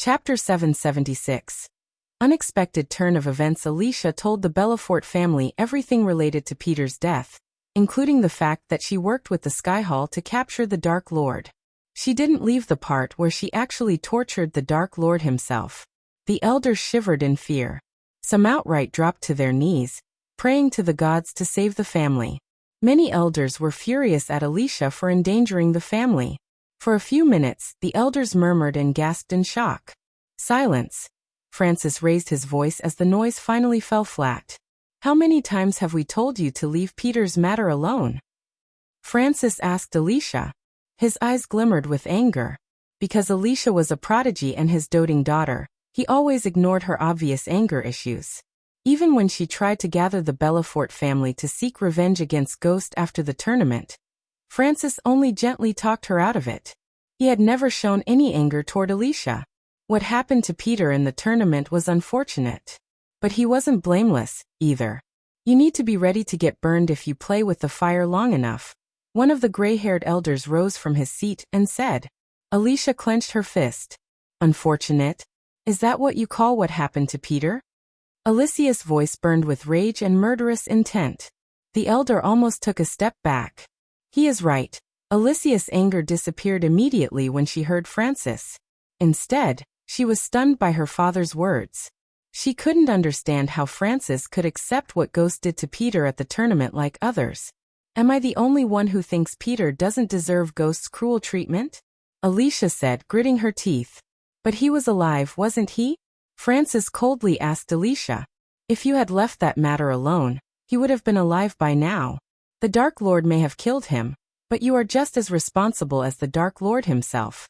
Chapter 776. Unexpected turn of events. Alicia told the Belafort family everything related to Peter's death, including the fact that she worked with the Skyhall to capture the Dark Lord. She didn't leave the part where she actually tortured the Dark Lord himself. The elders shivered in fear. Some outright dropped to their knees, praying to the gods to save the family. Many elders were furious at Alicia for endangering the family. For a few minutes, the elders murmured and gasped in shock. Silence. Francis raised his voice as the noise finally fell flat. How many times have we told you to leave Peter's matter alone? Francis asked Alicia. His eyes glimmered with anger. Because Alicia was a prodigy and his doting daughter, he always ignored her obvious anger issues. Even when she tried to gather the Belafort family to seek revenge against Ghost after the tournament, Francis only gently talked her out of it. He had never shown any anger toward Alicia. What happened to Peter in the tournament was unfortunate. But he wasn't blameless, either. You need to be ready to get burned if you play with the fire long enough. One of the gray-haired elders rose from his seat and said. Alicia clenched her fist. Unfortunate? Is that what you call what happened to Peter? Alicia's voice burned with rage and murderous intent. The elder almost took a step back. He is right. Alicia's anger disappeared immediately when she heard Francis. Instead, she was stunned by her father's words. She couldn't understand how Francis could accept what Ghost did to Peter at the tournament like others. Am I the only one who thinks Peter doesn't deserve Ghost's cruel treatment? Alicia said, gritting her teeth. But he was alive, wasn't he? Francis coldly asked Alicia. If you had left that matter alone, he would have been alive by now. The Dark Lord may have killed him, but you are just as responsible as the Dark Lord himself.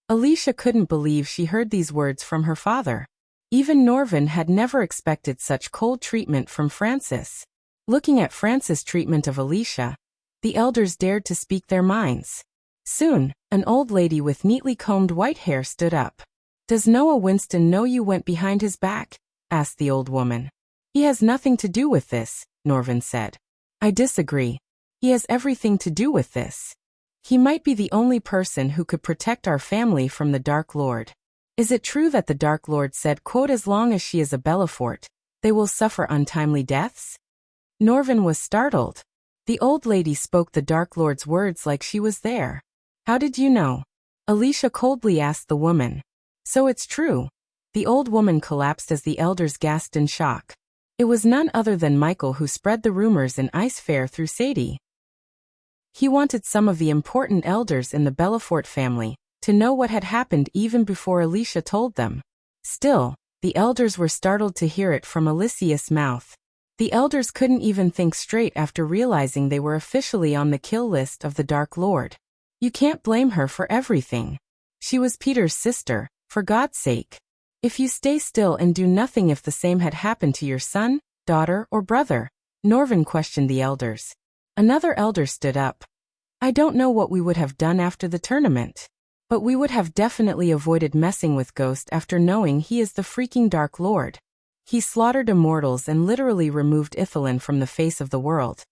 Alicia couldn't believe she heard these words from her father. Even Norvin had never expected such cold treatment from Francis. Looking at Francis' treatment of Alicia, the elders dared to speak their minds. Soon, an old lady with neatly combed white hair stood up. Does Noah Winston know you went behind his back? Asked the old woman. He has nothing to do with this, Norvin said. I disagree. He has everything to do with this. He might be the only person who could protect our family from the Dark Lord. Is it true that the Dark Lord said, quote, as long as she is a Belafort, they will suffer untimely deaths? Norvin was startled. The old lady spoke the Dark Lord's words like she was there. How did you know? Alicia coldly asked the woman. So it's true. The old woman collapsed as the elders gasped in shock. It was none other than Michael who spread the rumors in Ice Fair through Sadie. He wanted some of the important elders in the Belafort family to know what had happened even before Alicia told them. Still, the elders were startled to hear it from Alicia's mouth. The elders couldn't even think straight after realizing they were officially on the kill list of the Dark Lord. You can't blame her for everything. She was Peter's sister, for God's sake. If you stay still and do nothing, if the same had happened to your son, daughter, or brother? Norvin questioned the elders. Another elder stood up. I don't know what we would have done after the tournament. But we would have definitely avoided messing with Ghost after knowing he is the freaking Dark Lord. He slaughtered immortals and literally removed Ithilin from the face of the world.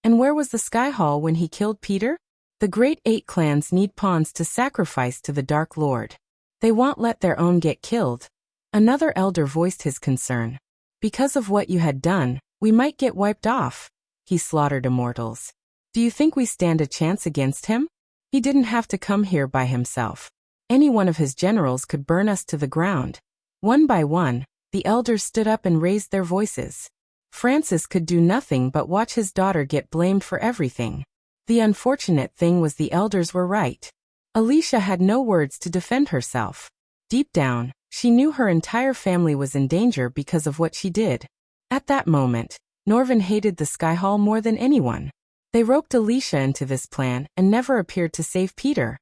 And where was the Skyhall when he killed Peter? The Great Eight clans need pawns to sacrifice to the Dark Lord. They won't let their own get killed. Another elder voiced his concern. Because of what you had done, we might get wiped off. He slaughtered immortals. Do you think we stand a chance against him? He didn't have to come here by himself. Any one of his generals could burn us to the ground. One by one, the elders stood up and raised their voices. Francis could do nothing but watch his daughter get blamed for everything. The unfortunate thing was the elders were right. Alicia had no words to defend herself. Deep down, she knew her entire family was in danger because of what she did. At that moment, Norvin hated the Skyhall more than anyone. They roped Alicia into this plan and never appeared to save Peter.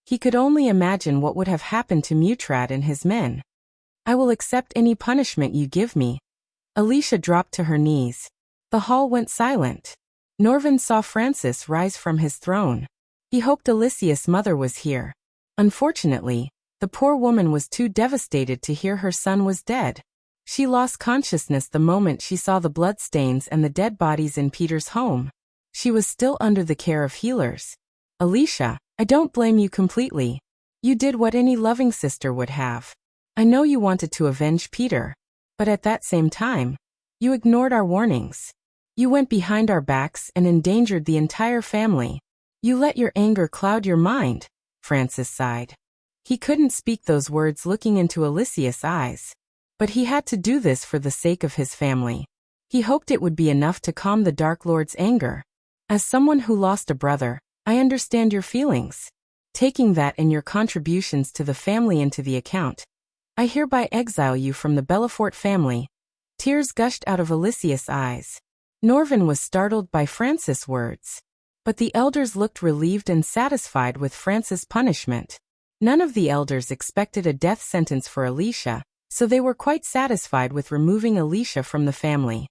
He could only imagine what would have happened to Mutrad and his men. I will accept any punishment you give me. Alicia dropped to her knees. The hall went silent. Norvin saw Francis rise from his throne. He hoped Alicia's mother was here. Unfortunately, the poor woman was too devastated to hear her son was dead. She lost consciousness the moment she saw the bloodstains and the dead bodies in Peter's home. She was still under the care of healers. Alicia, I don't blame you completely. You did what any loving sister would have. I know you wanted to avenge Peter. But at that same time, you ignored our warnings. You went behind our backs and endangered the entire family. You let your anger cloud your mind, Francis sighed. He couldn't speak those words looking into Alicia's eyes. But he had to do this for the sake of his family. He hoped it would be enough to calm the Dark Lord's anger. As someone who lost a brother, I understand your feelings. Taking that and your contributions to the family into the account, I hereby exile you from the Belafort family. Tears gushed out of Alicia's eyes. Norvin was startled by Francis' words. But the elders looked relieved and satisfied with Francis' punishment. None of the elders expected a death sentence for Alicia, so they were quite satisfied with removing Alicia from the family.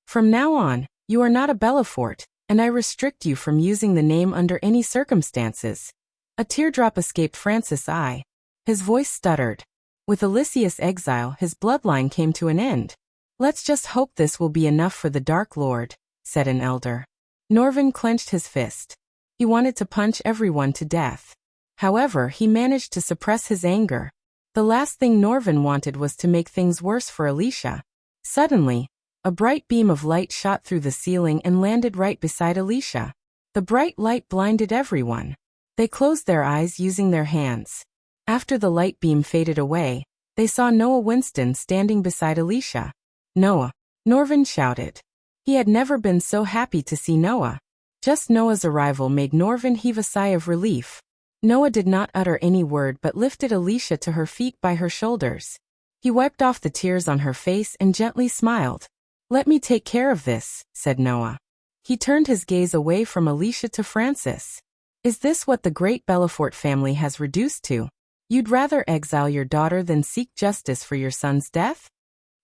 From now on, you are not a Belafort, and I restrict you from using the name under any circumstances. A teardrop escaped Francis' eye. His voice stuttered. With Alicia's exile, his bloodline came to an end. Let's just hope this will be enough for the Dark Lord, said an elder. Norvin clenched his fist. He wanted to punch everyone to death. However, he managed to suppress his anger. The last thing Norvin wanted was to make things worse for Alicia. Suddenly, a bright beam of light shot through the ceiling and landed right beside Alicia. The bright light blinded everyone. They closed their eyes using their hands. After the light beam faded away, they saw Noah Winston standing beside Alicia. Noah! Norvin shouted. He had never been so happy to see Noah. Just Noah's arrival made Norvin heave a sigh of relief. Noah did not utter any word but lifted Alicia to her feet by her shoulders. He wiped off the tears on her face and gently smiled. Let me take care of this, said Noah. He turned his gaze away from Alicia to Francis. Is this what the great Belafort family has reduced to? You'd rather exile your daughter than seek justice for your son's death?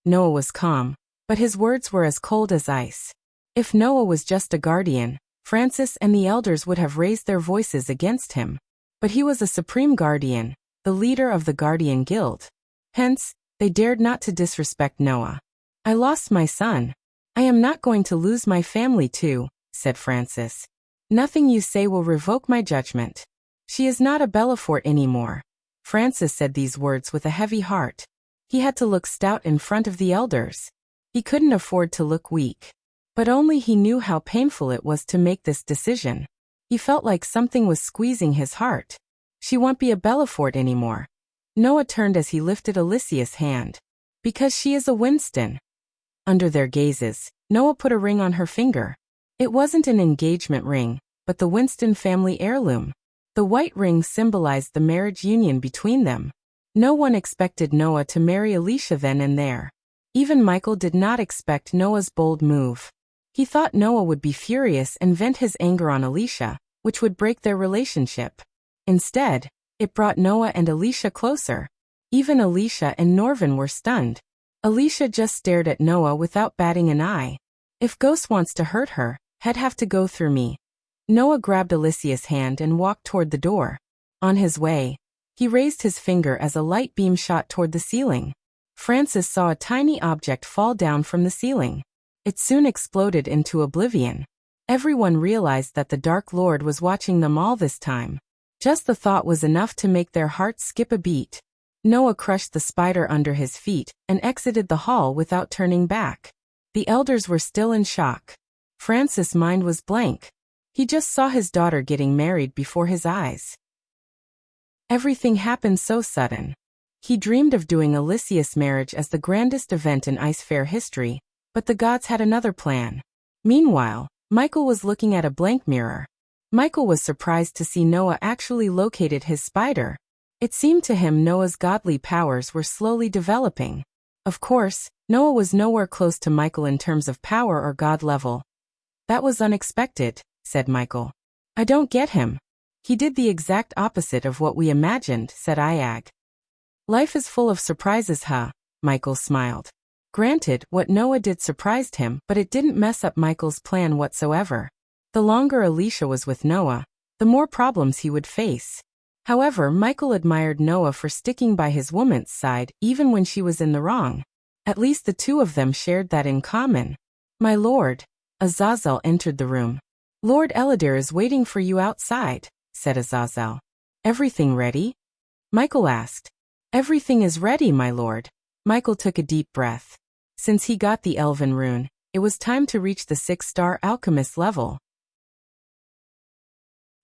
Noah was calm, but his words were as cold as ice. If Noah was just a guardian, Francis and the elders would have raised their voices against him. But he was a supreme guardian, the leader of the Guardian Guild. Hence, they dared not to disrespect Noah. I lost my son. I am not going to lose my family too, said Francis. Nothing you say will revoke my judgment. She is not a Belafort anymore. Francis said these words with a heavy heart. He had to look stout in front of the elders. He couldn't afford to look weak. But only he knew how painful it was to make this decision. He felt like something was squeezing his heart. She won't be a Belafort anymore. Noah turned as he lifted Alicia's hand. Because she is a Winston. Under their gazes, Noah put a ring on her finger. It wasn't an engagement ring, but the Winston family heirloom. The white ring symbolized the marriage union between them. No one expected Noah to marry Alicia then and there. Even Michael did not expect Noah's bold move. He thought Noah would be furious and vent his anger on Alicia, which would break their relationship. Instead, it brought Noah and Alicia closer. Even Alicia and Norvin were stunned. Alicia just stared at Noah without batting an eye. If Ghost wants to hurt her, he'd have to go through me. Noah grabbed Alicia's hand and walked toward the door. On his way, he raised his finger as a light beam shot toward the ceiling. Francis saw a tiny object fall down from the ceiling. It soon exploded into oblivion. Everyone realized that the Dark Lord was watching them all this time. Just the thought was enough to make their hearts skip a beat. Noah crushed the spider under his feet and exited the hall without turning back. The elders were still in shock. Francis' mind was blank. He just saw his daughter getting married before his eyes. Everything happened so sudden. He dreamed of doing Alicia's marriage as the grandest event in Ice Fair history, but the gods had another plan. Meanwhile, Michael was looking at a blank mirror. Michael was surprised to see Noah actually located his spider. It seemed to him Noah's godly powers were slowly developing. Of course, Noah was nowhere close to Michael in terms of power or god level. That was unexpected, said Michael. I don't get him. He did the exact opposite of what we imagined, said Iag. Life is full of surprises, huh? Michael smiled. Granted, what Noah did surprised him, but it didn't mess up Michael's plan whatsoever. The longer Alicia was with Noah, the more problems he would face. However, Michael admired Noah for sticking by his woman's side even when she was in the wrong. At least the two of them shared that in common. My lord. Azazel entered the room. Lord Eladir is waiting for you outside, said Azazel. Everything ready? Michael asked. Everything is ready, my lord. Michael took a deep breath. Since he got the elven rune, it was time to reach the 6-star alchemist level.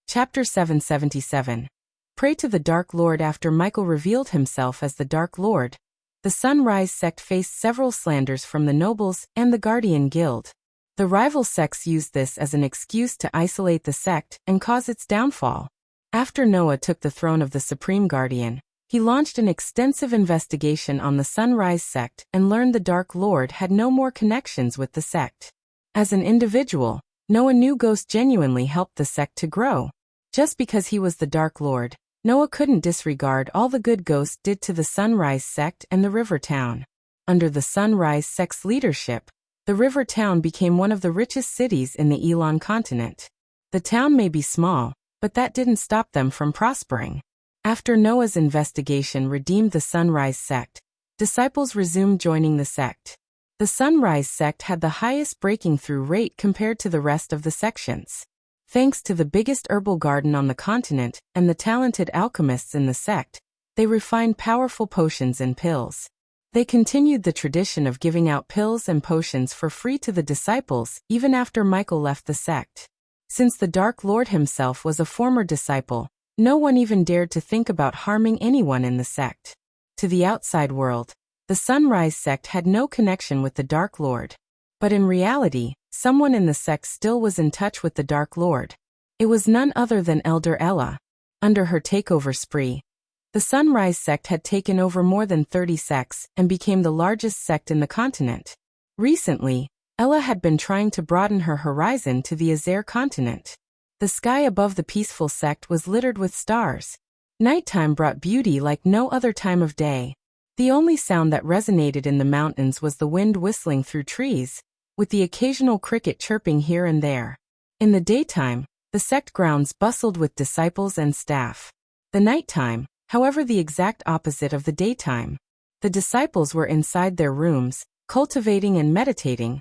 Chapter 777. Pray to the Dark Lord. After Michael revealed himself as the Dark Lord, the Sunrise sect faced several slanders from the nobles and the Guardian Guild. The rival sects used this as an excuse to isolate the sect and cause its downfall. After Noah took the throne of the Supreme Guardian, he launched an extensive investigation on the Sunrise sect and learned the Dark Lord had no more connections with the sect. As an individual, Noah knew Ghost genuinely helped the sect to grow. Just because he was the Dark Lord, Noah couldn't disregard all the good Ghost did to the Sunrise sect and the River Town. Under the Sunrise sect's leadership, the River Town became one of the richest cities in the Elon continent. The town may be small, but that didn't stop them from prospering. After Noah's investigation redeemed the Sunrise sect, disciples resumed joining the sect. The Sunrise sect had the highest breaking through rate compared to the rest of the sections. Thanks to the biggest herbal garden on the continent and the talented alchemists in the sect, they refined powerful potions and pills. They continued the tradition of giving out pills and potions for free to the disciples even after Michael left the sect. Since the Dark Lord himself was a former disciple, no one even dared to think about harming anyone in the sect. To the outside world, the Sunrise sect had no connection with the Dark Lord. But in reality, someone in the sect still was in touch with the Dark Lord. It was none other than Elder Ella. Under her takeover spree, the Sunrise sect had taken over more than 30 sects and became the largest sect in the continent. Recently, Ella had been trying to broaden her horizon to the Azer continent. The sky above the peaceful sect was littered with stars. Nighttime brought beauty like no other time of day. The only sound that resonated in the mountains was the wind whistling through trees, with the occasional cricket chirping here and there. In the daytime, the sect grounds bustled with disciples and staff. The nighttime, however, the exact opposite of the daytime. The disciples were inside their rooms, cultivating and meditating,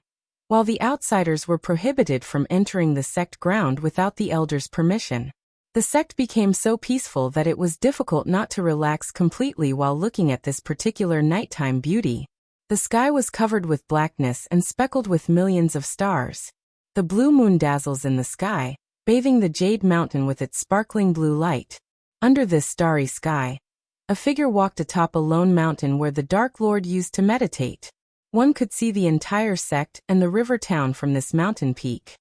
while the outsiders were prohibited from entering the sect ground without the elders' permission. The sect became so peaceful that it was difficult not to relax completely while looking at this particular nighttime beauty. The sky was covered with blackness and speckled with millions of stars. The blue moon dazzles in the sky, bathing the Jade Mountain with its sparkling blue light. Under this starry sky, a figure walked atop a lone mountain where the Dark Lord used to meditate. One could see the entire sect and the River Town from this mountain peak.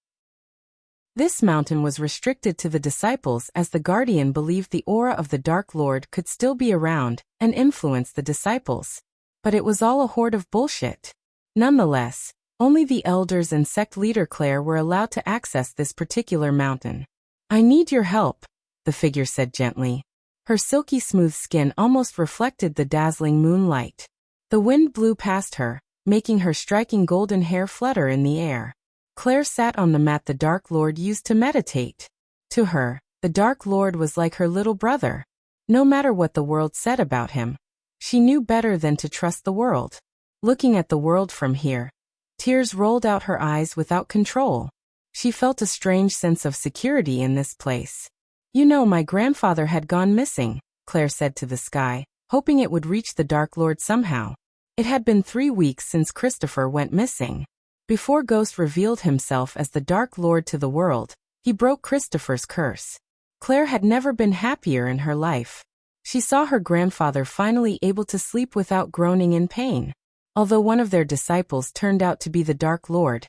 This mountain was restricted to the disciples as the Guardian believed the aura of the Dark Lord could still be around and influence the disciples. But it was all a horde of bullshit. Nonetheless, only the elders and sect leader Claire were allowed to access this particular mountain. "I need your help," the figure said gently. Her silky smooth skin almost reflected the dazzling moonlight. The wind blew past her, making her striking golden hair flutter in the air. Claire sat on the mat the Dark Lord used to meditate. To her, the Dark Lord was like her little brother. No matter what the world said about him, she knew better than to trust the world. Looking at the world from here, tears rolled out her eyes without control. She felt a strange sense of security in this place. "You know, my grandfather had gone missing," Claire said to the sky, hoping it would reach the Dark Lord somehow. It had been 3 weeks since Christopher went missing. Before Ghost revealed himself as the Dark Lord to the world, he broke Christopher's curse. Claire had never been happier in her life. She saw her grandfather finally able to sleep without groaning in pain. Although one of their disciples turned out to be the Dark Lord,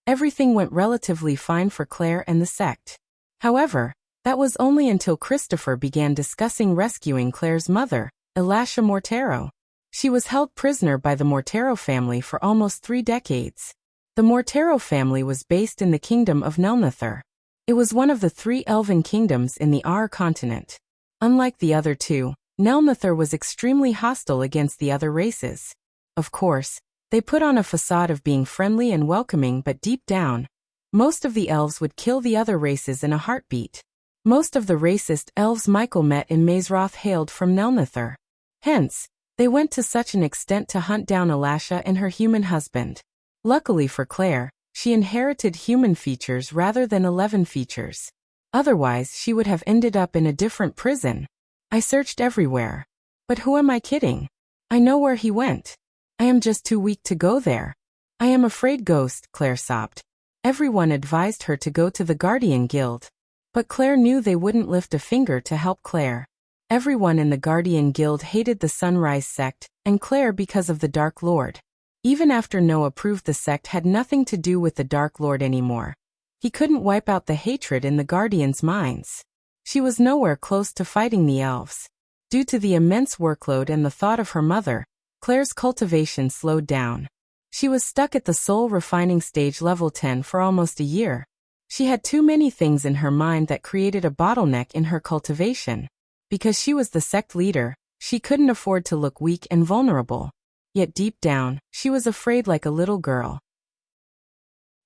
everything went relatively fine for Claire and the sect. However, that was only until Christopher began discussing rescuing Claire's mother, Elisha Mortero. She was held prisoner by the Mortero family for almost 3 decades. The Mortero family was based in the kingdom of Nelnather. It was one of the 3 elven kingdoms in the Ar continent. Unlike the other 2, Nelnather was extremely hostile against the other races. Of course, they put on a facade of being friendly and welcoming, but deep down, most of the elves would kill the other races in a heartbeat. Most of the racist elves Michael met in Mazeroth hailed from Nelnather. Hence, they went to such an extent to hunt down Elisha and her human husband. Luckily for Claire, she inherited human features rather than 11 features. Otherwise, she would have ended up in a different prison. I searched everywhere. But who am I kidding? I know where he went. I am just too weak to go there. I am afraid, Ghost, Claire sobbed. Everyone advised her to go to the Guardian Guild. But Claire knew they wouldn't lift a finger to help Claire. Everyone in the Guardian Guild hated the Sunrise sect, and Claire because of the Dark Lord. Even after Noah proved the sect had nothing to do with the Dark Lord anymore, he couldn't wipe out the hatred in the Guardians' minds. She was nowhere close to fighting the elves. Due to the immense workload and the thought of her mother, Claire's cultivation slowed down. She was stuck at the soul refining stage level 10 for almost a year. She had too many things in her mind that created a bottleneck in her cultivation. Because she was the sect leader, she couldn't afford to look weak and vulnerable. Yet deep down, she was afraid like a little girl.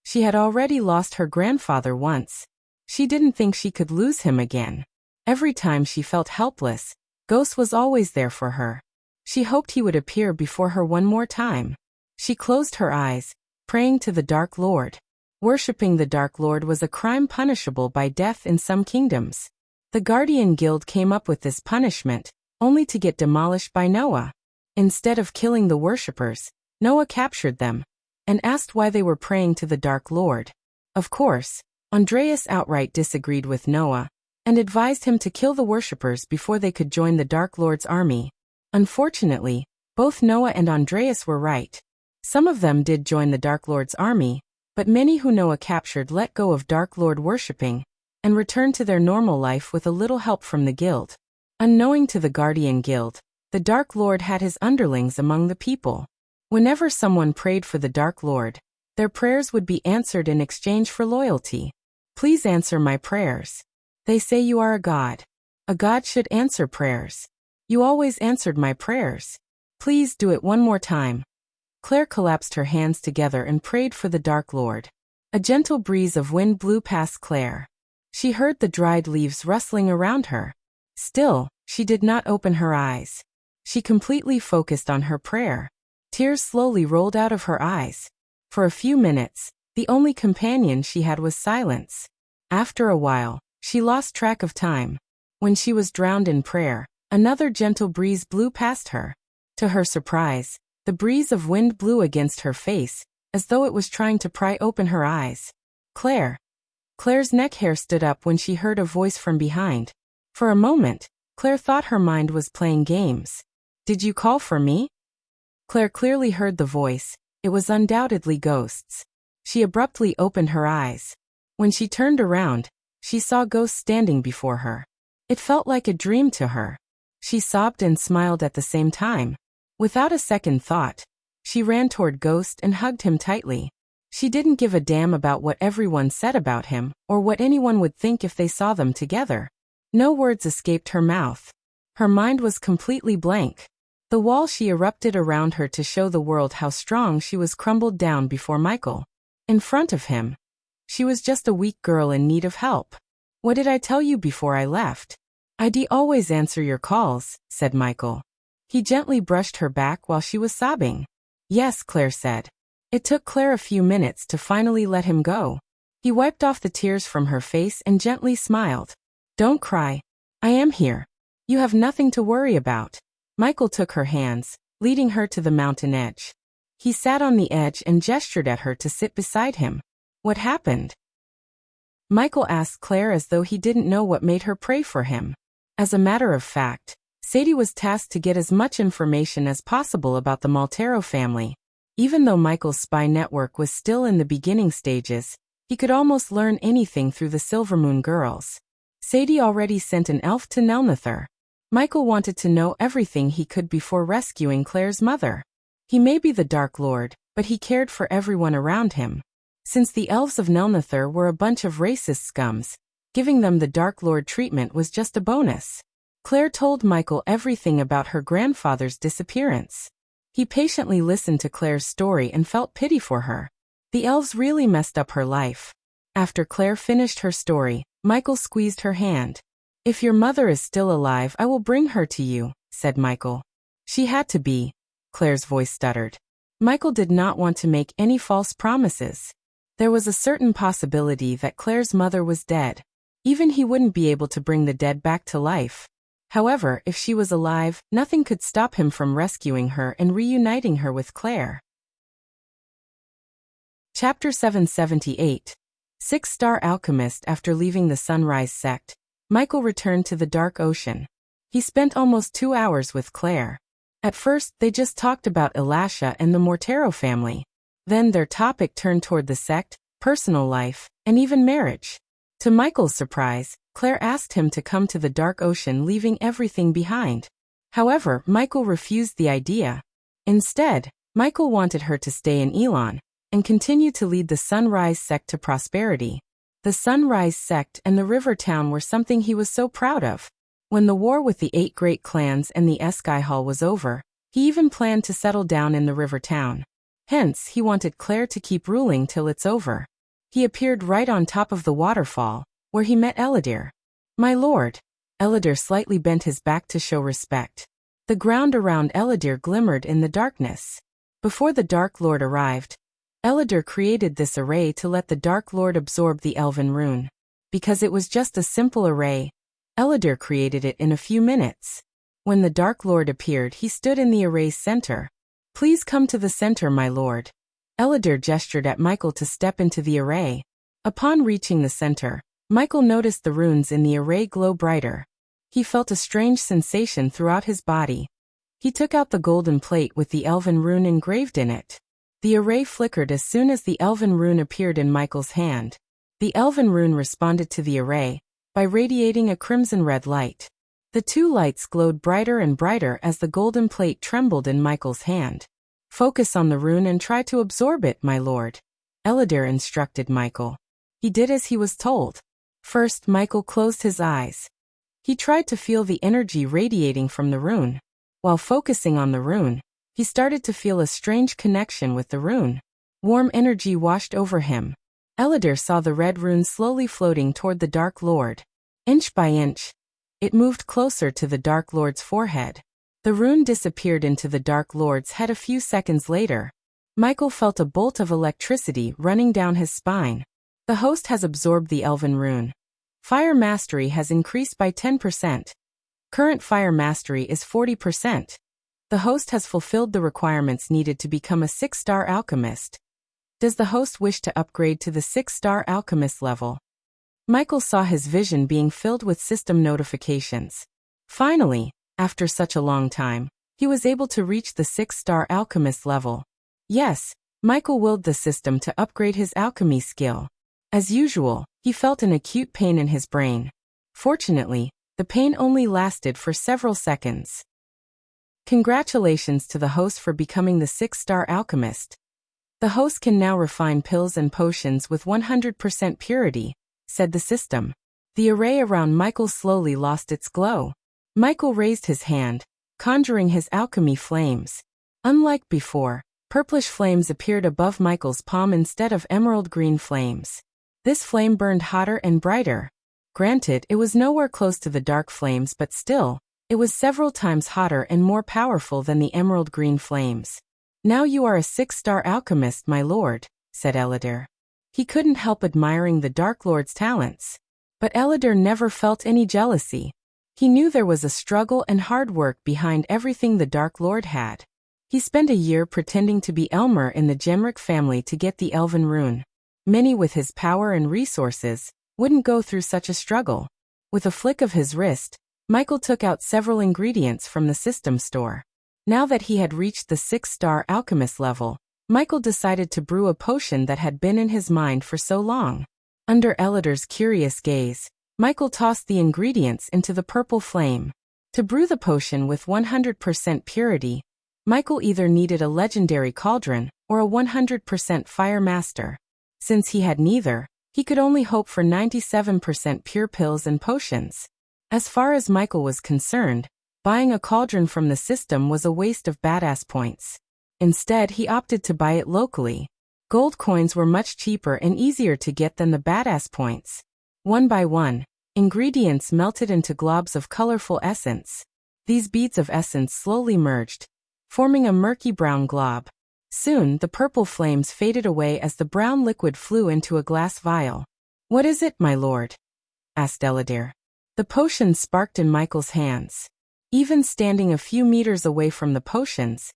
She had already lost her grandfather once. She didn't think she could lose him again. Every time she felt helpless, Ghost was always there for her. She hoped he would appear before her one more time. She closed her eyes, praying to the Dark Lord. Worshipping the Dark Lord was a crime punishable by death in some kingdoms. The Guardian Guild came up with this punishment, only to get demolished by Noah. Instead of killing the worshippers, Noah captured them, and asked why they were praying to the Dark Lord. Of course, Andreas outright disagreed with Noah, and advised him to kill the worshippers before they could join the Dark Lord's army. Unfortunately, both Noah and Andreas were right. Some of them did join the Dark Lord's army, but many who Noah captured let go of Dark Lord worshipping, and returned to their normal life with a little help from the guild. Unknowing to the Guardian Guild, the Dark Lord had his underlings among the people. Whenever someone prayed for the Dark Lord, their prayers would be answered in exchange for loyalty. Please answer my prayers. They say you are a god. A god should answer prayers. You always answered my prayers. Please do it one more time. Claire collapsed her hands together and prayed for the Dark Lord. A gentle breeze of wind blew past Claire. She heard the dried leaves rustling around her. Still, she did not open her eyes. She completely focused on her prayer. Tears slowly rolled out of her eyes. For a few minutes, the only companion she had was silence. After a while, she lost track of time. When she was drowned in prayer, another gentle breeze blew past her. To her surprise, the breeze of wind blew against her face, as though it was trying to pry open her eyes. Claire. Claire's neck hair stood up when she heard a voice from behind. For a moment, Claire thought her mind was playing games. Did you call for me? Claire clearly heard the voice. It was undoubtedly Ghost's. She abruptly opened her eyes. When she turned around, she saw Ghost standing before her. It felt like a dream to her. She sobbed and smiled at the same time. Without a second thought, she ran toward Ghost and hugged him tightly. She didn't give a damn about what everyone said about him, or what anyone would think if they saw them together. No words escaped her mouth. Her mind was completely blank. The wall she erupted around her to show the world how strong she was crumbled down before Michael. In front of him, she was just a weak girl in need of help. What did I tell you before I left? I'd always answer your calls, said Michael. He gently brushed her back while she was sobbing. Yes, Claire said. It took Claire a few minutes to finally let him go. He wiped off the tears from her face and gently smiled. Don't cry. I am here. You have nothing to worry about. Michael took her hands, leading her to the mountain edge. He sat on the edge and gestured at her to sit beside him. What happened? Michael asked Claire as though he didn't know what made her pray for him. As a matter of fact, Sadie was tasked to get as much information as possible about the Maltero family. Even though Michael's spy network was still in the beginning stages, he could almost learn anything through the Silvermoon girls. Sadie already sent an elf to Nelnather. Michael wanted to know everything he could before rescuing Claire's mother. He may be the Dark Lord, but he cared for everyone around him. Since the elves of Nelnather were a bunch of racist scums, giving them the Dark Lord treatment was just a bonus. Claire told Michael everything about her grandfather's disappearance. He patiently listened to Claire's story and felt pity for her. The elves really messed up her life. After Claire finished her story, Michael squeezed her hand. If your mother is still alive, I will bring her to you, said Michael. She had to be. Claire's voice stuttered. Michael did not want to make any false promises. There was a certain possibility that Claire's mother was dead. Even he wouldn't be able to bring the dead back to life. However, if she was alive, nothing could stop him from rescuing her and reuniting her with Claire. Chapter 778. Six-Star Alchemist. After leaving the Sunrise sect, Michael returned to the Dark Ocean. He spent almost 2 hours with Claire. At first, they just talked about Elisha and the Mortero family. Then their topic turned toward the sect, personal life, and even marriage. To Michael's surprise, Claire asked him to come to the Dark Ocean, leaving everything behind. However, Michael refused the idea. Instead, Michael wanted her to stay in Elon and continue to lead the Sunrise sect to prosperity. The Sunrise sect and the River Town were something he was so proud of. When the war with the 8 great clans and the Skyhall was over, he even planned to settle down in the River Town. Hence, he wanted Claire to keep ruling till it's over. He appeared right on top of the waterfall, where he met Eladir. "My lord." Eladir slightly bent his back to show respect. The ground around Eladir glimmered in the darkness. Before the Dark Lord arrived, Eladir created this array to let the Dark Lord absorb the Elven rune. Because it was just a simple array, Eladir created it in a few minutes. When the Dark Lord appeared, he stood in the array's center. "Please come to the center, my lord." Eladir gestured at Michael to step into the array. Upon reaching the center, Michael noticed the runes in the array glow brighter. He felt a strange sensation throughout his body. He took out the golden plate with the Elven rune engraved in it. The array flickered as soon as the Elven rune appeared in Michael's hand. The Elven rune responded to the array by radiating a crimson-red light. The 2 lights glowed brighter and brighter as the golden plate trembled in Michael's hand. "Focus on the rune and try to absorb it, my lord," Eladir instructed Michael. He did as he was told. First, Michael closed his eyes. He tried to feel the energy radiating from the rune. While focusing on the rune, he started to feel a strange connection with the rune. Warm energy washed over him. Eladir saw the red rune slowly floating toward the Dark Lord. Inch by inch, it moved closer to the Dark Lord's forehead. The rune disappeared into the Dark Lord's head a few seconds later. Michael felt a bolt of electricity running down his spine. The host has absorbed the Elven rune. Fire mastery has increased by 10%. Current fire mastery is 40%. The host has fulfilled the requirements needed to become a 6-star alchemist. Does the host wish to upgrade to the 6-star alchemist level? Michael saw his vision being filled with system notifications. Finally, after such a long time, he was able to reach the 6-star alchemist level. Yes, Michael willed the system to upgrade his alchemy skill. As usual, he felt an acute pain in his brain. Fortunately, the pain only lasted for several seconds. Congratulations to the host for becoming the 6-star alchemist. The host can now refine pills and potions with 100% purity, said the system. The array around Michael slowly lost its glow. Michael raised his hand, conjuring his alchemy flames. Unlike before, purplish flames appeared above Michael's palm instead of emerald green flames. This flame burned hotter and brighter. Granted, it was nowhere close to the dark flames, but still, it was several times hotter and more powerful than the emerald green flames. "Now you are a 6-star alchemist, my lord," said Eladir. He couldn't help admiring the Dark Lord's talents. But Eladir never felt any jealousy. He knew there was a struggle and hard work behind everything the Dark Lord had. He spent a year pretending to be Elmer in the Gemric family to get the Elven rune. Many with his power and resources wouldn't go through such a struggle. With a flick of his wrist, Michael took out several ingredients from the system store. Now that he had reached the 6-star alchemist level, Michael decided to brew a potion that had been in his mind for so long. Under Eladir's curious gaze, Michael tossed the ingredients into the purple flame. To brew the potion with 100% purity, Michael either needed a legendary cauldron or a 100% fire master. Since he had neither, he could only hope for 97% pure pills and potions. As far as Michael was concerned, buying a cauldron from the system was a waste of badass points. Instead, he opted to buy it locally. Gold coins were much cheaper and easier to get than the badass points. One by one, ingredients melted into globs of colorful essence. These beads of essence slowly merged, forming a murky brown glob. Soon, the purple flames faded away as the brown liquid flew into a glass vial. "What is it, my lord?" asked Eladir. The potions sparked in Michael's hands. Even standing a few meters away from the potions,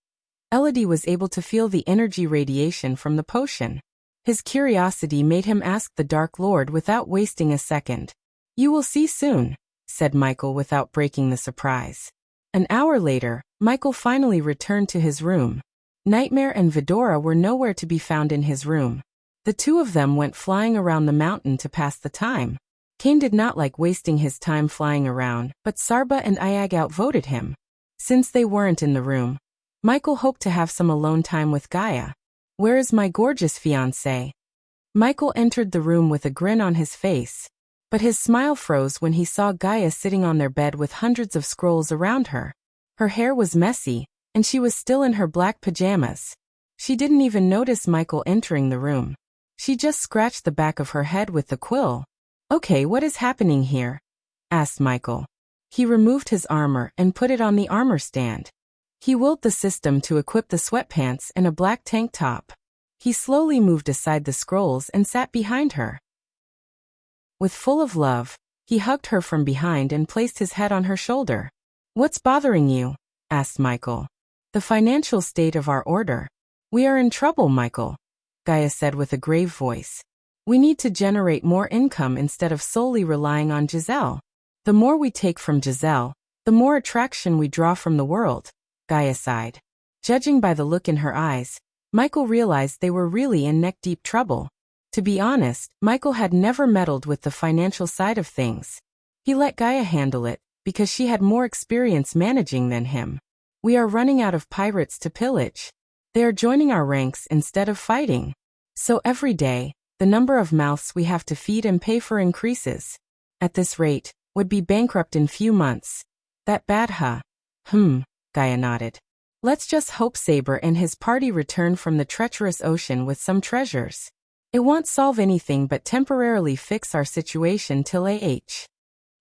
Elodie was able to feel the energy radiation from the potion. His curiosity made him ask the Dark Lord without wasting a second. "You will see soon," said Michael without breaking the surprise. An hour later, Michael finally returned to his room. Nightmare and Vidora were nowhere to be found in his room. The two of them went flying around the mountain to pass the time. Cain did not like wasting his time flying around, but Sarba and Iag outvoted him. Since they weren't in the room, Michael hoped to have some alone time with Gaia. "Where is my gorgeous fiancée?" Michael entered the room with a grin on his face, but his smile froze when he saw Gaia sitting on their bed with hundreds of scrolls around her. Her hair was messy, and she was still in her black pajamas. She didn't even notice Michael entering the room. She just scratched the back of her head with the quill. "Okay, what is happening here?" asked Michael. He removed his armor and put it on the armor stand. He willed the system to equip the sweatpants and a black tank top. He slowly moved aside the scrolls and sat behind her. With full of love, he hugged her from behind and placed his head on her shoulder. "What's bothering you?" asked Michael. "The financial state of our order." "We are in trouble, Michael," Gaia said with a grave voice. "We need to generate more income instead of solely relying on Giselle. The more we take from Giselle, the more attraction we draw from the world," Gaia sighed. Judging by the look in her eyes, Michael realized they were really in neck-deep trouble. To be honest, Michael had never meddled with the financial side of things. He let Gaia handle it, because she had more experience managing than him. "We are running out of pirates to pillage. They are joining our ranks instead of fighting. So every day, the number of mouths we have to feed and pay for increases. At this rate, would be bankrupt in few months. That bad, huh?" Gaia nodded. "Let's just hope Saber and his party return from the treacherous ocean with some treasures. It won't solve anything but temporarily fix our situation till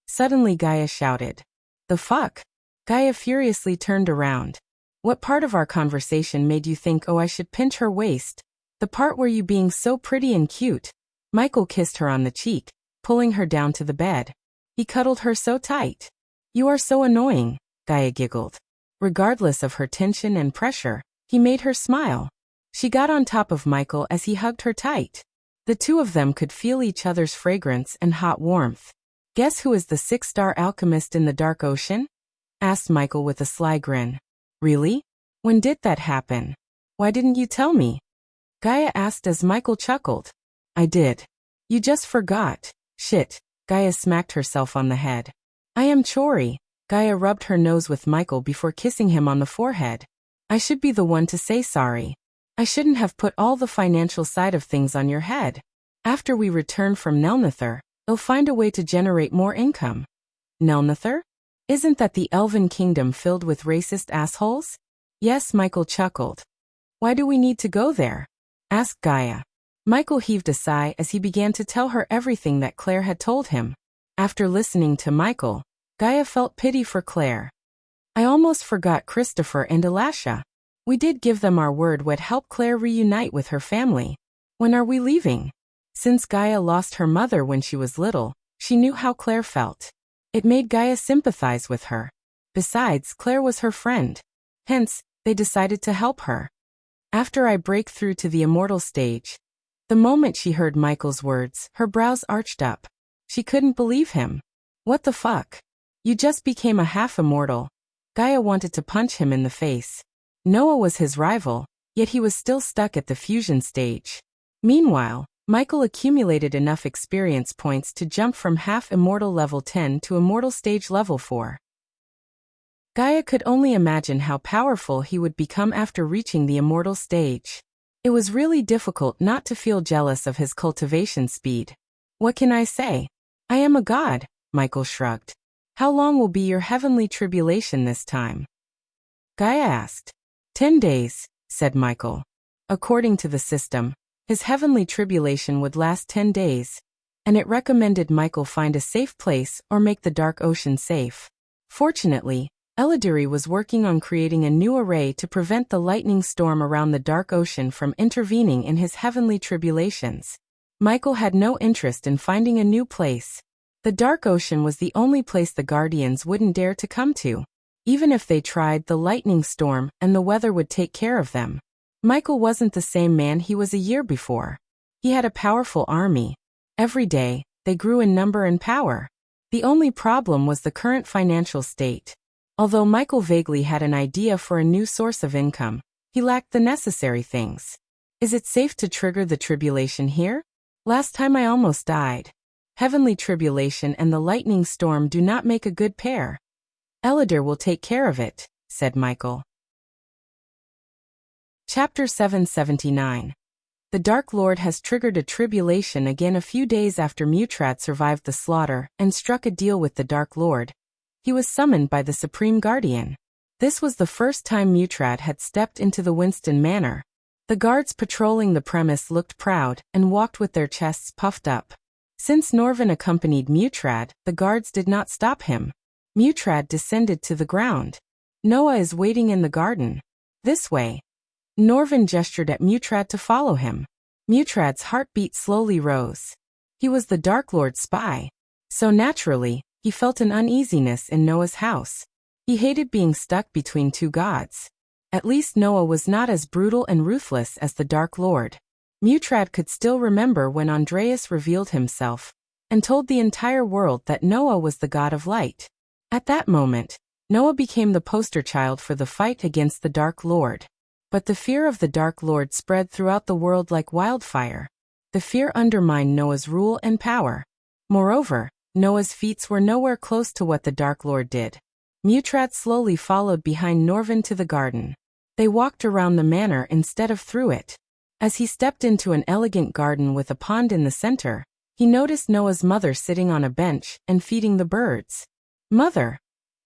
Suddenly Gaia shouted. "The fuck?" Gaia furiously turned around. "What part of our conversation made you think, oh, I should pinch her waist? The part where you being so pretty and cute?" Michael kissed her on the cheek, pulling her down to the bed. He cuddled her so tight. "You are so annoying," Gaia giggled. Regardless of her tension and pressure, he made her smile. She got on top of Michael as he hugged her tight. The two of them could feel each other's fragrance and hot warmth. "Guess who is the 6-star alchemist in the dark ocean?" asked Michael with a sly grin. "Really? When did that happen? Why didn't you tell me?" Gaia asked as Michael chuckled. "I did. You just forgot." "Shit," Gaia smacked herself on the head. "I am sorry." Gaia rubbed her nose with Michael before kissing him on the forehead. "I should be the one to say sorry. I shouldn't have put all the financial side of things on your head. After we return from Nelnithar, I'll find a way to generate more income." "Nelnithar? Isn't that the elven kingdom filled with racist assholes?" "Yes," Michael chuckled. "Why do we need to go there?" asked Gaia. Michael heaved a sigh as he began to tell her everything that Claire had told him. After listening to Michael, Gaia felt pity for Claire. "I almost forgot Christopher and Elisha. We did give them our word we'd help Claire reunite with her family. When are we leaving?" Since Gaia lost her mother when she was little, she knew how Claire felt. It made Gaia sympathize with her. Besides, Claire was her friend. Hence, they decided to help her. "After I break through to the immortal stage." The moment she heard Michael's words, her brows arched up. She couldn't believe him. "What the fuck? You just became a half-immortal." Gaia wanted to punch him in the face. Noah was his rival, yet he was still stuck at the fusion stage. Meanwhile, Michael accumulated enough experience points to jump from half-immortal level 10 to immortal stage level 4. Gaia could only imagine how powerful he would become after reaching the immortal stage. It was really difficult not to feel jealous of his cultivation speed. "What can I say? I am a god," Michael shrugged. "How long will be your heavenly tribulation this time?" Gaia asked. 10 days, said Michael. According to the system, his heavenly tribulation would last 10 days, and it recommended Michael find a safe place or make the dark ocean safe. Fortunately, Elodiri was working on creating a new array to prevent the lightning storm around the dark ocean from intervening in his heavenly tribulations. Michael had no interest in finding a new place. The dark ocean was the only place the Guardians wouldn't dare to come to. Even if they tried, the lightning storm and the weather would take care of them. Michael wasn't the same man he was a year before. He had a powerful army. Every day, they grew in number and power. The only problem was the current financial state. Although Michael vaguely had an idea for a new source of income, he lacked the necessary things. Is it safe to trigger the tribulation here? Last time I almost died. Heavenly tribulation and the lightning storm do not make a good pair. Elidar will take care of it, said Michael. Chapter 779. The Dark Lord has triggered a tribulation again. A few days after Mutrad survived the slaughter and struck a deal with the Dark Lord, he was summoned by the Supreme Guardian. This was the first time Mutrad had stepped into the Winston Manor. The guards patrolling the premise looked proud and walked with their chests puffed up. Since Norvin accompanied Mutrad, the guards did not stop him. Mutrad descended to the ground. Noah is waiting in the garden. This way. Norvin gestured at Mutrad to follow him. Mutrad's heartbeat slowly rose. He was the Dark Lord's spy. So naturally, he felt an uneasiness in Noah's house. He hated being stuck between two gods. At least Noah was not as brutal and ruthless as the Dark Lord. Mutrad could still remember when Andreas revealed himself and told the entire world that Noah was the god of light. At that moment, Noah became the poster child for the fight against the Dark Lord. But the fear of the Dark Lord spread throughout the world like wildfire. The fear undermined Noah's rule and power. Moreover, Noah's feats were nowhere close to what the Dark Lord did. Mutrad slowly followed behind Norvin to the garden. They walked around the manor instead of through it. As he stepped into an elegant garden with a pond in the center, he noticed Noah's mother sitting on a bench and feeding the birds. Mother!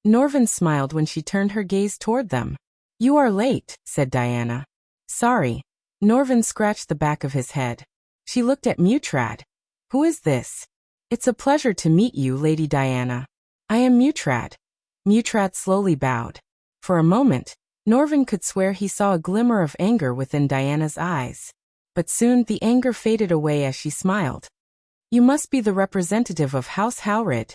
Norvin smiled when she turned her gaze toward them. You are late, said Diana. Sorry. Norvin scratched the back of his head. She looked at Mutrad. Who is this? It's a pleasure to meet you, Lady Diana. I am Mutrad. Mutrad slowly bowed. For a moment, Norvin could swear he saw a glimmer of anger within Diana's eyes. But soon the anger faded away as she smiled. You must be the representative of House Howred.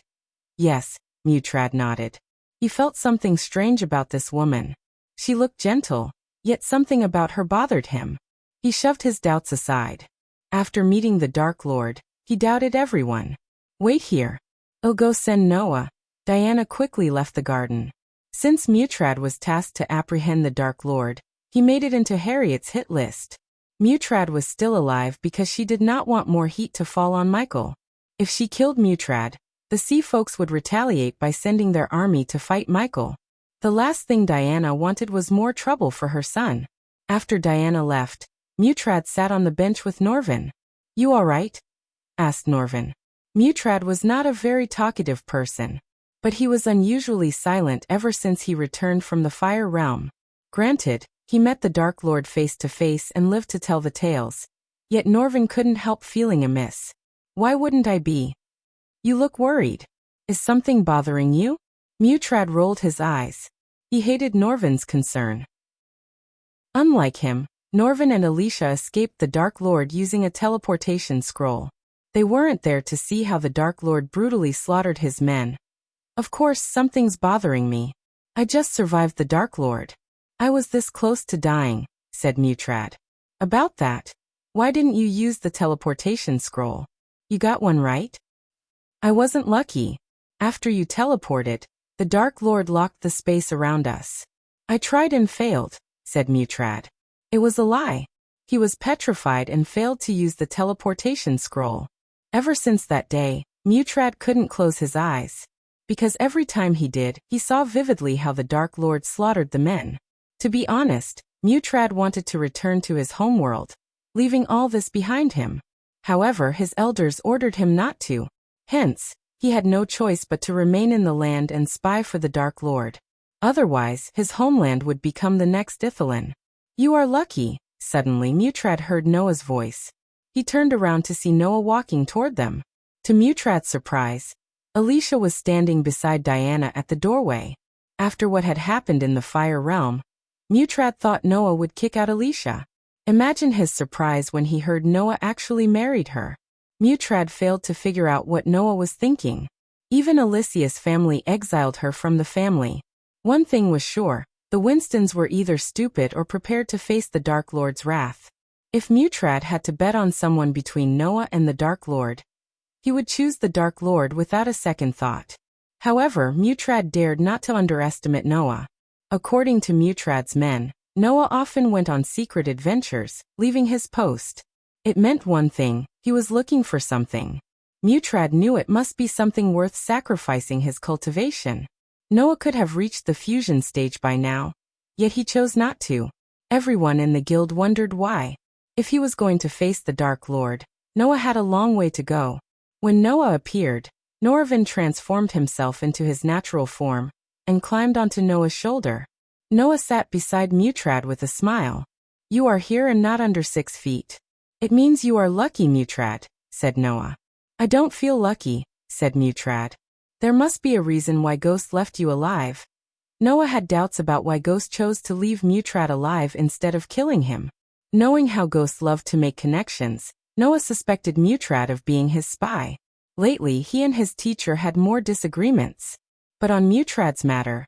Yes, Mutrad nodded. He felt something strange about this woman. She looked gentle, yet something about her bothered him. He shoved his doubts aside. After meeting the Dark Lord, he doubted everyone. Wait here. I'll go send Noah. Diana quickly left the garden. Since Mutrad was tasked to apprehend the Dark Lord, he made it into Harriet's hit list. Mutrad was still alive because she did not want more heat to fall on Michael. If she killed Mutrad, the sea folks would retaliate by sending their army to fight Michael. The last thing Diana wanted was more trouble for her son. After Diana left, Mutrad sat on the bench with Norvin. You all right? Asked Norvin. Mutrad was not a very talkative person, but he was unusually silent ever since he returned from the Fire Realm. Granted, he met the Dark Lord face to face and lived to tell the tales. Yet Norvin couldn't help feeling amiss. Why wouldn't I be? You look worried. Is something bothering you? Mutrad rolled his eyes. He hated Norvin's concern. Unlike him, Norvin and Alicia escaped the Dark Lord using a teleportation scroll. They weren't there to see how the Dark Lord brutally slaughtered his men. Of course, something's bothering me. I just survived the Dark Lord. I was this close to dying, said Mutrad. About that, why didn't you use the teleportation scroll? You got one right? I wasn't lucky. After you teleported, the Dark Lord locked the space around us. I tried and failed, said Mutrad. It was a lie. He was petrified and failed to use the teleportation scroll. Ever since that day, Mutrad couldn't close his eyes. Because every time he did, he saw vividly how the Dark Lord slaughtered the men. To be honest, Mutrad wanted to return to his homeworld, leaving all this behind him. However, his elders ordered him not to. Hence, he had no choice but to remain in the land and spy for the Dark Lord. Otherwise, his homeland would become the next Ithilien. You are lucky. Suddenly Mutrad heard Noah's voice. He turned around to see Noah walking toward them. To Mutrad's surprise, Alicia was standing beside Diana at the doorway. After what had happened in the Fire Realm, Mutrad thought Noah would kick out Alicia. Imagine his surprise when he heard Noah actually married her. Mutrad failed to figure out what Noah was thinking. Even Alicia's family exiled her from the family. One thing was sure, the Winstons were either stupid or prepared to face the Dark Lord's wrath. If Mutrad had to bet on someone between Noah and the Dark Lord, he would choose the Dark Lord without a second thought. However, Mutrad dared not to underestimate Noah. According to Mutrad's men, Noah often went on secret adventures, leaving his post. It meant one thing, he was looking for something. Mutrad knew it must be something worth sacrificing his cultivation. Noah could have reached the fusion stage by now, yet he chose not to. Everyone in the guild wondered why. If he was going to face the Dark Lord, Noah had a long way to go. When Noah appeared, Norvin transformed himself into his natural form and climbed onto Noah's shoulder. Noah sat beside Mutrad with a smile. "You are here and not under 6 feet. It means you are lucky, Mutrad," said Noah. "I don't feel lucky," said Mutrad. "There must be a reason why Ghost left you alive." Noah had doubts about why Ghost chose to leave Mutrad alive instead of killing him. Knowing how Ghost loved to make connections, Noah suspected Mutrad of being his spy. Lately, he and his teacher had more disagreements. But on Mutrad's matter,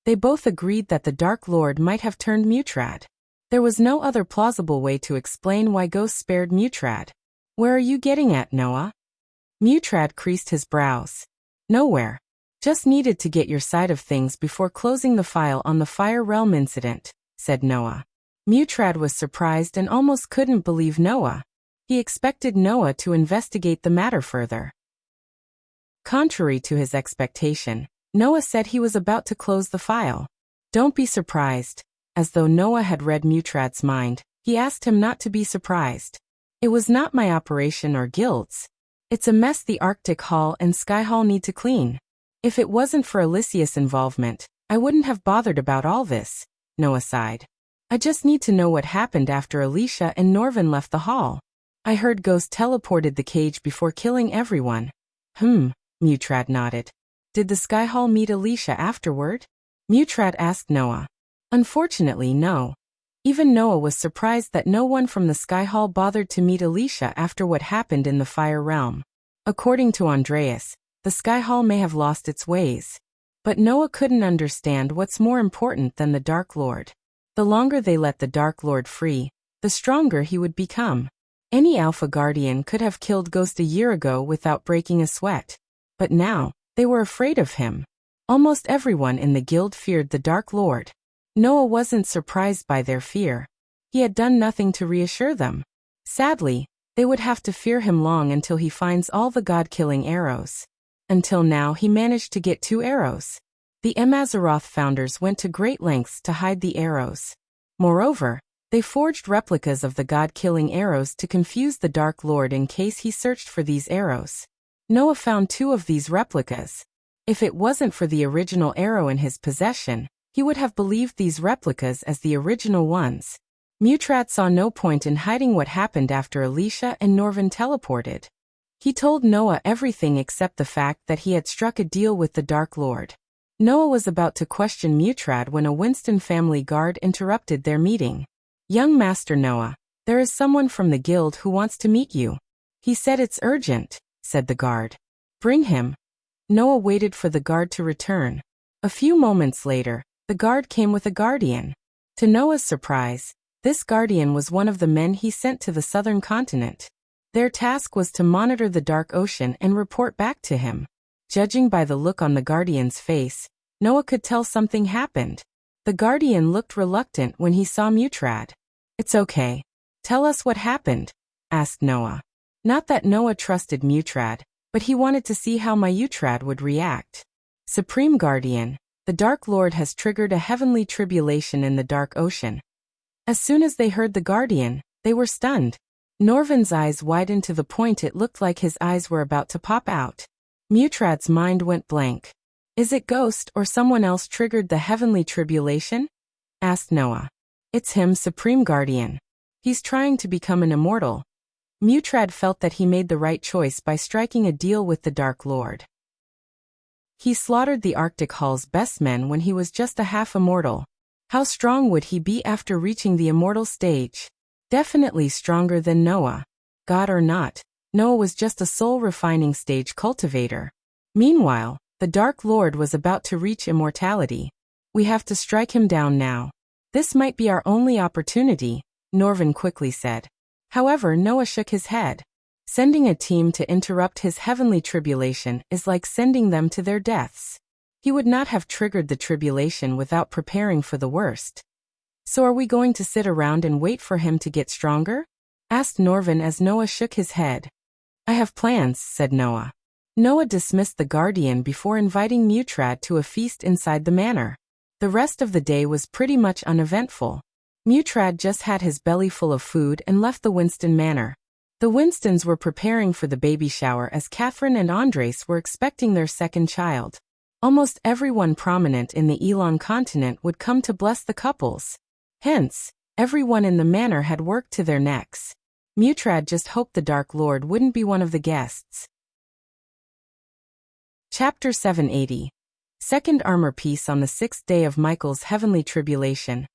they both agreed that the Dark Lord might have turned Mutrad. There was no other plausible way to explain why Ghost spared Mutrad. "Where are you getting at, Noah?" Mutrad creased his brows. "Nowhere. Just needed to get your side of things before closing the file on the Fire Realm incident," said Noah. Mutrad was surprised and almost couldn't believe Noah. He expected Noah to investigate the matter further. Contrary to his expectation, Noah said he was about to close the file. "Don't be surprised." As though Noah had read Mutrad's mind, he asked him not to be surprised. "It was not my operation or guild's. It's a mess the Arctic Hall and Sky Hall need to clean. If it wasn't for Alicia's involvement, I wouldn't have bothered about all this," Noah sighed. "I just need to know what happened after Alicia and Norvin left the hall. I heard Ghost teleported the cage before killing everyone." Mutrad nodded. "Did the Sky Hall meet Alicia afterward?" Mutrad asked Noah. Unfortunately, no. Even Noah was surprised that no one from the Sky Hall bothered to meet Alicia after what happened in the Fire Realm. According to Andreas, the Sky Hall may have lost its ways. But Noah couldn't understand what's more important than the Dark Lord. The longer they let the Dark Lord free, the stronger he would become. Any Alpha Guardian could have killed Ghost a year ago without breaking a sweat. But now, they were afraid of him. Almost everyone in the guild feared the Dark Lord. Noah wasn't surprised by their fear. He had done nothing to reassure them. Sadly, they would have to fear him long until he finds all the god-killing arrows. Until now he managed to get 2 arrows. The Emazaroth founders went to great lengths to hide the arrows. Moreover, they forged replicas of the god-killing arrows to confuse the Dark Lord in case he searched for these arrows. Noah found 2 of these replicas. If it wasn't for the original arrow in his possession, he would have believed these replicas as the original ones. Mutrad saw no point in hiding what happened after Alicia and Norvin teleported. He told Noah everything except the fact that he had struck a deal with the Dark Lord. Noah was about to question Mutrad when a Winston family guard interrupted their meeting. "Young Master Noah, there is someone from the guild who wants to meet you. He said it's urgent," said the guard. "Bring him." Noah waited for the guard to return. A few moments later, the guard came with a guardian. To Noah's surprise, this guardian was one of the men he sent to the southern continent. Their task was to monitor the Dark Ocean and report back to him. Judging by the look on the guardian's face, Noah could tell something happened. The guardian looked reluctant when he saw Mutrad. "It's okay. Tell us what happened," asked Noah. Not that Noah trusted Mutrad, but he wanted to see how Mutrad would react. "Supreme Guardian, the Dark Lord has triggered a heavenly tribulation in the Dark Ocean." As soon as they heard the guardian, they were stunned. Norvin's eyes widened to the point it looked like his eyes were about to pop out. Mutrad's mind went blank. "Is it Ghost or someone else triggered the heavenly tribulation?" asked Noah. "It's him, Supreme Guardian. He's trying to become an immortal." Mutrad felt that he made the right choice by striking a deal with the Dark Lord. He slaughtered the Arctic Hall's best men when he was just a half-immortal. How strong would he be after reaching the immortal stage? Definitely stronger than Noah. God or not, Noah was just a soul-refining stage cultivator. Meanwhile, the Dark Lord was about to reach immortality. We have to strike him down now. This might be our only opportunity, Norvin quickly said. However, Noah shook his head. Sending a team to interrupt his heavenly tribulation is like sending them to their deaths. He would not have triggered the tribulation without preparing for the worst. So are we going to sit around and wait for him to get stronger? Asked Norvin as Noah shook his head. I have plans, said Noah. Noah dismissed the Guardian before inviting Mutrad to a feast inside the manor. The rest of the day was pretty much uneventful. Mutrad just had his belly full of food and left the Winston manor. The Winstons were preparing for the baby shower as Catherine and Andres were expecting their second child. Almost everyone prominent in the Elon continent would come to bless the couples. Hence, everyone in the manor had worked to their necks. Mutrad just hoped the Dark Lord wouldn't be one of the guests. Chapter 780. Second armor piece. On the sixth day of Michael's heavenly tribulation,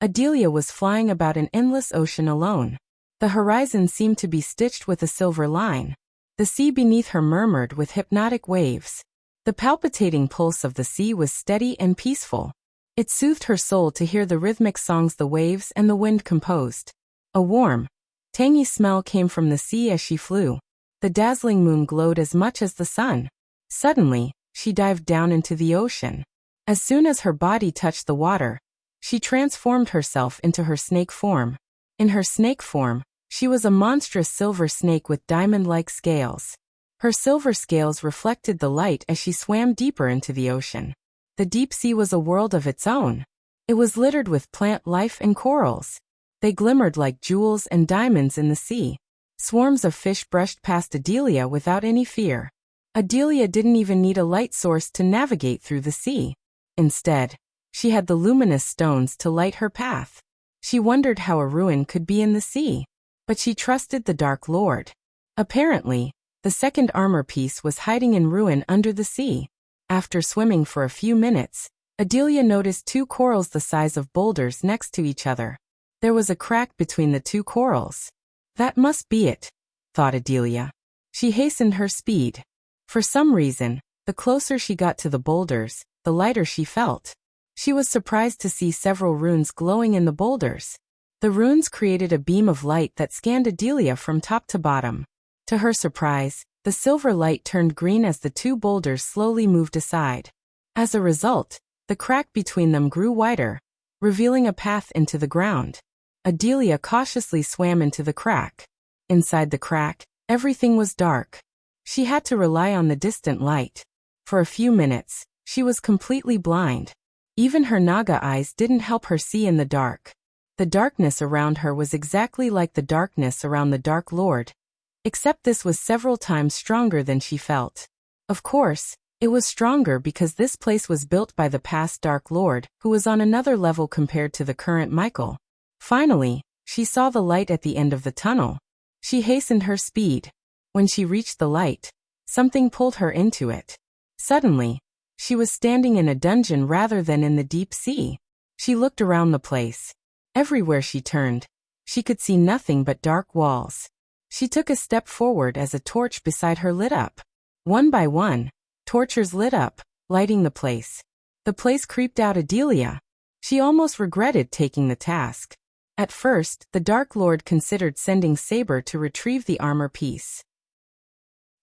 Adelia was flying about an endless ocean alone. The horizon seemed to be stitched with a silver line. The sea beneath her murmured with hypnotic waves. The palpitating pulse of the sea was steady and peaceful. It soothed her soul to hear the rhythmic songs the waves and the wind composed. A warm, tangy smell came from the sea as she flew. The dazzling moon glowed as much as the sun. Suddenly, she dived down into the ocean. As soon as her body touched the water, she transformed herself into her snake form. In her snake form, she was a monstrous silver snake with diamond-like scales. Her silver scales reflected the light as she swam deeper into the ocean. The deep sea was a world of its own. It was littered with plant life and corals. They glimmered like jewels and diamonds in the sea. Swarms of fish brushed past Adelia without any fear. Adelia didn't even need a light source to navigate through the sea. Instead, she had the luminous stones to light her path. She wondered how a ruin could be in the sea, but she trusted the Dark Lord. Apparently, the second armor piece was hiding in ruin under the sea. After swimming for a few minutes, Adelia noticed two corals the size of boulders next to each other. There was a crack between the two corals. That must be it, thought Adelia. She hastened her speed. For some reason, the closer she got to the boulders, the lighter she felt. She was surprised to see several runes glowing in the boulders. The runes created a beam of light that scanned Adelia from top to bottom. To her surprise, the silver light turned green as the two boulders slowly moved aside. As a result, the crack between them grew wider, revealing a path into the ground. Adelia cautiously swam into the crack. Inside the crack, everything was dark. She had to rely on the distant light. For a few minutes, she was completely blind. Even her Naga eyes didn't help her see in the dark. The darkness around her was exactly like the darkness around the Dark Lord, except this was several times stronger than she felt. Of course, it was stronger because this place was built by the past Dark Lord, who was on another level compared to the current Michael. Finally, she saw the light at the end of the tunnel. She hastened her speed. When she reached the light, something pulled her into it. Suddenly, she was standing in a dungeon rather than in the deep sea. She looked around the place. Everywhere she turned, she could see nothing but dark walls. She took a step forward as a torch beside her lit up. One by one, torches lit up, lighting the place. The place creeped out Adelia. She almost regretted taking the task. At first, the Dark Lord considered sending Saber to retrieve the armor piece.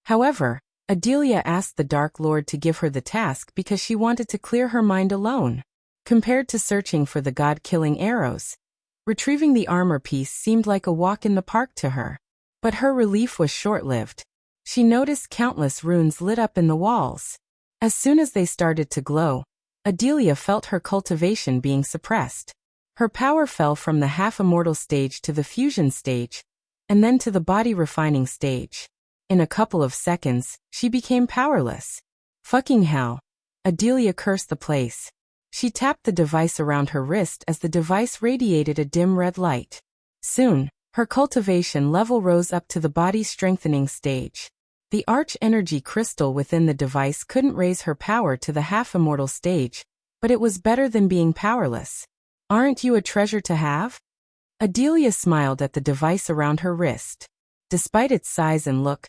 However, Adelia asked the Dark Lord to give her the task because she wanted to clear her mind alone. Compared to searching for the god-killing arrows, retrieving the armor piece seemed like a walk in the park to her. But her relief was short-lived. She noticed countless runes lit up in the walls. As soon as they started to glow, Adelia felt her cultivation being suppressed. Her power fell from the half-immortal stage to the fusion stage, and then to the body-refining stage. In a couple of seconds, she became powerless. Fucking hell. Adelia cursed the place. She tapped the device around her wrist as the device radiated a dim red light. Soon, her cultivation level rose up to the body-strengthening stage. The arch-energy crystal within the device couldn't raise her power to the half-immortal stage, but it was better than being powerless. Aren't you a treasure to have? Adelia smiled at the device around her wrist. Despite its size and look,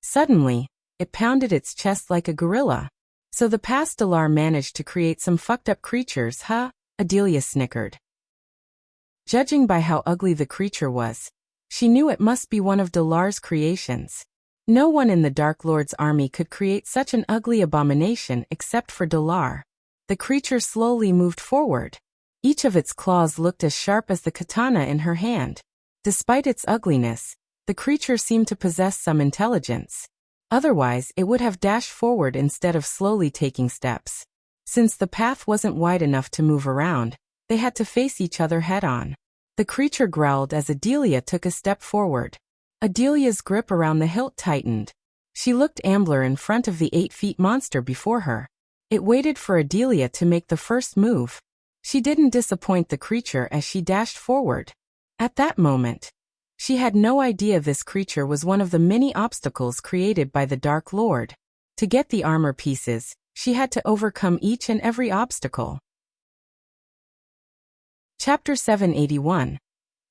Suddenly, it pounded its chest like a gorilla. So the Pastelar managed to create some fucked up creatures, huh? Adelia snickered. Judging by how ugly the creature was, she knew it must be one of Dalar's creations. No one in the Dark Lord's army could create such an ugly abomination except for Dalar. The creature slowly moved forward. Each of its claws looked as sharp as the katana in her hand. Despite its ugliness, the creature seemed to possess some intelligence. Otherwise, it would have dashed forward instead of slowly taking steps. Since the path wasn't wide enough to move around, they had to face each other head-on. The creature growled as Adelia took a step forward. Adelia's grip around the hilt tightened. She looked ambler in front of the 8-foot monster before her. It waited for Adelia to make the first move. She didn't disappoint the creature as she dashed forward. At that moment, she had no idea this creature was one of the many obstacles created by the Dark Lord. To get the armor pieces, she had to overcome each and every obstacle. Chapter 781.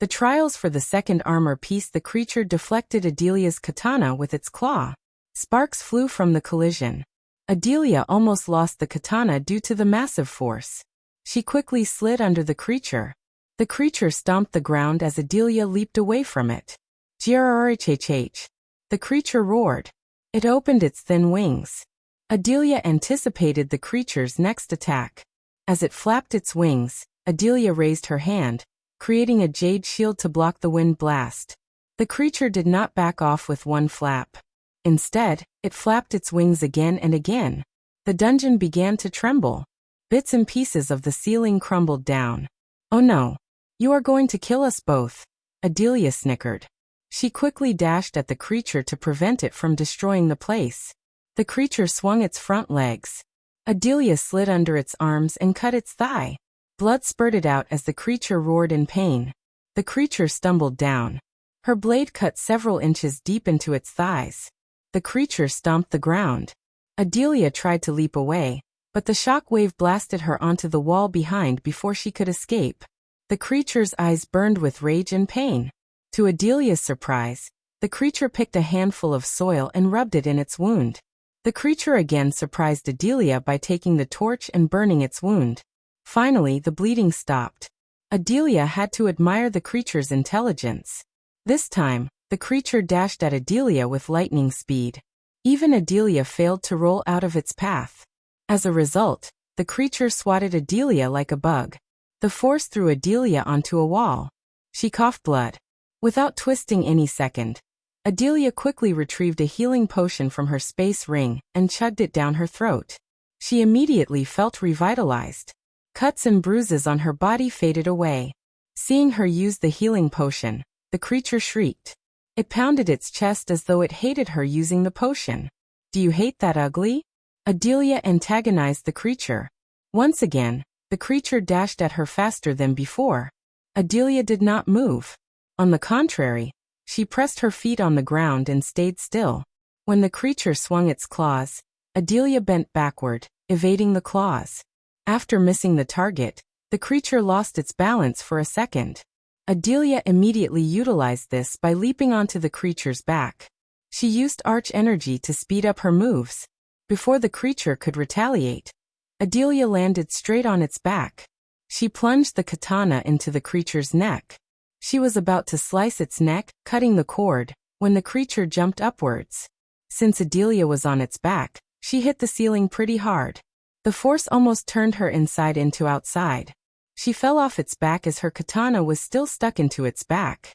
The trials for the second armor piece. The creature deflected Adelia's katana with its claw. Sparks flew from the collision. Adelia almost lost the katana due to the massive force. She quickly slid under the creature. The creature stomped the ground as Adelia leaped away from it. Grrrhhh. The creature roared. It opened its thin wings. Adelia anticipated the creature's next attack. As it flapped its wings, Adelia raised her hand, creating a jade shield to block the wind blast. The creature did not back off with one flap. Instead, it flapped its wings again and again. The dungeon began to tremble. Bits and pieces of the ceiling crumbled down. "Oh no. You are going to kill us both," Adelia snickered. She quickly dashed at the creature to prevent it from destroying the place. The creature swung its front legs. Adelia slid under its arms and cut its thigh. Blood spurted out as the creature roared in pain. The creature stumbled down. Her blade cut several inches deep into its thighs. The creature stomped the ground. Adelia tried to leap away, but the shock wave blasted her onto the wall behind before she could escape. The creature's eyes burned with rage and pain. To Adelia's surprise, the creature picked a handful of soil and rubbed it in its wound. The creature again surprised Adelia by taking the torch and burning its wound. Finally, the bleeding stopped. Adelia had to admire the creature's intelligence. This time, the creature dashed at Adelia with lightning speed. Even Adelia failed to roll out of its path. As a result, the creature swatted Adelia like a bug. The force threw Adelia onto a wall. She coughed blood. Without twisting any second, Adelia quickly retrieved a healing potion from her space ring and chugged it down her throat. She immediately felt revitalized. Cuts and bruises on her body faded away. Seeing her use the healing potion, the creature shrieked. It pounded its chest as though it hated her using the potion. "Do you hate that ugly?" Adelia antagonized the creature. Once again, the creature dashed at her faster than before. Adelia did not move. On the contrary, she pressed her feet on the ground and stayed still. When the creature swung its claws, Adelia bent backward, evading the claws. After missing the target, the creature lost its balance for a second. Adelia immediately utilized this by leaping onto the creature's back. She used arch energy to speed up her moves. Before the creature could retaliate, Adelia landed straight on its back. She plunged the katana into the creature's neck. She was about to slice its neck, cutting the cord, when the creature jumped upwards. Since Adelia was on its back, she hit the ceiling pretty hard. The force almost turned her inside into outside. She fell off its back as her katana was still stuck into its back.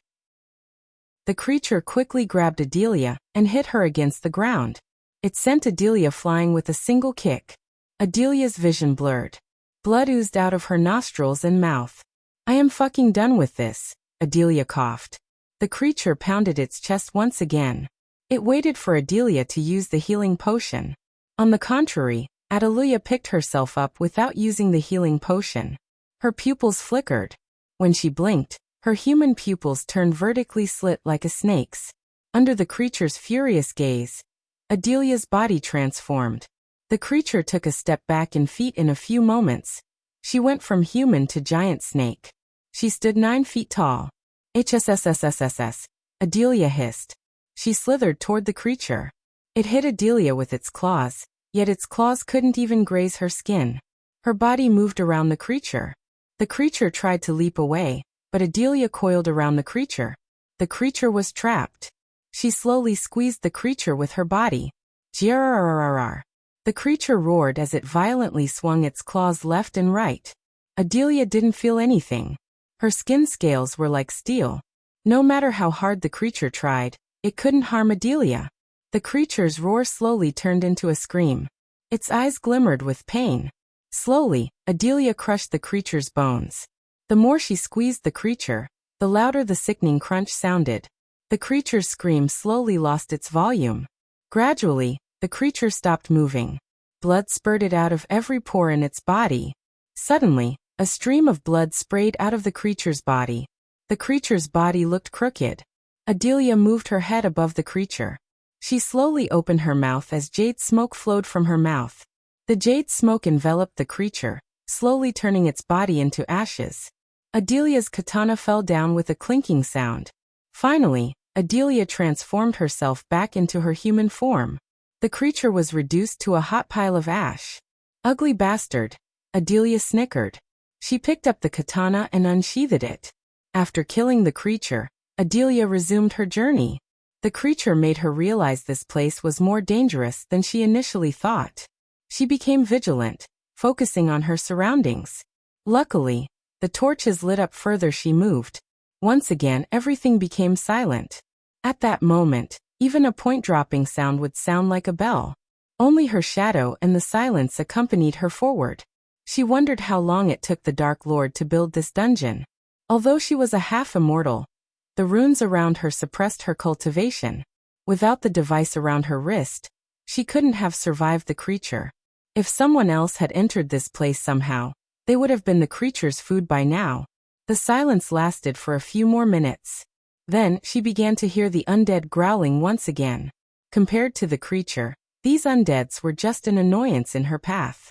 The creature quickly grabbed Adelia and hit her against the ground. It sent Adelia flying with a single kick. Adelia's vision blurred. Blood oozed out of her nostrils and mouth. "I am fucking done with this," Adelia coughed. The creature pounded its chest once again. It waited for Adelia to use the healing potion. On the contrary, Adelia picked herself up without using the healing potion. Her pupils flickered. When she blinked, her human pupils turned vertically slit like a snake's. Under the creature's furious gaze, Adelia's body transformed. The creature took a step back in feet in a few moments. She went from human to giant snake. She stood 9 feet tall. "HSSSSSS," Adelia hissed. She slithered toward the creature. It hit Adelia with its claws, yet its claws couldn't even graze her skin. Her body moved around the creature. The creature tried to leap away, but Adelia coiled around the creature. The creature was trapped. She slowly squeezed the creature with her body. Grrrrrrrrr. The creature roared as it violently swung its claws left and right. Adelia didn't feel anything. Her skin scales were like steel. No matter how hard the creature tried, it couldn't harm Adelia. The creature's roar slowly turned into a scream. Its eyes glimmered with pain. Slowly, Adelia crushed the creature's bones. The more she squeezed the creature, the louder the sickening crunch sounded. The creature's scream slowly lost its volume. Gradually, the creature stopped moving. Blood spurted out of every pore in its body. Suddenly, a stream of blood sprayed out of the creature's body. The creature's body looked crooked. Adelia moved her head above the creature. She slowly opened her mouth as jade smoke flowed from her mouth. The jade smoke enveloped the creature, slowly turning its body into ashes. Adelia's katana fell down with a clinking sound. Finally, Adelia transformed herself back into her human form. The creature was reduced to a hot pile of ash. Ugly bastard, Adelia snickered. She picked up the katana and unsheathed it. After killing the creature, Adelia resumed her journey. The creature made her realize this place was more dangerous than she initially thought. She became vigilant, focusing on her surroundings. Luckily, the torches lit up further she moved. Once again, everything became silent. At that moment, even a point-dropping sound would sound like a bell. Only her shadow and the silence accompanied her forward. She wondered how long it took the Dark Lord to build this dungeon. Although she was a half-immortal, the runes around her suppressed her cultivation. Without the device around her wrist, she couldn't have survived the creature. If someone else had entered this place somehow, they would have been the creature's food by now. The silence lasted for a few more minutes. Then, she began to hear the undead growling once again. Compared to the creature, these undeads were just an annoyance in her path.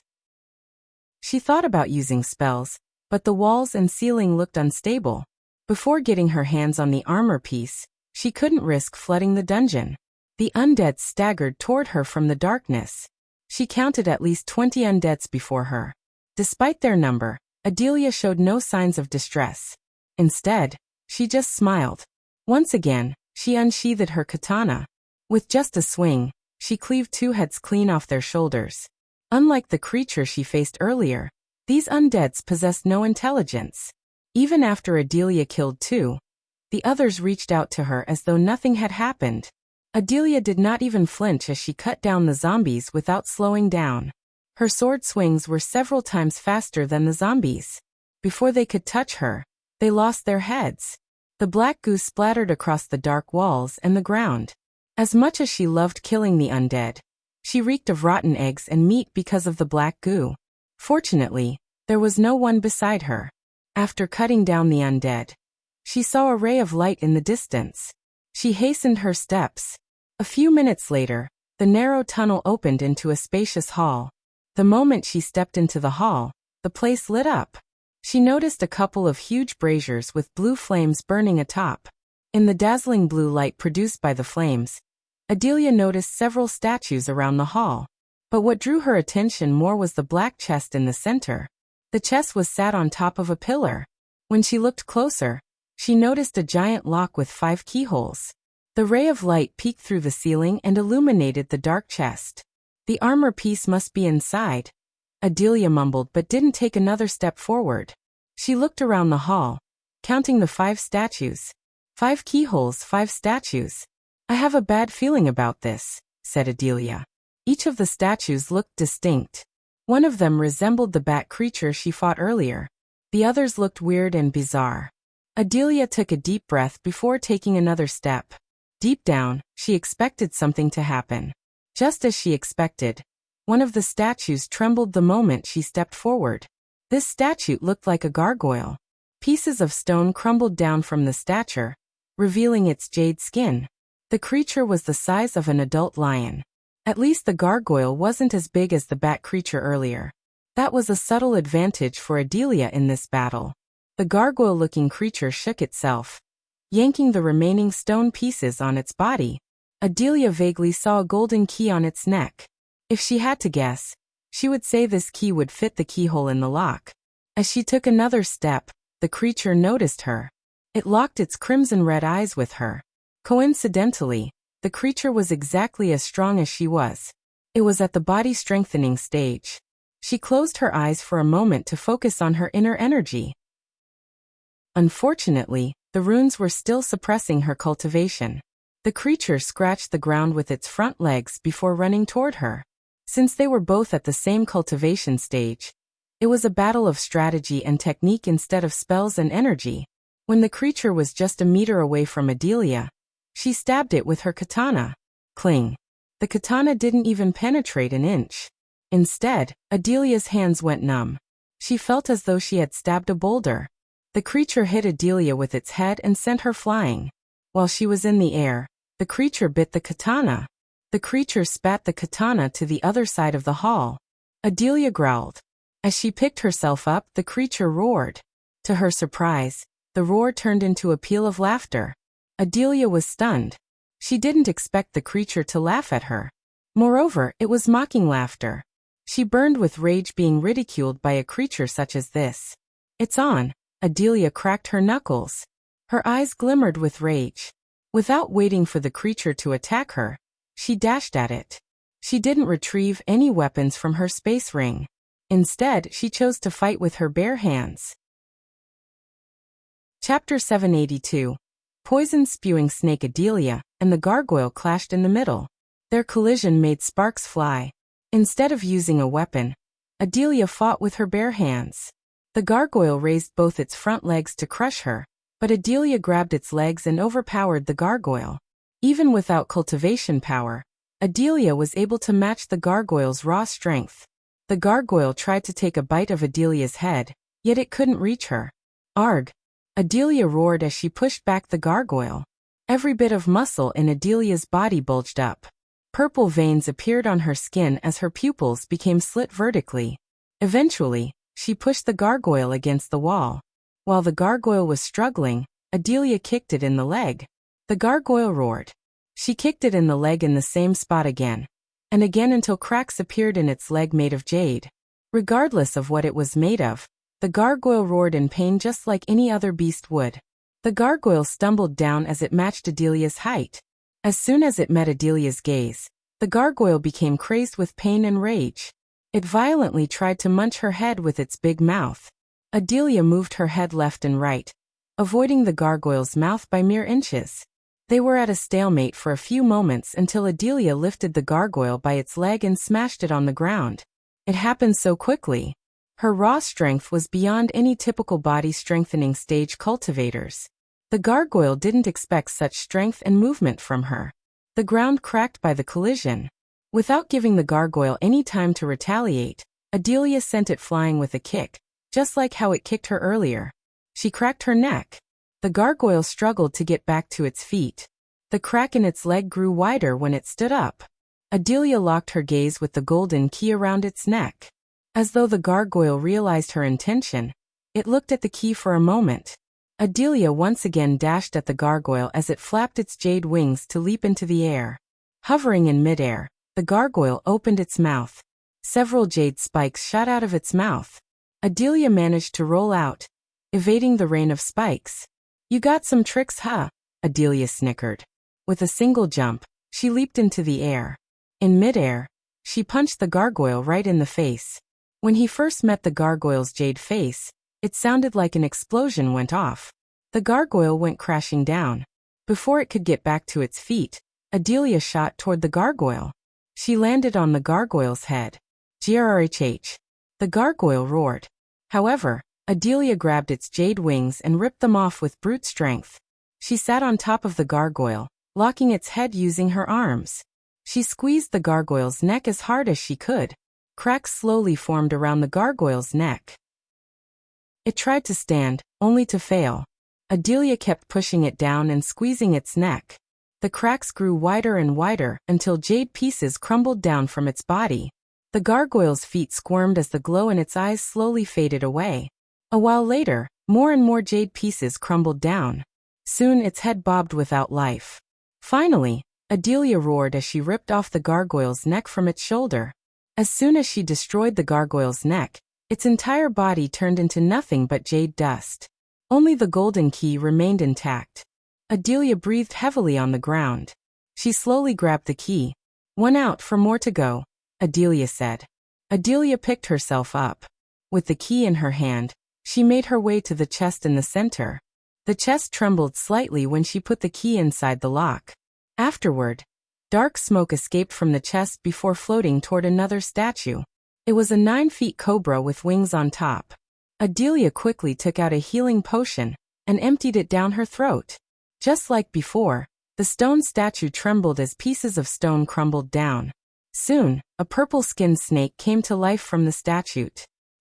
She thought about using spells, but the walls and ceiling looked unstable. Before getting her hands on the armor piece, she couldn't risk flooding the dungeon. The undeads staggered toward her from the darkness. She counted at least 20 undeads before her. Despite their number, Adelia showed no signs of distress. Instead, she just smiled. Once again, she unsheathed her katana. With just a swing, she cleaved two heads clean off their shoulders. Unlike the creature she faced earlier, these undeads possessed no intelligence. Even after Adelia killed two, the others reached out to her as though nothing had happened. Adelia did not even flinch as she cut down the zombies without slowing down. Her sword swings were several times faster than the zombies. Before they could touch her, they lost their heads. The black goo splattered across the dark walls and the ground. As much as she loved killing the undead, she reeked of rotten eggs and meat because of the black goo. Fortunately, there was no one beside her. After cutting down the undead, she saw a ray of light in the distance. She hastened her steps. A few minutes later, the narrow tunnel opened into a spacious hall. The moment she stepped into the hall, the place lit up. She noticed a couple of huge braziers with blue flames burning atop. In the dazzling blue light produced by the flames, Adelia noticed several statues around the hall. But what drew her attention more was the black chest in the center. The chest was sat on top of a pillar. When she looked closer, she noticed a giant lock with 5 keyholes. The ray of light peeked through the ceiling and illuminated the dark chest. The armor piece must be inside. Adelia mumbled but didn't take another step forward. She looked around the hall, counting the 5 statues. 5 keyholes, 5 statues. I have a bad feeling about this, said Adelia. Each of the statues looked distinct. One of them resembled the bat creature she fought earlier. The others looked weird and bizarre. Adelia took a deep breath before taking another step. Deep down, she expected something to happen. Just as she expected, one of the statues trembled the moment she stepped forward. This statue looked like a gargoyle. Pieces of stone crumbled down from the statue, revealing its jade skin. The creature was the size of an adult lion. At least the gargoyle wasn't as big as the bat creature earlier. That was a subtle advantage for Adelia in this battle. The gargoyle-looking creature shook itself, yanking the remaining stone pieces on its body. Adelia vaguely saw a golden key on its neck. If she had to guess, she would say this key would fit the keyhole in the lock. As she took another step, the the creature noticed her. It locked its crimson-red eyes with her. Coincidentally, the creature was exactly as strong as she was. It was at the body-strengthening stage. She closed her eyes for a moment to focus on her inner energy. Unfortunately, the runes were still suppressing her cultivation. The creature scratched the ground with its front legs before running toward her. Since they were both at the same cultivation stage, it was a battle of strategy and technique instead of spells and energy. When the creature was just a meter away from Adelia, she stabbed it with her katana. Cling. The katana didn't even penetrate an inch. Instead, Adelia's hands went numb. She felt as though she had stabbed a boulder. The creature hit Adelia with its head and sent her flying. While she was in the air, the creature bit the katana. The creature spat the katana to the other side of the hall. Adelia growled. As she picked herself up, the creature roared. To her surprise, the roar turned into a peal of laughter. Adelia was stunned. She didn't expect the creature to laugh at her. Moreover, it was mocking laughter. She burned with rage being ridiculed by a creature such as this. "It's on." Adelia cracked her knuckles. Her eyes glimmered with rage. Without waiting for the creature to attack her, she dashed at it. She didn't retrieve any weapons from her space ring. Instead, she chose to fight with her bare hands. Chapter 782. Poison-spewing snake. Adelia and the gargoyle clashed in the middle. Their collision made sparks fly. Instead of using a weapon, Adelia fought with her bare hands. The gargoyle raised both its front legs to crush her, but Adelia grabbed its legs and overpowered the gargoyle. Even without cultivation power, Adelia was able to match the gargoyle's raw strength. The gargoyle tried to take a bite of Adelia's head, yet it couldn't reach her. "Arg!" Adelia roared as she pushed back the gargoyle. Every bit of muscle in Adelia's body bulged up. Purple veins appeared on her skin as her pupils became slit vertically. Eventually, she pushed the gargoyle against the wall. While the gargoyle was struggling, Adelia kicked it in the leg. The gargoyle roared. She kicked it in the leg in the same spot again, and again until cracks appeared in its leg made of jade. Regardless of what it was made of, the gargoyle roared in pain just like any other beast would. The gargoyle stumbled down as it matched Adelia's height. As soon as it met Adelia's gaze, the gargoyle became crazed with pain and rage. It violently tried to munch her head with its big mouth. Adelia moved her head left and right, avoiding the gargoyle's mouth by mere inches. They were at a stalemate for a few moments until Adelia lifted the gargoyle by its leg and smashed it on the ground. It happened so quickly. Her raw strength was beyond any typical body-strengthening stage cultivators. The gargoyle didn't expect such strength and movement from her. The ground cracked by the collision. Without giving the gargoyle any time to retaliate, Adelia sent it flying with a kick, just like how it kicked her earlier. She cracked her neck. The gargoyle struggled to get back to its feet. The crack in its leg grew wider when it stood up. Adelia locked her gaze with the golden key around its neck. As though the gargoyle realized her intention, it looked at the key for a moment. Adelia once again dashed at the gargoyle as it flapped its jade wings to leap into the air. Hovering in midair, the gargoyle opened its mouth. Several jade spikes shot out of its mouth. Adelia managed to roll out, evading the rain of spikes. "You got some tricks, huh?" Adelia snickered. With a single jump, she leaped into the air. In midair, she punched the gargoyle right in the face. When he first met the gargoyle's jade face, it sounded like an explosion went off. The gargoyle went crashing down. Before it could get back to its feet, Adelia shot toward the gargoyle. She landed on the gargoyle's head. "Grrhh!" The gargoyle roared. However, Adelia grabbed its jade wings and ripped them off with brute strength. She sat on top of the gargoyle, locking its head using her arms. She squeezed the gargoyle's neck as hard as she could. Cracks slowly formed around the gargoyle's neck. It tried to stand, only to fail. Adelia kept pushing it down and squeezing its neck. The cracks grew wider and wider until jade pieces crumbled down from its body. The gargoyle's feet squirmed as the glow in its eyes slowly faded away. A while later, more and more jade pieces crumbled down. Soon its head bobbed without life. Finally, Adelia roared as she ripped off the gargoyle's neck from its shoulder. As soon as she destroyed the gargoyle's neck, its entire body turned into nothing but jade dust. Only the golden key remained intact. Adelia breathed heavily on the ground. She slowly grabbed the key. "One out, for more to go," Adelia said. Adelia picked herself up. With the key in her hand, she made her way to the chest in the center. The chest trembled slightly when she put the key inside the lock. Afterward, dark smoke escaped from the chest before floating toward another statue. It was a 9-foot cobra with wings on top. Adelia quickly took out a healing potion and emptied it down her throat. Just like before, the stone statue trembled as pieces of stone crumbled down. Soon, a purple-skinned snake came to life from the statue.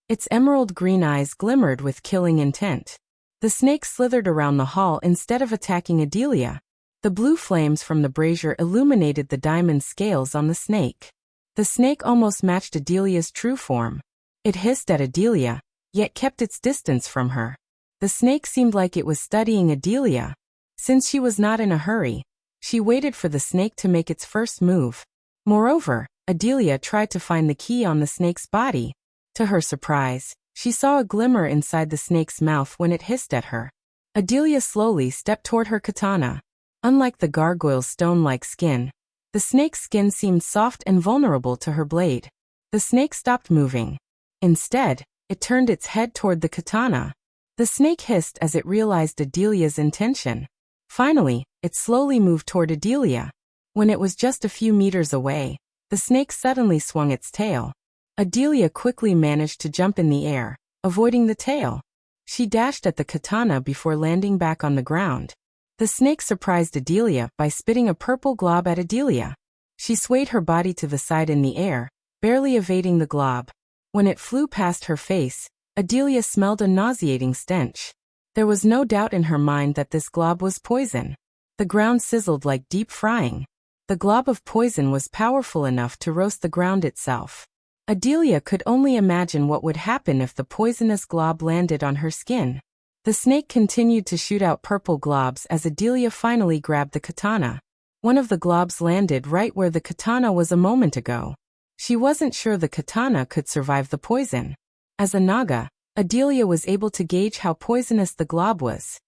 Its emerald green eyes glimmered with killing intent. The snake slithered around the hall instead of attacking Adelia. The blue flames from the brazier illuminated the diamond scales on the snake. The snake almost matched Adelia's true form. It hissed at Adelia, yet kept its distance from her. The snake seemed like it was studying Adelia. Since she was not in a hurry, she waited for the snake to make its first move. Moreover, Adelia tried to find the key on the snake's body. To her surprise, she saw a glimmer inside the snake's mouth when it hissed at her. Adelia slowly stepped toward her katana. Unlike the gargoyle's stone-like skin, the snake's skin seemed soft and vulnerable to her blade. The snake stopped moving. Instead, it turned its head toward the katana. The snake hissed as it realized Adelia's intention. Finally, it slowly moved toward Adelia. When it was just a few meters away, the snake suddenly swung its tail. Adelia quickly managed to jump in the air, avoiding the tail. She dashed at the katana before landing back on the ground. The snake surprised Adelia by spitting a purple glob at Adelia. She swayed her body to the side in the air, barely evading the glob. When it flew past her face, Adelia smelled a nauseating stench. There was no doubt in her mind that this glob was poison. The ground sizzled like deep frying. The glob of poison was powerful enough to roast the ground itself. Adelia could only imagine what would happen if the poisonous glob landed on her skin. The snake continued to shoot out purple globs as Adelia finally grabbed the katana. One of the globs landed right where the katana was a moment ago. She wasn't sure the katana could survive the poison. As a naga, Adelia was able to gauge how poisonous the glob was.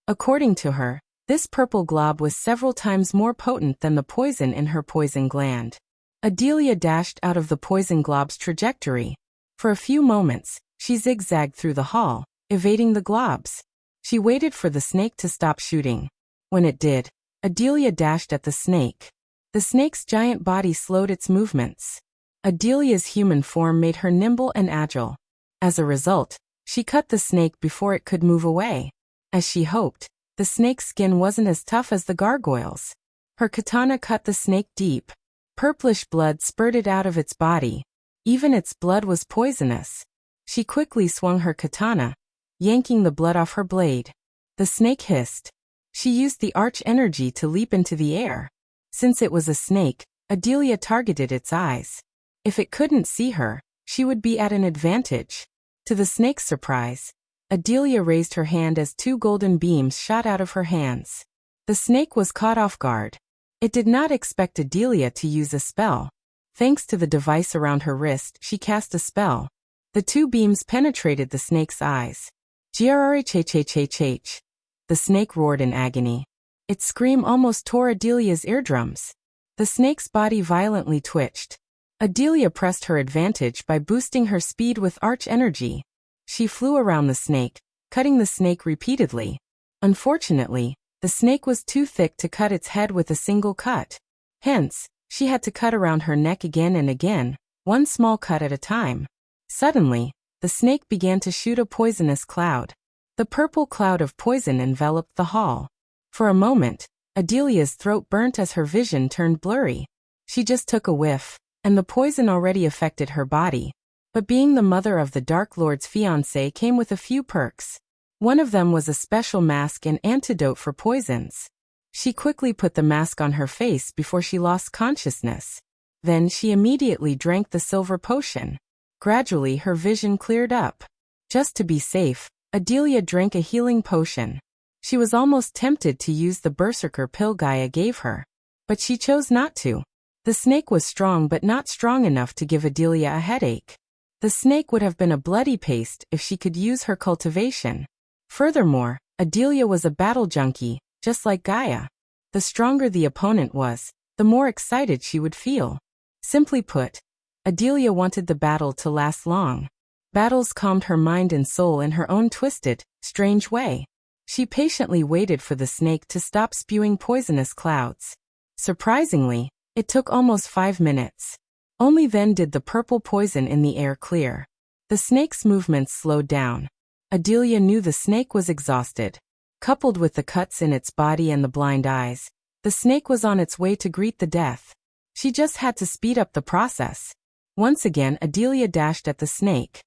According to her, this purple glob was several times more potent than the poison in her poison gland. Adelia dashed out of the poison glob's trajectory. For a few moments, she zigzagged through the hall, evading the globs. She waited for the snake to stop shooting. When it did, Adelia dashed at the snake. The snake's giant body slowed its movements. Adelia's human form made her nimble and agile. As a result, she cut the snake before it could move away. As she hoped, the snake's skin wasn't as tough as the gargoyle's. Her katana cut the snake deep. Purplish blood spurted out of its body. Even its blood was poisonous. She quickly swung her katana, yanking the blood off her blade. The snake hissed. She used the arch energy to leap into the air. Since it was a snake, Adelia targeted its eyes. If it couldn't see her, she would be at an advantage. To the snake's surprise, Adelia raised her hand as 2 golden beams shot out of her hands. The snake was caught off guard. It did not expect Adelia to use a spell. Thanks to the device around her wrist, she cast a spell. The 2 beams penetrated the snake's eyes. Grrrch. The snake roared in agony. Its scream almost tore Adelia's eardrums. The snake's body violently twitched. Adelia pressed her advantage by boosting her speed with arch energy. She flew around the snake, cutting the snake repeatedly. Unfortunately, the snake was too thick to cut its head with a single cut. Hence, she had to cut around her neck again and again, one small cut at a time. Suddenly, the snake began to shoot a poisonous cloud. The purple cloud of poison enveloped the hall. For a moment, Adelia's throat burnt as her vision turned blurry. She just took a whiff, and the poison already affected her body. But being the mother of the Dark Lord's fiancé came with a few perks. One of them was a special mask and antidote for poisons. She quickly put the mask on her face before she lost consciousness. Then she immediately drank the silver potion. Gradually her vision cleared up. Just to be safe, Adelia drank a healing potion. She was almost tempted to use the berserker pill Gaia gave her. But she chose not to. The snake was strong but not strong enough to give Adelia a headache. The snake would have been a bloody paste if she could use her cultivation. Furthermore, Adelia was a battle junkie, just like Gaia. The stronger the opponent was, the more excited she would feel. Simply put, Adelia wanted the battle to last long. Battles calmed her mind and soul in her own twisted, strange way. She patiently waited for the snake to stop spewing poisonous clouds. Surprisingly, it took almost 5 minutes. Only then did the purple poison in the air clear. The snake's movements slowed down. Adelia knew the snake was exhausted. Coupled with the cuts in its body and the blind eyes, the snake was on its way to greet the death. She just had to speed up the process. Once again, Adelia dashed at the snake.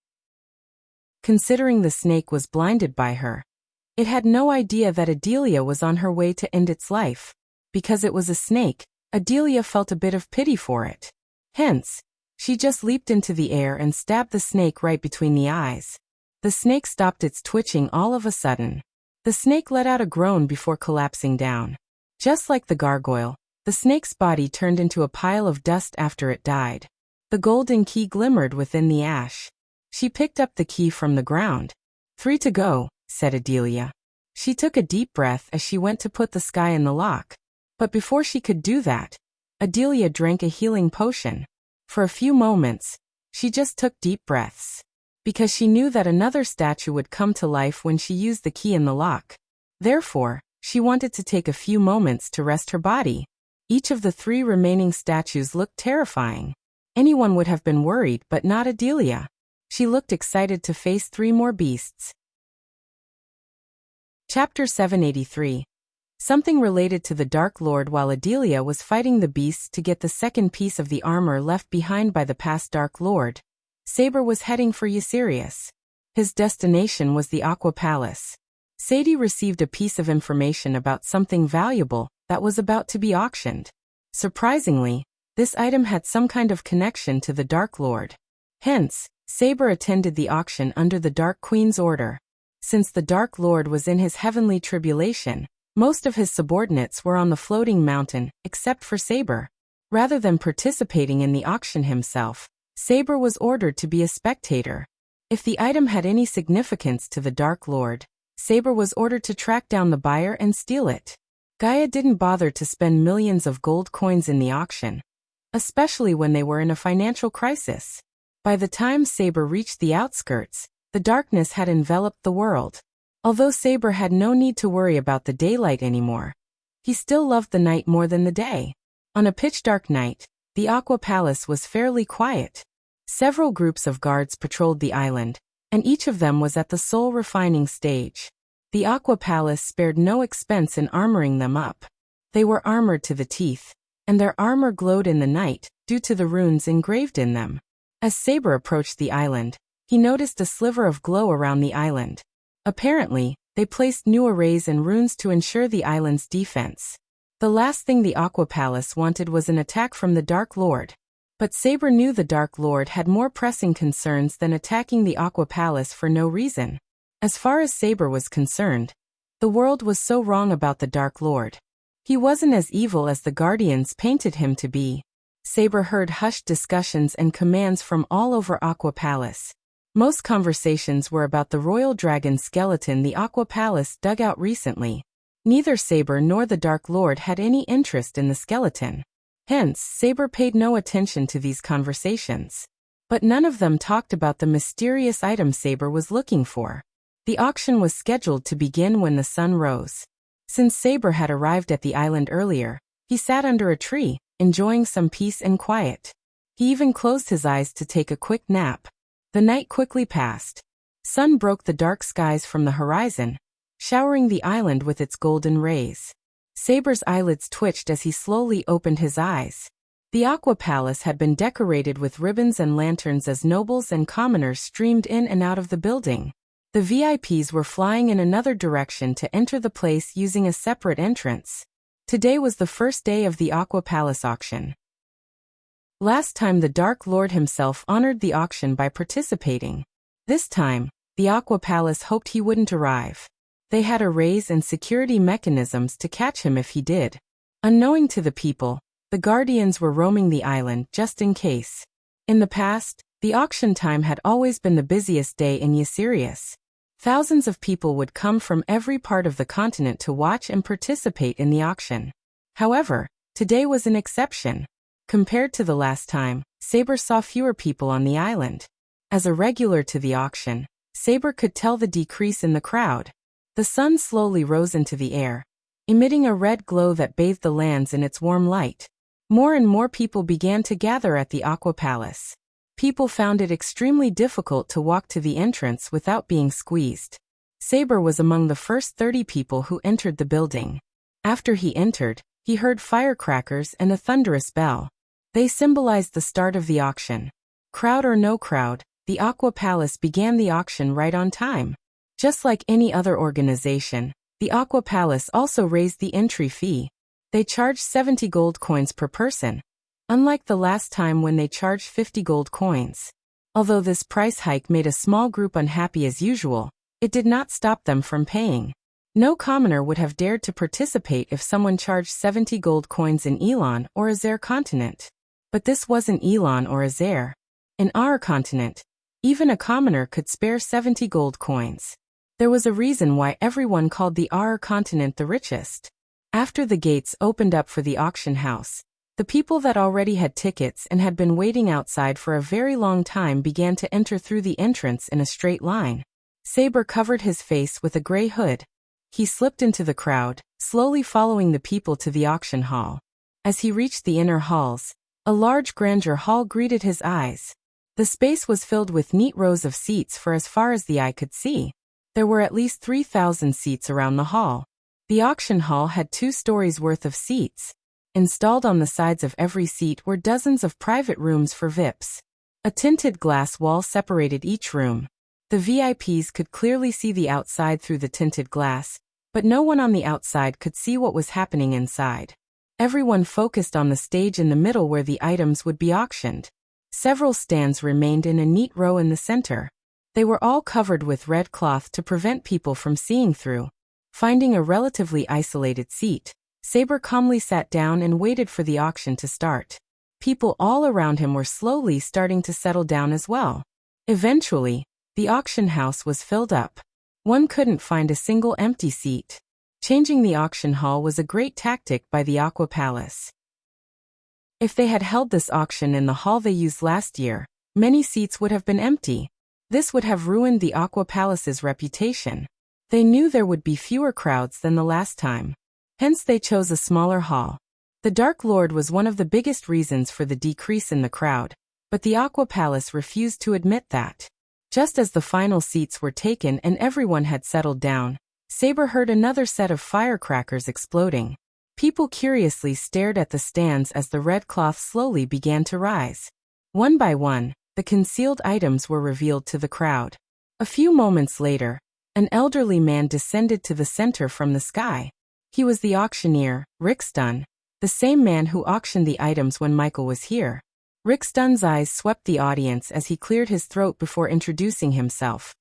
Considering the snake was blinded by her, it had no idea that Adelia was on her way to end its life. Because it was a snake, Adelia felt a bit of pity for it. Hence, she just leaped into the air and stabbed the snake right between the eyes. The snake stopped its twitching all of a sudden. The snake let out a groan before collapsing down. Just like the gargoyle, the snake's body turned into a pile of dust after it died. The golden key glimmered within the ash. She picked up the key from the ground. 3 to go, said Adelia. She took a deep breath as she went to put the sky in the lock. But before she could do that, Adelia drank a healing potion. For a few moments, she just took deep breaths. Because she knew that another statue would come to life when she used the key in the lock. Therefore, she wanted to take a few moments to rest her body. Each of the 3 remaining statues looked terrifying. Anyone would have been worried, but not Adelia. She looked excited to face 3 more beasts. Chapter 783. Something related to the Dark Lord. While Adelia was fighting the beasts to get the second piece of the armor left behind by the past Dark Lord, Saber was heading for Ysirius. His destination was the Aqua Palace. Sadie received a piece of information about something valuable that was about to be auctioned. Surprisingly, this item had some kind of connection to the Dark Lord. Hence, Saber attended the auction under the Dark Queen's order. Since the Dark Lord was in his heavenly tribulation, most of his subordinates were on the floating mountain, except for Saber. Rather than participating in the auction himself, Saber was ordered to be a spectator. If the item had any significance to the Dark Lord, Saber was ordered to track down the buyer and steal it. Gaia didn't bother to spend millions of gold coins in the auction, especially when they were in a financial crisis. By the time Saber reached the outskirts, the darkness had enveloped the world. Although Saber had no need to worry about the daylight anymore, he still loved the night more than the day. On a pitch-dark night, the Aqua Palace was fairly quiet. Several groups of guards patrolled the island, and each of them was at the soul refining stage. The Aqua Palace spared no expense in armoring them up. They were armored to the teeth, and their armor glowed in the night due to the runes engraved in them. As Saber approached the island, he noticed a sliver of glow around the island. Apparently, they placed new arrays and runes to ensure the island's defense. The last thing the Aqua Palace wanted was an attack from the Dark Lord. But Saber knew the Dark Lord had more pressing concerns than attacking the Aqua Palace for no reason. As far as Saber was concerned, the world was so wrong about the Dark Lord. He wasn't as evil as the Guardians painted him to be. Saber heard hushed discussions and commands from all over Aqua Palace. Most conversations were about the royal dragon skeleton the Aqua Palace dug out recently. Neither Saber nor the Dark Lord had any interest in the skeleton. Hence, Saber paid no attention to these conversations. But none of them talked about the mysterious item Saber was looking for. The auction was scheduled to begin when the sun rose. Since Saber had arrived at the island earlier, he sat under a tree, enjoying some peace and quiet. He even closed his eyes to take a quick nap. The night quickly passed. Sun broke the dark skies from the horizon, showering the island with its golden rays. Saber's eyelids twitched as he slowly opened his eyes. The Aqua Palace had been decorated with ribbons and lanterns as nobles and commoners streamed in and out of the building. The VIPs were flying in another direction to enter the place using a separate entrance. Today was the first day of the Aqua Palace auction. Last time the Dark Lord himself honored the auction by participating. This time, the Aqua Palace hoped he wouldn't arrive. They had arrays and security mechanisms to catch him if he did. Unknowing to the people, the Guardians were roaming the island just in case. In the past, the auction time had always been the busiest day in Ysirius. Thousands of people would come from every part of the continent to watch and participate in the auction. However, today was an exception. Compared to the last time, Saber saw fewer people on the island. As a regular to the auction, Saber could tell the decrease in the crowd. The sun slowly rose into the air, emitting a red glow that bathed the lands in its warm light. More and more people began to gather at the Aqua Palace. People found it extremely difficult to walk to the entrance without being squeezed. Saber was among the first 30 people who entered the building. After he entered, he heard firecrackers and a thunderous bell. They symbolized the start of the auction. Crowd or no crowd, the Aqua Palace began the auction right on time. Just like any other organization, the Aqua Palace also raised the entry fee. They charged 70 gold coins per person, unlike the last time when they charged 50 gold coins. Although this price hike made a small group unhappy as usual, it did not stop them from paying. No commoner would have dared to participate if someone charged 70 gold coins in Elon or Azer continent. But this wasn't Elon or Azer. In our continent, even a commoner could spare 70 gold coins. There was a reason why everyone called the our continent the richest. After the gates opened up for the auction house, the people that already had tickets and had been waiting outside for a very long time began to enter through the entrance in a straight line. Saber covered his face with a gray hood. He slipped into the crowd, slowly following the people to the auction hall. As he reached the inner halls, a large grandeur hall greeted his eyes. The space was filled with neat rows of seats for as far as the eye could see. There were at least 3,000 seats around the hall. The auction hall had 2 stories worth of seats. Installed on the sides of every seat were dozens of private rooms for VIPs. A tinted glass wall separated each room. The VIPs could clearly see the outside through the tinted glass, but no one on the outside could see what was happening inside. Everyone focused on the stage in the middle where the items would be auctioned. Several stands remained in a neat row in the center. They were all covered with red cloth to prevent people from seeing through. Finding a relatively isolated seat, Saber calmly sat down and waited for the auction to start. People all around him were slowly starting to settle down as well. Eventually, the auction house was filled up. One couldn't find a single empty seat. Changing the auction hall was a great tactic by the Aqua Palace. If they had held this auction in the hall they used last year, many seats would have been empty. This would have ruined the Aqua Palace's reputation. They knew there would be fewer crowds than the last time. Hence they chose a smaller hall. The Dark Lord was one of the biggest reasons for the decrease in the crowd, but the Aqua Palace refused to admit that. Just as the final seats were taken and everyone had settled down, Saber heard another set of firecrackers exploding. People curiously stared at the stands as the red cloth slowly began to rise. One by one, the concealed items were revealed to the crowd. A few moments later, an elderly man descended to the center from the sky. He was the auctioneer, Rickstun, the same man who auctioned the items when Michael was here. Rickstun's eyes swept the audience as he cleared his throat before introducing himself.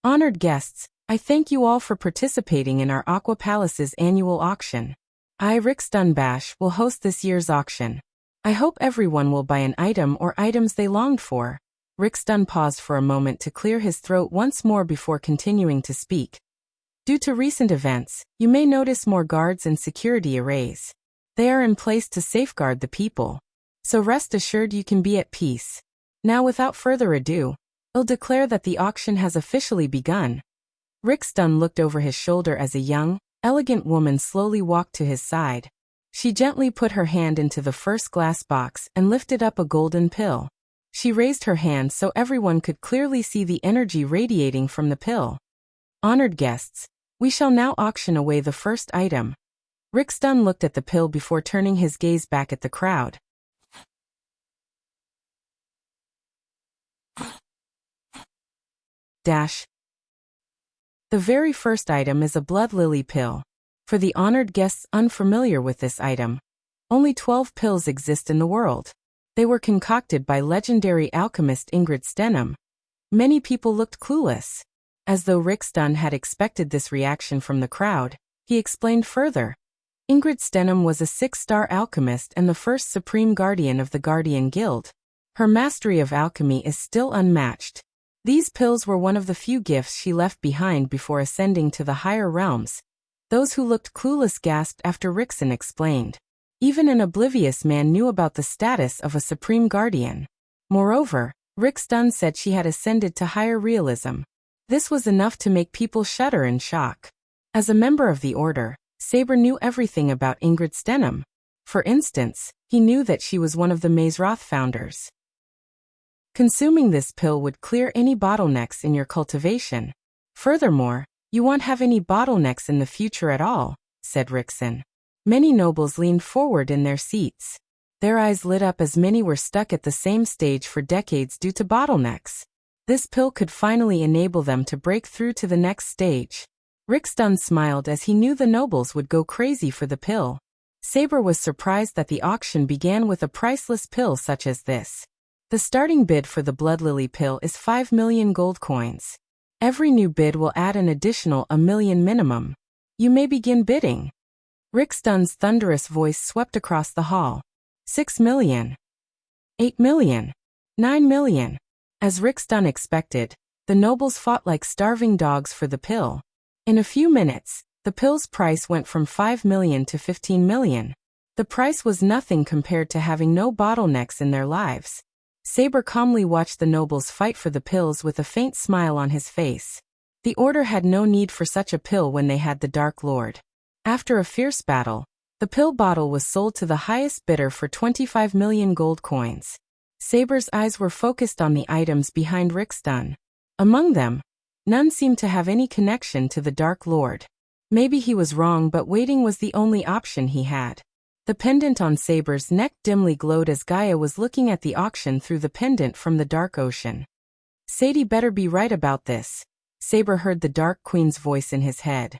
Honored guests, I thank you all for participating in our Aqua Palace's annual auction. I, Rickstun Bash, will host this year's auction. I hope everyone will buy an item or items they longed for. Rickstun paused for a moment to clear his throat once more before continuing to speak. Due to recent events, you may notice more guards and security arrays. They are in place to safeguard the people. So rest assured you can be at peace. Now without further ado, I'll declare that the auction has officially begun. Rickstun looked over his shoulder as a young, elegant woman slowly walked to his side. She gently put her hand into the first glass box and lifted up a golden pill. She raised her hand so everyone could clearly see the energy radiating from the pill. Honored guests, we shall now auction away the first item. Rickstun looked at the pill before turning his gaze back at the crowd. The very first item is a blood lily pill. For the honored guests unfamiliar with this item, only 12 pills exist in the world. They were concocted by legendary alchemist Ingrid Stenham. Many people looked clueless. As though Rickstun had expected this reaction from the crowd, he explained further. Ingrid Stenham was a 6-star alchemist and the first supreme guardian of the Guardian Guild. Her mastery of alchemy is still unmatched. These pills were one of the few gifts she left behind before ascending to the higher realms. Those who looked clueless gasped after Rickson explained. Even an oblivious man knew about the status of a supreme guardian. Moreover, Rickson said she had ascended to higher realism. This was enough to make people shudder in shock. As a member of the Order, Saber knew everything about Ingrid Stenham. For instance, he knew that she was one of the Mazeroth founders. Consuming this pill would clear any bottlenecks in your cultivation. Furthermore, you won't have any bottlenecks in the future at all, said Rickson. Many nobles leaned forward in their seats. Their eyes lit up as many were stuck at the same stage for decades due to bottlenecks. This pill could finally enable them to break through to the next stage. Rickson smiled as he knew the nobles would go crazy for the pill. Saber was surprised that the auction began with a priceless pill such as this. The starting bid for the Blood Lily pill is 5 million gold coins. Every new bid will add an additional 1 million minimum. You may begin bidding. Rickson's thunderous voice swept across the hall. 6 million. 8 million. 9 million. As Rickson expected, the nobles fought like starving dogs for the pill. In a few minutes, the pill's price went from 5 million to 15 million. The price was nothing compared to having no bottlenecks in their lives. Saber calmly watched the nobles fight for the pills with a faint smile on his face. The Order had no need for such a pill when they had the Dark Lord. After a fierce battle, the pill bottle was sold to the highest bidder for 25 million gold coins. Saber's eyes were focused on the items behind Rickson. Among them, none seemed to have any connection to the Dark Lord. Maybe he was wrong, but waiting was the only option he had. The pendant on Saber's neck dimly glowed as Gaia was looking at the auction through the pendant from the Dark Ocean. Sadie better be right about this. Saber heard the Dark Queen's voice in his head.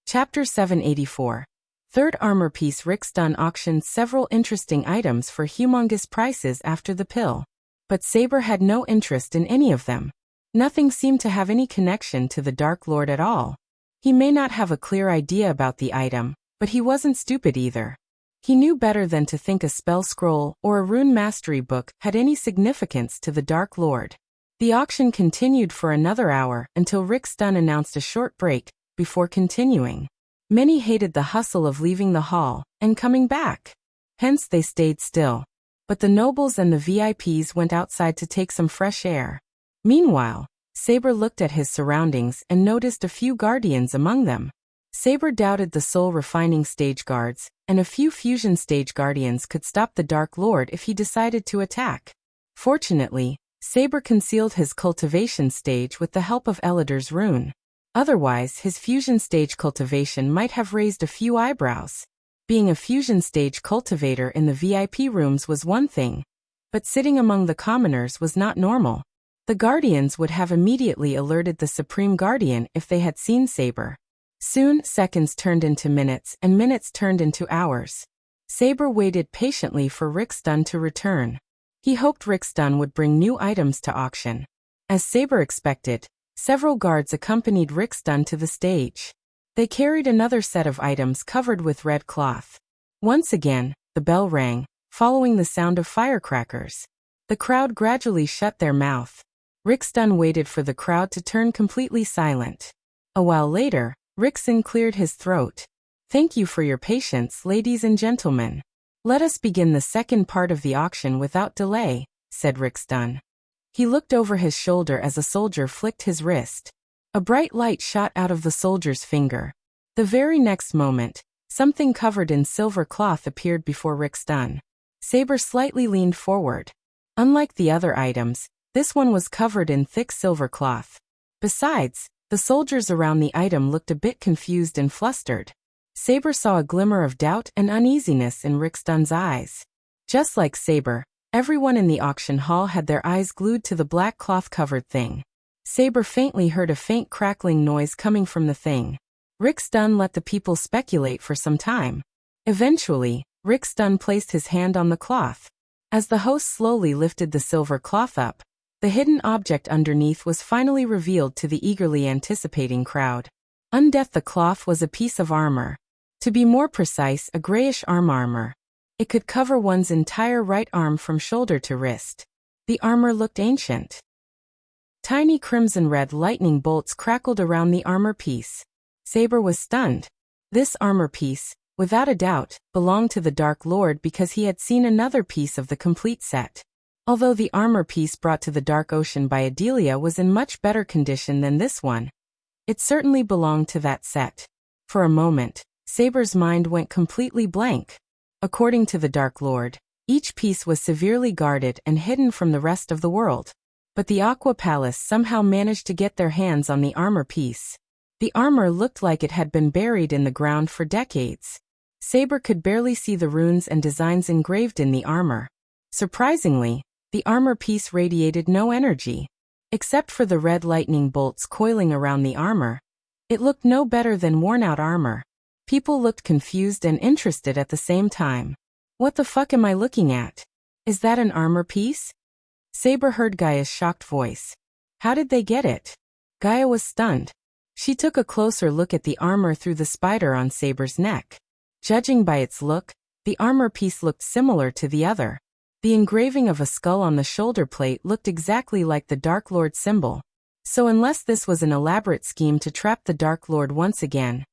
Chapter 784. Third armor piece. Rickson auctioned several interesting items for humongous prices after the pill. But Saber had no interest in any of them. Nothing seemed to have any connection to the Dark Lord at all. He may not have a clear idea about the item, but he wasn't stupid either. He knew better than to think a spell scroll or a rune mastery book had any significance to the Dark Lord. The auction continued for another hour until Rickson announced a short break before continuing. Many hated the hustle of leaving the hall and coming back. Hence they stayed still. But the nobles and the VIPs went outside to take some fresh air. Meanwhile, Saber looked at his surroundings and noticed a few guardians among them. Saber doubted the soul refining stage guards, and a few fusion stage guardians could stop the Dark Lord if he decided to attack. Fortunately, Saber concealed his cultivation stage with the help of Elidar's rune. Otherwise, his fusion stage cultivation might have raised a few eyebrows. Being a fusion stage cultivator in the VIP rooms was one thing, but sitting among the commoners was not normal. The guardians would have immediately alerted the Supreme Guardian if they had seen Saber. Soon, seconds turned into minutes and minutes turned into hours. Saber waited patiently for Rickson to return. He hoped Rickson would bring new items to auction. As Saber expected, several guards accompanied Rickson to the stage. They carried another set of items covered with red cloth. Once again, the bell rang, following the sound of firecrackers. The crowd gradually shut their mouth. Rickson waited for the crowd to turn completely silent. A while later, Rickson cleared his throat. Thank you for your patience, ladies and gentlemen. Let us begin the second part of the auction without delay, said Rickson. He looked over his shoulder as a soldier flicked his wrist. A bright light shot out of the soldier's finger. The very next moment, something covered in silver cloth appeared before Rickson. Saber slightly leaned forward. Unlike the other items, this one was covered in thick silver cloth. Besides, the soldiers around the item looked a bit confused and flustered. Saber saw a glimmer of doubt and uneasiness in Rickson's eyes. Just like Saber, everyone in the auction hall had their eyes glued to the black cloth-covered thing. Saber faintly heard a faint crackling noise coming from the thing. Rickson let the people speculate for some time. Eventually, Rickson placed his hand on the cloth. As the host slowly lifted the silver cloth up, the hidden object underneath was finally revealed to the eagerly anticipating crowd. Underneath the cloth was a piece of armor. To be more precise, a grayish armor. It could cover one's entire right arm from shoulder to wrist. The armor looked ancient. Tiny crimson-red lightning bolts crackled around the armor piece. Saber was stunned. This armor piece, without a doubt, belonged to the Dark Lord because he had seen another piece of the complete set. Although the armor piece brought to the Dark Ocean by Adelia was in much better condition than this one, it certainly belonged to that set. For a moment, Saber's mind went completely blank. According to the Dark Lord, each piece was severely guarded and hidden from the rest of the world. But the Aqua Palace somehow managed to get their hands on the armor piece. The armor looked like it had been buried in the ground for decades. Saber could barely see the runes and designs engraved in the armor. Surprisingly, the armor piece radiated no energy. Except for the red lightning bolts coiling around the armor, it looked no better than worn-out armor. People looked confused and interested at the same time. What the fuck am I looking at? Is that an armor piece? Saber heard Gaia's shocked voice. How did they get it? Gaia was stunned. She took a closer look at the armor through the spider on Saber's neck. Judging by its look, the armor piece looked similar to the other. The engraving of a skull on the shoulder plate looked exactly like the Dark Lord symbol. So unless this was an elaborate scheme to trap the Dark Lord once again,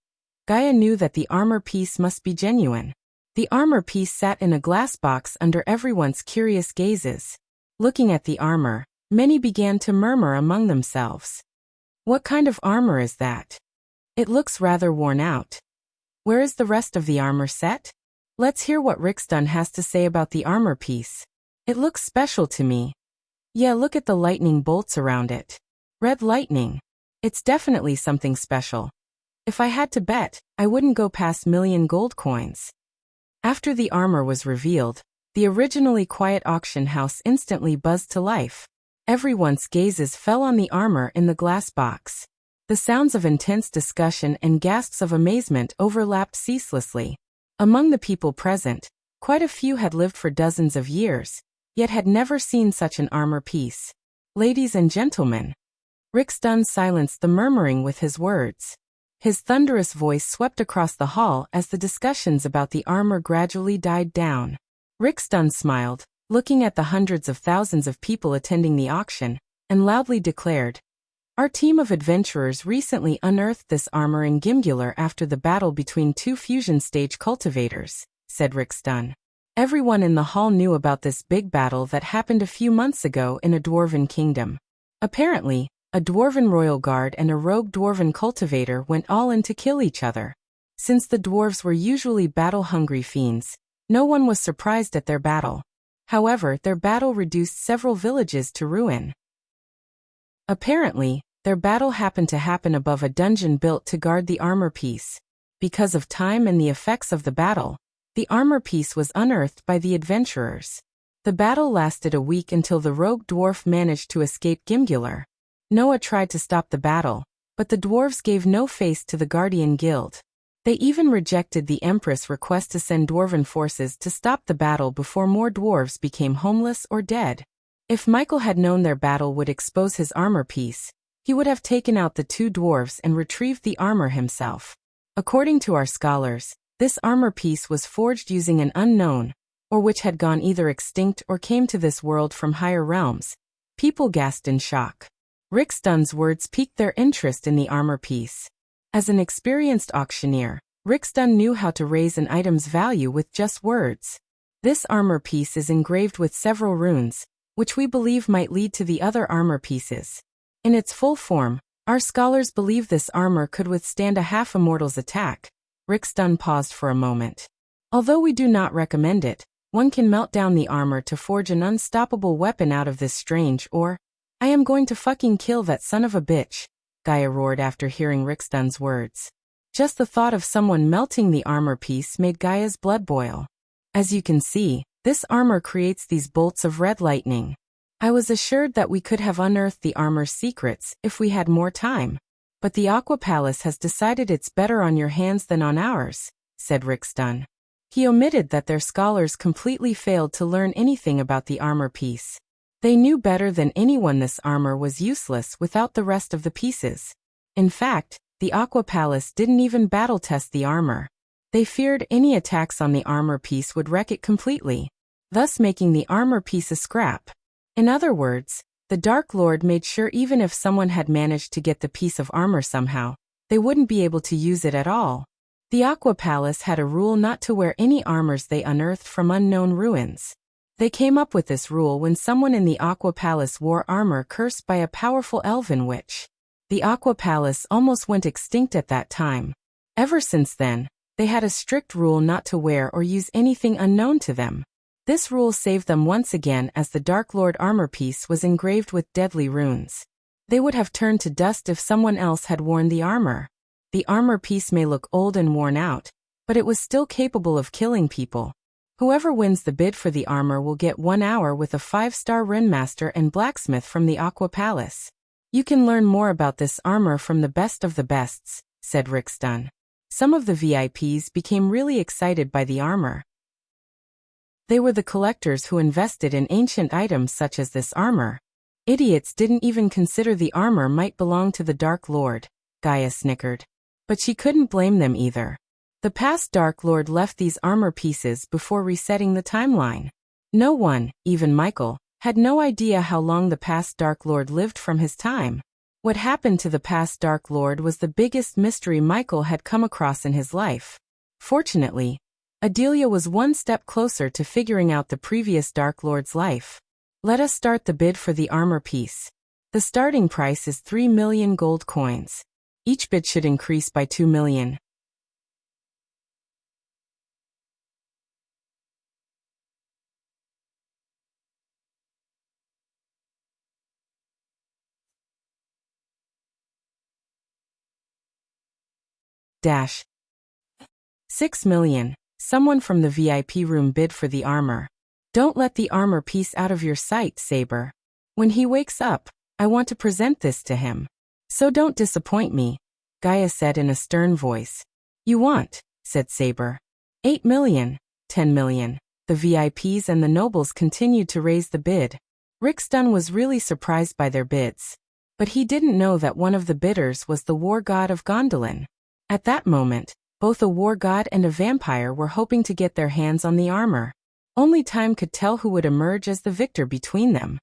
Gaia knew that the armor piece must be genuine. The armor piece sat in a glass box under everyone's curious gazes. Looking at the armor, many began to murmur among themselves. What kind of armor is that? It looks rather worn out. Where is the rest of the armor set? Let's hear what Rickston has to say about the armor piece. It looks special to me. Yeah, look at the lightning bolts around it. Red lightning. It's definitely something special. If I had to bet, I wouldn't go past 1,000,000 gold coins. After the armor was revealed, the originally quiet auction house instantly buzzed to life. Everyone's gazes fell on the armor in the glass box. The sounds of intense discussion and gasps of amazement overlapped ceaselessly. Among the people present, quite a few had lived for dozens of years, yet had never seen such an armor piece. Ladies and gentlemen. Rickston silenced the murmuring with his words. His thunderous voice swept across the hall as the discussions about the armor gradually died down. Rickston smiled, looking at the hundreds of thousands of people attending the auction, and loudly declared, "Our team of adventurers recently unearthed this armor in Gimgular after the battle between two fusion stage cultivators," said Rickston. Everyone in the hall knew about this big battle that happened a few months ago in a dwarven kingdom. Apparently, a dwarven royal guard and a rogue dwarven cultivator went all in to kill each other. Since the dwarves were usually battle-hungry fiends, no one was surprised at their battle. However, their battle reduced several villages to ruin. Apparently, their battle happened to happen above a dungeon built to guard the armor piece. Because of time and the effects of the battle, the armor piece was unearthed by the adventurers. The battle lasted a week until the rogue dwarf managed to escape Gimgular. Noah tried to stop the battle, but the dwarves gave no face to the Guardian Guild. They even rejected the Empress' request to send dwarven forces to stop the battle before more dwarves became homeless or dead. If Michael had known their battle would expose his armor piece, he would have taken out the two dwarves and retrieved the armor himself. According to our scholars, this armor piece was forged using an unknown, or which had gone either extinct or came to this world from higher realms. People gasped in shock. Rickston's words piqued their interest in the armor piece. As an experienced auctioneer, Rickston knew how to raise an item's value with just words. This armor piece is engraved with several runes, which we believe might lead to the other armor pieces. In its full form, our scholars believe this armor could withstand a half-immortal's attack. Rickston paused for a moment. Although we do not recommend it, one can melt down the armor to forge an unstoppable weapon out of this strange or, "I am going to fucking kill that son of a bitch," Gaia roared after hearing Rickston's words. Just the thought of someone melting the armor piece made Gaia's blood boil. As you can see, this armor creates these bolts of red lightning. I was assured that we could have unearthed the armor's secrets if we had more time. But the Aqua Palace has decided it's better on your hands than on ours, said Rickston. He omitted that their scholars completely failed to learn anything about the armor piece. They knew better than anyone this armor was useless without the rest of the pieces. In fact, the Aqua Palace didn't even battle test the armor. They feared any attacks on the armor piece would wreck it completely, thus making the armor piece a scrap. In other words, the Dark Lord made sure even if someone had managed to get the piece of armor somehow, they wouldn't be able to use it at all. The Aqua Palace had a rule not to wear any armors they unearthed from unknown ruins. They came up with this rule when someone in the Aqua Palace wore armor cursed by a powerful elven witch. The Aqua Palace almost went extinct at that time. Ever since then, they had a strict rule not to wear or use anything unknown to them. This rule saved them once again as the Dark Lord armor piece was engraved with deadly runes. They would have turned to dust if someone else had worn the armor. The armor piece may look old and worn out, but it was still capable of killing people. Whoever wins the bid for the armor will get 1 hour with a 5-star ringmaster and blacksmith from the Aqua Palace. You can learn more about this armor from the best of the bests, said Rickston. Some of the VIPs became really excited by the armor. They were the collectors who invested in ancient items such as this armor. Idiots didn't even consider the armor might belong to the Dark Lord, Gaia snickered. But she couldn't blame them either. The past Dark Lord left these armor pieces before resetting the timeline. No one, even Michael, had no idea how long the past Dark Lord lived from his time. What happened to the past Dark Lord was the biggest mystery Michael had come across in his life. Fortunately, Adelia was one step closer to figuring out the previous Dark Lord's life. Let us start the bid for the armor piece. The starting price is 3 million gold coins. Each bid should increase by 2 million. Dash. 6 million. Someone from the VIP room bid for the armor. Don't let the armor piece out of your sight, Saber. When he wakes up, I want to present this to him. So don't disappoint me, Gaia said in a stern voice. You want, said Saber. 8 million, 10 million. The VIPs and the nobles continued to raise the bid. Rickston was really surprised by their bids. But he didn't know that one of the bidders was the war god of Gondolin. At that moment, both a war god and a vampire were hoping to get their hands on the armor. Only time could tell who would emerge as the victor between them.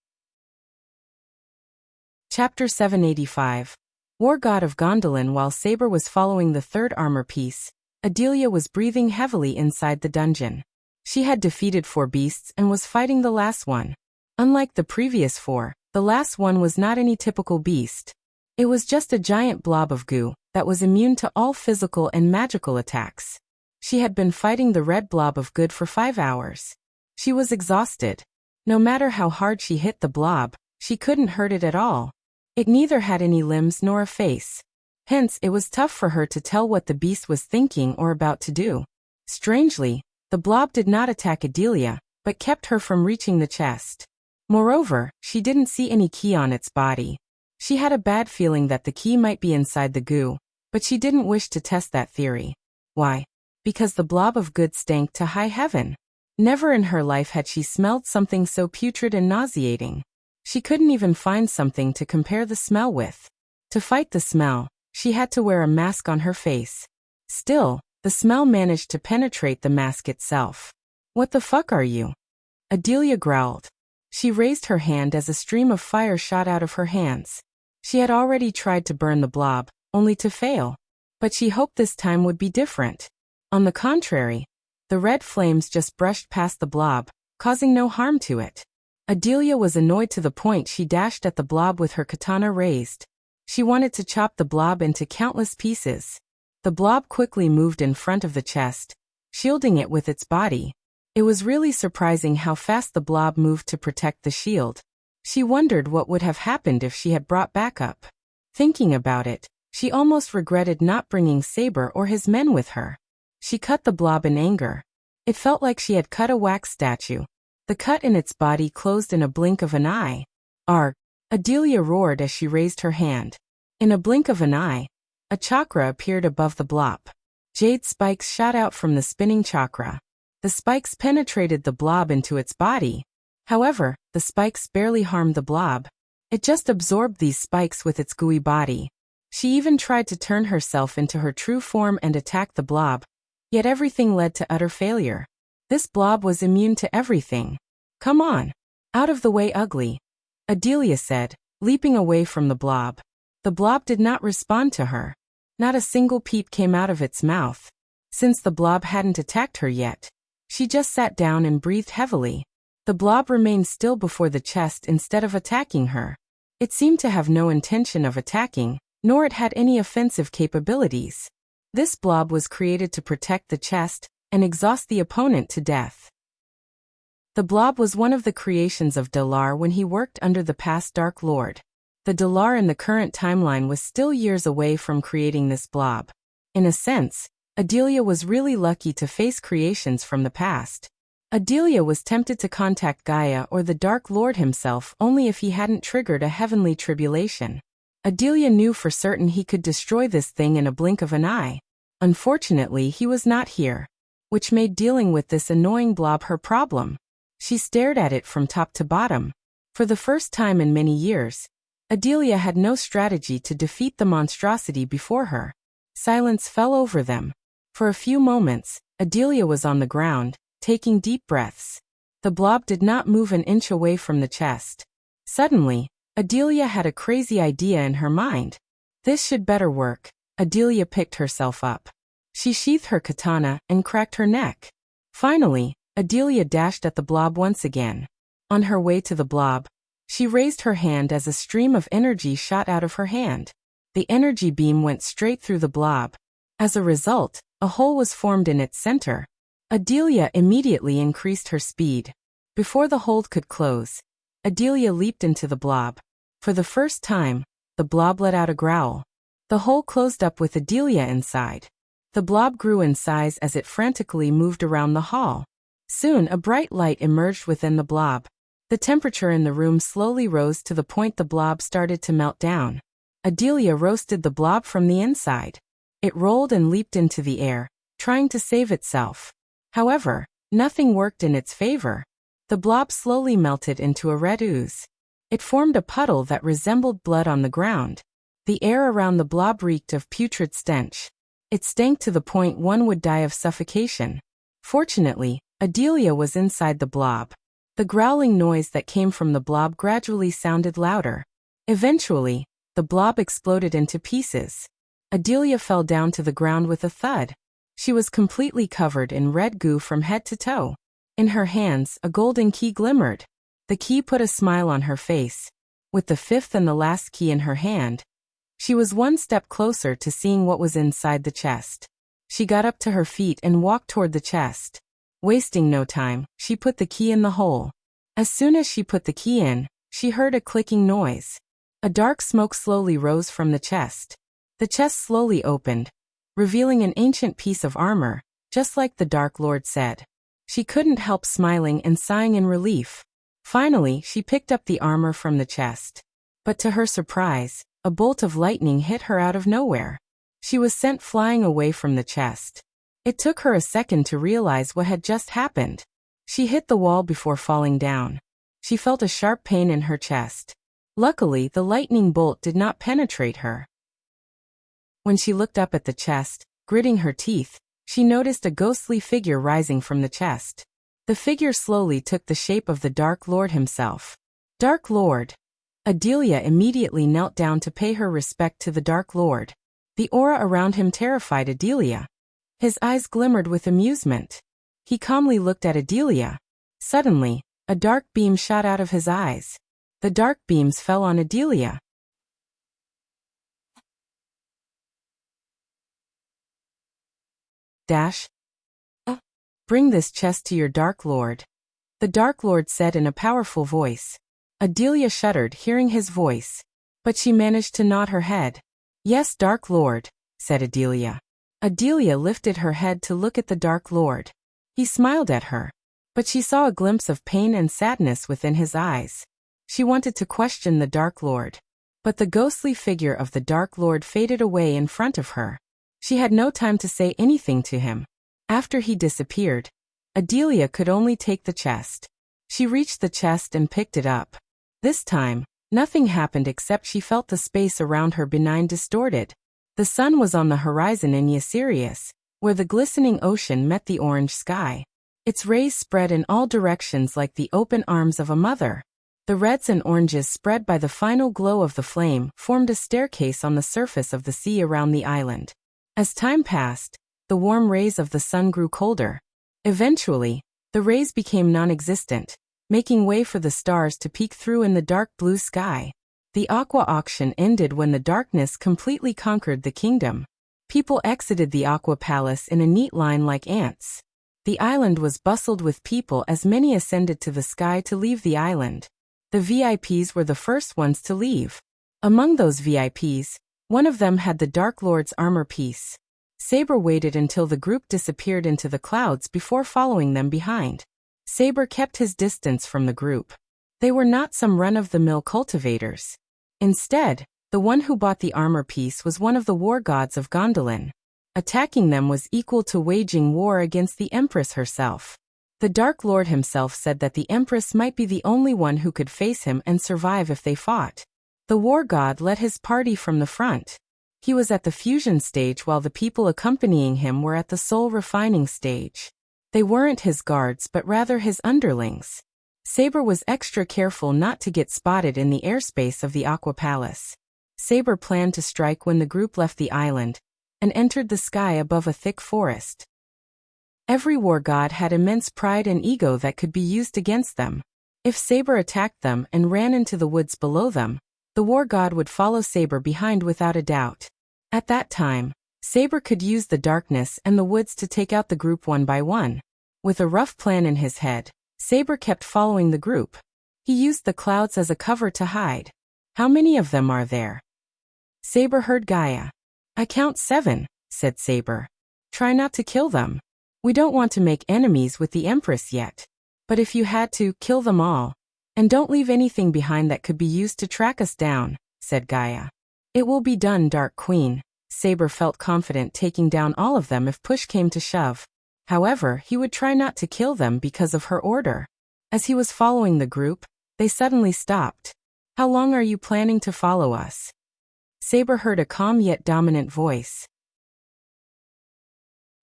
Chapter 785. War God of Gondolin. While Saber was following the third armor piece, Adelia was breathing heavily inside the dungeon. She had defeated 4 beasts and was fighting the last one. Unlike the previous 4, the last one was not any typical beast. It was just a giant blob of goo that was immune to all physical and magical attacks. She had been fighting the red blob of good for 5 hours. She was exhausted. No matter how hard she hit the blob, she couldn't hurt it at all. It neither had any limbs nor a face. Hence, it was tough for her to tell what the beast was thinking or about to do. Strangely, the blob did not attack Adelia, but kept her from reaching the chest. Moreover, she didn't see any key on its body. She had a bad feeling that the key might be inside the goo, but she didn't wish to test that theory. Why? Because the blob of good stank to high heaven. Never in her life had she smelled something so putrid and nauseating. She couldn't even find something to compare the smell with. To fight the smell, she had to wear a mask on her face. Still, the smell managed to penetrate the mask itself. What the fuck are you? Adelia growled. She raised her hand as a stream of fire shot out of her hands. She had already tried to burn the blob, only to fail. But she hoped this time would be different. On the contrary, the red flames just brushed past the blob, causing no harm to it. Adelia was annoyed to the point she dashed at the blob with her katana raised. She wanted to chop the blob into countless pieces. The blob quickly moved in front of the chest, shielding it with its body. It was really surprising how fast the blob moved to protect the shield. She wondered what would have happened if she had brought backup. Thinking about it, she almost regretted not bringing Saber or his men with her. She cut the blob in anger. It felt like she had cut a wax statue. The cut in its body closed in a blink of an eye. Arg! Adelia roared as she raised her hand. In a blink of an eye, a chakra appeared above the blob. Jade spikes shot out from the spinning chakra. The spikes penetrated the blob into its body. However, the spikes barely harmed the blob. It just absorbed these spikes with its gooey body. She even tried to turn herself into her true form and attack the blob. Yet everything led to utter failure. This blob was immune to everything. Come on. Out of the way, ugly, Adelia said, leaping away from the blob. The blob did not respond to her. Not a single peep came out of its mouth. Since the blob hadn't attacked her yet, she just sat down and breathed heavily. The blob remained still before the chest instead of attacking her. It seemed to have no intention of attacking, nor it had any offensive capabilities. This blob was created to protect the chest and exhaust the opponent to death. The blob was one of the creations of Dalar when he worked under the past Dark Lord. The Dalar in the current timeline was still years away from creating this blob. In a sense, Adelia was really lucky to face creations from the past. Adelia was tempted to contact Gaia or the Dark Lord himself only if he hadn't triggered a heavenly tribulation. Adelia knew for certain he could destroy this thing in a blink of an eye. Unfortunately, he was not here, which made dealing with this annoying blob her problem. She stared at it from top to bottom. For the first time in many years, Adelia had no strategy to defeat the monstrosity before her. Silence fell over them. For a few moments, Adelia was on the ground, taking deep breaths. The blob did not move an inch away from the chest. Suddenly, Adelia had a crazy idea in her mind. This should better work. Adelia picked herself up. She sheathed her katana and cracked her neck. Finally, Adelia dashed at the blob once again. On her way to the blob, she raised her hand as a stream of energy shot out of her hand. The energy beam went straight through the blob. As a result, a hole was formed in its center. Adelia immediately increased her speed. Before the hold could close, Adelia leaped into the blob. For the first time, the blob let out a growl. The hole closed up with Adelia inside. The blob grew in size as it frantically moved around the hall. Soon a bright light emerged within the blob. The temperature in the room slowly rose to the point the blob started to melt down. Adelia roasted the blob from the inside. It rolled and leaped into the air, trying to save itself. However, nothing worked in its favor. The blob slowly melted into a red ooze. It formed a puddle that resembled blood on the ground. The air around the blob reeked of putrid stench. It stank to the point one would die of suffocation. Fortunately, Adelia was inside the blob. The growling noise that came from the blob gradually sounded louder. Eventually, the blob exploded into pieces. Adelia fell down to the ground with a thud. She was completely covered in red goo from head to toe. In her hands, a golden key glimmered. The key put a smile on her face. With the fifth and the last key in her hand, she was one step closer to seeing what was inside the chest. She got up to her feet and walked toward the chest. Wasting no time, she put the key in the hole. As soon as she put the key in, she heard a clicking noise. A dark smoke slowly rose from the chest. The chest slowly opened, revealing an ancient piece of armor, just like the Dark Lord said. She couldn't help smiling and sighing in relief. Finally, she picked up the armor from the chest. But to her surprise, a bolt of lightning hit her out of nowhere. She was sent flying away from the chest. It took her a second to realize what had just happened. She hit the wall before falling down. She felt a sharp pain in her chest. Luckily, the lightning bolt did not penetrate her. When she looked up at the chest, gritting her teeth, she noticed a ghostly figure rising from the chest. The figure slowly took the shape of the Dark Lord himself. Dark Lord. Adelia immediately knelt down to pay her respect to the Dark Lord. The aura around him terrified Adelia. His eyes glimmered with amusement. He calmly looked at Adelia. Suddenly, a dark beam shot out of his eyes. The dark beams fell on Adelia. Bring this chest to your Dark Lord, the Dark Lord said in a powerful voice. Adelia shuddered hearing his voice, but she managed to nod her head. Yes, Dark Lord, said Adelia. Adelia lifted her head to look at the Dark Lord. He smiled at her, but she saw a glimpse of pain and sadness within his eyes. She wanted to question the Dark Lord, but the ghostly figure of the Dark Lord faded away in front of her. She had no time to say anything to him. After he disappeared, Adelia could only take the chest. She reached the chest and picked it up. This time, nothing happened except she felt the space around her benign distorted. The sun was on the horizon in Ysirius, where the glistening ocean met the orange sky. Its rays spread in all directions like the open arms of a mother. The reds and oranges spread by the final glow of the flame formed a staircase on the surface of the sea around the island. As time passed, the warm rays of the sun grew colder. Eventually, the rays became non-existent, making way for the stars to peek through in the dark blue sky. The aqua auction ended when the darkness completely conquered the kingdom. People exited the aqua palace in a neat line like ants. The island was bustled with people as many ascended to the sky to leave the island. The VIPs were the first ones to leave. Among those VIPs, one of them had the Dark Lord's armor piece. Saber waited until the group disappeared into the clouds before following them behind. Saber kept his distance from the group. They were not some run-of-the-mill cultivators. Instead, the one who bought the armor piece was one of the war gods of Gondolin. Attacking them was equal to waging war against the Empress herself. The Dark Lord himself said that the Empress might be the only one who could face him and survive if they fought. The war god led his party from the front. He was at the fusion stage while the people accompanying him were at the soul refining stage. They weren't his guards but rather his underlings. Saber was extra careful not to get spotted in the airspace of the Aqua Palace. Saber planned to strike when the group left the island and entered the sky above a thick forest. Every war god had immense pride and ego that could be used against them. If Saber attacked them and ran into the woods below them, the war god would follow Saber behind without a doubt. At that time, Saber could use the darkness and the woods to take out the group one by one. With a rough plan in his head, Saber kept following the group. He used the clouds as a cover to hide. How many of them are there? Saber heard Gaia. I count 7, said Saber. Try not to kill them. We don't want to make enemies with the Empress yet. But if you had to, kill them all. And don't leave anything behind that could be used to track us down, said Gaia. It will be done, Dark Queen. Saber felt confident taking down all of them if push came to shove. However, he would try not to kill them because of her order. As he was following the group, they suddenly stopped. How long are you planning to follow us? Saber heard a calm yet dominant voice.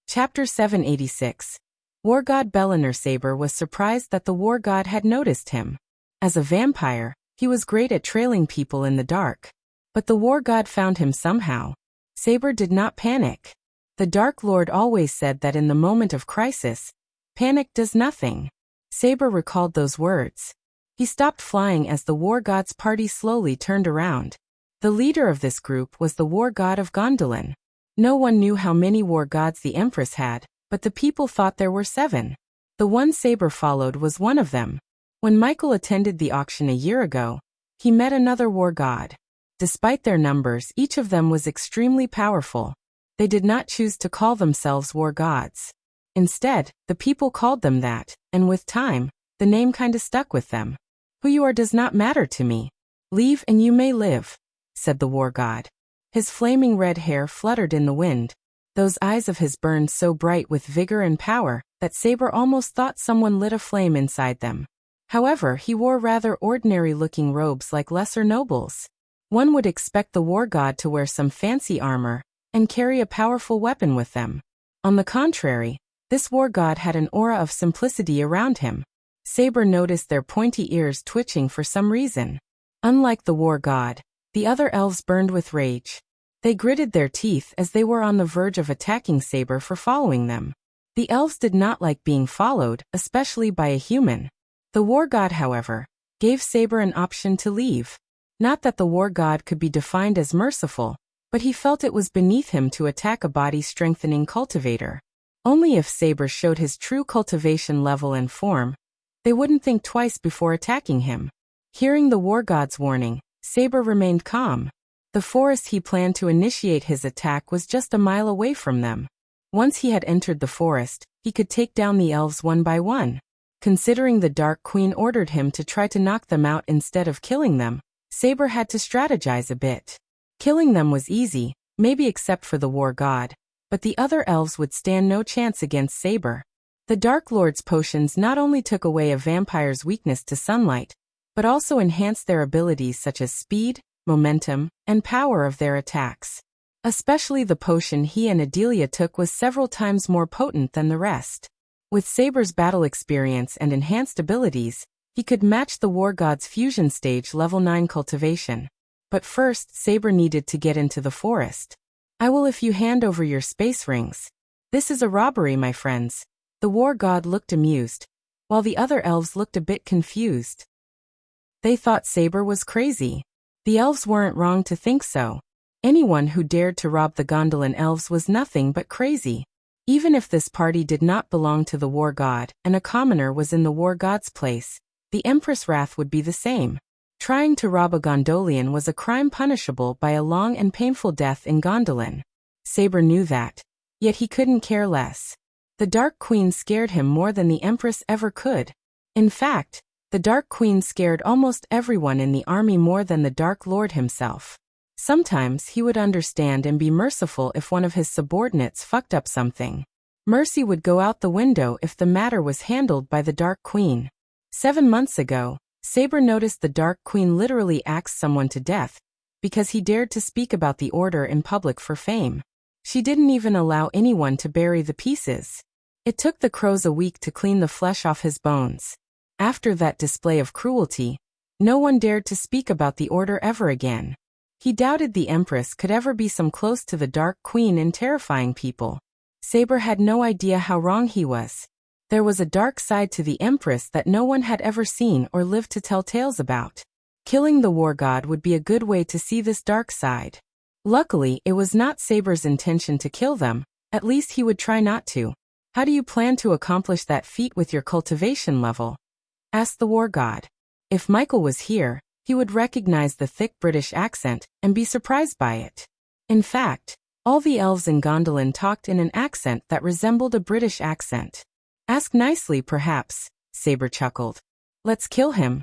Chapter 786. War God Bellinor. Saber was surprised that the war god had noticed him. As a vampire, he was great at trailing people in the dark. But the war god found him somehow. Saber did not panic. The Dark Lord always said that in the moment of crisis, panic does nothing. Saber recalled those words. He stopped flying as the war god's party slowly turned around. The leader of this group was the war god of Gondolin. No one knew how many war gods the Empress had, but the people thought there were 7. The one Saber followed was one of them. When Michael attended the auction a year ago, he met another war god. Despite their numbers, each of them was extremely powerful. They did not choose to call themselves war gods. Instead, the people called them that, and with time, the name kinda stuck with them. Who you are does not matter to me. Leave and you may live, said the war god. His flaming red hair fluttered in the wind. Those eyes of his burned so bright with vigor and power that Saber almost thought someone lit a flame inside them. However, he wore rather ordinary-looking robes like lesser nobles. One would expect the war god to wear some fancy armor and carry a powerful weapon with them. On the contrary, this war god had an aura of simplicity around him. Saber noticed their pointy ears twitching for some reason. Unlike the war god, the other elves burned with rage. They gritted their teeth as they were on the verge of attacking Saber for following them. The elves did not like being followed, especially by a human. The war god, however, gave Saber an option to leave. Not that the war god could be defined as merciful, but he felt it was beneath him to attack a body-strengthening cultivator. Only if Saber showed his true cultivation level and form, they wouldn't think twice before attacking him. Hearing the war god's warning, Saber remained calm. The forest he planned to initiate his attack was just a mile away from them. Once he had entered the forest, he could take down the elves one by one. Considering the Dark Queen ordered him to try to knock them out instead of killing them, Saber had to strategize a bit. Killing them was easy, maybe except for the war god, but the other elves would stand no chance against Saber. The Dark Lord's potions not only took away a vampire's weakness to sunlight, but also enhanced their abilities such as speed, momentum, and power of their attacks. Especially the potion he and Adelia took was several times more potent than the rest. With Saber's battle experience and enhanced abilities, he could match the war god's fusion stage level 9 cultivation. But first, Saber needed to get into the forest. I will if you hand over your space rings. This is a robbery, my friends. The war god looked amused, while the other elves looked a bit confused. They thought Saber was crazy. The elves weren't wrong to think so. Anyone who dared to rob the Gondolin elves was nothing but crazy. Even if this party did not belong to the war god, and a commoner was in the war god's place, the Empress' wrath would be the same. Trying to rob a Gondolian was a crime punishable by a long and painful death in Gondolin. Saber knew that. Yet he couldn't care less. The Dark Queen scared him more than the Empress ever could. In fact, the Dark Queen scared almost everyone in the army more than the Dark Lord himself. Sometimes he would understand and be merciful if one of his subordinates fucked up something. Mercy would go out the window if the matter was handled by the Dark Queen. 7 months ago, Saber noticed the Dark Queen literally axed someone to death because he dared to speak about the order in public for fame. She didn't even allow anyone to bury the pieces. It took the crows a week to clean the flesh off his bones. After that display of cruelty, no one dared to speak about the order ever again. He doubted the Empress could ever be some close to the Dark Queen in terrifying people. Saber had no idea how wrong he was. There was a dark side to the Empress that no one had ever seen or lived to tell tales about. Killing the war god would be a good way to see this dark side. Luckily, it was not Saber's intention to kill them, at least he would try not to. How do you plan to accomplish that feat with your cultivation level? Asked the war god. If Michael was here, he would recognize the thick British accent and be surprised by it. In fact, all the elves in Gondolin talked in an accent that resembled a British accent. Ask nicely, perhaps, Saber chuckled. Let's kill him.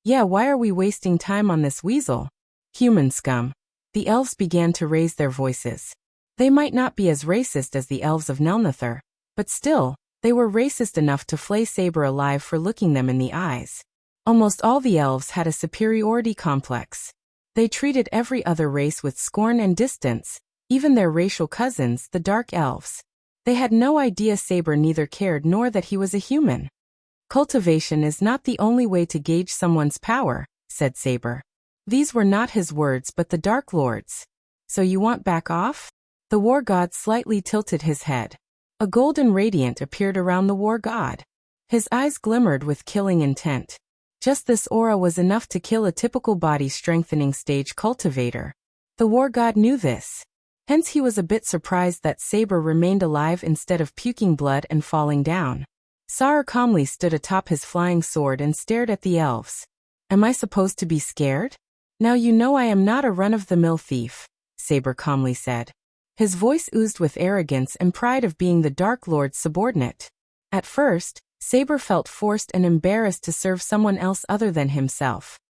Yeah, why are we wasting time on this weasel? Human scum. The elves began to raise their voices. They might not be as racist as the elves of Nelnethar, but still, they were racist enough to flay Saber alive for looking them in the eyes. Almost all the elves had a superiority complex. They treated every other race with scorn and distance, even their racial cousins, the Dark Elves. They had no idea Saber neither cared nor that he was a human. Cultivation is not the only way to gauge someone's power, said Saber. These were not his words but the Dark Lord's. So you want back off? The war god slightly tilted his head. A golden radiant appeared around the war god. His eyes glimmered with killing intent. Just this aura was enough to kill a typical body-strengthening stage cultivator. The war god knew this. Hence he was a bit surprised that Saber remained alive instead of puking blood and falling down. Saur calmly stood atop his flying sword and stared at the elves. Am I supposed to be scared? Now you know I am not a run-of-the-mill thief, Saber calmly said. His voice oozed with arrogance and pride of being the Dark Lord's subordinate. At first, Saber felt forced and embarrassed to serve someone else other than himself.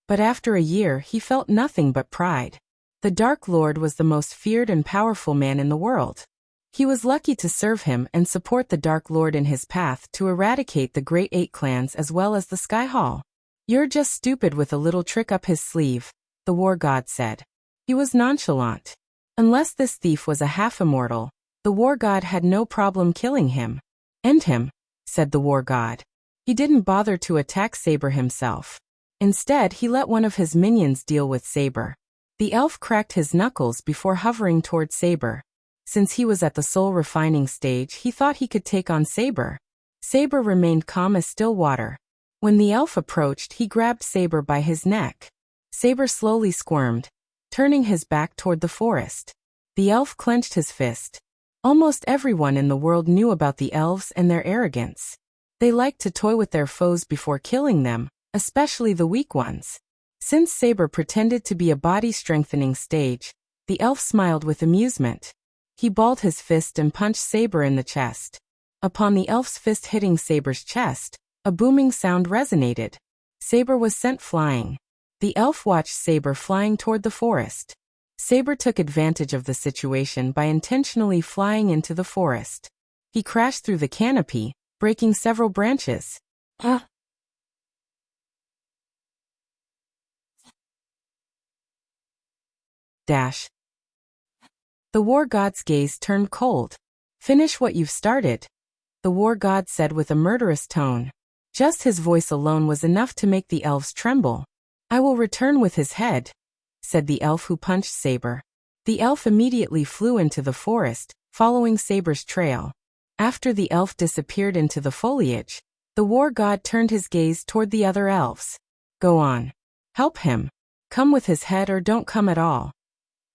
But after a year he felt nothing but pride. The Dark Lord was the most feared and powerful man in the world. He was lucky to serve him and support the Dark Lord in his path to eradicate the Great Eight clans as well as the Sky Hall. You're just stupid with a little trick up his sleeve, the war god said. He was nonchalant. Unless this thief was a half-immortal, the war god had no problem killing him. End him, said the war god. He didn't bother to attack Saber himself. Instead, he let one of his minions deal with Saber. The elf cracked his knuckles before hovering toward Saber. Since he was at the soul refining stage, he thought he could take on Saber. Saber remained calm as still water. When the elf approached, he grabbed Saber by his neck. Saber slowly squirmed, turning his back toward the forest. The elf clenched his fist. Almost everyone in the world knew about the elves and their arrogance. They liked to toy with their foes before killing them, especially the weak ones. Since Saber pretended to be a body-strengthening stage, the elf smiled with amusement. He balled his fist and punched Saber in the chest. Upon the elf's fist hitting Saber's chest, a booming sound resonated. Saber was sent flying. The elf watched Saber flying toward the forest. Saber took advantage of the situation by intentionally flying into the forest. He crashed through the canopy, breaking several branches. The war god's gaze turned cold. Finish what you've started. the war god said with a murderous tone. Just his voice alone was enough to make the elves tremble. I will return with his head, said the elf who punched Saber. The elf immediately flew into the forest, following Saber's trail. After the elf disappeared into the foliage, the war god turned his gaze toward the other elves. Go on. Help him. Come with his head or don't come at all.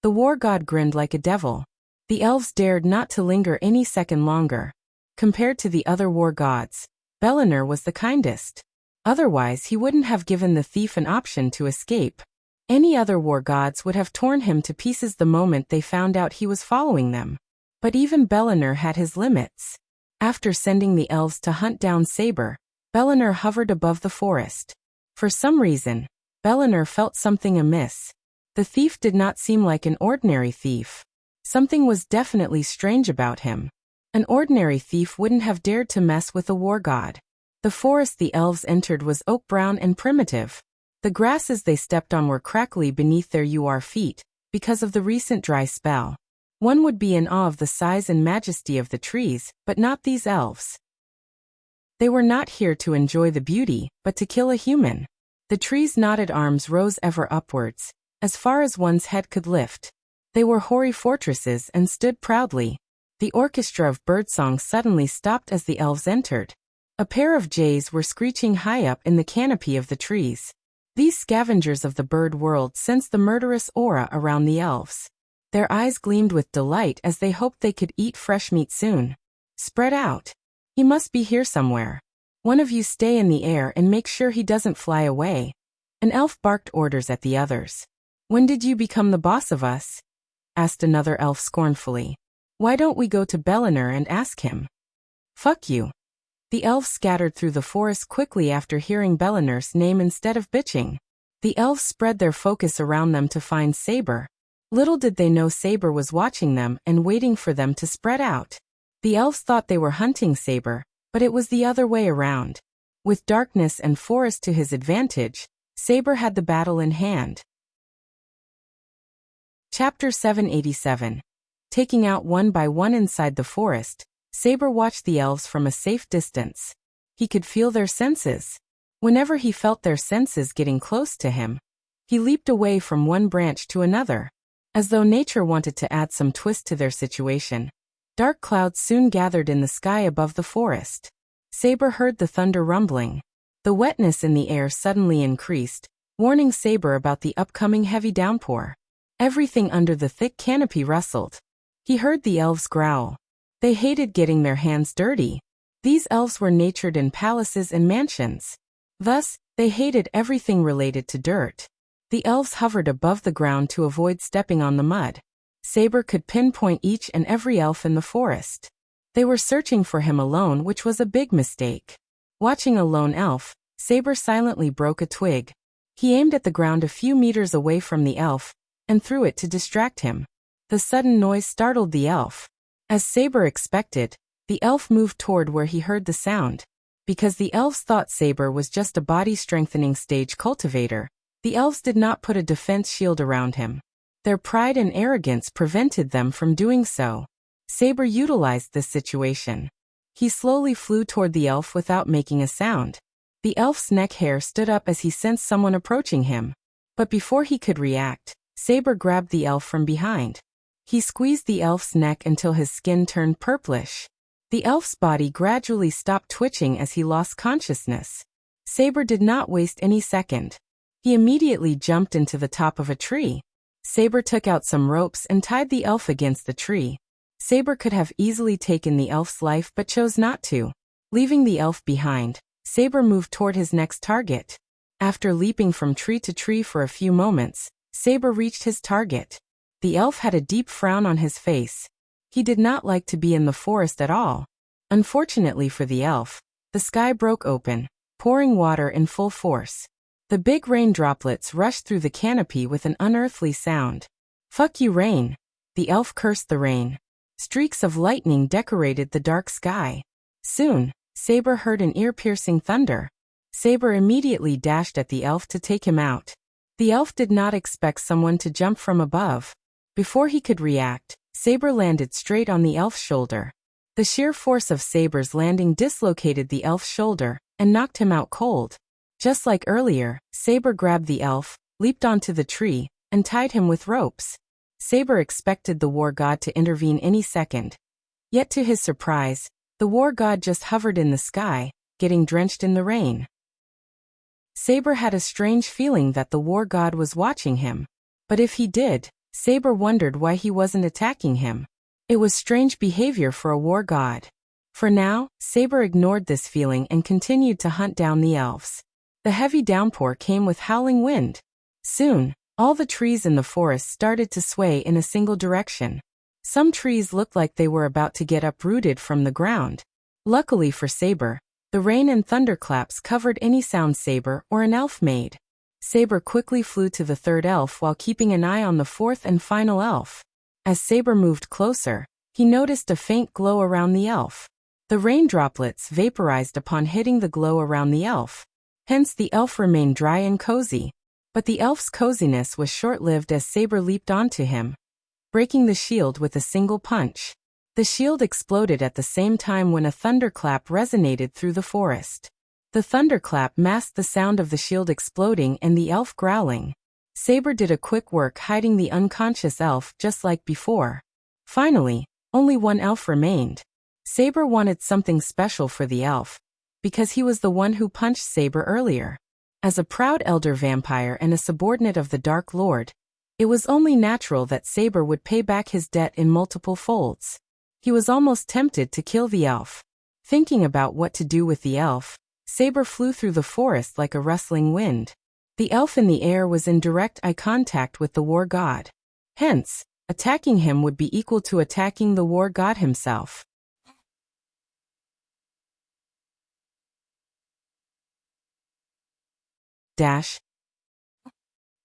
The war god grinned like a devil. The elves dared not to linger any second longer. Compared to the other war gods, Bellinor was the kindest. Otherwise he wouldn't have given the thief an option to escape. Any other war gods would have torn him to pieces the moment they found out he was following them. But even Bellinor had his limits. After sending the elves to hunt down Saber, Bellinor hovered above the forest. For some reason, Bellinor felt something amiss. The thief did not seem like an ordinary thief. Something was definitely strange about him. An ordinary thief wouldn't have dared to mess with a war god. The forest the elves entered was oak-brown and primitive. The grasses they stepped on were crackly beneath their feet, because of the recent dry spell. One would be in awe of the size and majesty of the trees, but not these elves. They were not here to enjoy the beauty, but to kill a human. The trees' knotted arms rose ever upwards, as far as one's head could lift. They were hoary fortresses and stood proudly. The orchestra of birdsong suddenly stopped as the elves entered. A pair of jays were screeching high up in the canopy of the trees. These scavengers of the bird world sensed the murderous aura around the elves. Their eyes gleamed with delight as they hoped they could eat fresh meat soon. Spread out. He must be here somewhere. One of you stay in the air and make sure he doesn't fly away. An elf barked orders at the others. When did you become the boss of us? Asked another elf scornfully. Why don't we go to Bellinor and ask him? Fuck you. The elves scattered through the forest quickly after hearing Bellinor's name instead of bitching. The elves spread their focus around them to find Saber. Little did they know Saber was watching them and waiting for them to spread out. The elves thought they were hunting Saber, but it was the other way around. With darkness and forest to his advantage, Saber had the battle in hand. Chapter 787. Taking out one by one inside the forest, Saber watched the elves from a safe distance. He could feel their senses. Whenever he felt their senses getting close to him, he leaped away from one branch to another. As though nature wanted to add some twist to their situation, dark clouds soon gathered in the sky above the forest. Saber heard the thunder rumbling. The wetness in the air suddenly increased, warning Saber about the upcoming heavy downpour. Everything under the thick canopy rustled. He heard the elves growl. They hated getting their hands dirty. These elves were natured in palaces and mansions. Thus, they hated everything related to dirt. The elves hovered above the ground to avoid stepping on the mud. Saber could pinpoint each and every elf in the forest. They were searching for him alone, which was a big mistake. Watching a lone elf, Saber silently broke a twig. He aimed at the ground a few meters away from the elf, and threw it to distract him. The sudden noise startled the elf. As Saber expected, the elf moved toward where he heard the sound. Because the elves thought Saber was just a body-strengthening stage cultivator, the elves did not put a defense shield around him. Their pride and arrogance prevented them from doing so. Saber utilized this situation. He slowly flew toward the elf without making a sound. The elf's neck hair stood up as he sensed someone approaching him. But before he could react, Saber grabbed the elf from behind. He squeezed the elf's neck until his skin turned purplish. The elf's body gradually stopped twitching as he lost consciousness. Saber did not waste any second. He immediately jumped into the top of a tree. Saber took out some ropes and tied the elf against the tree. Saber could have easily taken the elf's life but chose not to. Leaving the elf behind, Saber moved toward his next target. After leaping from tree to tree for a few moments, Saber reached his target. The elf had a deep frown on his face. He did not like to be in the forest at all. Unfortunately for the elf, the sky broke open, pouring water in full force. The big rain droplets rushed through the canopy with an unearthly sound. Fuck you, rain. The elf cursed the rain. Streaks of lightning decorated the dark sky. Soon, Saber heard an ear-piercing thunder. Saber immediately dashed at the elf to take him out. The elf did not expect someone to jump from above. Before he could react, Saber landed straight on the elf's shoulder. The sheer force of Saber's landing dislocated the elf's shoulder and knocked him out cold. Just like earlier, Saber grabbed the elf, leaped onto the tree, and tied him with ropes. Saber expected the war god to intervene any second. Yet to his surprise, the war god just hovered in the sky, getting drenched in the rain. Saber had a strange feeling that the war god was watching him. But if he did, Saber wondered why he wasn't attacking him. It was strange behavior for a war god. For now, Saber ignored this feeling and continued to hunt down the elves. The heavy downpour came with howling wind. Soon, all the trees in the forest started to sway in a single direction. Some trees looked like they were about to get uprooted from the ground. Luckily for Saber, the rain and thunderclaps covered any sound Saber or an elf made. Saber quickly flew to the third elf while keeping an eye on the fourth and final elf. As Saber moved closer, he noticed a faint glow around the elf. The rain droplets vaporized upon hitting the glow around the elf. Hence the elf remained dry and cozy. But the elf's coziness was short-lived as Saber leaped onto him, breaking the shield with a single punch. The shield exploded at the same time when a thunderclap resonated through the forest. The thunderclap masked the sound of the shield exploding and the elf growling. Saber did a quick work hiding the unconscious elf just like before. Finally, only one elf remained. Saber wanted something special for the elf, because he was the one who punched Saber earlier. As a proud elder vampire and a subordinate of the Dark Lord, it was only natural that Saber would pay back his debt in multiple folds. He was almost tempted to kill the elf. Thinking about what to do with the elf, Saber flew through the forest like a rustling wind. The elf in the air was in direct eye contact with the war god. Hence, attacking him would be equal to attacking the war god himself.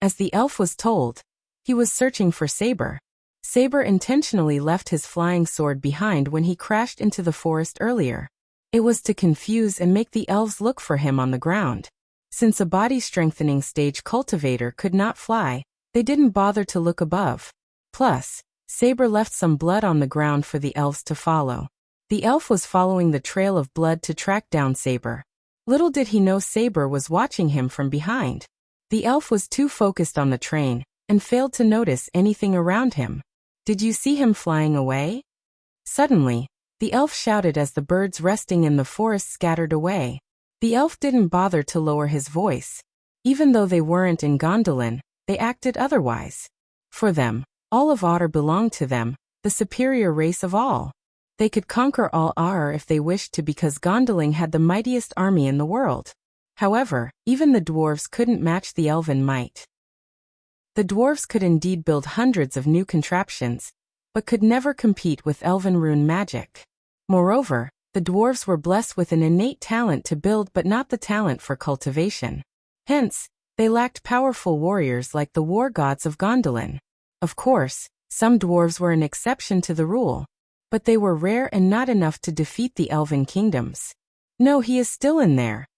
As the elf was told, he was searching for Saber. Saber intentionally left his flying sword behind when he crashed into the forest earlier. It was to confuse and make the elves look for him on the ground. Since a body-strengthening stage cultivator could not fly, they didn't bother to look above. Plus, Saber left some blood on the ground for the elves to follow. The elf was following the trail of blood to track down Saber. Little did he know Saber was watching him from behind. The elf was too focused on the train and failed to notice anything around him. Did you see him flying away? Suddenly, the elf shouted as the birds resting in the forest scattered away. The elf didn't bother to lower his voice. Even though they weren't in Gondolin, they acted otherwise. For them, all of Otter belonged to them, the superior race of all. They could conquer all Aur if they wished to because Gondolin had the mightiest army in the world. However, even the dwarves couldn't match the elven might. The dwarves could indeed build hundreds of new contraptions, but could never compete with elven rune magic. Moreover, the dwarves were blessed with an innate talent to build but not the talent for cultivation. Hence, they lacked powerful warriors like the war gods of Gondolin. Of course, some dwarves were an exception to the rule, but they were rare and not enough to defeat the elven kingdoms. No, he is still in there.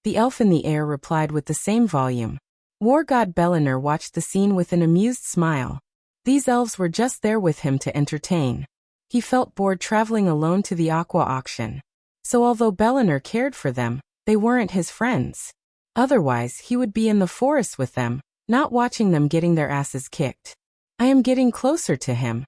The elf in the air replied with the same volume. War god Bellinor watched the scene with an amused smile. These elves were just there with him to entertain. He felt bored traveling alone to the aqua auction. So although Bellinor cared for them, they weren't his friends. Otherwise, he would be in the forest with them, not watching them getting their asses kicked. I am getting closer to him,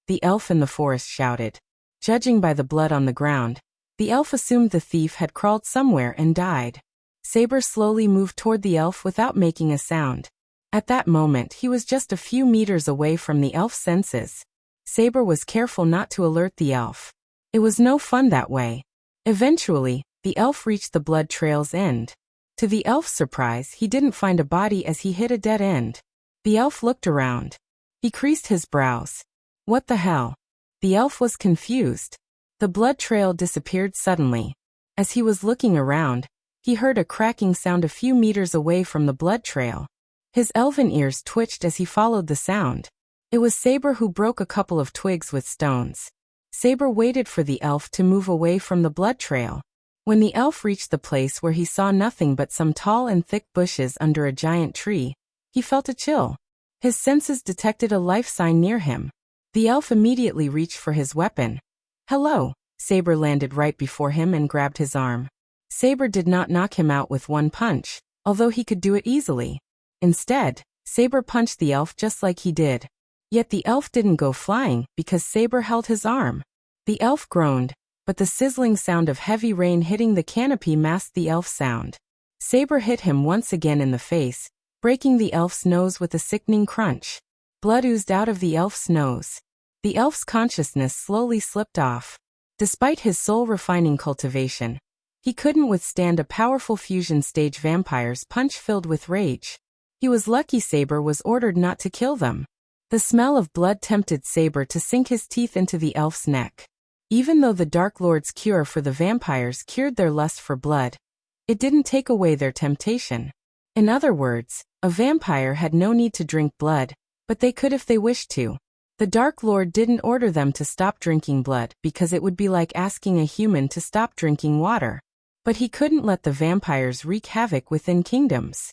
the elf in the forest shouted. Judging by the blood on the ground, the elf assumed the thief had crawled somewhere and died. Saber slowly moved toward the elf without making a sound. At that moment he was just a few meters away from the elf's senses. Saber was careful not to alert the elf. It was no fun that way. Eventually, the elf reached the blood trail's end. To the elf's surprise, he didn't find a body as he hit a dead end. The elf looked around. He creased his brows. What the hell? The elf was confused. The blood trail disappeared suddenly. As he was looking around, he heard a cracking sound a few meters away from the blood trail. His elven ears twitched as he followed the sound. It was Saber who broke a couple of twigs with stones. Saber waited for the elf to move away from the blood trail. When the elf reached the place where he saw nothing but some tall and thick bushes under a giant tree, he felt a chill. His senses detected a life sign near him. The elf immediately reached for his weapon. Hello, Saber landed right before him and grabbed his arm. Saber did not knock him out with one punch, although he could do it easily. Instead, Saber punched the elf just like he did. Yet the elf didn't go flying because Saber held his arm. The elf groaned, but the sizzling sound of heavy rain hitting the canopy masked the elf's sound. Saber hit him once again in the face, breaking the elf's nose with a sickening crunch. Blood oozed out of the elf's nose. The elf's consciousness slowly slipped off. Despite his soul-refining cultivation, he couldn't withstand a powerful fusion-stage vampire's punch filled with rage. He was lucky Saber was ordered not to kill them. The smell of blood tempted Saber to sink his teeth into the elf's neck. Even though the Dark Lord's cure for the vampires cured their lust for blood, it didn't take away their temptation. In other words, a vampire had no need to drink blood, but they could if they wished to. The Dark Lord didn't order them to stop drinking blood because it would be like asking a human to stop drinking water. But he couldn't let the vampires wreak havoc within kingdoms.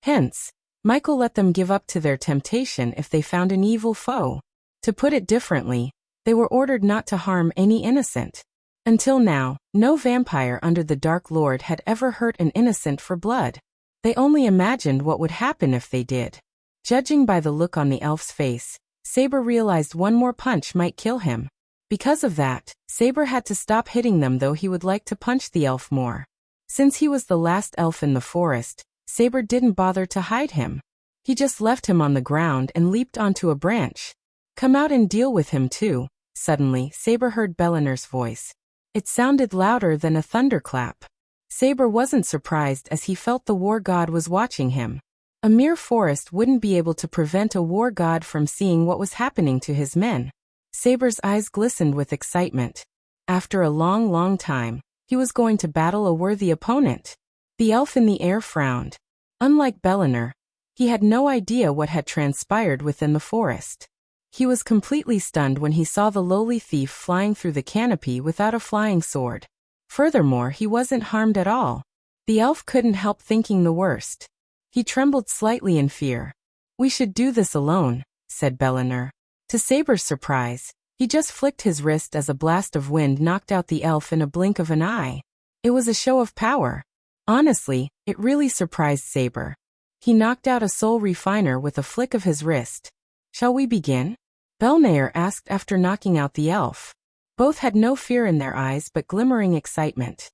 Hence, Michael let them give up to their temptation if they found an evil foe. To put it differently, they were ordered not to harm any innocent. Until now, no vampire under the Dark Lord had ever hurt an innocent for blood. They only imagined what would happen if they did. Judging by the look on the elf's face, Saber realized one more punch might kill him. Because of that, Saber had to stop hitting them, though he would like to punch the elf more. Since he was the last elf in the forest, Saber didn't bother to hide him. He just left him on the ground and leaped onto a branch. "Come out and deal with him too." Suddenly, Saber heard Belliner's voice. It sounded louder than a thunderclap. Saber wasn't surprised as he felt the war god was watching him. A mere forest wouldn't be able to prevent a war god from seeing what was happening to his men. Saber's eyes glistened with excitement. After a long time, he was going to battle a worthy opponent. The elf in the air frowned. Unlike Belliner, he had no idea what had transpired within the forest. He was completely stunned when he saw the lowly thief flying through the canopy without a flying sword. Furthermore, he wasn't harmed at all. The elf couldn't help thinking the worst. He trembled slightly in fear. "We should do this alone," said Belliner. To Saber's surprise, he just flicked his wrist as a blast of wind knocked out the elf in a blink of an eye. It was a show of power. Honestly, it really surprised Saber. He knocked out a soul refiner with a flick of his wrist. "Shall we begin?" Belnair asked after knocking out the elf. Both had no fear in their eyes but glimmering excitement.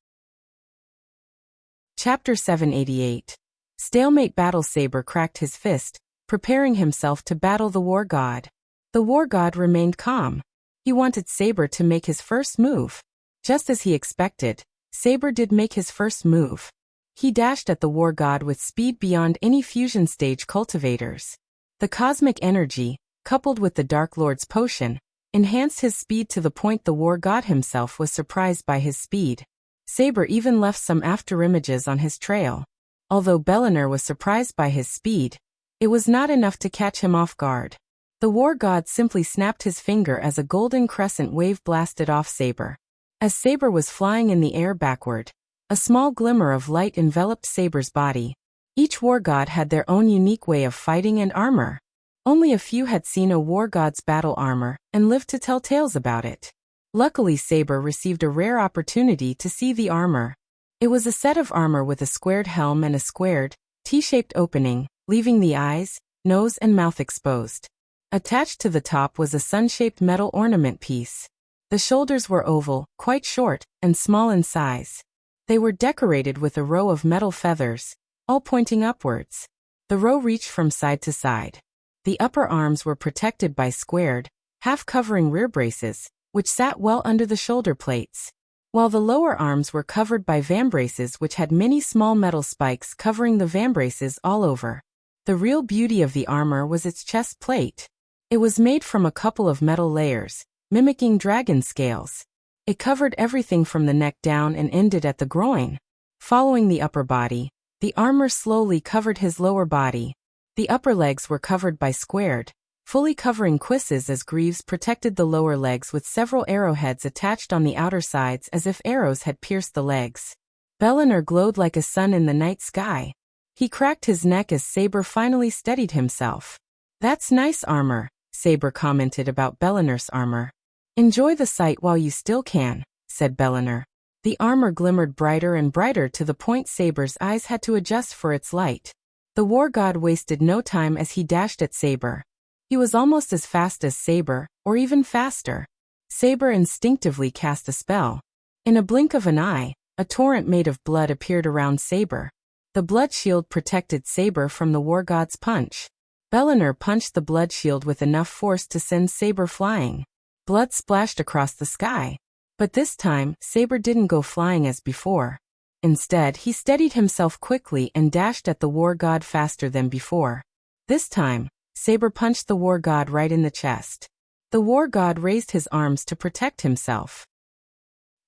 Chapter 788. Stalemate Battle. Saber cracked his fist, preparing himself to battle the war god. The war god remained calm. He wanted Saber to make his first move. Just as he expected, Saber did make his first move. He dashed at the war god with speed beyond any fusion stage cultivators. The cosmic energy, coupled with the Dark Lord's potion, enhanced his speed to the point the war god himself was surprised by his speed. Saber even left some afterimages on his trail. Although Belliner was surprised by his speed, it was not enough to catch him off guard. The war god simply snapped his finger as a golden crescent wave blasted off Saber. As Saber was flying in the air backward, a small glimmer of light enveloped Saber's body. Each war god had their own unique way of fighting and armor. Only a few had seen a war god's battle armor and lived to tell tales about it. Luckily, Saber received a rare opportunity to see the armor. It was a set of armor with a squared helm and a squared, T-shaped opening, leaving the eyes, nose and mouth exposed. Attached to the top was a sun-shaped metal ornament piece. The shoulders were oval, quite short, and small in size. They were decorated with a row of metal feathers, all pointing upwards. The row reached from side to side. The upper arms were protected by squared, half-covering rear braces, which sat well under the shoulder plates, while the lower arms were covered by vambraces which had many small metal spikes covering the vambraces all over. The real beauty of the armor was its chest plate. It was made from a couple of metal layers, mimicking dragon scales. It covered everything from the neck down and ended at the groin. Following the upper body, the armor slowly covered his lower body. The upper legs were covered by squared, fully covering cuisses as greaves protected the lower legs with several arrowheads attached on the outer sides as if arrows had pierced the legs. Belliner glowed like a sun in the night sky. He cracked his neck as Saber finally steadied himself. "That's nice armor," Saber commented about Belliner's armor. Enjoy the sight while you still can, said Bellinor. The armor glimmered brighter and brighter to the point Saber's eyes had to adjust for its light. The war god wasted no time as he dashed at Saber. He was almost as fast as Saber, or even faster. Saber instinctively cast a spell. In a blink of an eye, a torrent made of blood appeared around Saber. The blood shield protected Saber from the war god's punch. Bellinor punched the blood shield with enough force to send Saber flying. Blood splashed across the sky. But this time, Saber didn't go flying as before. Instead, he steadied himself quickly and dashed at the war god faster than before. This time, Saber punched the war god right in the chest. The war god raised his arms to protect himself.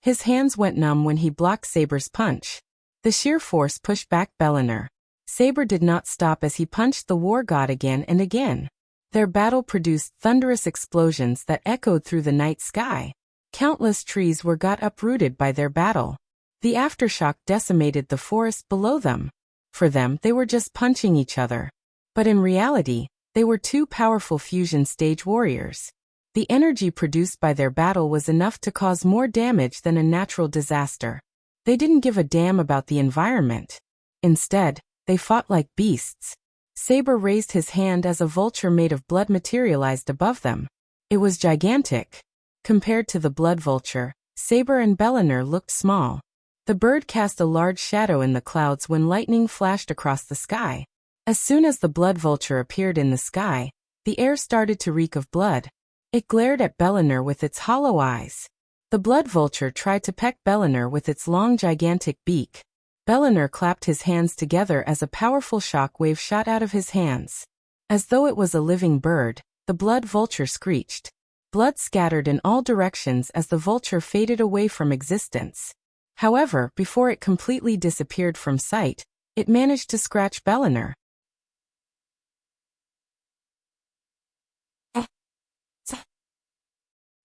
His hands went numb when he blocked Saber's punch. The sheer force pushed back Bellinor. Saber did not stop as he punched the war god again and again. Their battle produced thunderous explosions that echoed through the night sky. Countless trees got uprooted by their battle. The aftershock decimated the forest below them. For them, they were just punching each other. But in reality, they were two powerful fusion stage warriors. The energy produced by their battle was enough to cause more damage than a natural disaster. They didn't give a damn about the environment. Instead, they fought like beasts. Saber raised his hand as a vulture made of blood materialized above them. It was gigantic. Compared to the blood vulture, Saber and Bellinor looked small. The bird cast a large shadow in the clouds when lightning flashed across the sky. As soon as the blood vulture appeared in the sky, the air started to reek of blood. It glared at Bellinor with its hollow eyes. The blood vulture tried to peck Bellinor with its long gigantic beak. Bellinor clapped his hands together as a powerful shock wave shot out of his hands. As though it was a living bird, the blood vulture screeched. Blood scattered in all directions as the vulture faded away from existence. However, before it completely disappeared from sight, it managed to scratch Bellinor.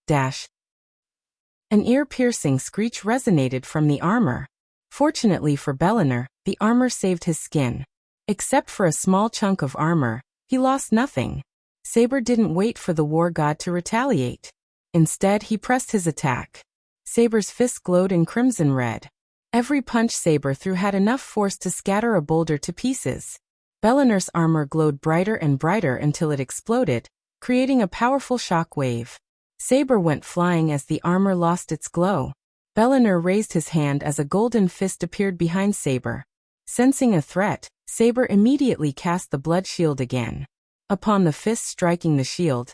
Dash. An ear-piercing screech resonated from the armor. Fortunately for Bellinor, the armor saved his skin. Except for a small chunk of armor, he lost nothing. Saber didn't wait for the war god to retaliate. Instead, he pressed his attack. Saber's fist glowed in crimson red. Every punch Saber threw had enough force to scatter a boulder to pieces. Bellinor's armor glowed brighter and brighter until it exploded, creating a powerful shock wave. Saber went flying as the armor lost its glow. Bellinor raised his hand as a golden fist appeared behind Saber. Sensing a threat, Saber immediately cast the blood shield again. Upon the fist striking the shield,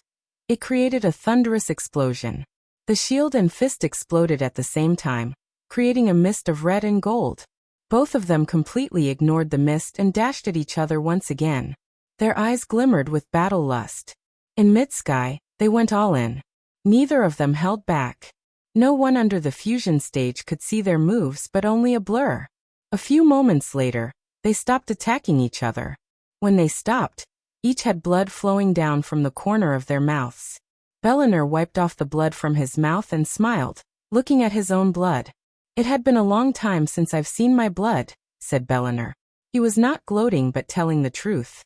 it created a thunderous explosion. The shield and fist exploded at the same time, creating a mist of red and gold. Both of them completely ignored the mist and dashed at each other once again. Their eyes glimmered with battle lust. In mid-sky, they went all in. Neither of them held back. No one under the fusion stage could see their moves but only a blur. A few moments later, they stopped attacking each other. When they stopped, each had blood flowing down from the corner of their mouths. Bellinor wiped off the blood from his mouth and smiled, looking at his own blood. "It had been a long time since I've seen my blood," said Bellinor. He was not gloating but telling the truth.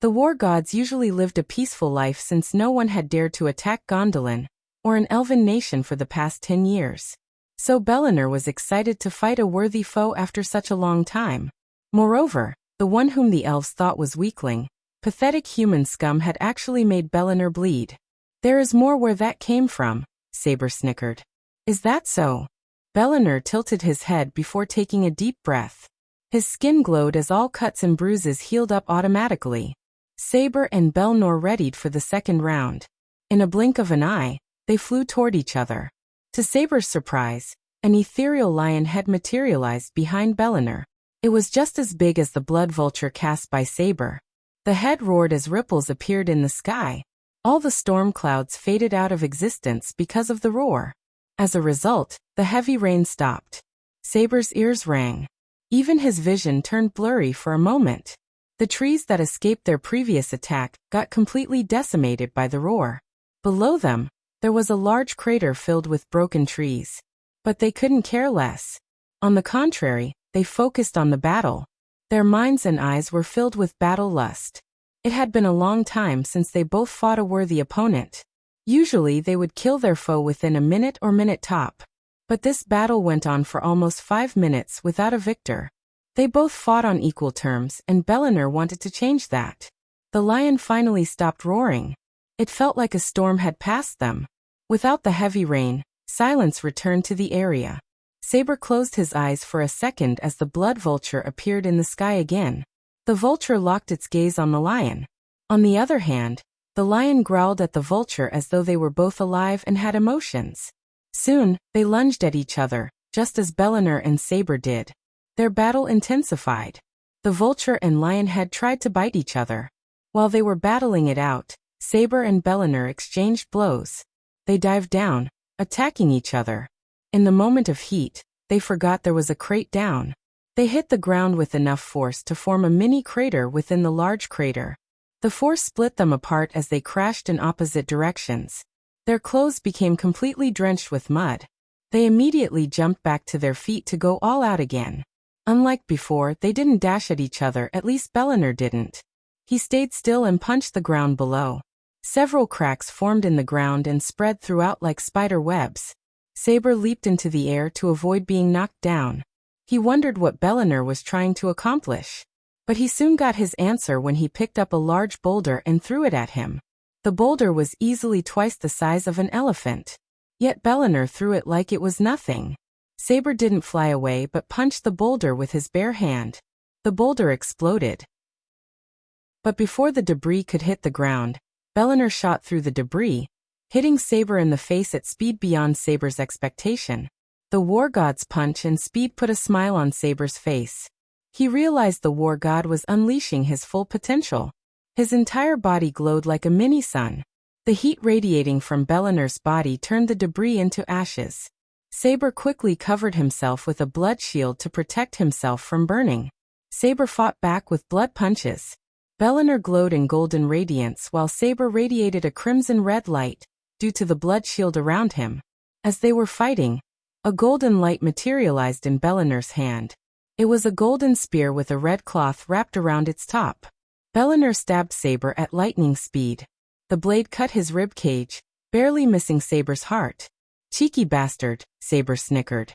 The war gods usually lived a peaceful life since no one had dared to attack Gondolin, or an elven nation for the past 10 years. So Bellinor was excited to fight a worthy foe after such a long time. Moreover, the one whom the elves thought was weakling, pathetic human scum had actually made Bellinor bleed. "There is more where that came from," Saber snickered. "Is that so?" Bellinor tilted his head before taking a deep breath. His skin glowed as all cuts and bruises healed up automatically. Saber and Bellinor readied for the second round. In a blink of an eye, they flew toward each other. To Saber's surprise, an ethereal lion head materialized behind Bellinor. It was just as big as the blood vulture cast by Saber. The head roared as ripples appeared in the sky. All the storm clouds faded out of existence because of the roar. As a result, the heavy rain stopped. Saber's ears rang. Even his vision turned blurry for a moment. The trees that escaped their previous attack got completely decimated by the roar. Below them, there was a large crater filled with broken trees. But they couldn't care less. On the contrary, they focused on the battle. Their minds and eyes were filled with battle lust. It had been a long time since they both fought a worthy opponent. Usually they would kill their foe within a minute or minute top. But this battle went on for almost 5 minutes without a victor. They both fought on equal terms, and Bellinor wanted to change that. The lion finally stopped roaring. It felt like a storm had passed them. Without the heavy rain, silence returned to the area. Saber closed his eyes for a second as the blood vulture appeared in the sky again. The vulture locked its gaze on the lion. On the other hand, the lion growled at the vulture as though they were both alive and had emotions. Soon, they lunged at each other, just as Bellinor and Saber did. Their battle intensified. The vulture and lion had tried to bite each other. While they were battling it out, Saber and Bellinor exchanged blows. They dived down, attacking each other. In the moment of heat, they forgot there was a crate down. They hit the ground with enough force to form a mini crater within the large crater. The force split them apart as they crashed in opposite directions. Their clothes became completely drenched with mud. They immediately jumped back to their feet to go all out again. Unlike before, they didn't dash at each other, at least Bellinor didn't. He stayed still and punched the ground below. Several cracks formed in the ground and spread throughout like spider webs. Saber leaped into the air to avoid being knocked down. He wondered what Bellinor was trying to accomplish. But he soon got his answer when he picked up a large boulder and threw it at him. The boulder was easily twice the size of an elephant. Yet Bellinor threw it like it was nothing. Saber didn't fly away but punched the boulder with his bare hand. The boulder exploded. But before the debris could hit the ground, Bellinor shot through the debris, hitting Saber in the face at speed beyond Saber's expectation. The war god's punch and speed put a smile on Saber's face. He realized the war god was unleashing his full potential. His entire body glowed like a mini-sun. The heat radiating from Bellinor's body turned the debris into ashes. Saber quickly covered himself with a blood shield to protect himself from burning. Saber fought back with blood punches. Bellinor glowed in golden radiance while Saber radiated a crimson-red light, due to the blood shield around him. As they were fighting, a golden light materialized in Bellinor's hand. It was a golden spear with a red cloth wrapped around its top. Bellinor stabbed Saber at lightning speed. The blade cut his rib cage, barely missing Saber's heart. "Cheeky bastard," Saber snickered.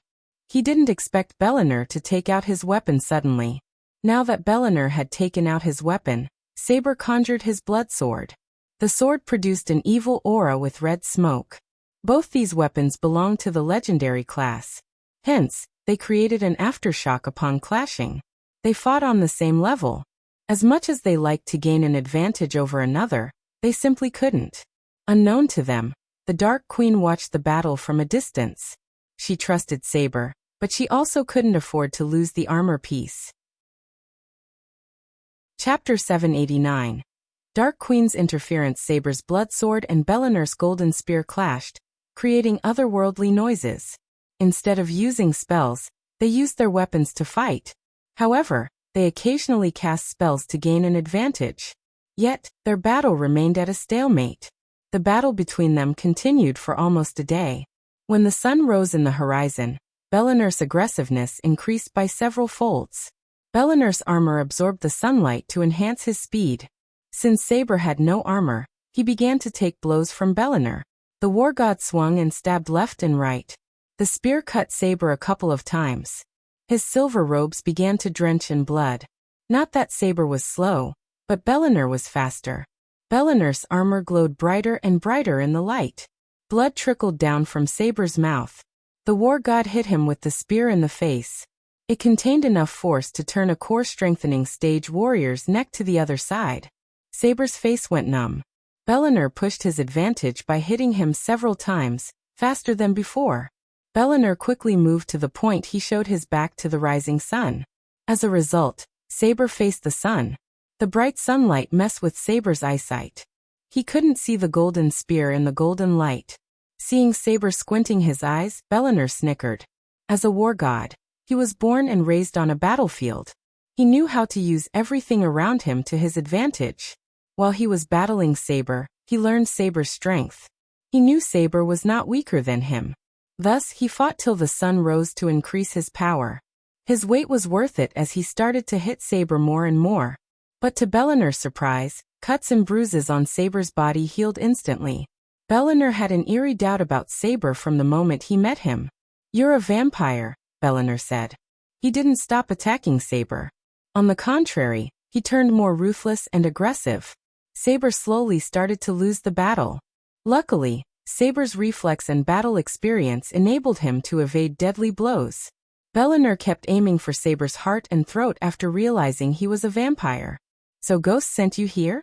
He didn't expect Bellinor to take out his weapon suddenly. Now that Bellinor had taken out his weapon, Saber conjured his blood sword. The sword produced an evil aura with red smoke. Both these weapons belonged to the legendary class. Hence, they created an aftershock upon clashing. They fought on the same level. As much as they liked to gain an advantage over another, they simply couldn't. Unknown to them, the Dark Queen watched the battle from a distance. She trusted Saber, but she also couldn't afford to lose the armor piece. Chapter 789. Dark Queen's interference. Saber's blood sword and Bellinor's golden spear clashed, creating otherworldly noises. Instead of using spells, they used their weapons to fight. However, they occasionally cast spells to gain an advantage. Yet, their battle remained at a stalemate. The battle between them continued for almost a day. When the sun rose in the horizon, Bellinor's aggressiveness increased by several folds. Bellinor's armor absorbed the sunlight to enhance his speed. Since Saber had no armor, he began to take blows from Bellinor. The war god swung and stabbed left and right. The spear cut Saber a couple of times. His silver robes began to drench in blood. Not that Saber was slow, but Bellinor was faster. Bellinor's armor glowed brighter and brighter in the light. Blood trickled down from Saber's mouth. The war god hit him with the spear in the face. It contained enough force to turn a core-strengthening stage warrior's neck to the other side. Saber's face went numb. Bellinor pushed his advantage by hitting him several times, faster than before. Bellinor quickly moved to the point he showed his back to the rising sun. As a result, Saber faced the sun. The bright sunlight messed with Saber's eyesight. He couldn't see the golden spear in the golden light. Seeing Saber squinting his eyes, Bellinor snickered. As a war god, he was born and raised on a battlefield. He knew how to use everything around him to his advantage. While he was battling Saber, he learned Saber's strength. He knew Saber was not weaker than him. Thus, he fought till the sun rose to increase his power. His weight was worth it as he started to hit Saber more and more. But to Bellinor's surprise, cuts and bruises on Saber's body healed instantly. Bellinor had an eerie doubt about Saber from the moment he met him. "You're a vampire," Bellinor said. He didn't stop attacking Saber. On the contrary, he turned more ruthless and aggressive. Saber slowly started to lose the battle. Luckily, Saber's reflex and battle experience enabled him to evade deadly blows. Bellinor kept aiming for Saber's heart and throat after realizing he was a vampire. "So Ghost sent you here?"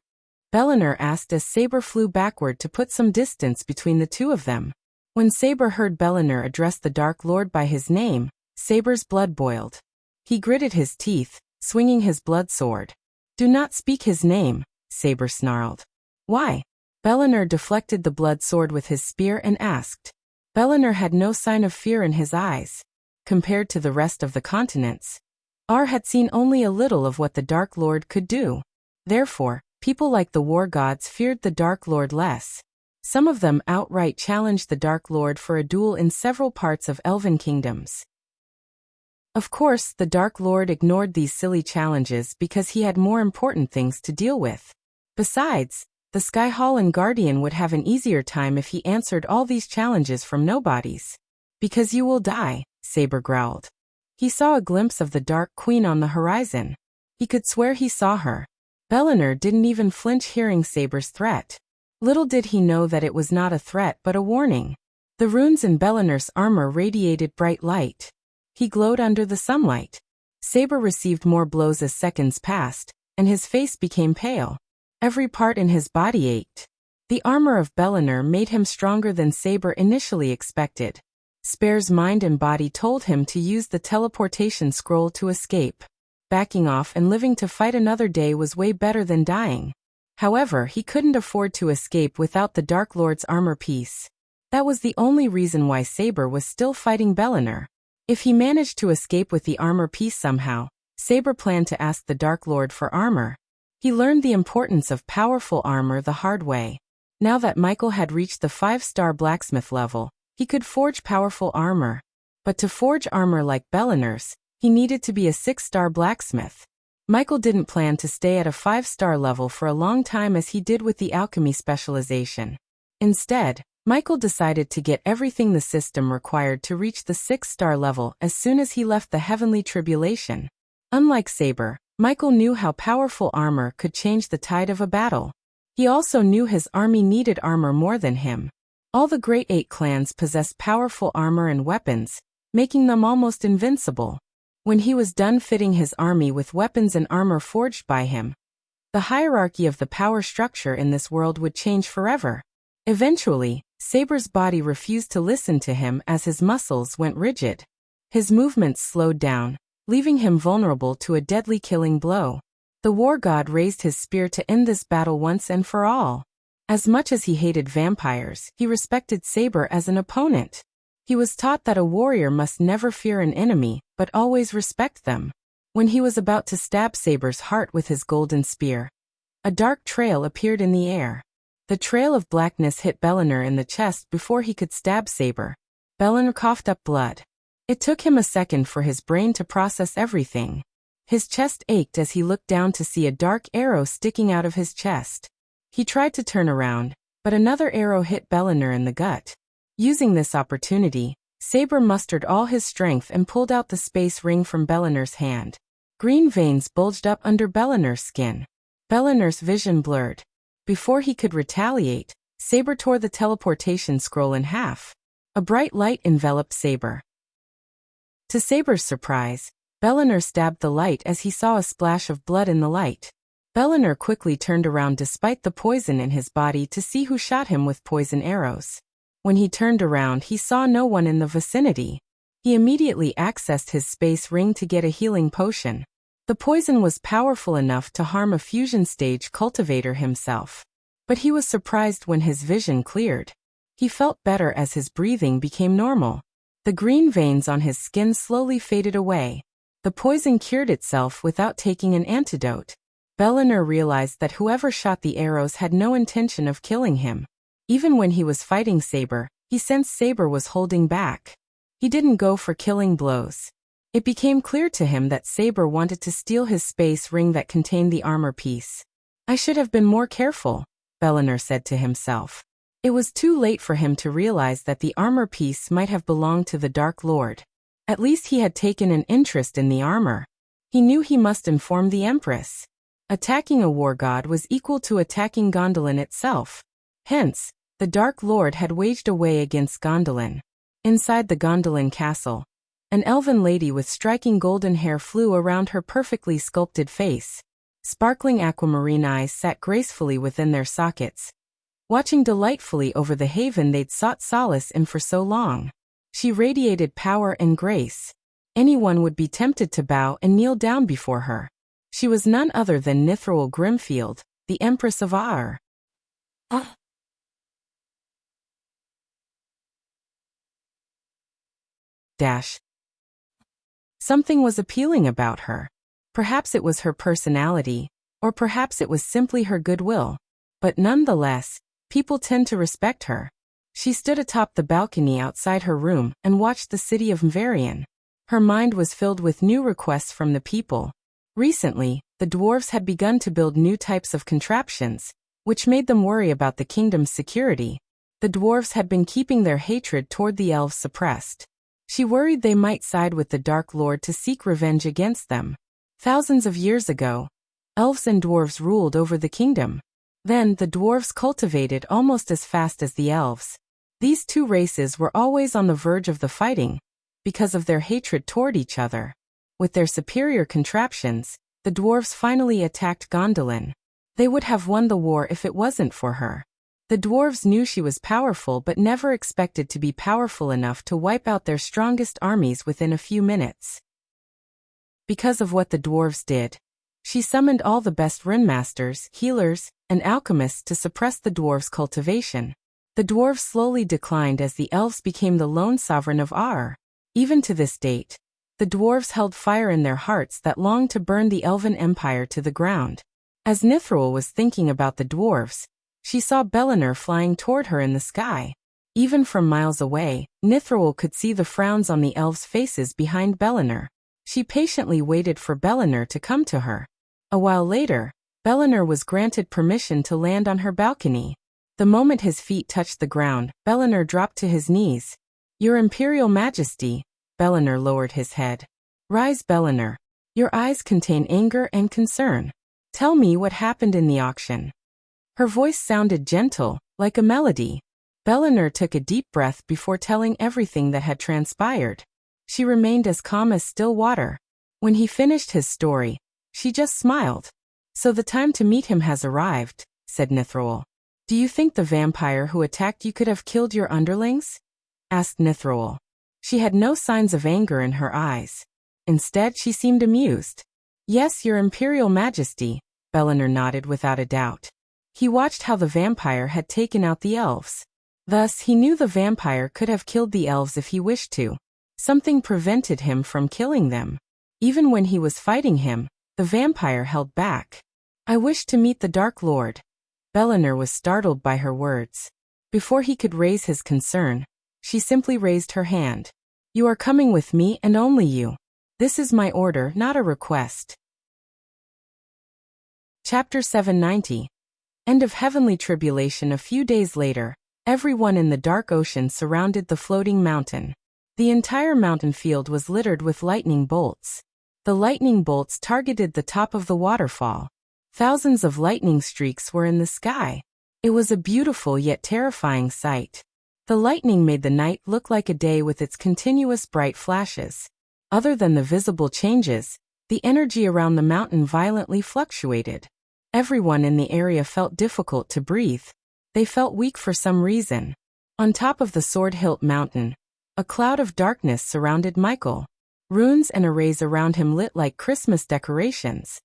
Bellinor asked as Saber flew backward to put some distance between the two of them. When Saber heard Bellinor address the Dark Lord by his name, Saber's blood boiled. He gritted his teeth, swinging his blood sword. "Do not speak his name," Saber snarled. "Why?" Bellinor deflected the blood sword with his spear and asked. Bellinor had no sign of fear in his eyes. Compared to the rest of the continents, Ar had seen only a little of what the Dark Lord could do. Therefore, people like the war gods feared the Dark Lord less. Some of them outright challenged the Dark Lord for a duel in several parts of Elven kingdoms. Of course, the Dark Lord ignored these silly challenges because he had more important things to deal with. Besides, the Skyhallan Guardian would have an easier time if he answered all these challenges from nobodies. "Because you will die," Saber growled. He saw a glimpse of the Dark Queen on the horizon. He could swear he saw her. Bellinor didn't even flinch hearing Saber's threat. Little did he know that it was not a threat but a warning. The runes in Bellinor's armor radiated bright light. He glowed under the sunlight. Saber received more blows as seconds passed, and his face became pale. Every part in his body ached. The armor of Bellinor made him stronger than Saber initially expected. Spare's mind and body told him to use the teleportation scroll to escape. Backing off and living to fight another day was way better than dying. However, he couldn't afford to escape without the Dark Lord's armor piece. That was the only reason why Saber was still fighting Bellinor. If he managed to escape with the armor piece somehow, Saber planned to ask the Dark Lord for armor. He learned the importance of powerful armor the hard way. Now that Michael had reached the 5-star blacksmith level, he could forge powerful armor. But to forge armor like Bellinor's, he needed to be a 6-star blacksmith. Michael didn't plan to stay at a 5-star level for a long time as he did with the alchemy specialization. Instead, Michael decided to get everything the system required to reach the 6-star level as soon as he left the heavenly tribulation. Unlike Saber, Michael knew how powerful armor could change the tide of a battle. He also knew his army needed armor more than him. All the Great 8 clans possessed powerful armor and weapons, making them almost invincible. When he was done fitting his army with weapons and armor forged by him, the hierarchy of the power structure in this world would change forever. Eventually, Saber's body refused to listen to him as his muscles went rigid. His movements slowed down, leaving him vulnerable to a deadly killing blow. The war god raised his spear to end this battle once and for all. As much as he hated vampires, he respected Saber as an opponent. He was taught that a warrior must never fear an enemy, but always respect them. When he was about to stab Saber's heart with his golden spear, a dark trail appeared in the air. The trail of blackness hit Bellinor in the chest before he could stab Saber. Bellinor coughed up blood. It took him a second for his brain to process everything. His chest ached as he looked down to see a dark arrow sticking out of his chest. He tried to turn around, but another arrow hit Bellinor in the gut. Using this opportunity, Saber mustered all his strength and pulled out the space ring from Bellinor's hand. Green veins bulged up under Bellinor's skin. Bellinor's vision blurred. Before he could retaliate, Saber tore the teleportation scroll in half. A bright light enveloped Saber. To Saber's surprise, Bellinor stabbed the light as he saw a splash of blood in the light. Bellinor quickly turned around despite the poison in his body to see who shot him with poison arrows. When he turned around, he saw no one in the vicinity. He immediately accessed his space ring to get a healing potion. The poison was powerful enough to harm a fusion stage cultivator himself. But he was surprised when his vision cleared. He felt better as his breathing became normal. The green veins on his skin slowly faded away. The poison cured itself without taking an antidote. Bellinor realized that whoever shot the arrows had no intention of killing him. Even when he was fighting Saber, he sensed Saber was holding back. He didn't go for killing blows. It became clear to him that Saber wanted to steal his space ring that contained the armor piece. "I should have been more careful," Bellinor said to himself. It was too late for him to realize that the armor piece might have belonged to the Dark Lord. At least he had taken an interest in the armor. He knew he must inform the Empress. Attacking a war god was equal to attacking Gondolin itself. Hence, the Dark Lord had waged a war against Gondolin. Inside the Gondolin castle, an elven lady with striking golden hair flew around her perfectly sculpted face. Sparkling aquamarine eyes sat gracefully within their sockets, watching delightfully over the haven they'd sought solace in for so long. She radiated power and grace. Anyone would be tempted to bow and kneel down before her. She was none other than Nithroel Grimfield, the Empress of Aur. Something was appealing about her. Perhaps it was her personality, or perhaps it was simply her goodwill. But nonetheless, people tend to respect her. She stood atop the balcony outside her room and watched the city of Mvarian. Her mind was filled with new requests from the people. Recently, the dwarves had begun to build new types of contraptions, which made them worry about the kingdom's security. The dwarves had been keeping their hatred toward the elves suppressed. She worried they might side with the Dark Lord to seek revenge against them. Thousands of years ago, elves and dwarves ruled over the kingdom. Then the dwarves cultivated almost as fast as the elves. These two races were always on the verge of the fighting, because of their hatred toward each other. With their superior contraptions, the dwarves finally attacked Gondolin. They would have won the war if it wasn't for her. The dwarves knew she was powerful but never expected to be powerful enough to wipe out their strongest armies within a few minutes. Because of what the dwarves did, she summoned all the best runemasters, healers, and alchemists to suppress the dwarves' cultivation. The dwarves slowly declined as the elves became the lone sovereign of Aur. Even to this date, the dwarves held fire in their hearts that longed to burn the elven empire to the ground. As Nithroel was thinking about the dwarves, she saw Bellinor flying toward her in the sky. Even from miles away, Nithroel could see the frowns on the elves' faces behind Bellinor. She patiently waited for Bellinor to come to her. A while later, Bellinor was granted permission to land on her balcony. The moment his feet touched the ground, Bellinor dropped to his knees. "Your Imperial Majesty," Bellinor lowered his head. "Rise, Bellinor. Your eyes contain anger and concern. Tell me what happened in the auction." Her voice sounded gentle, like a melody. Bellinor took a deep breath before telling everything that had transpired. She remained as calm as still water. When he finished his story, she just smiled. "So the time to meet him has arrived," said Nithroel. "Do you think the vampire who attacked you could have killed your underlings?" asked Nithroel. She had no signs of anger in her eyes. Instead, she seemed amused. "Yes, your Imperial Majesty," Bellinor nodded without a doubt. He watched how the vampire had taken out the elves. Thus, he knew the vampire could have killed the elves if he wished to. Something prevented him from killing them. Even when he was fighting him, the vampire held back. "I wish to meet the Dark Lord." Bellinor was startled by her words. Before he could raise his concern, she simply raised her hand. "You are coming with me and only you. This is my order, not a request." Chapter 790. End of Heavenly Tribulation. A few days later, everyone in the dark ocean surrounded the floating mountain. The entire mountain field was littered with lightning bolts. The lightning bolts targeted the top of the waterfall. Thousands of lightning streaks were in the sky. It was a beautiful yet terrifying sight. The lightning made the night look like a day with its continuous bright flashes. Other than the visible changes, the energy around the mountain violently fluctuated. Everyone in the area felt difficult to breathe. They felt weak for some reason. On top of the Sword Hilt Mountain, a cloud of darkness surrounded Michael. Runes and arrays around him lit like Christmas decorations.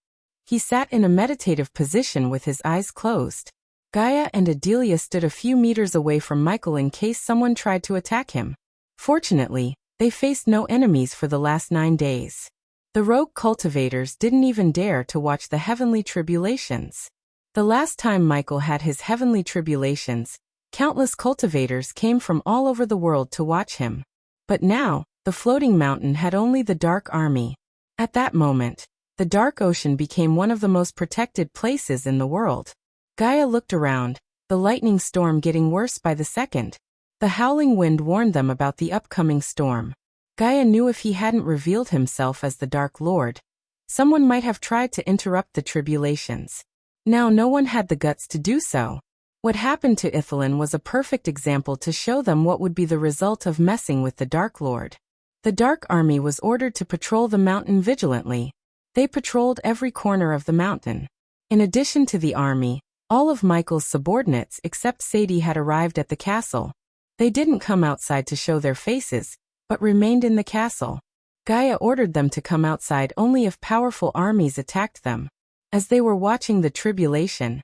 He sat in a meditative position with his eyes closed. Gaia and Adelia stood a few meters away from Michael in case someone tried to attack him. Fortunately, they faced no enemies for the last 9 days. The rogue cultivators didn't even dare to watch the heavenly tribulations. The last time Michael had his heavenly tribulations, countless cultivators came from all over the world to watch him. But now, the floating mountain had only the Dark Army. At that moment, the dark ocean became one of the most protected places in the world. Gaia looked around, the lightning storm getting worse by the second. The howling wind warned them about the upcoming storm. Gaia knew if he hadn't revealed himself as the Dark Lord, someone might have tried to interrupt the tribulations. Now no one had the guts to do so. What happened to Ithilin was a perfect example to show them what would be the result of messing with the Dark Lord. The Dark Army was ordered to patrol the mountain vigilantly. They patrolled every corner of the mountain. In addition to the army, all of Michael's subordinates except Sadie had arrived at the castle. They didn't come outside to show their faces, but remained in the castle. Gaia ordered them to come outside only if powerful armies attacked them. As they were watching the tribulation,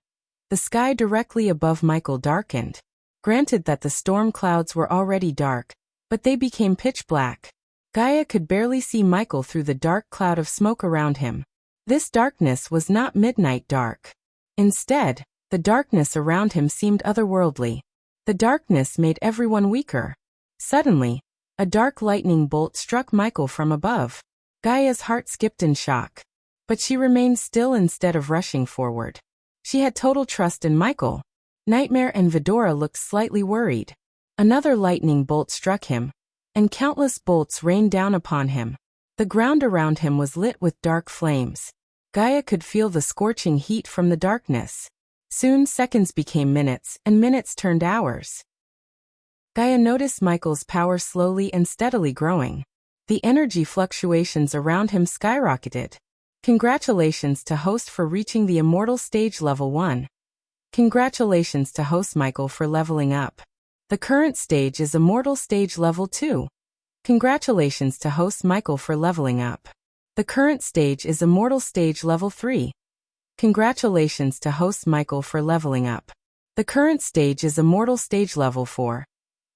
the sky directly above Michael darkened. Granted that the storm clouds were already dark, but they became pitch black. Gaia could barely see Michael through the dark cloud of smoke around him. This darkness was not midnight dark. Instead, the darkness around him seemed otherworldly. The darkness made everyone weaker. Suddenly, a dark lightning bolt struck Michael from above. Gaia's heart skipped in shock. But she remained still instead of rushing forward. She had total trust in Michael. Nightmare and Vidora looked slightly worried. Another lightning bolt struck him, and countless bolts rained down upon him. The ground around him was lit with dark flames. Gaia could feel the scorching heat from the darkness. Soon seconds became minutes, and minutes turned hours. Gaia noticed Michael's power slowly and steadily growing. The energy fluctuations around him skyrocketed. Congratulations to host for reaching the Immortal Stage Level 1. Congratulations to host Michael for leveling up. The current stage is Immortal Stage Level 2. Congratulations to host Michael for leveling up. The current stage is Immortal Stage Level 3. Congratulations to host Michael for leveling up. The current stage is Immortal Stage Level 4.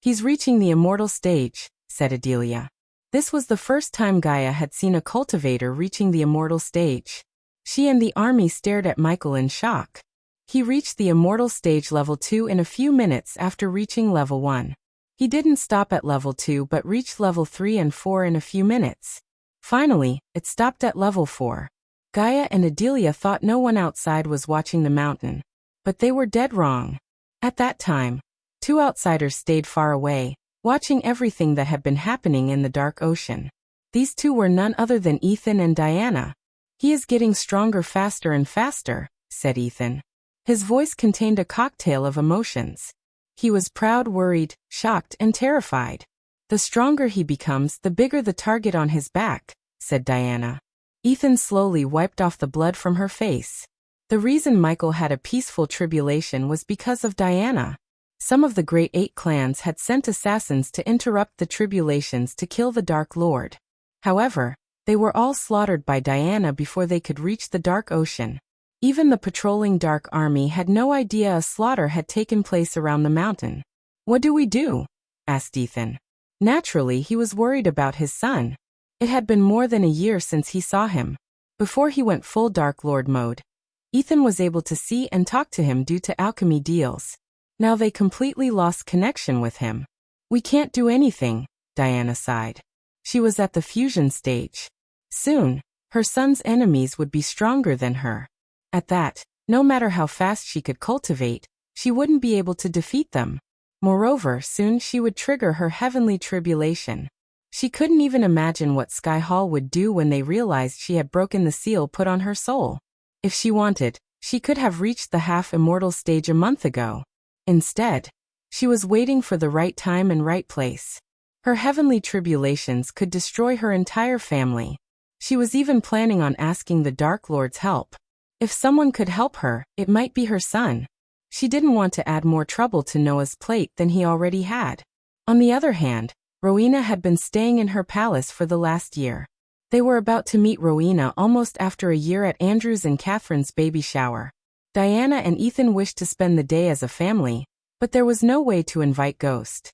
He's reaching the Immortal Stage, said Adelia. This was the first time Gaia had seen a cultivator reaching the Immortal Stage. She and the army stared at Michael in shock. He reached the Immortal Stage Level 2 in a few minutes after reaching Level 1. He didn't stop at Level 2 but reached Level 3 and 4 in a few minutes. Finally, it stopped at Level 4. Gaia and Adelia thought no one outside was watching the mountain. But they were dead wrong. At that time, two outsiders stayed far away, watching everything that had been happening in the dark ocean. These two were none other than Ethan and Diana. He is getting stronger faster and faster, said Ethan. His voice contained a cocktail of emotions. He was proud, worried, shocked, and terrified. The stronger he becomes, the bigger the target on his back, said Diana. Ethan slowly wiped off the blood from her face. The reason Michael had a peaceful tribulation was because of Diana. Some of the Great Eight clans had sent assassins to interrupt the tribulations to kill the Dark Lord. However, they were all slaughtered by Diana before they could reach the Dark Ocean. Even the patrolling Dark Army had no idea a slaughter had taken place around the mountain. "What do we do?" asked Ethan. Naturally, he was worried about his son. It had been more than a year since he saw him. Before he went full Dark Lord mode, Ethan was able to see and talk to him due to alchemy deals. Now they completely lost connection with him. "We can't do anything," Diana sighed. She was at the fusion stage. Soon, her son's enemies would be stronger than her. At that, no matter how fast she could cultivate, she wouldn't be able to defeat them. Moreover, soon she would trigger her heavenly tribulation. She couldn't even imagine what Sky Hall would do when they realized she had broken the seal put on her soul. If she wanted, she could have reached the half-immortal stage a month ago. Instead, she was waiting for the right time and right place. Her heavenly tribulations could destroy her entire family. She was even planning on asking the Dark Lord's help. If someone could help her, it might be her son. She didn't want to add more trouble to Noah's plate than he already had. On the other hand, Rowena had been staying in her palace for the last year. They were about to meet Rowena almost after a year at Andrew's and Catherine's baby shower. Diana and Ethan wished to spend the day as a family, but there was no way to invite Ghost.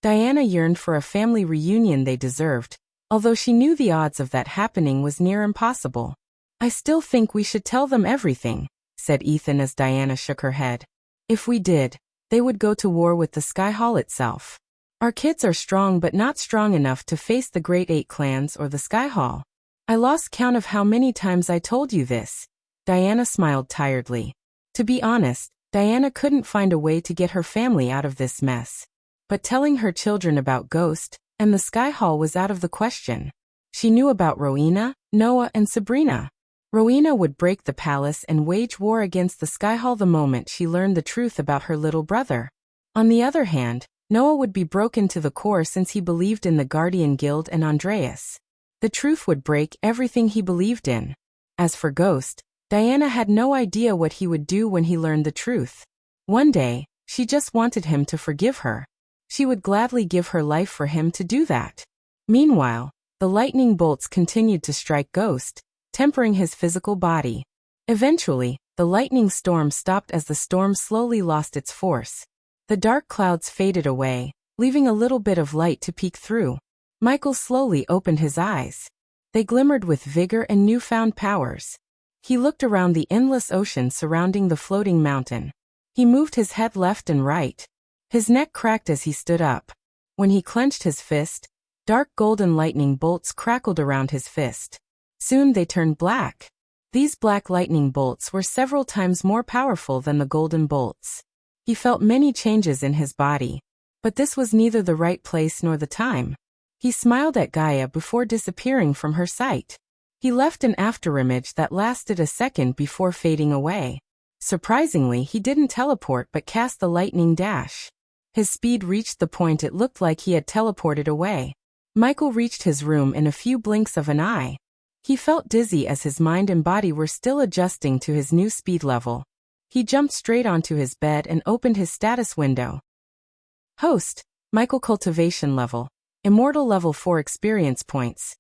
Diana yearned for a family reunion they deserved, although she knew the odds of that happening was near impossible. "I still think we should tell them everything," said Ethan as Diana shook her head. "If we did, they would go to war with the Sky Hall itself. Our kids are strong but not strong enough to face the Great Eight clans or the Sky Hall. I lost count of how many times I told you this." Diana smiled tiredly. To be honest, Diana couldn't find a way to get her family out of this mess. But telling her children about Ghost and the Sky Hall was out of the question. She knew about Rowena, Noah, and Sabrina. Rowena would break the palace and wage war against the Sky Hall the moment she learned the truth about her little brother. On the other hand, Noah would be broken to the core since he believed in the Guardian Guild and Andreas. The truth would break everything he believed in. As for Ghost, Diana had no idea what he would do when he learned the truth. One day, she just wanted him to forgive her. She would gladly give her life for him to do that. Meanwhile, the lightning bolts continued to strike Ghost, tempering his physical body. Eventually, the lightning storm stopped as the storm slowly lost its force. The dark clouds faded away, leaving a little bit of light to peek through. Michael slowly opened his eyes. They glimmered with vigor and newfound powers. He looked around the endless ocean surrounding the floating mountain. He moved his head left and right. His neck cracked as he stood up. When he clenched his fist, dark golden lightning bolts crackled around his fist. Soon they turned black. These black lightning bolts were several times more powerful than the golden bolts. He felt many changes in his body. But this was neither the right place nor the time. He smiled at Gaia before disappearing from her sight. He left an afterimage that lasted a second before fading away. Surprisingly, he didn't teleport but cast the lightning dash. His speed reached the point it looked like he had teleported away. Michael reached his room in a few blinks of an eye. He felt dizzy as his mind and body were still adjusting to his new speed level. He jumped straight onto his bed and opened his status window. Host, Michael cultivation level. Immortal level 4 experience points.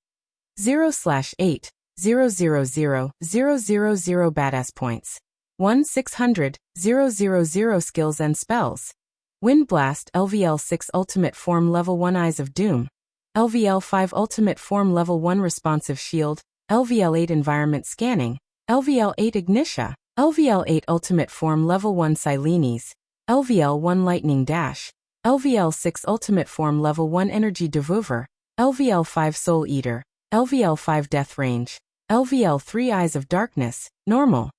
0/8, 000, 000 badass points. 1/600, 000 skills and spells. Wind Blast LVL 6 Ultimate Form Level 1 Eyes of Doom. LVL 5 Ultimate Form Level 1 Responsive Shield. LVL 8 Environment Scanning. LVL 8 Ignitia. LVL 8 Ultimate Form Level 1 Silenes. LVL 1 Lightning Dash. LVL 6 Ultimate Form Level 1 Energy Devour. LVL 5 Soul Eater. LVL 5 Death Range. LVL 3 Eyes of Darkness, Normal.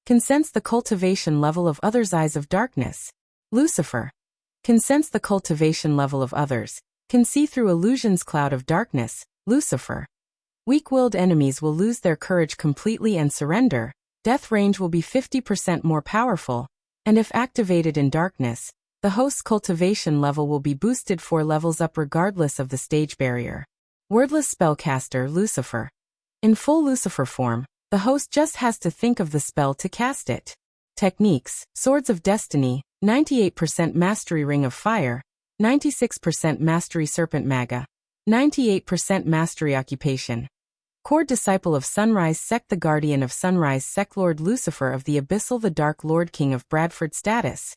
Can sense the cultivation level of others' Eyes of Darkness. Lucifer. Can sense the cultivation level of others. Can see through illusions cloud of darkness, Lucifer. Weak-willed enemies will lose their courage completely and surrender. Death range will be 50% more powerful. And if activated in darkness, the host's cultivation level will be boosted 4 levels up regardless of the stage barrier. Wordless spellcaster Lucifer. In full Lucifer form, the host just has to think of the spell to cast it. Techniques: Swords of Destiny, 98% Mastery Ring of Fire, 96% Mastery Serpent Maga, 98% Mastery Occupation. Core Disciple of Sunrise Sect, the Guardian of Sunrise Sect, Lord Lucifer of the Abyssal, the Dark Lord, King of Bradford status.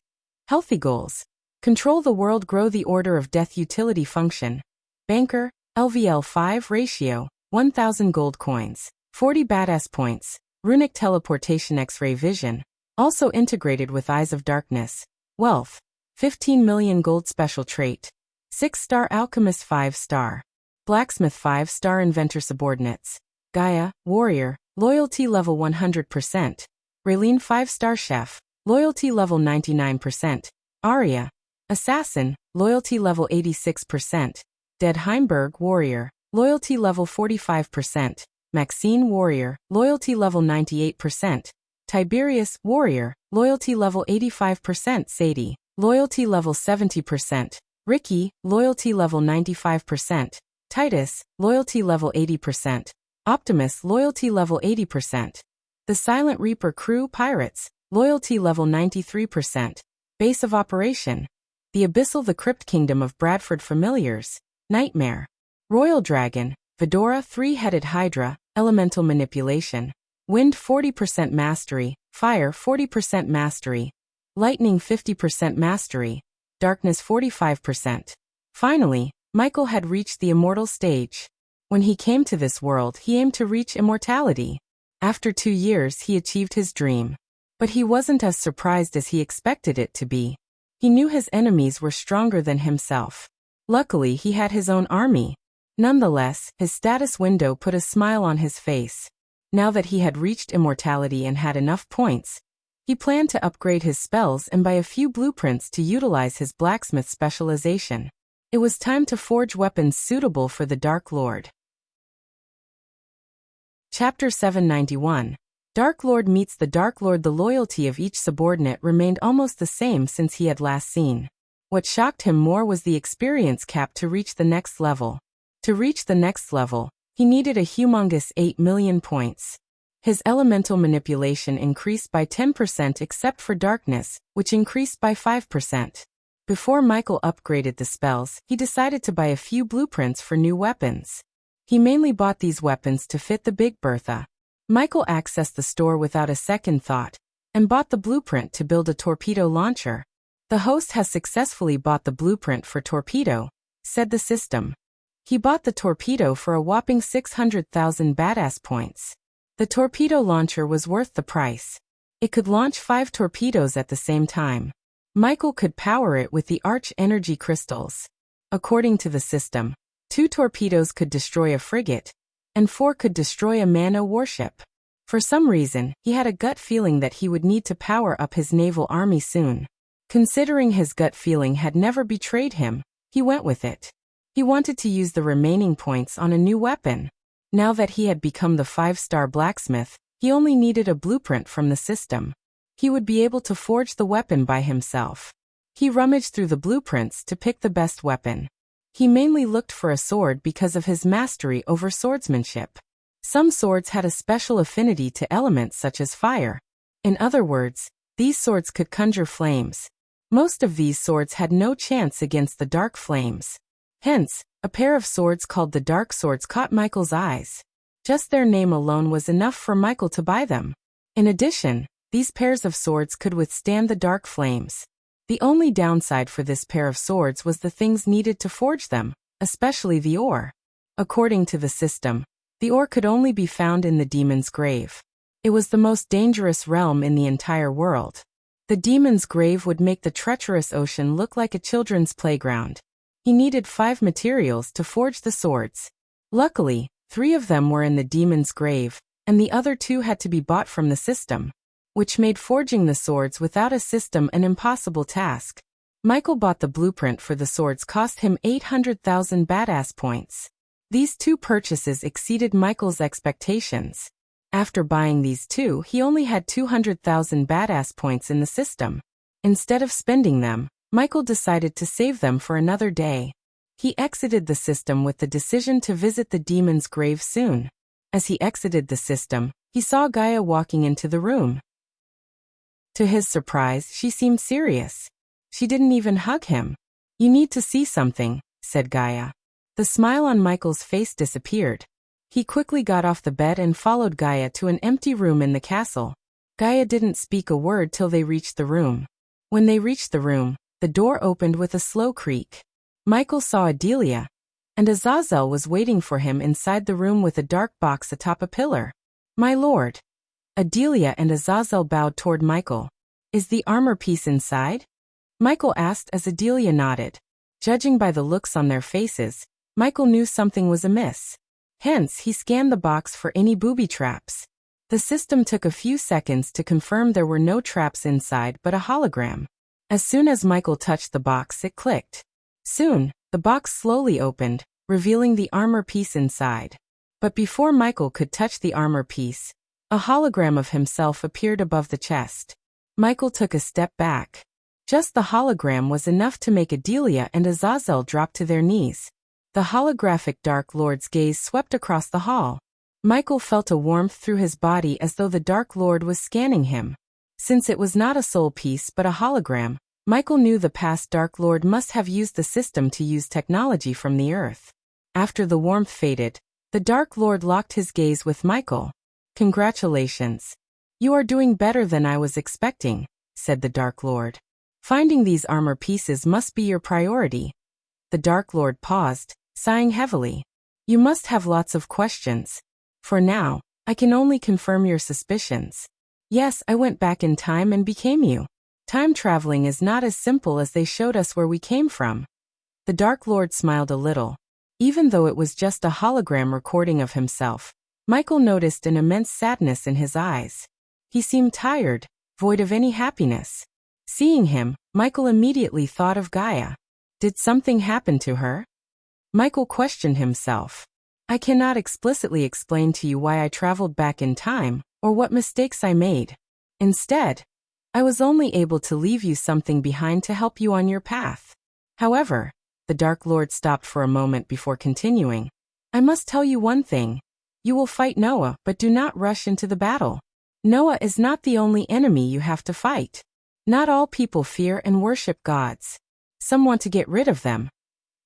Healthy goals: Control the world, grow the Order of Death, utility function. Banker, LVL 5 ratio, 1000 gold coins, 40 badass points, runic teleportation, X-ray vision, also integrated with Eyes of Darkness. Wealth, 15 million gold, special trait. 6-star alchemist, 5-star. Blacksmith, 5-star inventor, subordinates. Gaia, warrior, loyalty level 100%. Raylene, 5-star chef, loyalty level 99%. Arya, assassin, loyalty level 86%. Dead Heimberg, warrior, loyalty level 45%. Maxine, warrior, loyalty level 98%. Tiberius, warrior, loyalty level 85%. Sadie, loyalty level 70%. Ricky, loyalty level 95%. Titus, loyalty level 80%. Optimus, loyalty level 80%. The Silent Reaper crew, pirates, loyalty level 93%. Base of operation: the Abyssal, the Crypt Kingdom of Bradford, familiars. Nightmare. Royal Dragon, Fedora, 3-headed Hydra, elemental manipulation. Wind, 40% mastery. Fire, 40% mastery. Lightning, 50% mastery. Darkness, 45%. Finally, Michael had reached the immortal stage. When he came to this world, he aimed to reach immortality. After 2 years, he achieved his dream. But he wasn't as surprised as he expected it to be. He knew his enemies were stronger than himself. Luckily, he had his own army. Nonetheless, his status window put a smile on his face. Now that he had reached immortality and had enough points, He planned to upgrade his spells and buy a few blueprints to utilize his blacksmith specialization. It was time to forge weapons suitable for the Dark Lord. Chapter 791. Dark Lord meets the Dark Lord. The loyalty of each subordinate remained almost the same since he had last seen. What shocked him more was the experience cap to reach the next level. To reach the next level, he needed a humongous 8 million points. His elemental manipulation increased by 10% except for darkness, which increased by 5%. Before Michael upgraded the spells, he decided to buy a few blueprints for new weapons. He mainly bought these weapons to fit the Big Bertha. Michael accessed the store without a second thought, and bought the blueprint to build a torpedo launcher. The host has successfully bought the blueprint for torpedo, said the system. He bought the torpedo for a whopping 600,000 badass points. The torpedo launcher was worth the price. It could launch 5 torpedoes at the same time. Michael could power it with the Arch Energy crystals. According to the system, 2 torpedoes could destroy a frigate, and 4 could destroy a Mano warship. For some reason, he had a gut feeling that he would need to power up his naval army soon. Considering his gut feeling had never betrayed him, he went with it. He wanted to use the remaining points on a new weapon. Now that he had become the 5-star blacksmith, he only needed a blueprint from the system. He would be able to forge the weapon by himself. He rummaged through the blueprints to pick the best weapon. He mainly looked for a sword because of his mastery over swordsmanship. Some swords had a special affinity to elements such as fire. In other words, these swords could conjure flames. Most of these swords had no chance against the dark flames. Hence, a pair of swords called the Dark Swords caught Michael's eyes. Just their name alone was enough for Michael to buy them. In addition, these pairs of swords could withstand the dark flames. The only downside for this pair of swords was the things needed to forge them, especially the ore. According to the system, the ore could only be found in the demon's grave. It was the most dangerous realm in the entire world. The demon's grave would make the treacherous ocean look like a children's playground. He needed 5 materials to forge the swords. Luckily, 3 of them were in the demon's grave, and the other 2 had to be bought from the system, which made forging the swords without a system an impossible task. Michael bought the blueprint for the swords cost him 800,000 badass points. These 2 purchases exceeded Michael's expectations. After buying these 2, he only had 200,000 badass points in the system. Instead of spending them, Michael decided to save them for another day. He exited the system with the decision to visit the demon's grave soon. As he exited the system, he saw Gaia walking into the room. To his surprise, she seemed serious. She didn't even hug him. "You need to see something," said Gaia. The smile on Michael's face disappeared. He quickly got off the bed and followed Gaia to an empty room in the castle. Gaia didn't speak a word till they reached the room. When they reached the room, the door opened with a slow creak. Michael saw Adelia, and Azazel was waiting for him inside the room with a dark box atop a pillar. "My lord." Adelia and Azazel bowed toward Michael. "Is the armor piece inside?" Michael asked as Adelia nodded. Judging by the looks on their faces, Michael knew something was amiss. Hence, he scanned the box for any booby traps. The system took a few seconds to confirm there were no traps inside but a hologram. As soon as Michael touched the box, it clicked. Soon, the box slowly opened, revealing the armor piece inside. But before Michael could touch the armor piece, a hologram of himself appeared above the chest. Michael took a step back. Just the hologram was enough to make Adelia and Azazel drop to their knees. The holographic Dark Lord's gaze swept across the hall. Michael felt a warmth through his body as though the Dark Lord was scanning him. Since it was not a soul piece but a hologram, Michael knew the past Dark Lord must have used the system to use technology from the Earth. After the warmth faded, the Dark Lord locked his gaze with Michael. "Congratulations. You are doing better than I was expecting," said the Dark Lord. "Finding these armor pieces must be your priority." The Dark Lord paused, sighing heavily. "You must have lots of questions. For now, I can only confirm your suspicions. Yes, I went back in time and became you. Time traveling is not as simple as they showed us where we came from." The Dark Lord smiled a little. Even though it was just a hologram recording of himself, Michael noticed an immense sadness in his eyes. He seemed tired, void of any happiness. Seeing him, Michael immediately thought of Gaia. Did something happen to her? Michael questioned himself. I cannot explicitly explain to you why I traveled back in time, or what mistakes I made. Instead, I was only able to leave you something behind to help you on your path. However, the Dark Lord stopped for a moment before continuing. I must tell you one thing. You will fight Noah, but do not rush into the battle. Noah is not the only enemy you have to fight. Not all people fear and worship gods. Some want to get rid of them.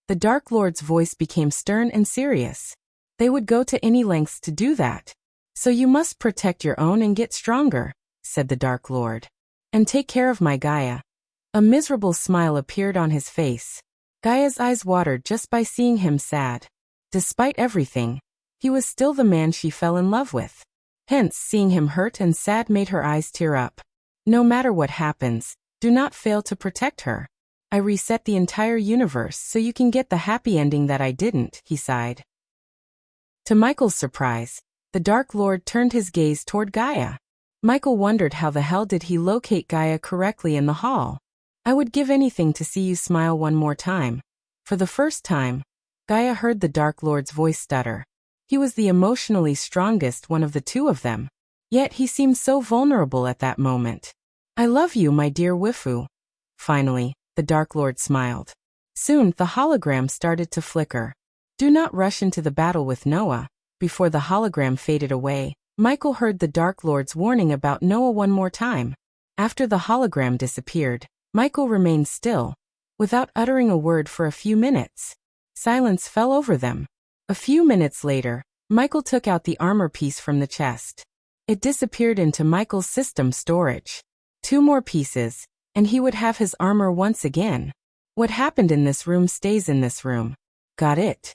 The Dark Lord's voice became stern and serious. They would go to any lengths to do that. So you must protect your own and get stronger, said the Dark Lord. And take care of my Gaia. A miserable smile appeared on his face. Gaia's eyes watered just by seeing him sad. Despite everything, he was still the man she fell in love with. Hence, seeing him hurt and sad made her eyes tear up. No matter what happens, do not fail to protect her. I reset the entire universe so you can get the happy ending that I didn't, he sighed. To Michael's surprise, the Dark Lord turned his gaze toward Gaia. Michael wondered how the hell did he locate Gaia correctly in the hall. I would give anything to see you smile one more time. For the first time, Gaia heard the Dark Lord's voice stutter. He was the emotionally strongest one of the two of them. Yet he seemed so vulnerable at that moment. I love you, my dear Wifu. Finally, the Dark Lord smiled. Soon, the hologram started to flicker. Do not rush into the battle with Noah. Before the hologram faded away, Michael heard the Dark Lord's warning about Noah one more time. After the hologram disappeared, Michael remained still, without uttering a word for a few minutes. Silence fell over them. A few minutes later, Michael took out the armor piece from the chest. It disappeared into Michael's system storage. 2 more pieces, and he would have his armor once again. What happened in this room stays in this room. Got it?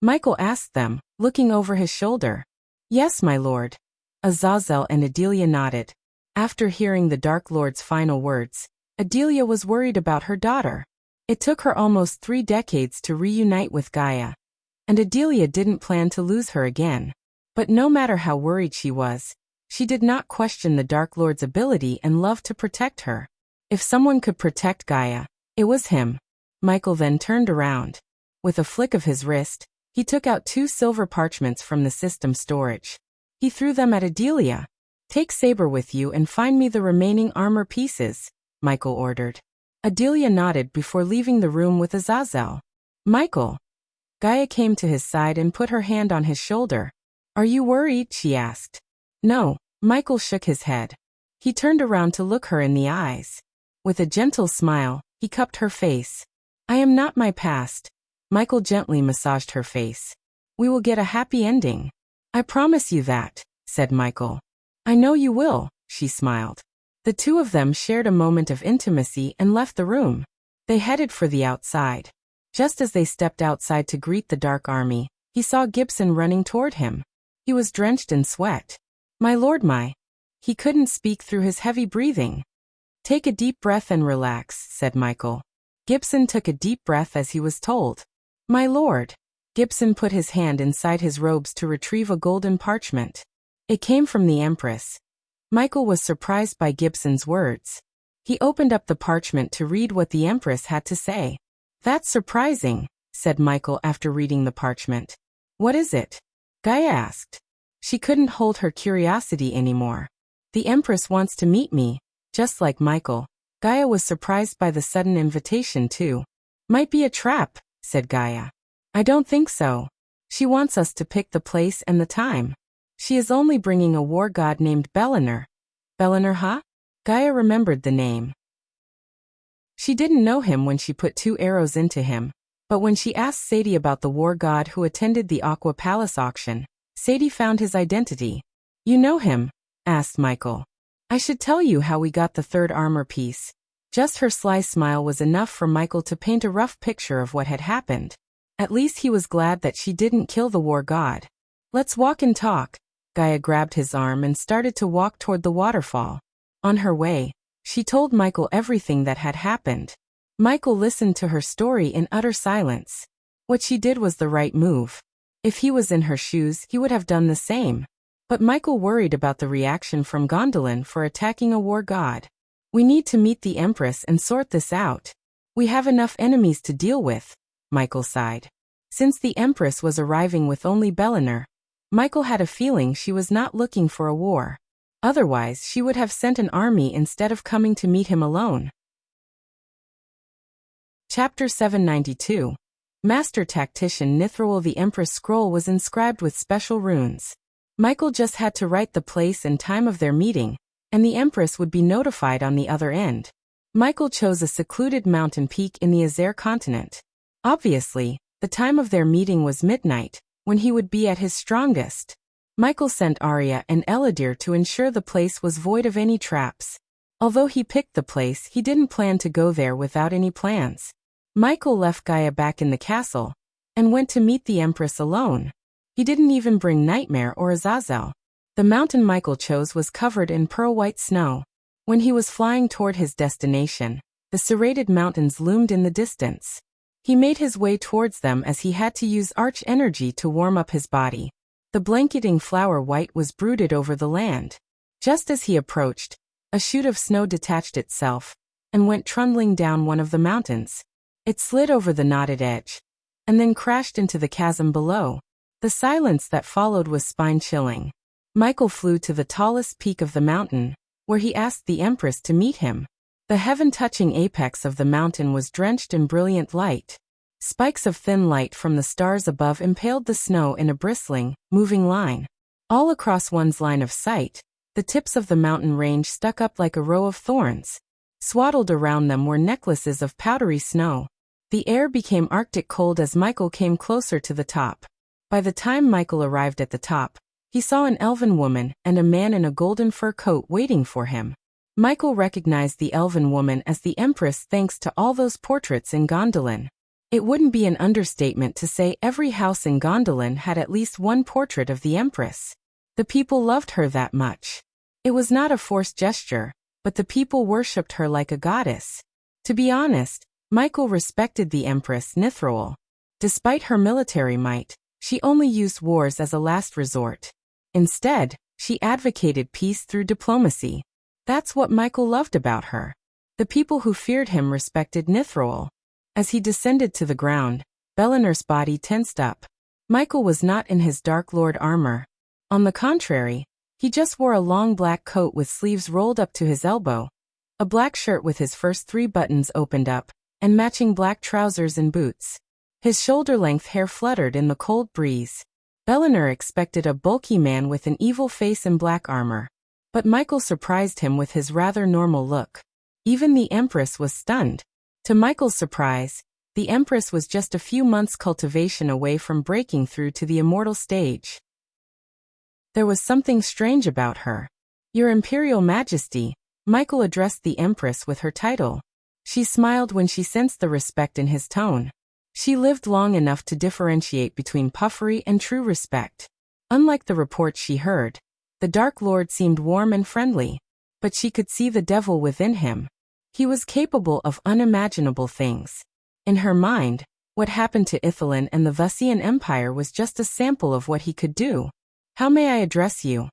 Michael asked them, looking over his shoulder. Yes, my lord. Azazel and Adelia nodded. After hearing the Dark Lord's final words, Adelia was worried about her daughter. It took her almost 3 decades to reunite with Gaia. And Adelia didn't plan to lose her again. But no matter how worried she was, she did not question the Dark Lord's ability and love to protect her. If someone could protect Gaia, it was him. Michael then turned around. With a flick of his wrist, he took out 2 silver parchments from the system storage. He threw them at Adelia. Take Saber with you and find me the remaining armor pieces, Michael ordered. Adelia nodded before leaving the room with Azazel. Michael. Gaia came to his side and put her hand on his shoulder. Are you worried? She asked. No, Michael shook his head. He turned around to look her in the eyes. With a gentle smile, he cupped her face. I am not my past. Michael gently massaged her face. We will get a happy ending. I promise you that, said Michael. I know you will, she smiled. The two of them shared a moment of intimacy and left the room. They headed for the outside. Just as they stepped outside to greet the Dark Army, he saw Gibson running toward him. He was drenched in sweat. My lord, my. He couldn't speak through his heavy breathing. Take a deep breath and relax, said Michael. Gibson took a deep breath as he was told. My lord. Gibson put his hand inside his robes to retrieve a golden parchment. It came from the Empress. Michael was surprised by Gibson's words. He opened up the parchment to read what the Empress had to say. That's surprising, said Michael after reading the parchment. What is it? Gaia asked. She couldn't hold her curiosity anymore. The Empress wants to meet me. Just like Michael, Gaia was surprised by the sudden invitation too. Might be a trap, said Gaia. I don't think so. She wants us to pick the place and the time. She is only bringing a war god named Bellinor. Bellinor, huh? Gaia remembered the name. She didn't know him when she put 2 arrows into him, but when she asked Sadie about the war god who attended the Aqua Palace auction, Sadie found his identity. You know him? Asked Michael. I should tell you how we got the 3rd armor piece. Just her sly smile was enough for Michael to paint a rough picture of what had happened. At least he was glad that she didn't kill the war god. Let's walk and talk. Gaia grabbed his arm and started to walk toward the waterfall. On her way, she told Michael everything that had happened. Michael listened to her story in utter silence. What she did was the right move. If he was in her shoes, he would have done the same. But Michael worried about the reaction from Gondolin for attacking a war god. "We need to meet the Empress and sort this out. We have enough enemies to deal with," Michael sighed. Since the Empress was arriving with only Bellinor, Michael had a feeling she was not looking for a war. Otherwise, she would have sent an army instead of coming to meet him alone. Chapter 792. Master Tactician Nithroel. The Empress scroll was inscribed with special runes. Michael just had to write the place and time of their meeting, and the Empress would be notified on the other end. Michael chose a secluded mountain peak in the Azer continent. Obviously, the time of their meeting was midnight, when he would be at his strongest. Michael sent Arya and Eladir to ensure the place was void of any traps. Although he picked the place, he didn't plan to go there without any plans. Michael left Gaia back in the castle, and went to meet the Empress alone. He didn't even bring Nightmare or Azazel. The mountain Michael chose was covered in pearl-white snow. When he was flying toward his destination, the serrated mountains loomed in the distance. He made his way towards them as he had to use arch energy to warm up his body. The blanketing flower white was brooded over the land. Just as he approached, a shoot of snow detached itself and went trundling down one of the mountains. It slid over the knotted edge and then crashed into the chasm below. The silence that followed was spine-chilling. Michael flew to the tallest peak of the mountain, where he asked the Empress to meet him. The heaven-touching apex of the mountain was drenched in brilliant light. Spikes of thin light from the stars above impaled the snow in a bristling, moving line. All across one's line of sight, the tips of the mountain range stuck up like a row of thorns. Swaddled around them were necklaces of powdery snow. The air became arctic cold as Michael came closer to the top. By the time Michael arrived at the top, he saw an elven woman and a man in a golden fur coat waiting for him. Michael recognized the elven woman as the Empress thanks to all those portraits in Gondolin. It wouldn't be an understatement to say every house in Gondolin had at least one portrait of the Empress. The people loved her that much. It was not a forced gesture, but the people worshipped her like a goddess. To be honest, Michael respected the Empress Nithroel. Despite her military might, she only used wars as a last resort. Instead, she advocated peace through diplomacy. That's what Michael loved about her. The people who feared him respected Nithroel. As he descended to the ground, Bellinor's body tensed up. Michael was not in his Dark Lord armor. On the contrary, he just wore a long black coat with sleeves rolled up to his elbow, a black shirt with his first 3 buttons opened up, and matching black trousers and boots. His shoulder-length hair fluttered in the cold breeze. Bellinor expected a bulky man with an evil face and black armor, but Michael surprised him with his rather normal look. Even the Empress was stunned. To Michael's surprise, the Empress was just a few months' cultivation away from breaking through to the immortal stage. There was something strange about her. "Your Imperial Majesty," Michael addressed the Empress with her title. She smiled when she sensed the respect in his tone. She lived long enough to differentiate between puffery and true respect. Unlike the reports she heard, the Dark Lord seemed warm and friendly, but she could see the devil within him. He was capable of unimaginable things. In her mind, what happened to Ithilien and the Vusian Empire was just a sample of what he could do. "How may I address you?"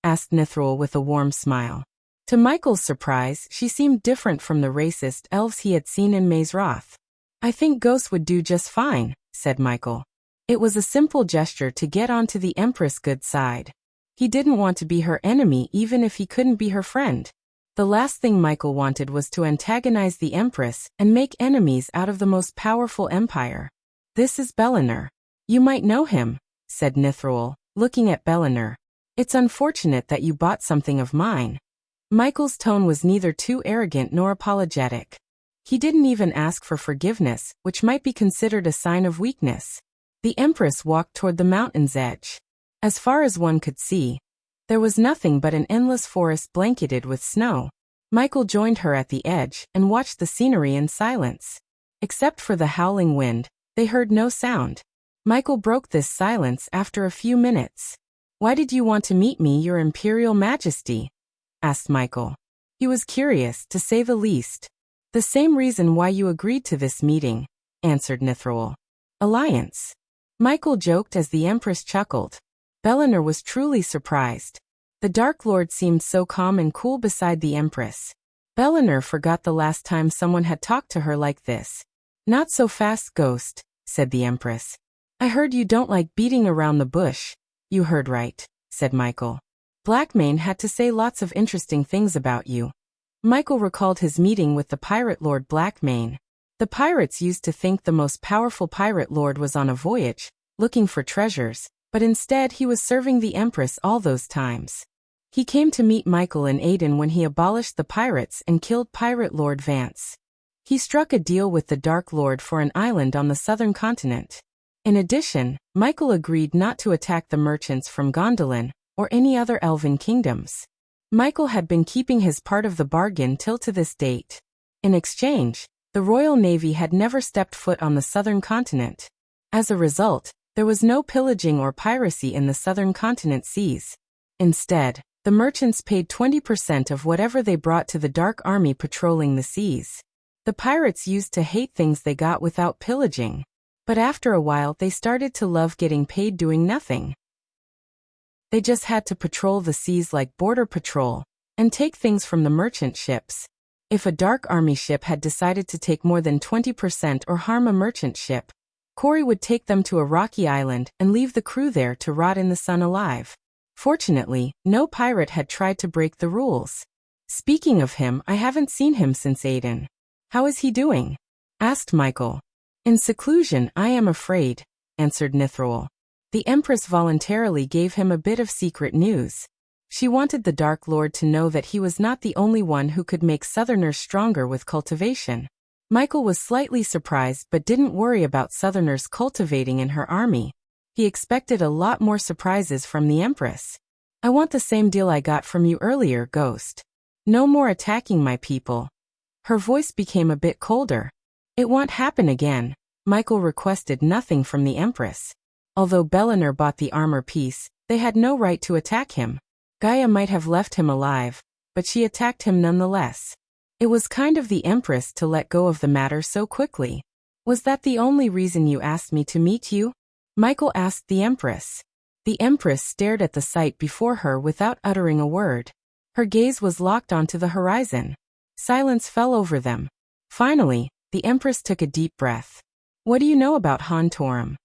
asked Nithroel with a warm smile. To Michael's surprise, she seemed different from the racist elves he had seen in Maze-Roth. "I think ghosts would do just fine," said Michael. It was a simple gesture to get onto the Empress' good side. He didn't want to be her enemy even if he couldn't be her friend. The last thing Michael wanted was to antagonize the Empress and make enemies out of the most powerful empire. "This is Bellinor. You might know him," said Nithroel, looking at Bellinor. "It's unfortunate that you bought something of mine." Michael's tone was neither too arrogant nor apologetic. He didn't even ask for forgiveness, which might be considered a sign of weakness. The Empress walked toward the mountain's edge. As far as one could see, there was nothing but an endless forest blanketed with snow. Michael joined her at the edge and watched the scenery in silence. Except for the howling wind, they heard no sound. Michael broke this silence after a few minutes. "Why did you want to meet me, Your Imperial Majesty?" asked Michael. He was curious, to say the least. "The same reason why you agreed to this meeting," answered Nithroel. "Alliance." Michael joked as the Empress chuckled. Bellinor was truly surprised. The Dark Lord seemed so calm and cool beside the Empress. Bellinor forgot the last time someone had talked to her like this. "Not so fast, Ghost," said the Empress. "I heard you don't like beating around the bush." "You heard right," said Michael. "Blackmane had to say lots of interesting things about you." Michael recalled his meeting with the pirate lord Blackmane. The pirates used to think the most powerful pirate lord was on a voyage, looking for treasures, but instead he was serving the Empress all those times. He came to meet Michael in Aden when he abolished the pirates and killed pirate lord Vance. He struck a deal with the Dark Lord for an island on the southern continent. In addition, Michael agreed not to attack the merchants from Gondolin or any other elven kingdoms. Michael had been keeping his part of the bargain till to this date. In exchange, the Royal Navy had never stepped foot on the southern continent. As a result, there was no pillaging or piracy in the southern continent seas. Instead, the merchants paid 20% of whatever they brought to the Dark Army patrolling the seas. The pirates used to hate things they got without pillaging. But after a while they started to love getting paid doing nothing. They just had to patrol the seas like border patrol, and take things from the merchant ships. If a Dark Army ship had decided to take more than 20% or harm a merchant ship, Corey would take them to a rocky island and leave the crew there to rot in the sun alive. Fortunately, no pirate had tried to break the rules. "Speaking of him, I haven't seen him since Aden. How is he doing?" asked Michael. "In seclusion, I am afraid," answered Nithroel. The Empress voluntarily gave him a bit of secret news. She wanted the Dark Lord to know that he was not the only one who could make Southerners stronger with cultivation. Michael was slightly surprised but didn't worry about Southerners cultivating in her army. He expected a lot more surprises from the Empress. "I want the same deal I got from you earlier, Ghost. No more attacking my people." Her voice became a bit colder. "It won't happen again." Michael requested nothing from the Empress. Although Bellinor bought the armor piece, they had no right to attack him. Gaia might have left him alive, but she attacked him nonetheless. It was kind of the Empress to let go of the matter so quickly. "Was that the only reason you asked me to meet you?" Michael asked the Empress. The Empress stared at the sight before her without uttering a word. Her gaze was locked onto the horizon. Silence fell over them. Finally, the Empress took a deep breath. "What do you know about Hontorum?"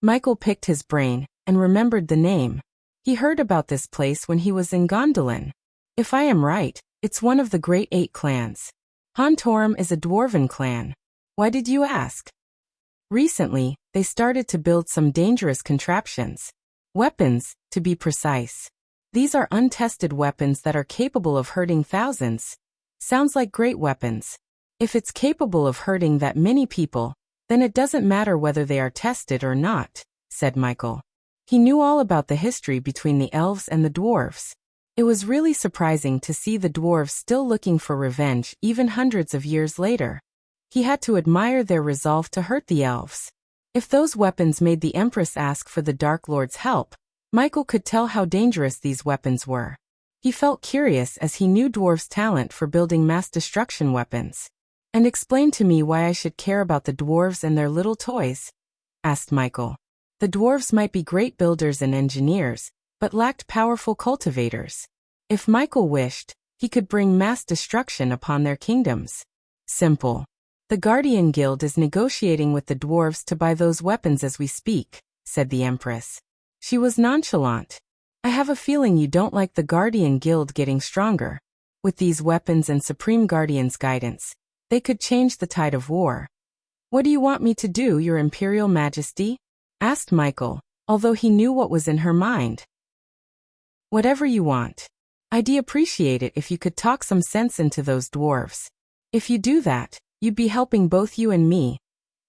Michael picked his brain and remembered the name. He heard about this place when he was in Gondolin. "If I am right, it's one of the Great 8 clans. Hontorum is a dwarven clan. Why did you ask?" "Recently, they started to build some dangerous contraptions. Weapons, to be precise. These are untested weapons that are capable of hurting thousands. Sounds like great weapons. If it's capable of hurting that many people, then it doesn't matter whether they are tested or not," said Michael. He knew all about the history between the elves and the dwarves. It was really surprising to see the dwarves still looking for revenge even hundreds of years later. He had to admire their resolve to hurt the elves. If those weapons made the Empress ask for the Dark Lord's help, Michael could tell how dangerous these weapons were. He felt curious as he knew dwarves' talent for building mass destruction weapons. "And explain to me why I should care about the dwarves and their little toys?" asked Michael. The dwarves might be great builders and engineers, but lacked powerful cultivators. If Michael wished, he could bring mass destruction upon their kingdoms. "Simple. The Guardian Guild is negotiating with the dwarves to buy those weapons as we speak," said the Empress. She was nonchalant. "I have a feeling you don't like the Guardian Guild getting stronger. With these weapons and Supreme Guardian's guidance, they could change the tide of war." "What do you want me to do, Your Imperial Majesty?" asked Michael, although he knew what was in her mind. "Whatever you want. I'd appreciate it if you could talk some sense into those dwarves. If you do that, you'd be helping both you and me."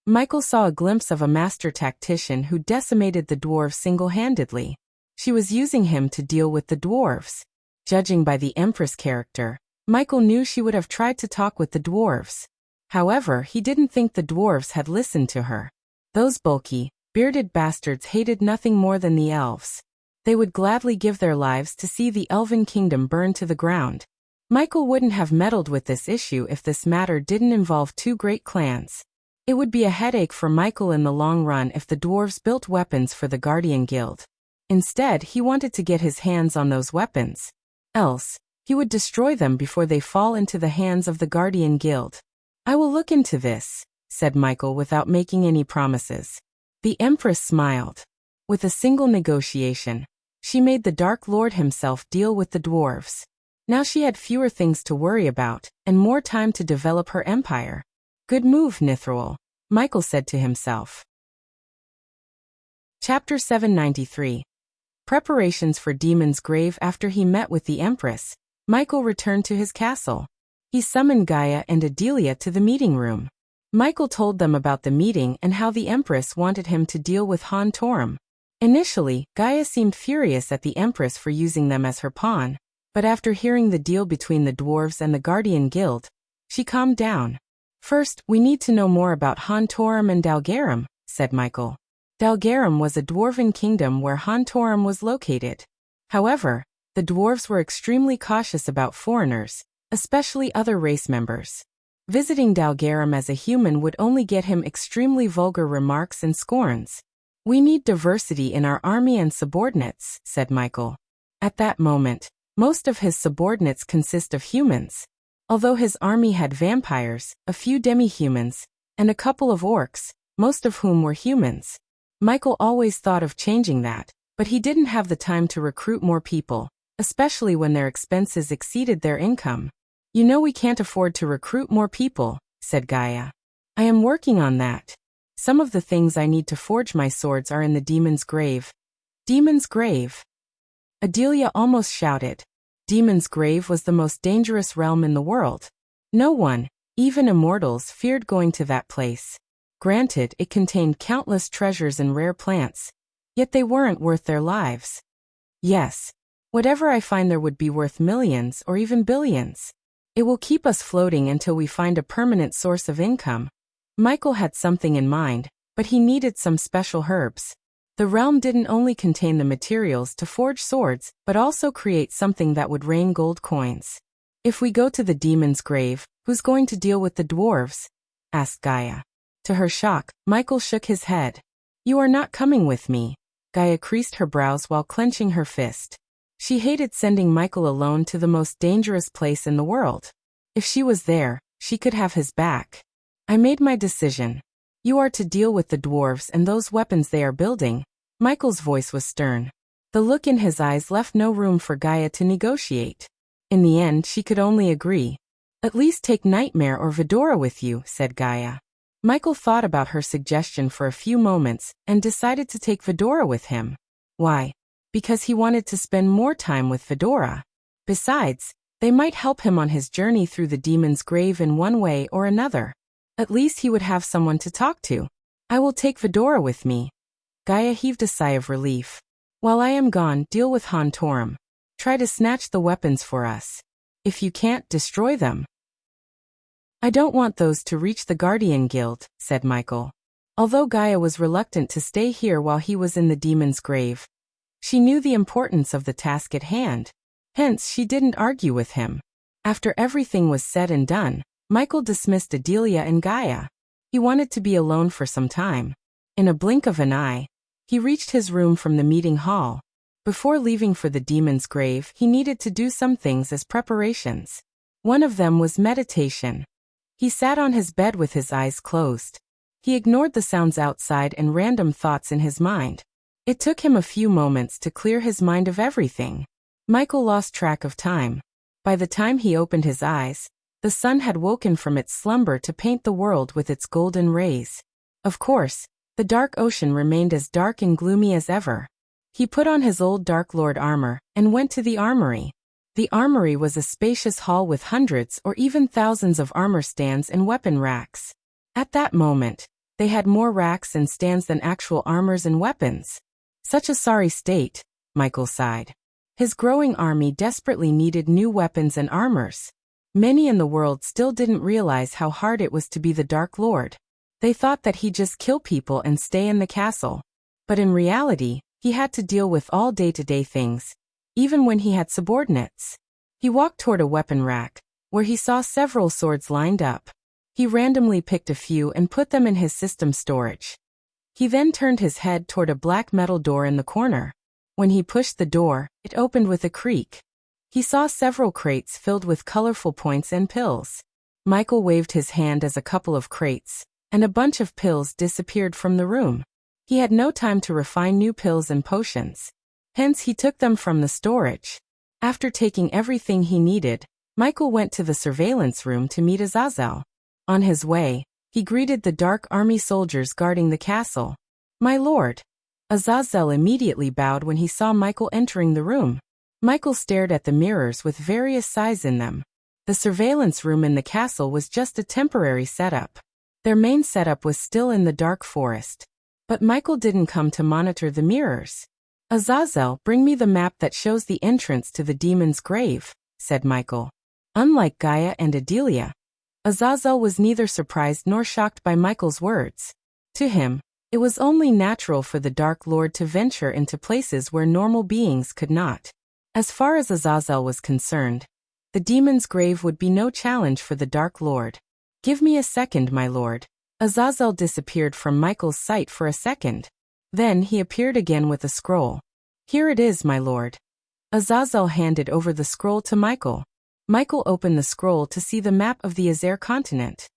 Michael saw a glimpse of a master tactician who decimated the dwarves single-handedly. She was using him to deal with the dwarves. Judging by the Empress character, Michael knew she would have tried to talk with the dwarves. However, he didn't think the dwarves had listened to her. Those bulky, bearded bastards hated nothing more than the elves. They would gladly give their lives to see the elven kingdom burn to the ground. Michael wouldn't have meddled with this issue if this matter didn't involve two great clans. It would be a headache for Michael in the long run if the dwarves built weapons for the Guardian Guild. Instead, he wanted to get his hands on those weapons. Else, he would destroy them before they fall into the hands of the Guardian Guild. "I will look into this," said Michael without making any promises. The Empress smiled. With a single negotiation, she made the Dark Lord himself deal with the dwarves. Now she had fewer things to worry about, and more time to develop her empire. "Good move, Nithroel," Michael said to himself. Chapter 793. Preparations for Demon's Grave. After he met with the Empress, Michael returned to his castle. He summoned Gaia and Adelia to the meeting room. Michael told them about the meeting and how the Empress wanted him to deal with Han Torum. Initially, Gaia seemed furious at the Empress for using them as her pawn, but after hearing the deal between the dwarves and the Guardian Guild, she calmed down. "First, we need to know more about Han Torum and Dalgarum," said Michael. Dalgarum was a dwarven kingdom where Han Torum was located. However, the dwarves were extremely cautious about foreigners, especially other race members. Visiting Dalgarum as a human would only get him extremely vulgar remarks and scorns. "We need diversity in our army and subordinates," said Michael. At that moment, most of his subordinates consist of humans. Although his army had vampires, a few demi-humans, and a couple of orcs, most of whom were humans. Michael always thought of changing that, but he didn't have the time to recruit more people, especially when their expenses exceeded their income. "You know we can't afford to recruit more people," said Gaia. "I am working on that. Some of the things I need to forge my swords are in the Demon's Grave." "Demon's Grave?" Adelia almost shouted. Demon's Grave was the most dangerous realm in the world. No one, even immortals, feared going to that place. Granted, it contained countless treasures and rare plants, yet they weren't worth their lives. "Yes. Whatever I find there would be worth millions or even billions. It will keep us floating until we find a permanent source of income." Michael had something in mind, but he needed some special herbs. The realm didn't only contain the materials to forge swords, but also create something that would rain gold coins. "If we go to the Demon's Grave, who's going to deal with the dwarves?" asked Gaia. To her shock, Michael shook his head. "You are not coming with me." Gaia creased her brows while clenching her fist. She hated sending Michael alone to the most dangerous place in the world. If she was there, she could have his back. "I made my decision. You are to deal with the dwarves and those weapons they are building." Michael's voice was stern. The look in his eyes left no room for Gaia to negotiate. In the end, she could only agree. "At least take Nightmare or Fedora with you," said Gaia. Michael thought about her suggestion for a few moments and decided to take Fedora with him. Why? Because he wanted to spend more time with Fedora. Besides, they might help him on his journey through the Demon's Grave in one way or another. At least he would have someone to talk to. "I will take Fedora with me." Gaia heaved a sigh of relief. "While I am gone, deal with Han Torum. Try to snatch the weapons for us. If you can't, destroy them." "I don't want those to reach the Guardian Guild," said Michael. Although Gaia was reluctant to stay here while he was in the Demon's Grave, she knew the importance of the task at hand. Hence, she didn't argue with him. After everything was said and done, Michael dismissed Adelia and Gaia. He wanted to be alone for some time. In a blink of an eye, he reached his room from the meeting hall. Before leaving for the Demon's Grave, he needed to do some things as preparations. One of them was meditation. He sat on his bed with his eyes closed. He ignored the sounds outside and random thoughts in his mind. It took him a few moments to clear his mind of everything. Michael lost track of time. By the time he opened his eyes, the sun had woken from its slumber to paint the world with its golden rays. Of course, the dark ocean remained as dark and gloomy as ever. He put on his old Dark Lord armor and went to the armory. The armory was a spacious hall with hundreds or even thousands of armor stands and weapon racks. At that moment, they had more racks and stands than actual armors and weapons. Such a sorry state, Michael sighed. His growing army desperately needed new weapons and armors. Many in the world still didn't realize how hard it was to be the Dark Lord. They thought that he'd just kill people and stay in the castle. But in reality, he had to deal with all day-to-day things, even when he had subordinates. He walked toward a weapon rack, where he saw several swords lined up. He randomly picked a few and put them in his system storage. He then turned his head toward a black metal door in the corner. When he pushed the door, it opened with a creak. He saw several crates filled with colorful points and pills. Michael waved his hand as a couple of crates, and a bunch of pills disappeared from the room. He had no time to refine new pills and potions. Hence he took them from the storage. After taking everything he needed, Michael went to the surveillance room to meet Azazel. On his way, he greeted the dark army soldiers guarding the castle. "My lord." Azazel immediately bowed when he saw Michael entering the room. Michael stared at the mirrors with various size in them. The surveillance room in the castle was just a temporary setup. Their main setup was still in the dark forest. But Michael didn't come to monitor the mirrors. "Azazel, bring me the map that shows the entrance to the demon's grave," said Michael. Unlike Gaia and Adelia, Azazel was neither surprised nor shocked by Michael's words. To him, it was only natural for the Dark Lord to venture into places where normal beings could not. As far as Azazel was concerned, the demon's grave would be no challenge for the Dark Lord. "Give me a second, my lord." Azazel disappeared from Michael's sight for a second. Then he appeared again with a scroll. "Here it is, my lord." Azazel handed over the scroll to Michael. Michael opened the scroll to see the map of the Azer continent.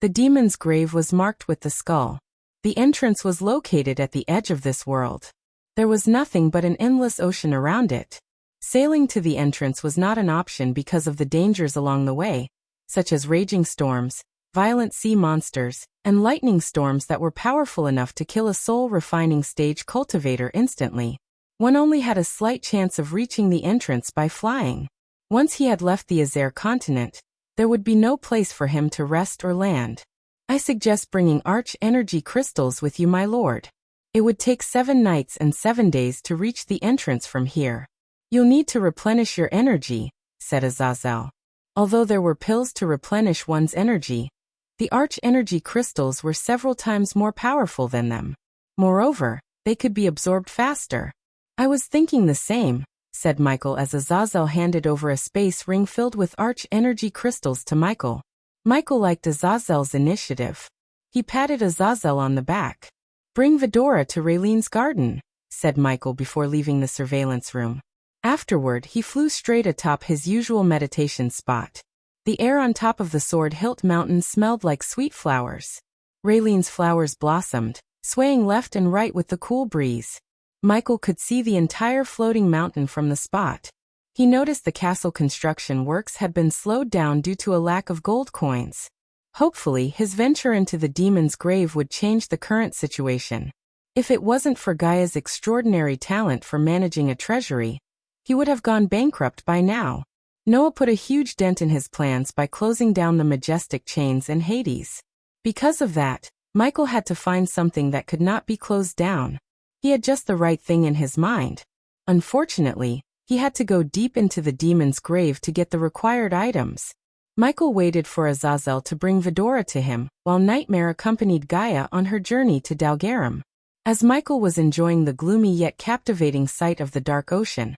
The demon's grave was marked with the skull. The entrance was located at the edge of this world. There was nothing but an endless ocean around it. Sailing to the entrance was not an option because of the dangers along the way, such as raging storms, violent sea monsters, and lightning storms that were powerful enough to kill a soul-refining stage cultivator instantly. One only had a slight chance of reaching the entrance by flying. Once he had left the Azer continent, there would be no place for him to rest or land. "I suggest bringing arch-energy crystals with you, my lord. It would take 7 nights and 7 days to reach the entrance from here. You'll need to replenish your energy," said Azazel. Although there were pills to replenish one's energy, the arch-energy crystals were several times more powerful than them. Moreover, they could be absorbed faster. "I was thinking the same," said Michael as Azazel handed over a space ring filled with arch-energy crystals to Michael. Michael liked Azazel's initiative. He patted Azazel on the back. "Bring Vidora to Raylene's garden," said Michael before leaving the surveillance room. Afterward, he flew straight atop his usual meditation spot. The air on top of the Sword Hilt Mountain smelled like sweet flowers. Raylene's flowers blossomed, swaying left and right with the cool breeze. Michael could see the entire floating mountain from the spot. He noticed the castle construction works had been slowed down due to a lack of gold coins. Hopefully, his venture into the demon's grave would change the current situation. If it wasn't for Gaia's extraordinary talent for managing a treasury, he would have gone bankrupt by now. Noah put a huge dent in his plans by closing down the majestic chains in Hades. Because of that, Michael had to find something that could not be closed down. He had just the right thing in his mind. Unfortunately, he had to go deep into the demon's grave to get the required items. Michael waited for Azazel to bring Vidora to him, while Nightmare accompanied Gaia on her journey to Dalgarum. As Michael was enjoying the gloomy yet captivating sight of the dark ocean,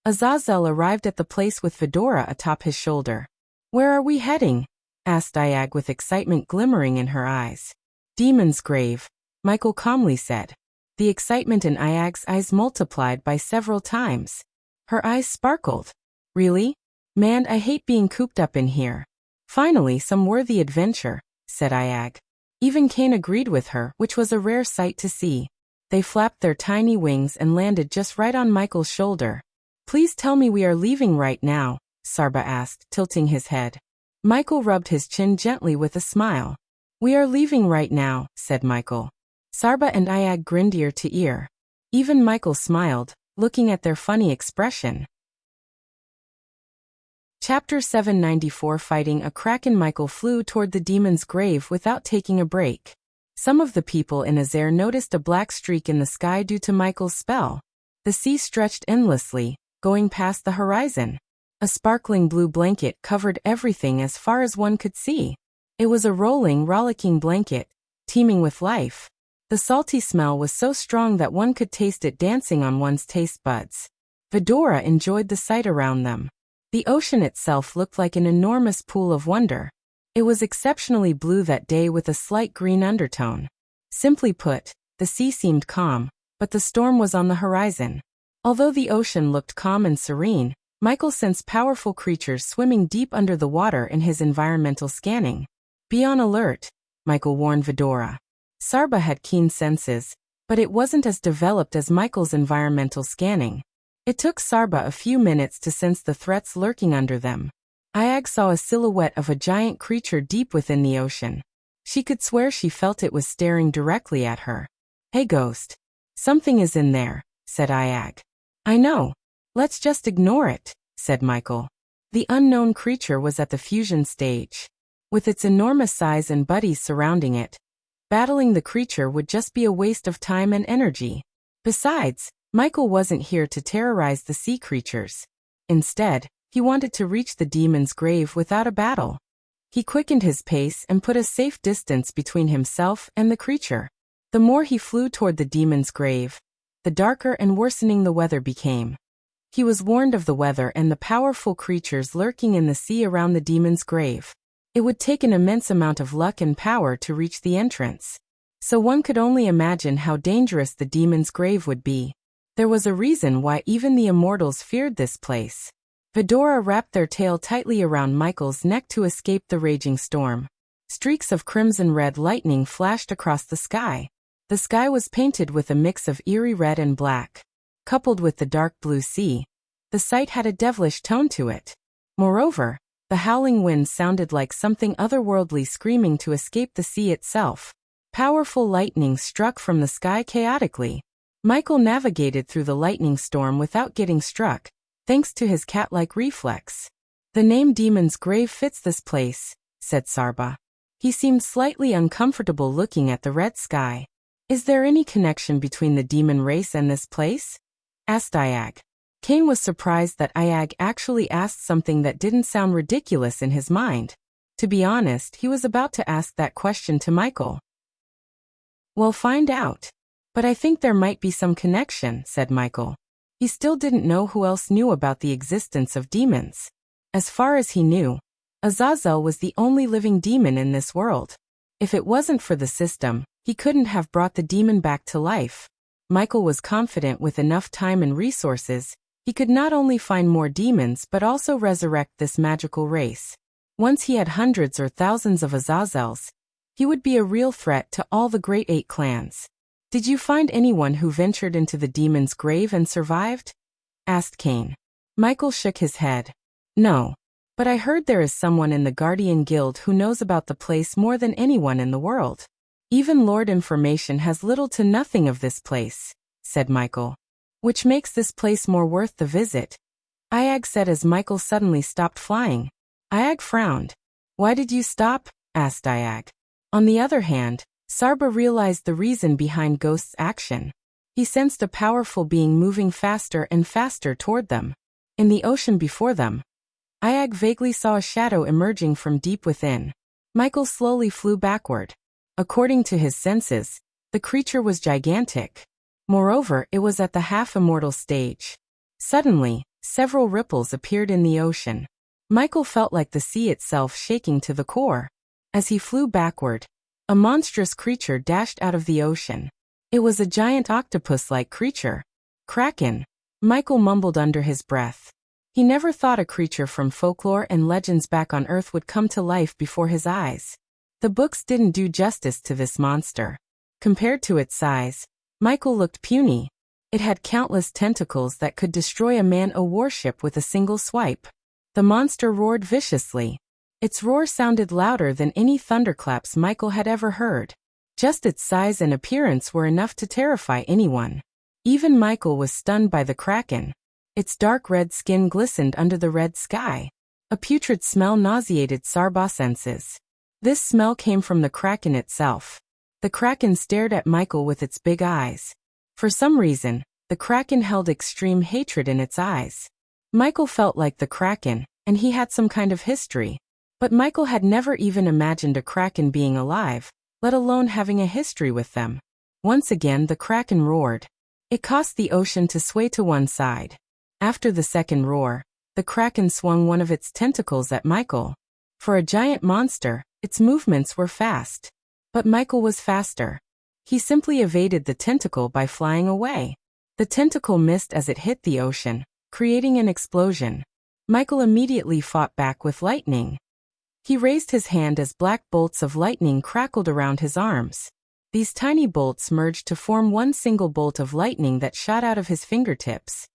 Azazel arrived at the place with Vidora atop his shoulder. "Where are we heading?" asked Iag with excitement glimmering in her eyes. "Demon's grave," Michael calmly said. The excitement in Iag's eyes multiplied by several times. Her eyes sparkled. "Really? Man, I hate being cooped up in here." "Finally, some worthy adventure," said Iag. Even Cain agreed with her, which was a rare sight to see. They flapped their tiny wings and landed just right on Michael's shoulder. "Please tell me we are leaving right now," Sarba asked, tilting his head. Michael rubbed his chin gently with a smile. "We are leaving right now," said Michael. Sarba and Iag grinned ear to ear. Even Michael smiled, looking at their funny expression. Chapter 794 Fighting a Kraken. Michael flew toward the demon's grave without taking a break. Some of the people in Azer noticed a black streak in the sky due to Michael's spell. The sea stretched endlessly, going past the horizon. A sparkling blue blanket covered everything as far as one could see. It was a rolling, rollicking blanket, teeming with life. The salty smell was so strong that one could taste it dancing on one's taste buds. Vidora enjoyed the sight around them. The ocean itself looked like an enormous pool of wonder. It was exceptionally blue that day with a slight green undertone. Simply put, the sea seemed calm, but the storm was on the horizon. Although the ocean looked calm and serene, Michael sensed powerful creatures swimming deep under the water in his environmental scanning. "Be on alert," Michael warned Vidora. Sarba had keen senses, but it wasn't as developed as Michael's environmental scanning. It took Sarba a few minutes to sense the threats lurking under them. Ayag saw a silhouette of a giant creature deep within the ocean. She could swear she felt it was staring directly at her. "Hey Ghost. Something is in there," said Ayag. "I know. Let's just ignore it," said Michael. The unknown creature was at the fusion stage. With its enormous size and buddies surrounding it, battling the creature would just be a waste of time and energy. Besides, Michael wasn't here to terrorize the sea creatures. Instead, he wanted to reach the demon's grave without a battle. He quickened his pace and put a safe distance between himself and the creature. The more he flew toward the demon's grave, the darker and worsening the weather became. He was warned of the weather and the powerful creatures lurking in the sea around the demon's grave. It would take an immense amount of luck and power to reach the entrance. So one could only imagine how dangerous the demon's grave would be. There was a reason why even the immortals feared this place. Vidora wrapped their tail tightly around Michael's neck to escape the raging storm. Streaks of crimson-red lightning flashed across the sky. The sky was painted with a mix of eerie red and black. Coupled with the dark blue sea, the sight had a devilish tone to it. Moreover, the howling wind sounded like something otherworldly screaming to escape the sea itself. Powerful lightning struck from the sky chaotically. Michael navigated through the lightning storm without getting struck, thanks to his cat-like reflex. "The name Demon's Grave fits this place," said Sarba. He seemed slightly uncomfortable looking at the red sky. "Is there any connection between the demon race and this place?" asked Ayag. Kane was surprised that Ayag actually asked something that didn't sound ridiculous in his mind. To be honest, he was about to ask that question to Michael. "We'll find out. But I think there might be some connection," said Michael. He still didn't know who else knew about the existence of demons. As far as he knew, Azazel was the only living demon in this world. If it wasn't for the system, he couldn't have brought the demon back to life. Michael was confident with enough time and resources, he could not only find more demons but also resurrect this magical race. Once he had hundreds or thousands of Azazels, he would be a real threat to all the Great Eight clans. "Did you find anyone who ventured into the demon's grave and survived?" asked Kane. Michael shook his head. "No. But I heard there is someone in the Guardian Guild who knows about the place more than anyone in the world. Even Lord Information has little to nothing of this place," said Michael. "Which makes this place more worth the visit," Ayag said as Michael suddenly stopped flying. Ayag frowned. "Why did you stop?" asked Ayag. On the other hand, Sarba realized the reason behind Ghost's action. He sensed a powerful being moving faster and faster toward them. In the ocean before them, Ayag vaguely saw a shadow emerging from deep within. Michael slowly flew backward. According to his senses, the creature was gigantic. Moreover, it was at the half-immortal stage. Suddenly, several ripples appeared in the ocean. Michael felt like the sea itself shaking to the core. As he flew backward, a monstrous creature dashed out of the ocean. It was a giant octopus-like creature. "Kraken," Michael mumbled under his breath. He never thought a creature from folklore and legends back on Earth would come to life before his eyes. The books didn't do justice to this monster. Compared to its size, Michael looked puny. It had countless tentacles that could destroy a man-o warship with a single swipe. The monster roared viciously. Its roar sounded louder than any thunderclaps Michael had ever heard. Just its size and appearance were enough to terrify anyone. Even Michael was stunned by the Kraken. Its dark red skin glistened under the red sky. A putrid smell nauseated Sarba's senses. This smell came from the Kraken itself. The Kraken stared at Michael with its big eyes. For some reason, the Kraken held extreme hatred in its eyes. Michael felt like the Kraken, and he had some kind of history. But Michael had never even imagined a Kraken being alive, let alone having a history with them. Once again the Kraken roared. It caused the ocean to sway to one side. After the second roar, the Kraken swung one of its tentacles at Michael. For a giant monster, its movements were fast. But Michael was faster. He simply evaded the tentacle by flying away. The tentacle missed as it hit the ocean, creating an explosion. Michael immediately fought back with lightning. He raised his hand as black bolts of lightning crackled around his arms. These tiny bolts merged to form one single bolt of lightning that shot out of his fingertips.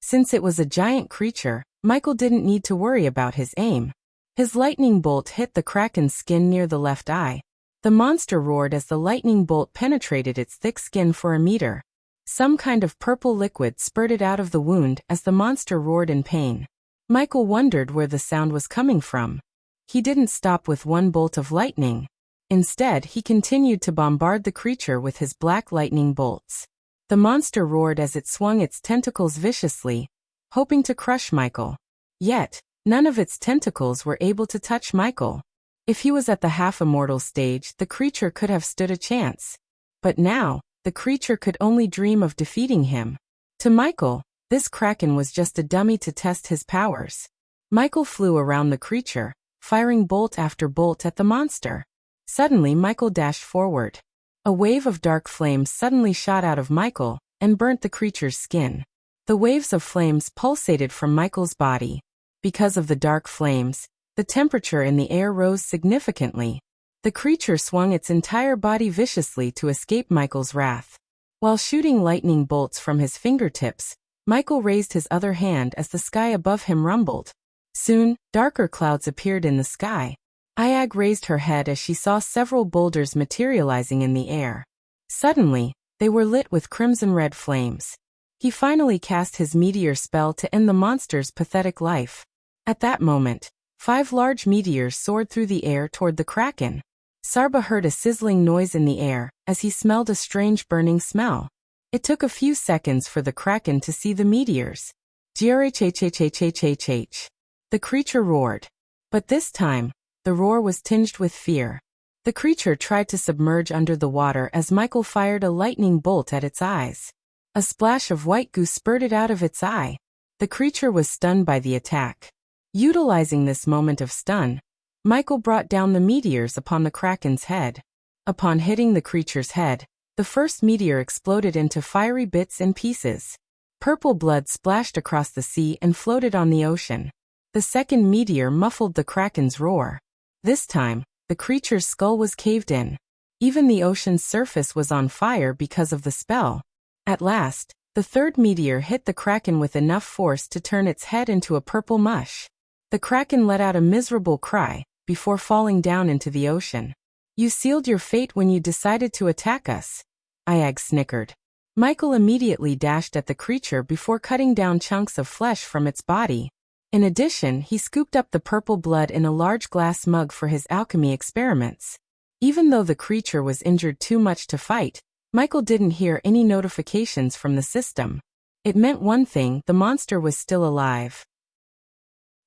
Since it was a giant creature, Michael didn't need to worry about his aim. His lightning bolt hit the kraken's skin near the left eye. The monster roared as the lightning bolt penetrated its thick skin for a meter. Some kind of purple liquid spurted out of the wound as the monster roared in pain. Michael wondered where the sound was coming from. He didn't stop with one bolt of lightning. Instead, he continued to bombard the creature with his black lightning bolts. The monster roared as it swung its tentacles viciously, hoping to crush Michael. Yet, none of its tentacles were able to touch Michael. If he was at the half-immortal stage, the creature could have stood a chance. But now, the creature could only dream of defeating him. To Michael, this kraken was just a dummy to test his powers. Michael flew around the creature, firing bolt after bolt at the monster. Suddenly Michael dashed forward. A wave of dark flames suddenly shot out of Michael and burnt the creature's skin. The waves of flames pulsated from Michael's body. Because of the dark flames, the temperature in the air rose significantly. The creature swung its entire body viciously to escape Michael's wrath. While shooting lightning bolts from his fingertips, Michael raised his other hand as the sky above him rumbled. Soon, darker clouds appeared in the sky. Ayag raised her head as she saw several boulders materializing in the air. Suddenly, they were lit with crimson-red flames. He finally cast his meteor spell to end the monster's pathetic life. At that moment, 5 large meteors soared through the air toward the kraken. Sarba heard a sizzling noise in the air as he smelled a strange burning smell. It took a few seconds for the kraken to see the meteors. Grhhhhhhh. The creature roared. But this time, the roar was tinged with fear. The creature tried to submerge under the water as Michael fired a lightning bolt at its eyes. A splash of white goo spurted out of its eye. The creature was stunned by the attack. Utilizing this moment of stun, Michael brought down the meteors upon the kraken's head. Upon hitting the creature's head, the first meteor exploded into fiery bits and pieces. Purple blood splashed across the sea and floated on the ocean. The second meteor muffled the kraken's roar. This time, the creature's skull was caved in. Even the ocean's surface was on fire because of the spell. At last, the third meteor hit the kraken with enough force to turn its head into a purple mush. The kraken let out a miserable cry before falling down into the ocean. "You sealed your fate when you decided to attack us," Ayag snickered. Michael immediately dashed at the creature before cutting down chunks of flesh from its body. In addition, he scooped up the purple blood in a large glass mug for his alchemy experiments. Even though the creature was injured too much to fight, Michael didn't hear any notifications from the system. It meant one thing: the monster was still alive.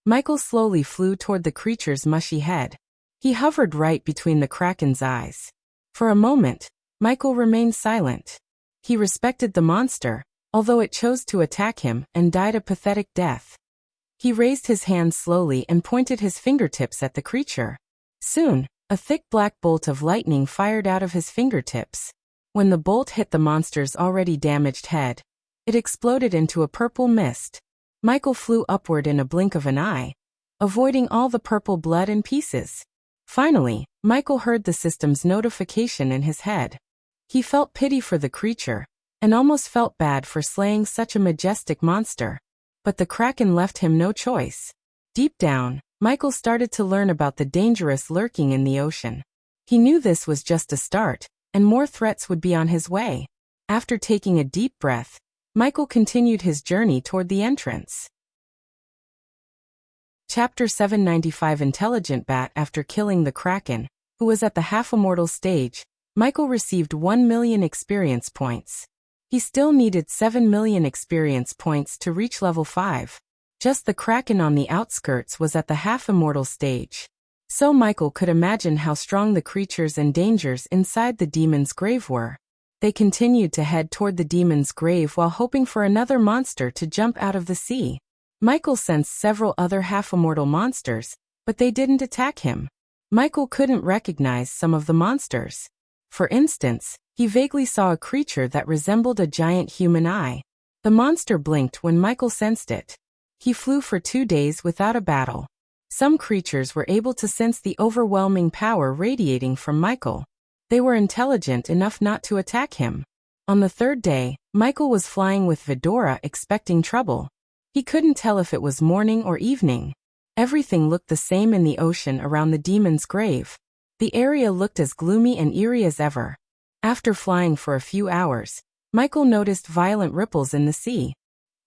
Michael slowly flew toward the creature's mushy head. He hovered right between the kraken's eyes. For a moment, Michael remained silent. He respected the monster, although it chose to attack him and died a pathetic death. He raised his hand slowly and pointed his fingertips at the creature. Soon, a thick black bolt of lightning fired out of his fingertips. When the bolt hit the monster's already damaged head, it exploded into a purple mist. Michael flew upward in a blink of an eye, avoiding all the purple blood and pieces. Finally, Michael heard the system's notification in his head. He felt pity for the creature, and almost felt bad for slaying such a majestic monster. But the kraken left him no choice. Deep down, Michael started to learn about the dangerous lurking in the ocean. He knew this was just a start, and more threats would be on his way. After taking a deep breath, Michael continued his journey toward the entrance. Chapter 795. Intelligent Bat. After killing the kraken, who was at the half-immortal stage, Michael received 1 million experience points. He still needed 7 million experience points to reach level 5. Just the kraken on the outskirts was at the half-immortal stage. So Michael could imagine how strong the creatures and dangers inside the demon's grave were. They continued to head toward the demon's grave while hoping for another monster to jump out of the sea. Michael sensed several other half-immortal monsters, but they didn't attack him. Michael couldn't recognize some of the monsters. For instance, he vaguely saw a creature that resembled a giant human eye. The monster blinked when Michael sensed it. He flew for 2 days without a battle. Some creatures were able to sense the overwhelming power radiating from Michael. They were intelligent enough not to attack him. On the 3rd day, Michael was flying with Vidora expecting trouble. He couldn't tell if it was morning or evening. Everything looked the same in the ocean around the demon's grave. The area looked as gloomy and eerie as ever. After flying for a few hours, Michael noticed violent ripples in the sea.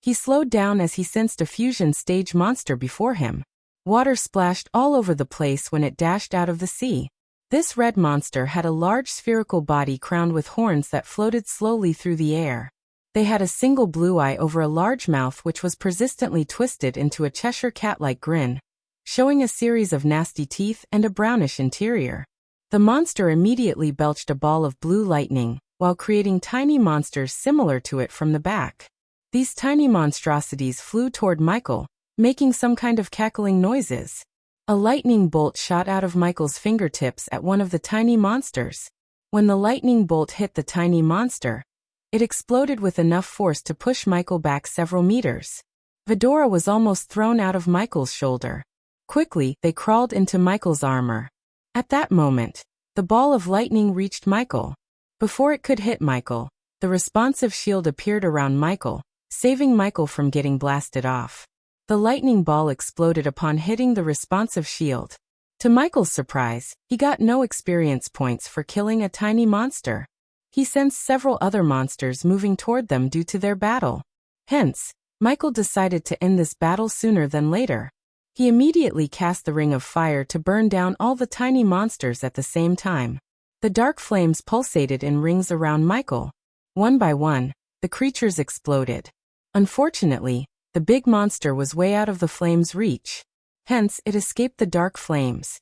He slowed down as he sensed a fusion stage monster before him. Water splashed all over the place when it dashed out of the sea. This red monster had a large spherical body crowned with horns that floated slowly through the air. They had a single blue eye over a large mouth which was persistently twisted into a Cheshire cat-like grin, showing a series of nasty teeth and a brownish interior. The monster immediately belched a ball of blue lightning, while creating tiny monsters similar to it from the back. These tiny monstrosities flew toward Michael, making some kind of cackling noises. A lightning bolt shot out of Michael's fingertips at one of the tiny monsters. When the lightning bolt hit the tiny monster, it exploded with enough force to push Michael back several meters. Vidora was almost thrown out of Michael's shoulder. Quickly, they crawled into Michael's armor. At that moment, the ball of lightning reached Michael. Before it could hit Michael, the responsive shield appeared around Michael, saving Michael from getting blasted off. The lightning ball exploded upon hitting the responsive shield. To Michael's surprise, he got no experience points for killing a tiny monster. He sensed several other monsters moving toward them due to their battle. Hence, Michael decided to end this battle sooner than later. He immediately cast the ring of fire to burn down all the tiny monsters at the same time. The dark flames pulsated in rings around Michael. One by one, the creatures exploded. Unfortunately, the big monster was way out of the flames' reach. Hence, it escaped the dark flames.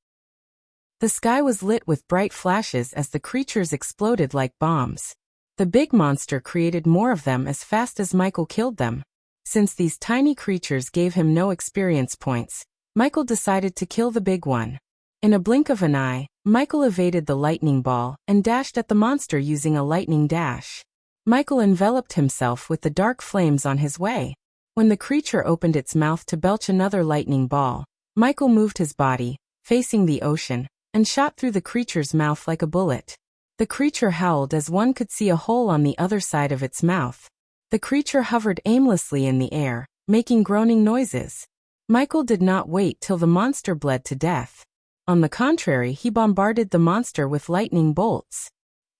The sky was lit with bright flashes as the creatures exploded like bombs. The big monster created more of them as fast as Michael killed them. Since these tiny creatures gave him no experience points, Michael decided to kill the big one. In a blink of an eye, Michael evaded the lightning ball and dashed at the monster using a lightning dash. Michael enveloped himself with the dark flames on his way. When the creature opened its mouth to belch another lightning ball, Michael moved his body, facing the ocean, and shot through the creature's mouth like a bullet. The creature howled as one could see a hole on the other side of its mouth. The creature hovered aimlessly in the air, making groaning noises. Michael did not wait till the monster bled to death. On the contrary, he bombarded the monster with lightning bolts.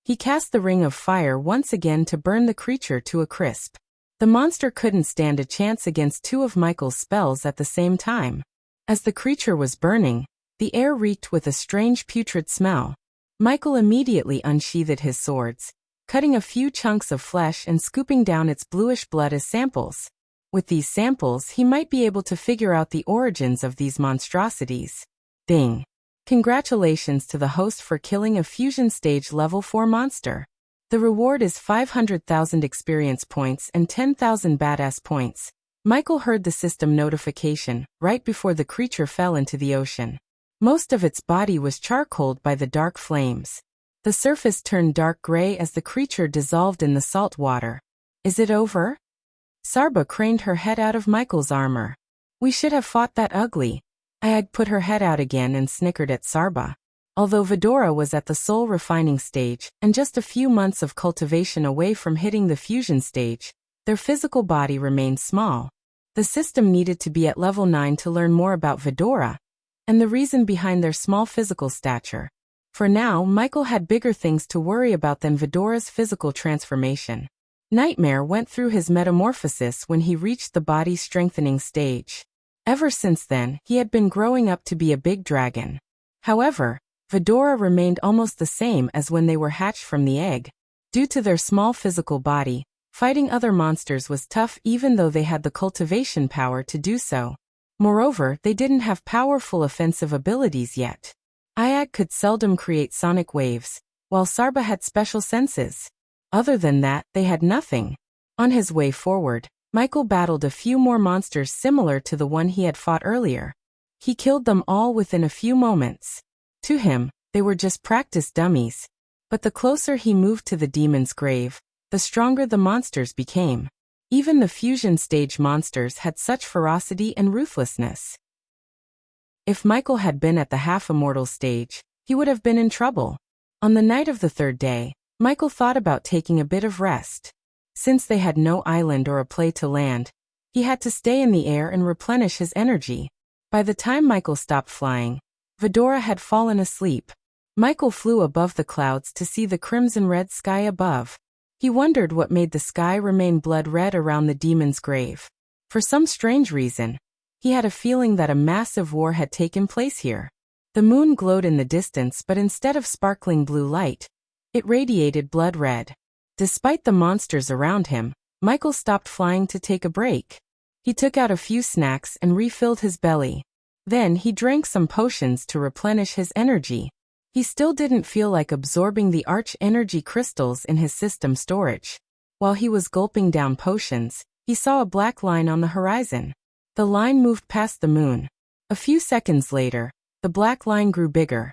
He cast the ring of fire once again to burn the creature to a crisp. The monster couldn't stand a chance against 2 of Michael's spells at the same time. As the creature was burning, the air reeked with a strange putrid smell. Michael immediately unsheathed his swords, cutting a few chunks of flesh and scooping down its bluish blood as samples. With these samples, he might be able to figure out the origins of these monstrosities. Ding! Congratulations to the host for killing a fusion stage level 4 monster. The reward is 500,000 experience points and 10,000 badass points. Michael heard the system notification right before the creature fell into the ocean. Most of its body was charcoaled by the dark flames. The surface turned dark gray as the creature dissolved in the salt water. Is it over? Sarba craned her head out of Michael's armor. We should have fought that ugly. Ayag put her head out again and snickered at Sarba. Although Vidora was at the soul refining stage and just a few months of cultivation away from hitting the fusion stage, their physical body remained small. The system needed to be at level 9 to learn more about Vidora, and the reason behind their small physical stature. For now, Michael had bigger things to worry about than Vidora's physical transformation. Nightmare went through his metamorphosis when he reached the body strengthening stage. Ever since then, he had been growing up to be a big dragon. However, Vidora remained almost the same as when they were hatched from the egg. Due to their small physical body, fighting other monsters was tough even though they had the cultivation power to do so. Moreover, they didn't have powerful offensive abilities yet. Ayag could seldom create sonic waves, while Sarba had special senses. Other than that, they had nothing. On his way forward, Michael battled a few more monsters similar to the one he had fought earlier. He killed them all within a few moments. To him, they were just practice dummies. But the closer he moved to the demon's grave, the stronger the monsters became. Even the fusion stage monsters had such ferocity and ruthlessness. If Michael had been at the half-immortal stage, he would have been in trouble. On the night of the third day, Michael thought about taking a bit of rest. Since they had no island or a place to land, he had to stay in the air and replenish his energy. By the time Michael stopped flying, Fedora had fallen asleep. Michael flew above the clouds to see the crimson-red sky above. He wondered what made the sky remain blood-red around the demon's grave. For some strange reason, he had a feeling that a massive war had taken place here. The moon glowed in the distance, but instead of sparkling blue light, it radiated blood red. Despite the monsters around him, Michael stopped flying to take a break. He took out a few snacks and refilled his belly. Then he drank some potions to replenish his energy. He still didn't feel like absorbing the arch-energy crystals in his system storage. While he was gulping down potions, he saw a black line on the horizon. The line moved past the moon. A few seconds later, the black line grew bigger.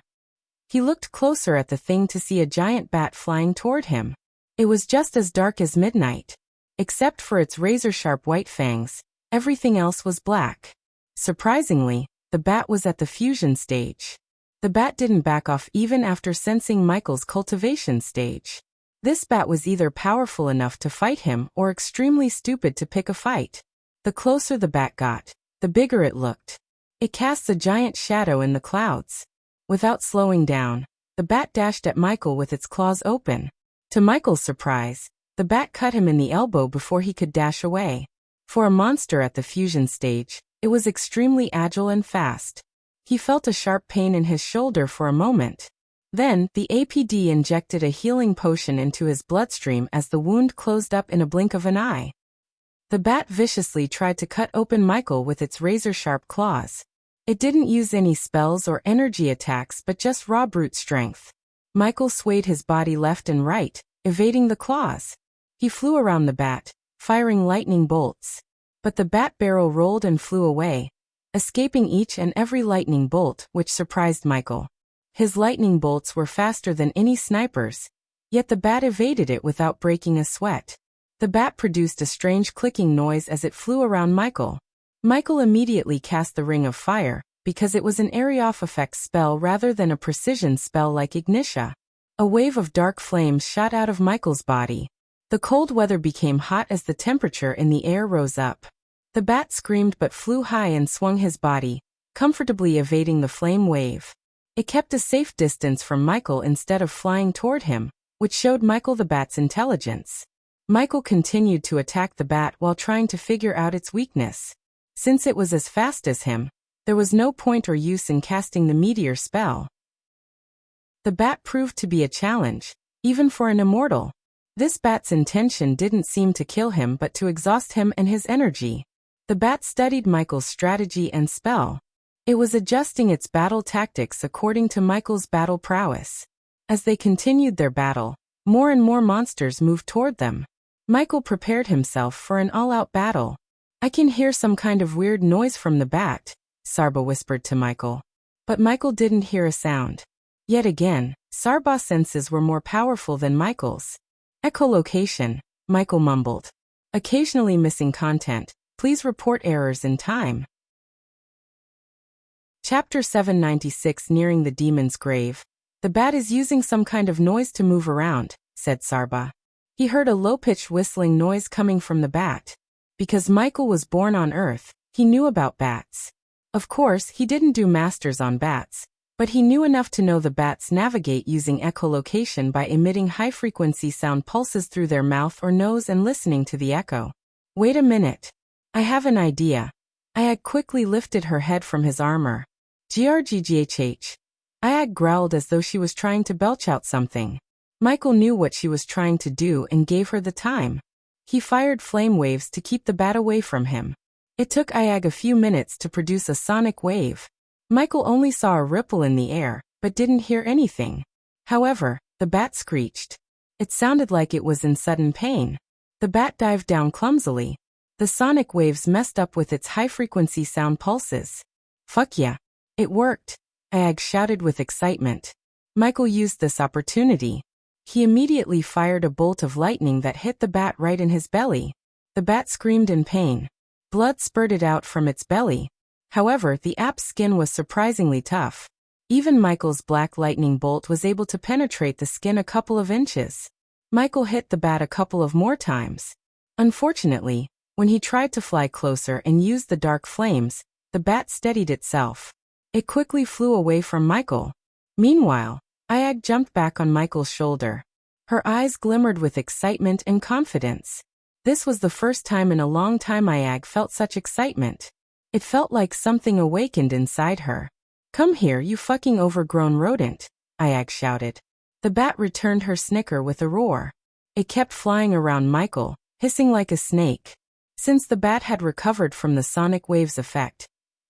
He looked closer at the thing to see a giant bat flying toward him. It was just as dark as midnight. Except for its razor-sharp white fangs, everything else was black. Surprisingly, the bat was at the fusion stage. The bat didn't back off even after sensing Michael's cultivation stage. This bat was either powerful enough to fight him or extremely stupid to pick a fight. The closer the bat got, the bigger it looked. It casts a giant shadow in the clouds. Without slowing down, the bat dashed at Michael with its claws open. To Michael's surprise, the bat cut him in the elbow before he could dash away. For a monster at the fusion stage, it was extremely agile and fast. He felt a sharp pain in his shoulder for a moment. Then, the APD injected a healing potion into his bloodstream as the wound closed up in a blink of an eye. The bat viciously tried to cut open Michael with its razor-sharp claws. It didn't use any spells or energy attacks but just raw brute strength. Michael swayed his body left and right, evading the claws. He flew around the bat, firing lightning bolts. But the bat barrel rolled and flew away, escaping each and every lightning bolt, which surprised Michael. His lightning bolts were faster than any sniper's, yet the bat evaded it without breaking a sweat. The bat produced a strange clicking noise as it flew around Michael. Michael immediately cast the Ring of Fire, because it was an area-off effect spell rather than a precision spell like Ignitia. A wave of dark flames shot out of Michael's body. The cold weather became hot as the temperature in the air rose up. The bat screamed but flew high and swung his body, comfortably evading the flame wave. It kept a safe distance from Michael instead of flying toward him, which showed Michael the bat's intelligence. Michael continued to attack the bat while trying to figure out its weakness. Since it was as fast as him, there was no point or use in casting the meteor spell. The bat proved to be a challenge, even for an immortal. This bat's intention didn't seem to kill him but to exhaust him and his energy. The bat studied Michael's strategy and spell. It was adjusting its battle tactics according to Michael's battle prowess. As they continued their battle, more and more monsters moved toward them. Michael prepared himself for an all-out battle. "I can hear some kind of weird noise from the bat," Sarba whispered to Michael. But Michael didn't hear a sound. Yet again, Sarba's senses were more powerful than Michael's. "Echolocation," Michael mumbled. "Occasionally missing content. Please report errors in time." Chapter 796 Nearing the Demon's Grave. "The bat is using some kind of noise to move around," said Sarba. He heard a low-pitched whistling noise coming from the bat. Because Michael was born on Earth, he knew about bats. Of course, he didn't do masters on bats, but he knew enough to know the bats navigate using echolocation by emitting high-frequency sound pulses through their mouth or nose and listening to the echo. "Wait a minute. I have an idea." Ayag quickly lifted her head from his armor. "Grgghh." Ayag growled as though she was trying to belch out something. Michael knew what she was trying to do and gave her the time. He fired flame waves to keep the bat away from him. It took Ayag a few minutes to produce a sonic wave. Michael only saw a ripple in the air, but didn't hear anything. However, the bat screeched. It sounded like it was in sudden pain. The bat dived down clumsily. The sonic waves messed up with its high-frequency sound pulses. "Fuck yeah. It worked," Ayag shouted with excitement. Michael used this opportunity. He immediately fired a bolt of lightning that hit the bat right in his belly. The bat screamed in pain. Blood spurted out from its belly. However, the app's skin was surprisingly tough. Even Michael's black lightning bolt was able to penetrate the skin a couple of inches. Michael hit the bat a couple of more times. Unfortunately, when he tried to fly closer and use the dark flames, the bat steadied itself. It quickly flew away from Michael. Meanwhile, Ayag jumped back on Michael's shoulder. Her eyes glimmered with excitement and confidence. This was the first time in a long time Ayag felt such excitement. It felt like something awakened inside her. "Come here, you fucking overgrown rodent," Ayag shouted. The bat returned her snicker with a roar. It kept flying around Michael, hissing like a snake. Since the bat had recovered from the sonic waves effect,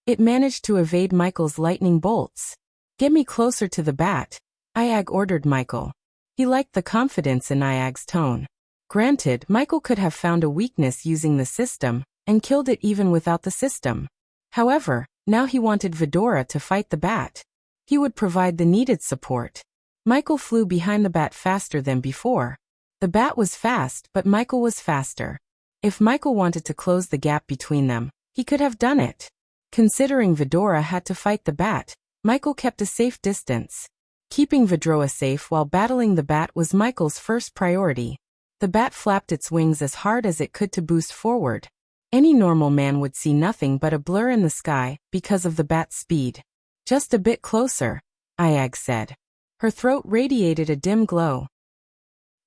it managed to evade Michael's lightning bolts. "Get me closer to the bat," Ayag ordered Michael. He liked the confidence in Ayag's tone. Granted, Michael could have found a weakness using the system, and killed it even without the system. However, now he wanted Vidora to fight the bat. He would provide the needed support. Michael flew behind the bat faster than before. The bat was fast, but Michael was faster. If Michael wanted to close the gap between them, he could have done it. Considering Vidora had to fight the bat, Michael kept a safe distance. Keeping Vidora safe while battling the bat was Michael's first priority. The bat flapped its wings as hard as it could to boost forward. Any normal man would see nothing but a blur in the sky because of the bat's speed. "Just a bit closer," Ayag said. Her throat radiated a dim glow.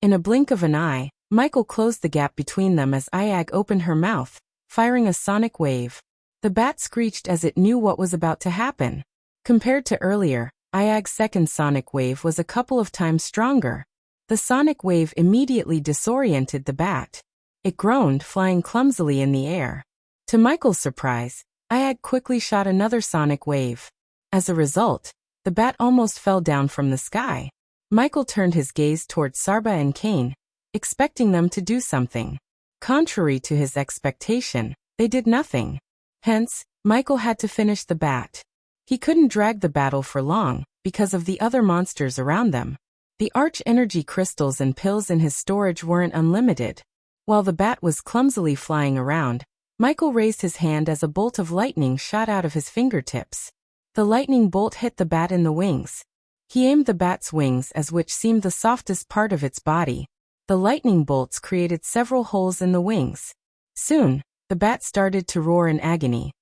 In a blink of an eye, Michael closed the gap between them as Ayag opened her mouth, firing a sonic wave. The bat screeched as it knew what was about to happen. Compared to earlier, Ayag's second sonic wave was a couple of times stronger. The sonic wave immediately disoriented the bat. It groaned, flying clumsily in the air. To Michael's surprise, Ayag quickly shot another sonic wave. As a result, the bat almost fell down from the sky. Michael turned his gaze towards Sarba and Kane, expecting them to do something. Contrary to his expectation, they did nothing. Hence, Michael had to finish the bat. He couldn't drag the battle for long, because of the other monsters around them. The arch-energy crystals and pills in his storage weren't unlimited. While the bat was clumsily flying around, Michael raised his hand as a bolt of lightning shot out of his fingertips. The lightning bolt hit the bat in the wings. He aimed the bat's wings as which seemed the softest part of its body. The lightning bolts created several holes in the wings. Soon, the bat started to roar in agony.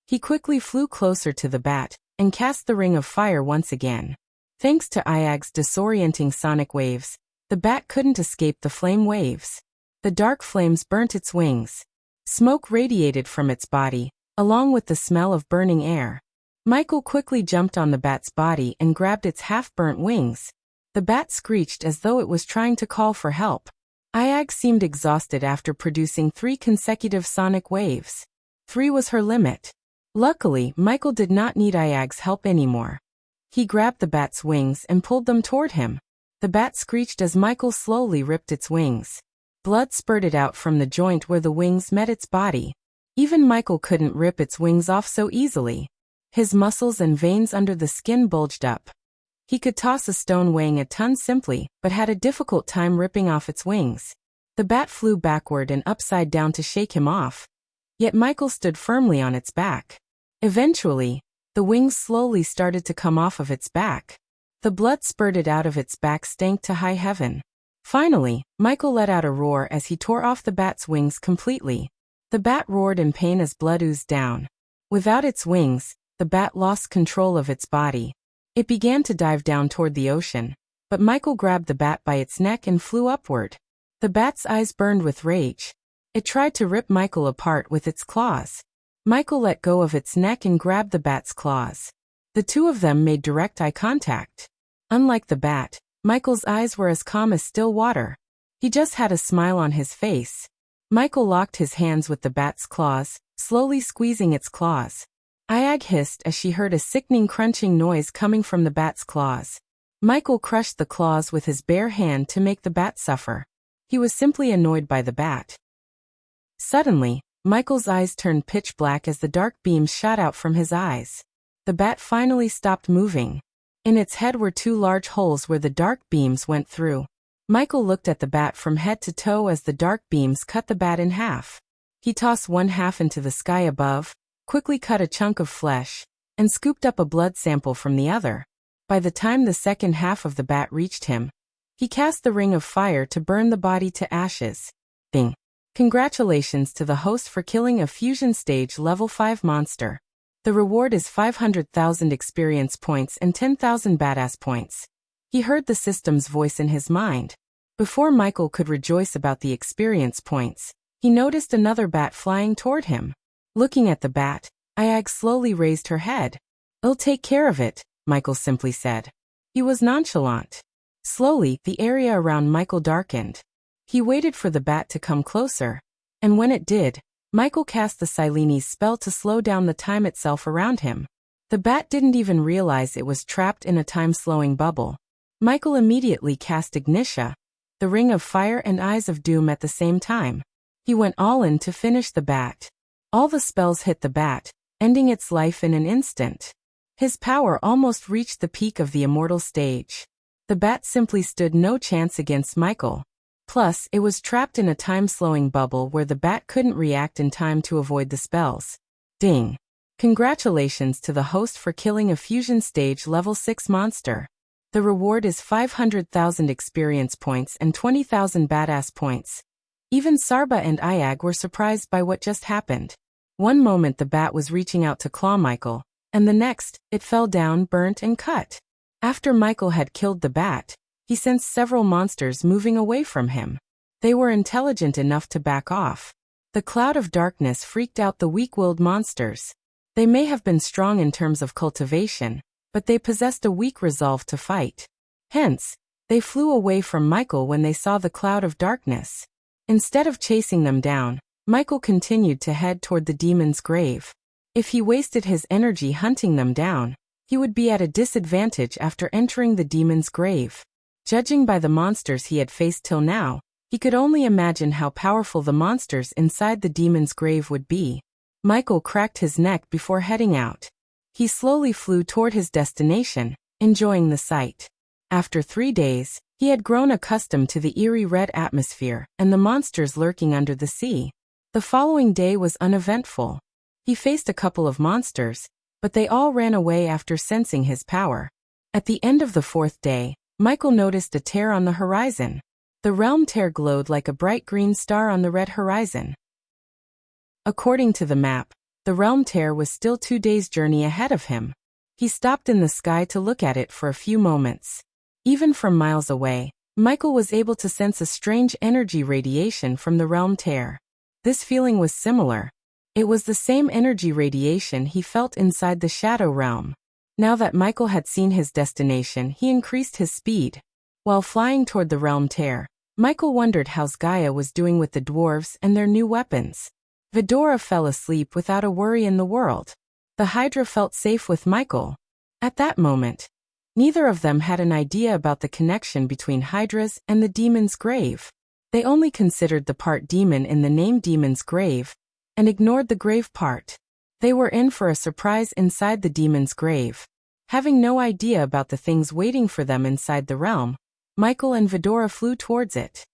He quickly flew closer to the bat, and cast the ring of fire once again. Thanks to Ayag's disorienting sonic waves, the bat couldn't escape the flame waves. The dark flames burnt its wings. Smoke radiated from its body, along with the smell of burning air. Michael quickly jumped on the bat's body and grabbed its half-burnt wings. The bat screeched as though it was trying to call for help. Ayag seemed exhausted after producing 3 consecutive sonic waves. 3 was her limit. Luckily, Michael did not need Ayag's help anymore. He grabbed the bat's wings and pulled them toward him. The bat screeched as Michael slowly ripped its wings. Blood spurted out from the joint where the wings met its body. Even Michael couldn't rip its wings off so easily. His muscles and veins under the skin bulged up. He could toss a stone weighing a ton simply, but had a difficult time ripping off its wings. The bat flew backward and upside down to shake him off. Yet Michael stood firmly on its back. Eventually, the wings slowly started to come off of its back. The blood spurted out of its back stank to high heaven. Finally, Michael let out a roar as he tore off the bat's wings completely. The bat roared in pain as blood oozed down. Without its wings, the bat lost control of its body. It began to dive down toward the ocean, but Michael grabbed the bat by its neck and flew upward. The bat's eyes burned with rage. It tried to rip Michael apart with its claws. Michael let go of its neck and grabbed the bat's claws. The two of them made direct eye contact. Unlike the bat, Michael's eyes were as calm as still water. He just had a smile on his face. Michael locked his hands with the bat's claws, slowly squeezing its claws. Ayag hissed as she heard a sickening crunching noise coming from the bat's claws. Michael crushed the claws with his bare hand to make the bat suffer. He was simply annoyed by the bat. Suddenly, Michael's eyes turned pitch black as the dark beams shot out from his eyes. The bat finally stopped moving. In its head were 2 large holes where the dark beams went through. Michael looked at the bat from head to toe as the dark beams cut the bat in half. He tossed one half into the sky above, quickly cut a chunk of flesh, and scooped up a blood sample from the other. By the time the second half of the bat reached him, he cast the ring of fire to burn the body to ashes. Bing! Congratulations to the host for killing a fusion stage level 5 monster. The reward is 500,000 experience points and 10,000 badass points. He heard the system's voice in his mind. Before Michael could rejoice about the experience points, he noticed another bat flying toward him. Looking at the bat, Ayag slowly raised her head. "I'll take care of it," Michael simply said. He was nonchalant. Slowly, the area around Michael darkened. He waited for the bat to come closer, and when it did, Michael cast the Silene's spell to slow down the time itself around him. The bat didn't even realize it was trapped in a time-slowing bubble. Michael immediately cast Ignitia, the Ring of Fire and Eyes of Doom at the same time. He went all in to finish the bat. All the spells hit the bat, ending its life in an instant. His power almost reached the peak of the immortal stage. The bat simply stood no chance against Michael. Plus, it was trapped in a time-slowing bubble where the bat couldn't react in time to avoid the spells. Ding! Congratulations to the host for killing a fusion stage level 6 monster. The reward is 500,000 experience points and 20,000 badass points. Even Sarba and Ayag were surprised by what just happened. One moment the bat was reaching out to claw Michael, and the next, it fell down, burnt and cut. After Michael had killed the bat, he sensed several monsters moving away from him. They were intelligent enough to back off. The cloud of darkness freaked out the weak-willed monsters. They may have been strong in terms of cultivation, but they possessed a weak resolve to fight. Hence, they flew away from Michael when they saw the cloud of darkness. Instead of chasing them down, Michael continued to head toward the demon's grave. If he wasted his energy hunting them down, he would be at a disadvantage after entering the demon's grave. Judging by the monsters he had faced till now, he could only imagine how powerful the monsters inside the demon's grave would be. Michael cracked his neck before heading out. He slowly flew toward his destination, enjoying the sight. After 3 days, he had grown accustomed to the eerie red atmosphere and the monsters lurking under the sea. The following day was uneventful. He faced a couple of monsters, but they all ran away after sensing his power. At the end of the 4th day, Michael noticed a tear on the horizon. The realm tear glowed like a bright green star on the red horizon. According to the map, the realm tear was still 2 days' journey ahead of him. He stopped in the sky to look at it for a few moments. Even from miles away, Michael was able to sense a strange energy radiation from the realm tear. This feeling was similar. It was the same energy radiation he felt inside the shadow realm. Now that Michael had seen his destination, he increased his speed. While flying toward the realm tear, Michael wondered how Gaia was doing with the dwarves and their new weapons. Vidora fell asleep without a worry in the world. The Hydra felt safe with Michael. At that moment, neither of them had an idea about the connection between Hydras and the demon's grave. They only considered the part demon in the name demon's grave, and ignored the grave part. They were in for a surprise inside the demon's grave. Having no idea about the things waiting for them inside the realm, Michael and Vidora flew towards it.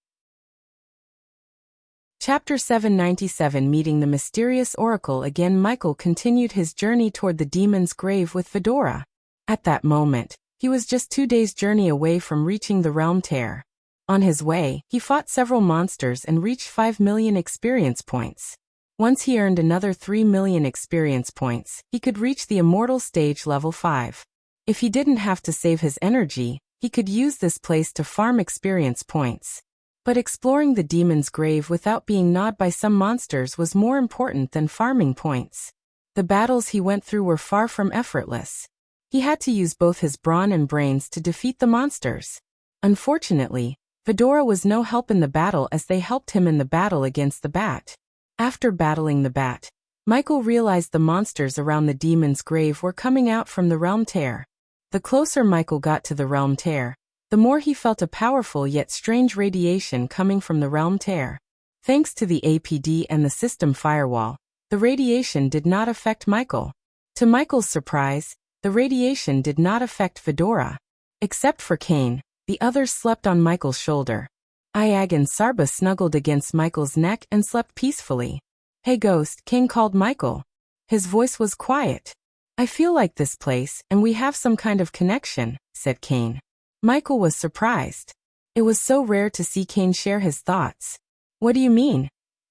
Chapter 797 Meeting the Mysterious Oracle. Again, Michael continued his journey toward the demon's grave with Vidora. At that moment, he was just 2 days' journey away from reaching the realm tear. On his way, he fought several monsters and reached 5 million experience points. Once he earned another 3 million experience points, he could reach the immortal stage level 5. If he didn't have to save his energy, he could use this place to farm experience points. But exploring the demon's grave without being gnawed by some monsters was more important than farming points. The battles he went through were far from effortless. He had to use both his brawn and brains to defeat the monsters. Unfortunately, Vidora was no help in the battle as they helped him in the battle against the bat. After battling the bat, Michael realized the monsters around the demon's grave were coming out from the realm tear. The closer Michael got to the realm tear, the more he felt a powerful yet strange radiation coming from the realm tear. Thanks to the APD and the system firewall, the radiation did not affect Michael. To Michael's surprise, the radiation did not affect Vidora. Except for Kane, The others slept on Michael's shoulder. Ayag and Sarba snuggled against Michael's neck and slept peacefully. "Hey Ghost," King called Michael. His voice was quiet. "I feel like this place, and we have some kind of connection," said Kane. Michael was surprised. It was so rare to see Kane share his thoughts. "What do you mean?"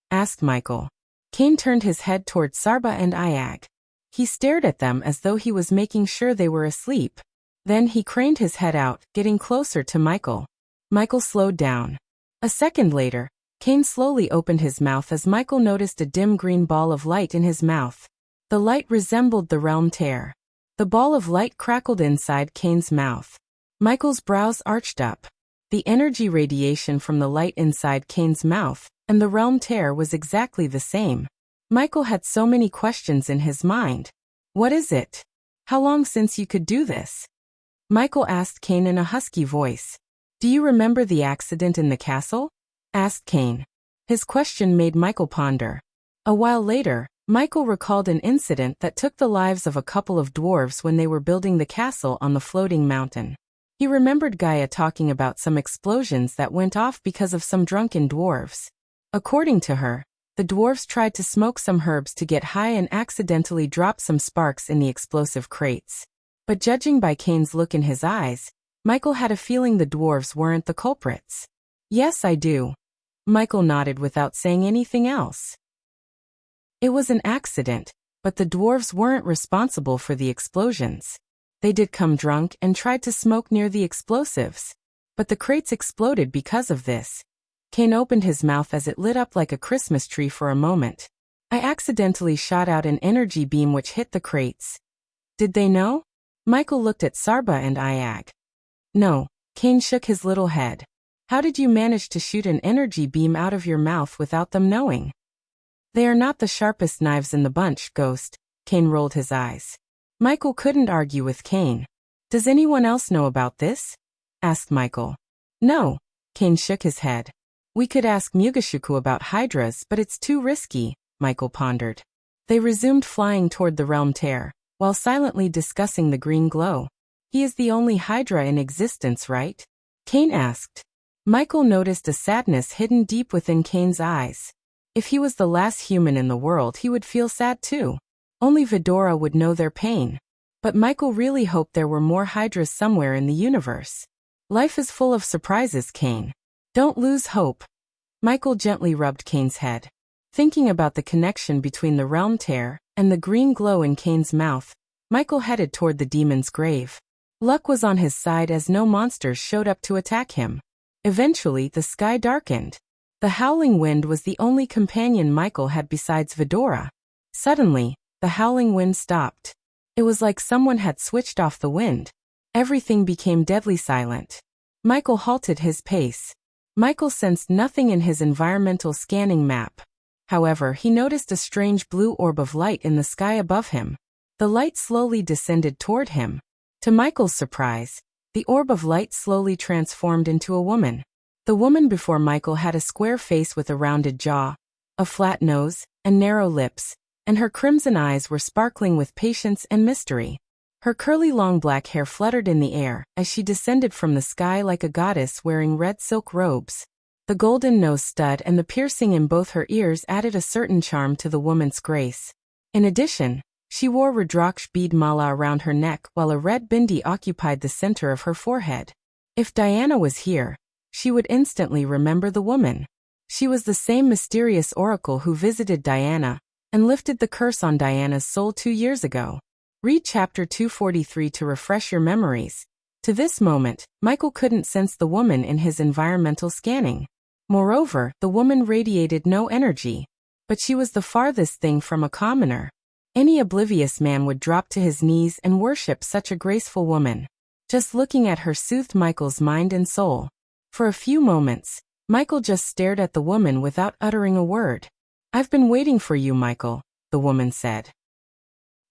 asked Michael. Kane turned his head toward Sarba and Ayag. He stared at them as though he was making sure they were asleep. Then he craned his head out, getting closer to Michael. Michael slowed down. A second later, Kane slowly opened his mouth as Michael noticed a dim green ball of light in his mouth. The light resembled the realm tear. The ball of light crackled inside Kane's mouth. Michael's brows arched up. The energy radiation from the light inside Kane's mouth and the realm tear was exactly the same. Michael had so many questions in his mind. "What is it? How long since you could do this?" Michael asked Kane in a husky voice. "Do you remember the accident in the castle?" asked Kane. His question made Michael ponder. A while later, Michael recalled an incident that took the lives of a couple of dwarves when they were building the castle on the floating mountain. He remembered Gaia talking about some explosions that went off because of some drunken dwarves. According to her, the dwarves tried to smoke some herbs to get high and accidentally dropped some sparks in the explosive crates. But judging by Kane's look in his eyes, Michael had a feeling the dwarves weren't the culprits. "Yes, I do." Michael nodded without saying anything else. It was an accident, but the dwarves weren't responsible for the explosions. They did come drunk and tried to smoke near the explosives. But the crates exploded because of this. Kane opened his mouth as it lit up like a Christmas tree for a moment. "I accidentally shot out an energy beam which hit the crates." "Did they know?" Michael looked at Sarba and Ayag. "No," Kane shook his little head. "How did you manage to shoot an energy beam out of your mouth without them knowing?" "They are not the sharpest knives in the bunch, Ghost." Kane rolled his eyes. Michael couldn't argue with Kane. "Does anyone else know about this?" asked Michael. "No." Kane shook his head. "We could ask Mugashuku about hydras, but it's too risky," Michael pondered. They resumed flying toward the realm tear, while silently discussing the green glow. "He is the only hydra in existence, right?" Kane asked. Michael noticed a sadness hidden deep within Kane's eyes. If he was the last human in the world, he would feel sad too. Only Vidora would know their pain. But Michael really hoped there were more hydras somewhere in the universe. "Life is full of surprises, Kane. Don't lose hope." Michael gently rubbed Kane's head. Thinking about the connection between the realm tear and the green glow in Kane's mouth, Michael headed toward the demon's grave. Luck was on his side as no monsters showed up to attack him. Eventually, the sky darkened. The howling wind was the only companion Michael had besides Vidora. Suddenly, the howling wind stopped. It was like someone had switched off the wind. Everything became deadly silent. Michael halted his pace. Michael sensed nothing in his environmental scanning map. However, he noticed a strange blue orb of light in the sky above him. The light slowly descended toward him. To Michael's surprise, the orb of light slowly transformed into a woman. The woman before Michael had a square face with a rounded jaw, a flat nose, and narrow lips, and her crimson eyes were sparkling with patience and mystery. Her curly long black hair fluttered in the air as she descended from the sky like a goddess wearing red silk robes. The golden nose stud and the piercing in both her ears added a certain charm to the woman's grace. In addition, she wore Rudraksh bead mala around her neck while a red bindi occupied the center of her forehead. If Diana was here, she would instantly remember the woman. She was the same mysterious oracle who visited Diana and lifted the curse on Diana's soul 2 years ago. Read chapter 243 to refresh your memories. To this moment, Michael couldn't sense the woman in his environmental scanning. Moreover, the woman radiated no energy. But she was the farthest thing from a commoner. Any oblivious man would drop to his knees and worship such a graceful woman. Just looking at her soothed Michael's mind and soul. For a few moments, Michael just stared at the woman without uttering a word. "I've been waiting for you, Michael," the woman said.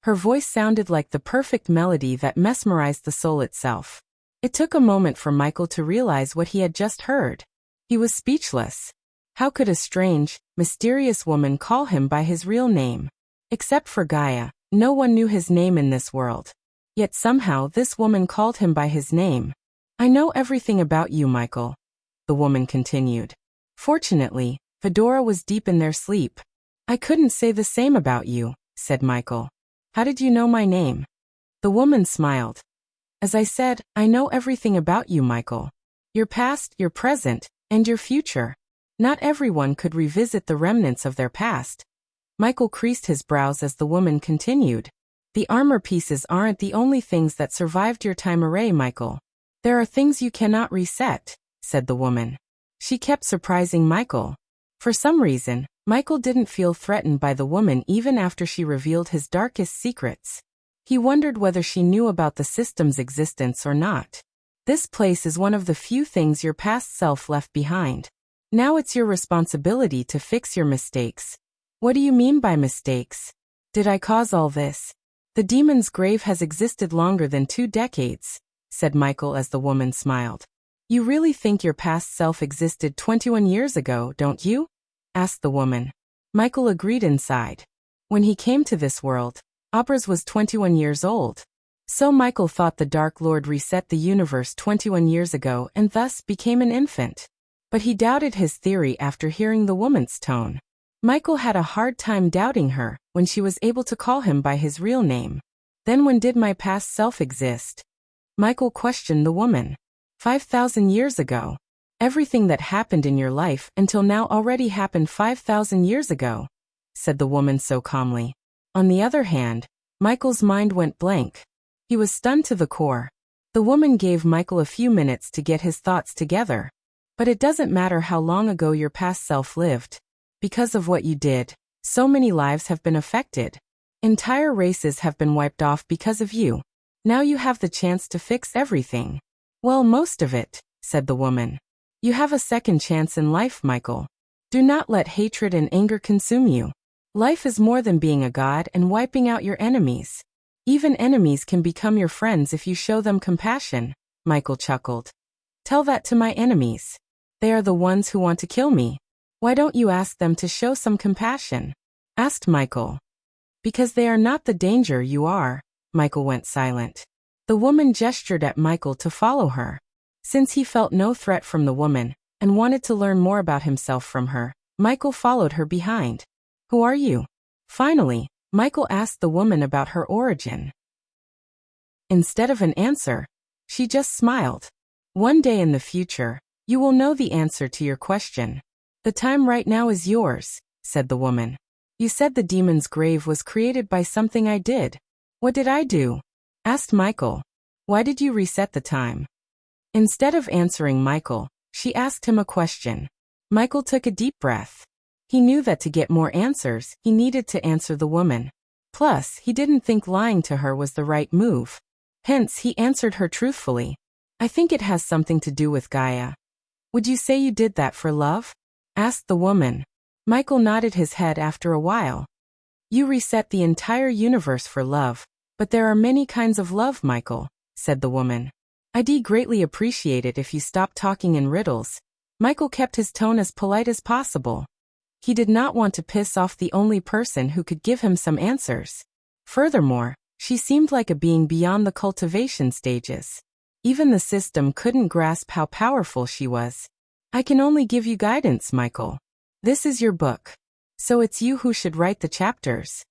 Her voice sounded like the perfect melody that mesmerized the soul itself. It took a moment for Michael to realize what he had just heard. He was speechless. How could a strange, mysterious woman call him by his real name? Except for Gaia, no one knew his name in this world. Yet somehow this woman called him by his name. I know everything about you, Michael, the woman continued. Fortunately, Fedora was deep in their sleep. I couldn't say the same about you, said Michael. How did you know my name? The woman smiled. As I said, I know everything about you, Michael. Your past, your present, and your future. Not everyone could revisit the remnants of their past. Michael creased his brows as the woman continued. The armor pieces aren't the only things that survived your time array, Michael. There are things you cannot reset, said the woman. She kept surprising Michael. For some reason, Michael didn't feel threatened by the woman even after she revealed his darkest secrets. He wondered whether she knew about the system's existence or not. This place is one of the few things your past self left behind. Now it's your responsibility to fix your mistakes. What do you mean by mistakes? Did I cause all this? The demon's grave has existed longer than 2 decades, said Michael as the woman smiled. You really think your past self existed 21 years ago, don't you? Asked the woman. Michael agreed inside. When he came to this world, Obraz was 21 years old. So Michael thought the Dark Lord reset the universe 21 years ago and thus became an infant. But he doubted his theory after hearing the woman's tone. Michael had a hard time doubting her when she was able to call him by his real name. Then when did my past self exist? Michael questioned the woman. 5,000 years ago. Everything that happened in your life until now already happened 5,000 years ago, said the woman so calmly. On the other hand, Michael's mind went blank. He was stunned to the core. The woman gave Michael a few minutes to get his thoughts together. But it doesn't matter how long ago your past self lived. Because of what you did, so many lives have been affected. Entire races have been wiped off because of you. Now you have the chance to fix everything. Well, most of it, said the woman. You have a second chance in life, Michael. Do not let hatred and anger consume you. Life is more than being a god and wiping out your enemies. Even enemies can become your friends if you show them compassion, Michael chuckled. Tell that to my enemies. They are the ones who want to kill me. Why don't you ask them to show some compassion? Asked Michael. Because they are not the danger you are. Michael went silent. The woman gestured at Michael to follow her. Since he felt no threat from the woman and wanted to learn more about himself from her, Michael followed her behind. Who are you? Finally, Michael asked the woman about her origin. Instead of an answer, she just smiled. One day in the future, you will know the answer to your question. The time right now is yours, said the woman. You said the demon's grave was created by something I did. What did I do? Asked Michael. Why did you reset the time? Instead of answering Michael, she asked him a question. Michael took a deep breath. He knew that to get more answers, he needed to answer the woman. Plus, he didn't think lying to her was the right move. Hence, he answered her truthfully. I think it has something to do with Gaia. Would you say you did that for love? Asked the woman. Michael nodded his head after a while. You reset the entire universe for love, but there are many kinds of love, Michael, said the woman. I'd greatly appreciate it if you stopped talking in riddles. Michael kept his tone as polite as possible. He did not want to piss off the only person who could give him some answers. Furthermore, she seemed like a being beyond the cultivation stages. Even the system couldn't grasp how powerful she was. I can only give you guidance, Michael. This is your book. So it's you who should write the chapters.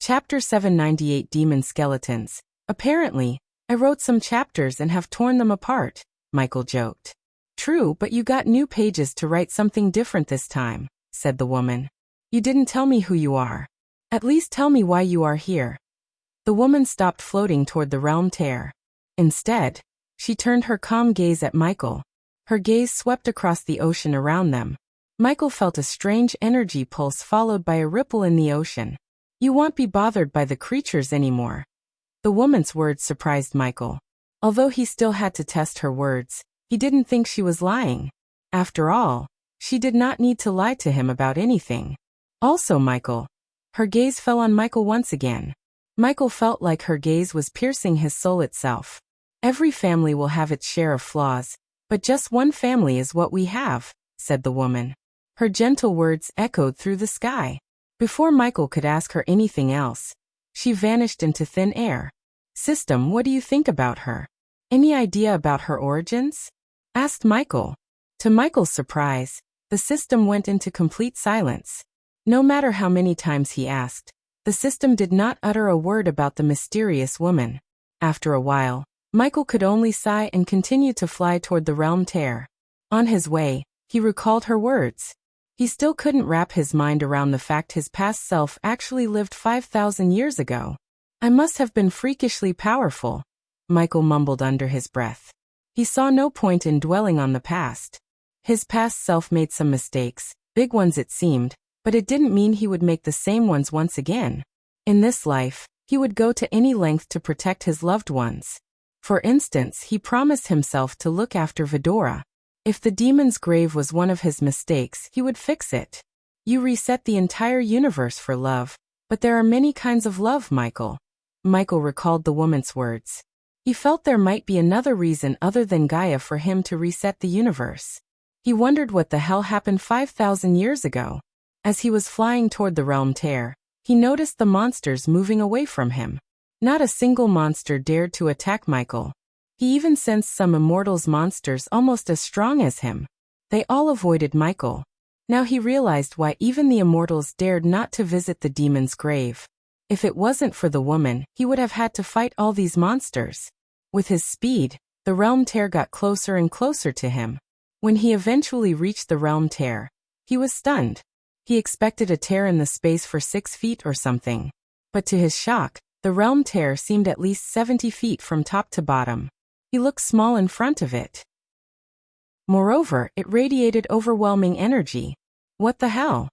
Chapter 798 Demon Skeletons. Apparently, I wrote some chapters and have torn them apart, Michael joked. True, but you got new pages to write something different this time, said the woman. You didn't tell me who you are. At least tell me why you are here. The woman stopped floating toward the realm tear. Instead, she turned her calm gaze at Michael. Her gaze swept across the ocean around them. Michael felt a strange energy pulse followed by a ripple in the ocean. You won't be bothered by the creatures anymore. The woman's words surprised Michael. Although he still had to test her words, he didn't think she was lying. After all, she did not need to lie to him about anything. Also Michael. Her gaze fell on Michael once again. Michael felt like her gaze was piercing his soul itself. Every family will have its share of flaws, but just one family is what we have, said the woman. Her gentle words echoed through the sky. Before Michael could ask her anything else, she vanished into thin air. System, what do you think about her? Any idea about her origins? Asked Michael. To Michael's surprise, the system went into complete silence. No matter how many times he asked, the system did not utter a word about the mysterious woman. After a while, Michael could only sigh and continue to fly toward the realm tear. On his way, he recalled her words. He still couldn't wrap his mind around the fact his past self actually lived 5,000 years ago. I must have been freakishly powerful, Michael mumbled under his breath. He saw no point in dwelling on the past. His past self made some mistakes, big ones it seemed, but it didn't mean he would make the same ones once again. In this life, he would go to any length to protect his loved ones. For instance, he promised himself to look after Vidora. If the demon's grave was one of his mistakes, he would fix it. You reset the entire universe for love, but there are many kinds of love, Michael. Michael recalled the woman's words. He felt there might be another reason other than Gaia for him to reset the universe. He wondered what the hell happened 5,000 years ago. As he was flying toward the realm tear, he noticed the monsters moving away from him. Not a single monster dared to attack Michael. He even sensed some immortals monsters almost as strong as him. They all avoided Michael. Now he realized why even the immortals dared not to visit the demon's grave. If it wasn't for the woman, he would have had to fight all these monsters. With his speed, the realm tear got closer and closer to him. When he eventually reached the realm tear, he was stunned. He expected a tear in the space for 6 feet or something. But to his shock, the realm tear seemed at least 70 feet from top to bottom. He looked small in front of it. Moreover, it radiated overwhelming energy. What the hell?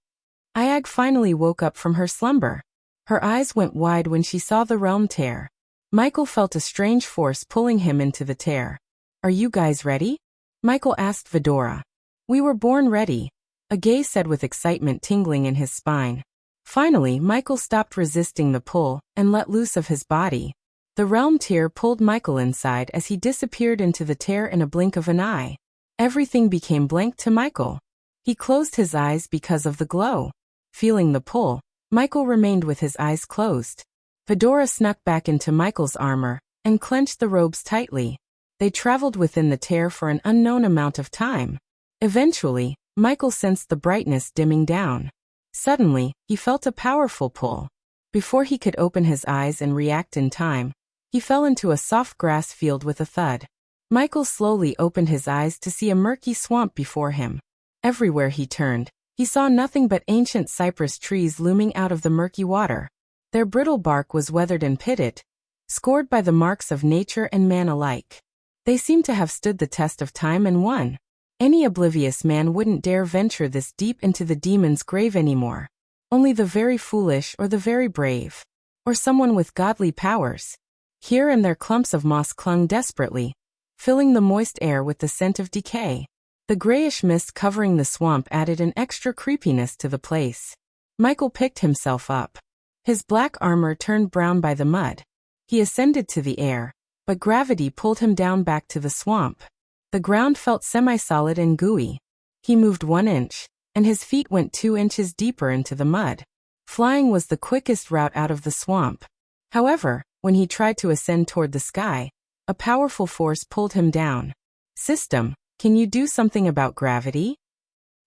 Ayag finally woke up from her slumber. Her eyes went wide when she saw the realm tear. Michael felt a strange force pulling him into the tear. Are you guys ready? Michael asked Vidora. We were born ready, Agay said with excitement tingling in his spine. Finally, Michael stopped resisting the pull and let loose of his body. The realm tear pulled Michael inside as he disappeared into the tear in a blink of an eye. Everything became blank to Michael. He closed his eyes because of the glow. Feeling the pull, Michael remained with his eyes closed. Vidora snuck back into Michael's armor and clenched the robes tightly. They traveled within the tear for an unknown amount of time. Eventually, Michael sensed the brightness dimming down. Suddenly, he felt a powerful pull. Before he could open his eyes and react in time, he fell into a soft grass field with a thud. Michael slowly opened his eyes to see a murky swamp before him. Everywhere he turned, he saw nothing but ancient cypress trees looming out of the murky water. Their brittle bark was weathered and pitted, scored by the marks of nature and man alike. They seemed to have stood the test of time and won. Any oblivious man wouldn't dare venture this deep into the demon's grave anymore. Only the very foolish or the very brave. Or someone with godly powers. Here and there clumps of moss clung desperately, filling the moist air with the scent of decay. The grayish mist covering the swamp added an extra creepiness to the place. Michael picked himself up. His black armor turned brown by the mud. He ascended to the air, but gravity pulled him down back to the swamp. The ground felt semi-solid and gooey. He moved 1 inch, and his feet went 2 inches deeper into the mud. Flying was the quickest route out of the swamp. However, when he tried to ascend toward the sky, a powerful force pulled him down. System, can you do something about gravity?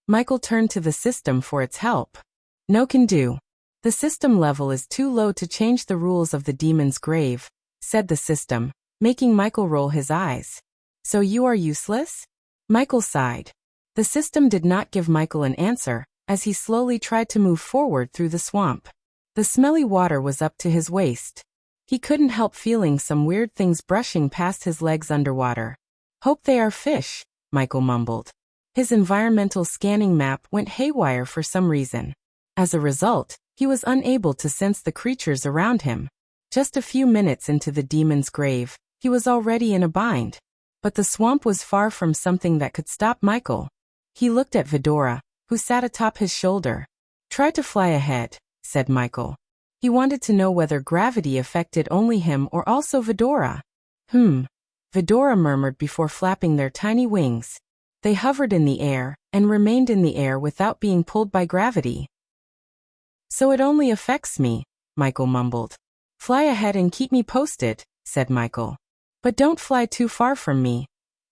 Michael turned to the system for its help. No can do. The system level is too low to change the rules of the demon's grave, said the system, making Michael roll his eyes. So you are useless? Michael sighed. The system did not give Michael an answer, as he slowly tried to move forward through the swamp. The smelly water was up to his waist. He couldn't help feeling some weird things brushing past his legs underwater. Hope they are fish, Michael mumbled. His environmental scanning map went haywire for some reason. As a result, he was unable to sense the creatures around him. Just a few minutes into the demon's grave, he was already in a bind. But the swamp was far from something that could stop Michael. He looked at Vidora, who sat atop his shoulder. Try to fly ahead, said Michael. He wanted to know whether gravity affected only him or also Vidora. Vidora murmured before flapping their tiny wings. They hovered in the air, and remained in the air without being pulled by gravity. So it only affects me, Michael mumbled. Fly ahead and keep me posted, said Michael. But don't fly too far from me.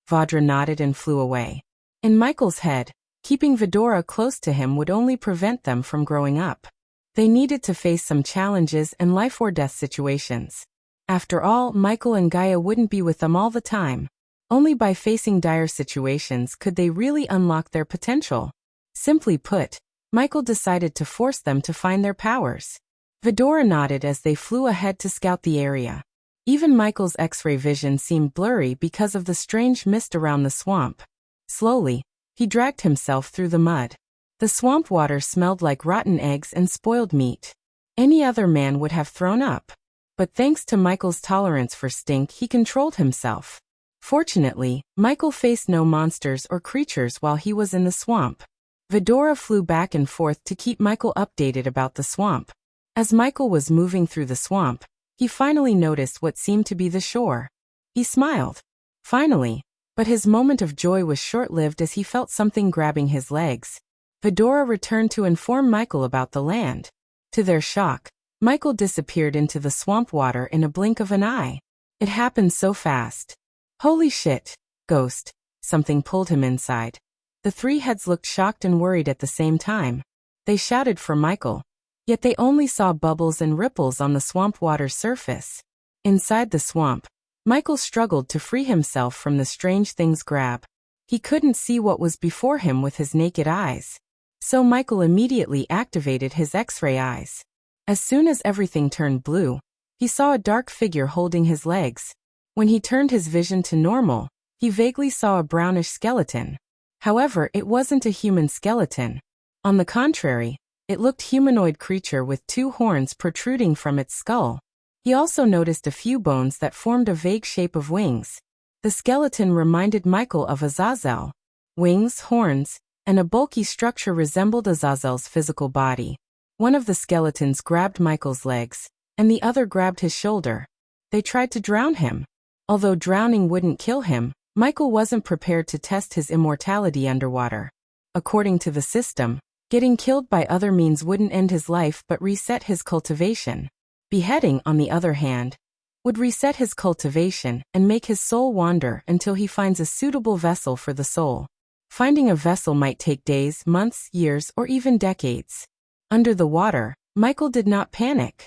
Vadra nodded and flew away. In Michael's head, keeping Vidora close to him would only prevent them from growing up. They needed to face some challenges and life-or-death situations. After all, Michael and Gaia wouldn't be with them all the time. Only by facing dire situations could they really unlock their potential. Simply put, Michael decided to force them to find their powers. Vidora nodded as they flew ahead to scout the area. Even Michael's X-ray vision seemed blurry because of the strange mist around the swamp. Slowly, he dragged himself through the mud. The swamp water smelled like rotten eggs and spoiled meat. Any other man would have thrown up. But thanks to Michael's tolerance for stink, he controlled himself. Fortunately, Michael faced no monsters or creatures while he was in the swamp. Vidora flew back and forth to keep Michael updated about the swamp. As Michael was moving through the swamp, he finally noticed what seemed to be the shore. He smiled. Finally. But his moment of joy was short-lived as he felt something grabbing his legs. Vidora returned to inform Michael about the land. To their shock, Michael disappeared into the swamp water in a blink of an eye. It happened so fast. Holy shit, ghost, something pulled him inside. The three heads looked shocked and worried at the same time. They shouted for Michael. Yet they only saw bubbles and ripples on the swamp water's surface. Inside the swamp, Michael struggled to free himself from the strange thing's grab. He couldn't see what was before him with his naked eyes. So Michael immediately activated his X-ray eyes. As soon as everything turned blue, he saw a dark figure holding his legs. When he turned his vision to normal, he vaguely saw a brownish skeleton. However, it wasn't a human skeleton. On the contrary, it looked humanoid creature with two horns protruding from its skull. He also noticed a few bones that formed a vague shape of wings. The skeleton reminded Michael of Azazel. Wings, horns, and a bulky structure resembled Azazel's physical body. One of the skeletons grabbed Michael's legs, and the other grabbed his shoulder. They tried to drown him. Although drowning wouldn't kill him, Michael wasn't prepared to test his immortality underwater. According to the system, getting killed by other means wouldn't end his life but reset his cultivation. Beheading, on the other hand, would reset his cultivation and make his soul wander until he finds a suitable vessel for the soul. Finding a vessel might take days, months, years, or even decades. Under the water, Michael did not panic.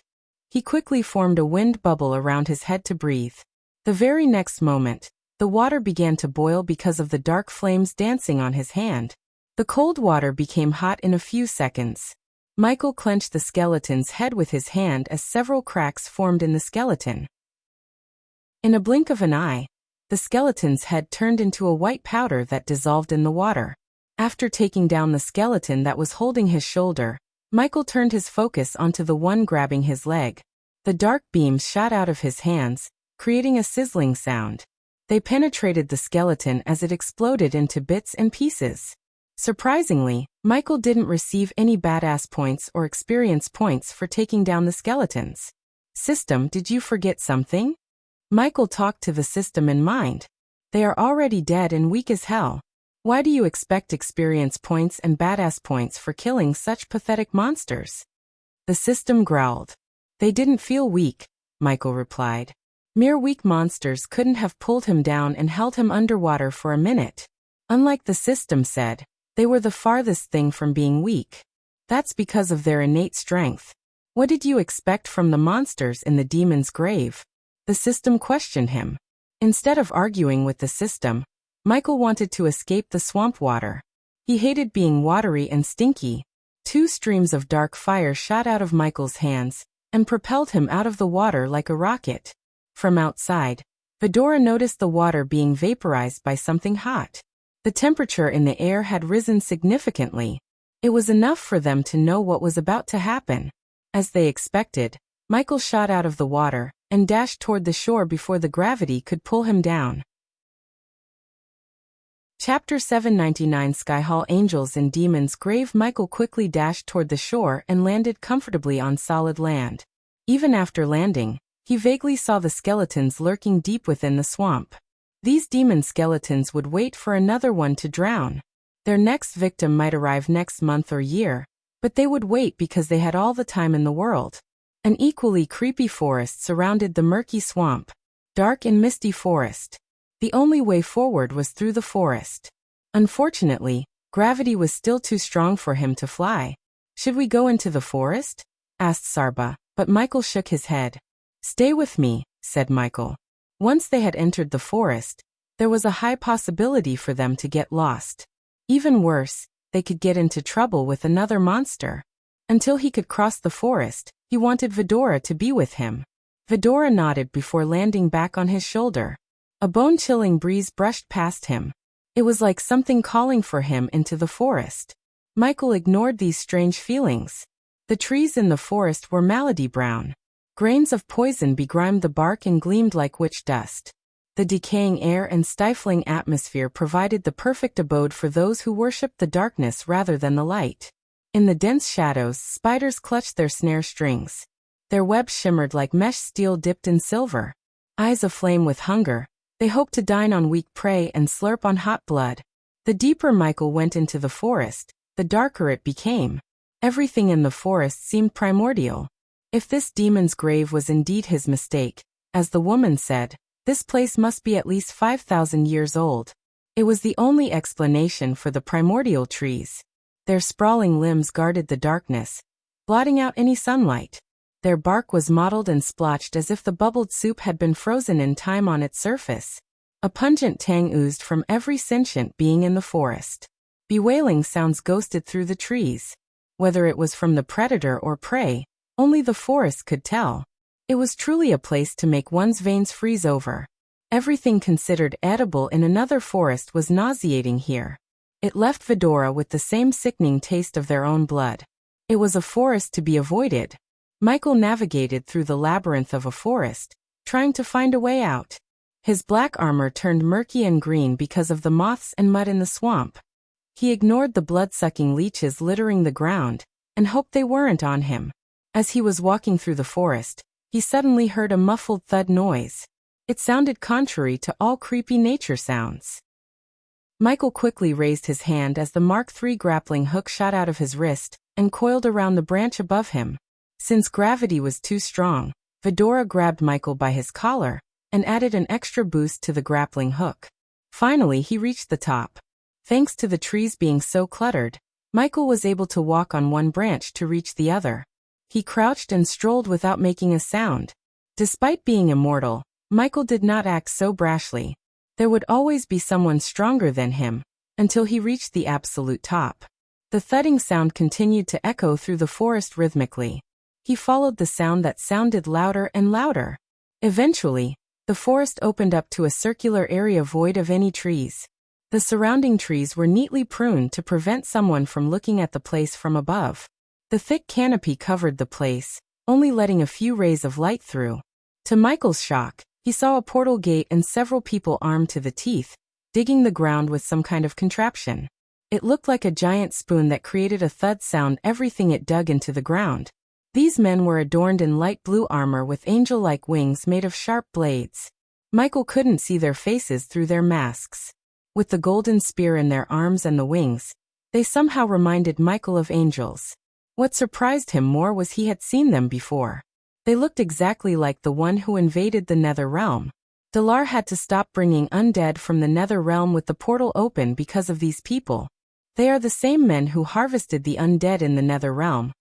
He quickly formed a wind bubble around his head to breathe. The very next moment, the water began to boil because of the dark flames dancing on his hand. The cold water became hot in a few seconds. Michael clenched the skeleton's head with his hand as several cracks formed in the skeleton. In a blink of an eye, the skeleton's head turned into a white powder that dissolved in the water. After taking down the skeleton that was holding his shoulder, Michael turned his focus onto the one grabbing his leg. The dark beams shot out of his hands, creating a sizzling sound. They penetrated the skeleton as it exploded into bits and pieces. Surprisingly, Michael didn't receive any badass points or experience points for taking down the skeletons. System, did you forget something? Michael talked to the system in mind. They are already dead and weak as hell. Why do you expect experience points and badass points for killing such pathetic monsters? The system growled. They didn't feel weak, Michael replied. Mere weak monsters couldn't have pulled him down and held him underwater for a minute. Unlike the system said, they were the farthest thing from being weak. That's because of their innate strength. What did you expect from the monsters in the demon's grave? The system questioned him. Instead of arguing with the system, Michael wanted to escape the swamp water. He hated being watery and stinky. Two streams of dark fire shot out of Michael's hands and propelled him out of the water like a rocket. From outside, Vidora noticed the water being vaporized by something hot. The temperature in the air had risen significantly. It was enough for them to know what was about to happen. As they expected, Michael shot out of the water and dashed toward the shore before the gravity could pull him down. Chapter 799 Skyhall Angels and Demons Grave. Michael quickly dashed toward the shore and landed comfortably on solid land. Even after landing, he vaguely saw the skeletons lurking deep within the swamp. These demon skeletons would wait for another one to drown. Their next victim might arrive next month or year, but they would wait because they had all the time in the world. An equally creepy forest surrounded the murky swamp. Dark and misty forest. The only way forward was through the forest. Unfortunately, gravity was still too strong for him to fly. Should we go into the forest? Asked Sarba, but Michael shook his head. Stay with me, said Michael. Once they had entered the forest, there was a high possibility for them to get lost. Even worse, they could get into trouble with another monster. Until he could cross the forest, he wanted Vidora to be with him. Vidora nodded before landing back on his shoulder. A bone-chilling breeze brushed past him. It was like something calling for him into the forest. Michael ignored these strange feelings. The trees in the forest were malady brown. Grains of poison begrimed the bark and gleamed like witch dust. The decaying air and stifling atmosphere provided the perfect abode for those who worshipped the darkness rather than the light. In the dense shadows, spiders clutched their snare strings. Their webs shimmered like mesh steel dipped in silver. Eyes aflame with hunger, they hoped to dine on weak prey and slurp on hot blood. The deeper Michael went into the forest, the darker it became. Everything in the forest seemed primordial. If this demon's grave was indeed his mistake, as the woman said, this place must be at least 5,000 years old. It was the only explanation for the primordial trees. Their sprawling limbs guarded the darkness, blotting out any sunlight. Their bark was mottled and splotched as if the bubbled soup had been frozen in time on its surface. A pungent tang oozed from every sentient being in the forest. Bewailing sounds ghosted through the trees. Whether it was from the predator or prey, only the forest could tell. It was truly a place to make one's veins freeze over. Everything considered edible in another forest was nauseating here. It left Vidora with the same sickening taste of their own blood. It was a forest to be avoided. Michael navigated through the labyrinth of a forest, trying to find a way out. His black armor turned murky and green because of the moths and mud in the swamp. He ignored the blood-sucking leeches littering the ground, and hoped they weren't on him. As he was walking through the forest, he suddenly heard a muffled thud noise. It sounded contrary to all creepy nature sounds. Michael quickly raised his hand as the Mark III grappling hook shot out of his wrist and coiled around the branch above him. Since gravity was too strong, Vidora grabbed Michael by his collar and added an extra boost to the grappling hook. Finally, he reached the top. Thanks to the trees being so cluttered, Michael was able to walk on one branch to reach the other. He crouched and strolled without making a sound. Despite being immortal, Michael did not act so brashly. There would always be someone stronger than him, until he reached the absolute top. The thudding sound continued to echo through the forest rhythmically. He followed the sound that sounded louder and louder. Eventually, the forest opened up to a circular area void of any trees. The surrounding trees were neatly pruned to prevent someone from looking at the place from above. The thick canopy covered the place, only letting a few rays of light through. To Michael's shock, he saw a portal gate and several people armed to the teeth, digging the ground with some kind of contraption. It looked like a giant spoon that created a thud sound everything it dug into the ground. These men were adorned in light blue armor with angel-like wings made of sharp blades. Michael couldn't see their faces through their masks. With the golden spear in their arms and the wings, they somehow reminded Michael of angels. What surprised him more was he had seen them before. They looked exactly like the one who invaded the Nether Realm. Dalar had to stop bringing undead from the Nether Realm with the portal open because of these people. They are the same men who harvested the undead in the Nether Realm.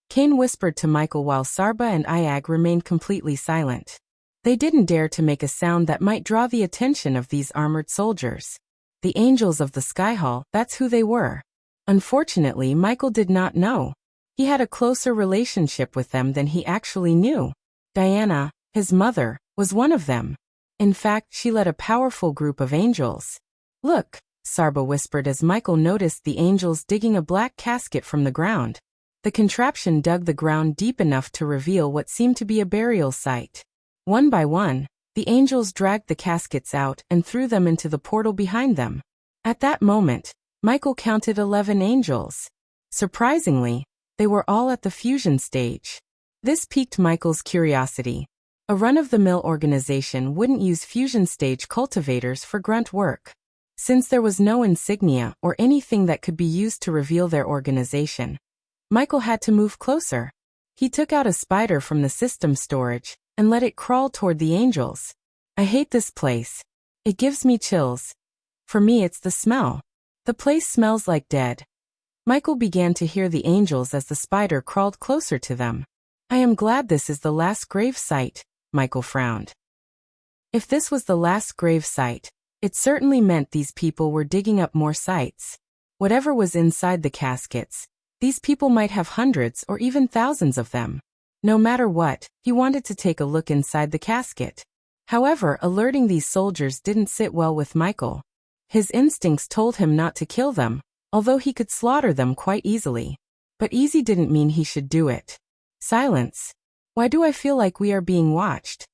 Kane whispered to Michael while Sarba and Iag remained completely silent. They didn't dare to make a sound that might draw the attention of these armored soldiers. The angels of the Sky Hall, that's who they were. Unfortunately, Michael did not know. He had a closer relationship with them than he actually knew. Diana, his mother, was one of them. In fact, she led a powerful group of angels. Look, Sarba whispered as Michael noticed the angels digging a black casket from the ground. The contraption dug the ground deep enough to reveal what seemed to be a burial site. One by one, the angels dragged the caskets out and threw them into the portal behind them. At that moment, Michael counted 11 angels. Surprisingly, they were all at the fusion stage. This piqued Michael's curiosity. A run-of-the-mill organization wouldn't use fusion stage cultivators for grunt work. Since there was no insignia or anything that could be used to reveal their organization, Michael had to move closer. He took out a spider from the system storage and let it crawl toward the angels. I hate this place. It gives me chills. For me it's the smell. The place smells like dead. Michael began to hear the angels as the spider crawled closer to them. I am glad this is the last grave site, Michael frowned. If this was the last grave site, it certainly meant these people were digging up more sites. Whatever was inside the caskets, these people might have hundreds or even thousands of them. No matter what, he wanted to take a look inside the casket. However, alerting these soldiers didn't sit well with Michael. His instincts told him not to kill them, although he could slaughter them quite easily. But easy didn't mean he should do it. Silence. Why do I feel like we are being watched?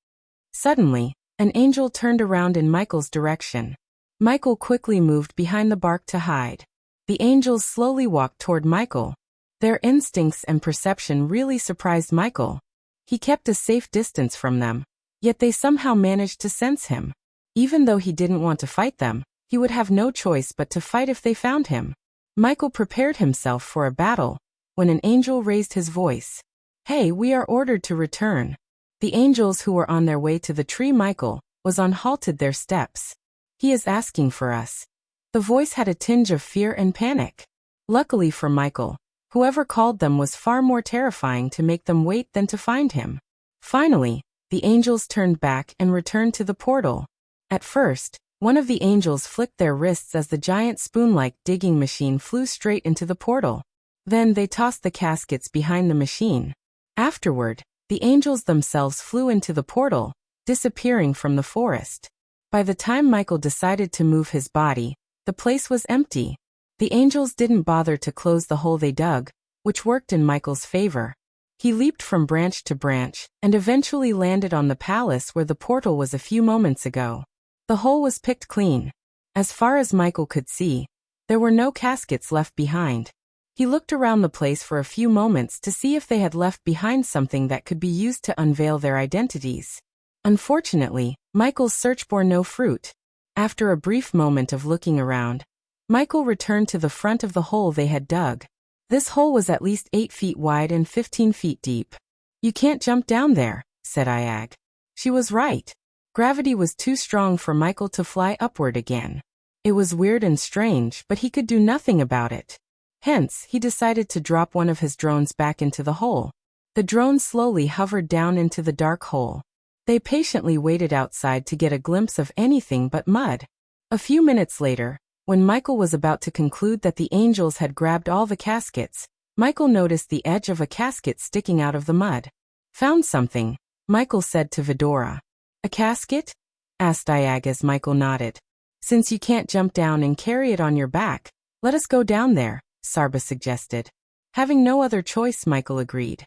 Suddenly, an angel turned around in Michael's direction. Michael quickly moved behind the bark to hide. The angels slowly walked toward Michael. Their instincts and perception really surprised Michael. He kept a safe distance from them, yet they somehow managed to sense him. Even though he didn't want to fight them, he would have no choice but to fight if they found him. Michael prepared himself for a battle, when an angel raised his voice. Hey, we are ordered to return. The angels who were on their way to the tree Michael was on halted their steps. He is asking for us. The voice had a tinge of fear and panic. Luckily for Michael, whoever called them was far more terrifying to make them wait than to find him. Finally, the angels turned back and returned to the portal. At first, one of the angels flicked their wrists as the giant spoon-like digging machine flew straight into the portal. Then they tossed the caskets behind the machine. Afterward, the angels themselves flew into the portal, disappearing from the forest. By the time Michael decided to move his body, the place was empty. The angels didn't bother to close the hole they dug, which worked in Michael's favor. He leaped from branch to branch and eventually landed on the palace where the portal was a few moments ago. The hole was picked clean. As far as Michael could see, there were no caskets left behind. He looked around the place for a few moments to see if they had left behind something that could be used to unveil their identities. Unfortunately, Michael's search bore no fruit. After a brief moment of looking around, Michael returned to the front of the hole they had dug. This hole was at least 8 feet wide and 15 feet deep. You can't jump down there, said Iag. She was right. Gravity was too strong for Michael to fly upward again. It was weird and strange, but he could do nothing about it. Hence, he decided to drop one of his drones back into the hole. The drone slowly hovered down into the dark hole. They patiently waited outside to get a glimpse of anything but mud. A few minutes later, when Michael was about to conclude that the angels had grabbed all the caskets, Michael noticed the edge of a casket sticking out of the mud. Found something, Michael said to Vidora. A casket? Asked Iag as Michael nodded. Since you can't jump down and carry it on your back, let us go down there, Sarba suggested. Having no other choice, Michael agreed.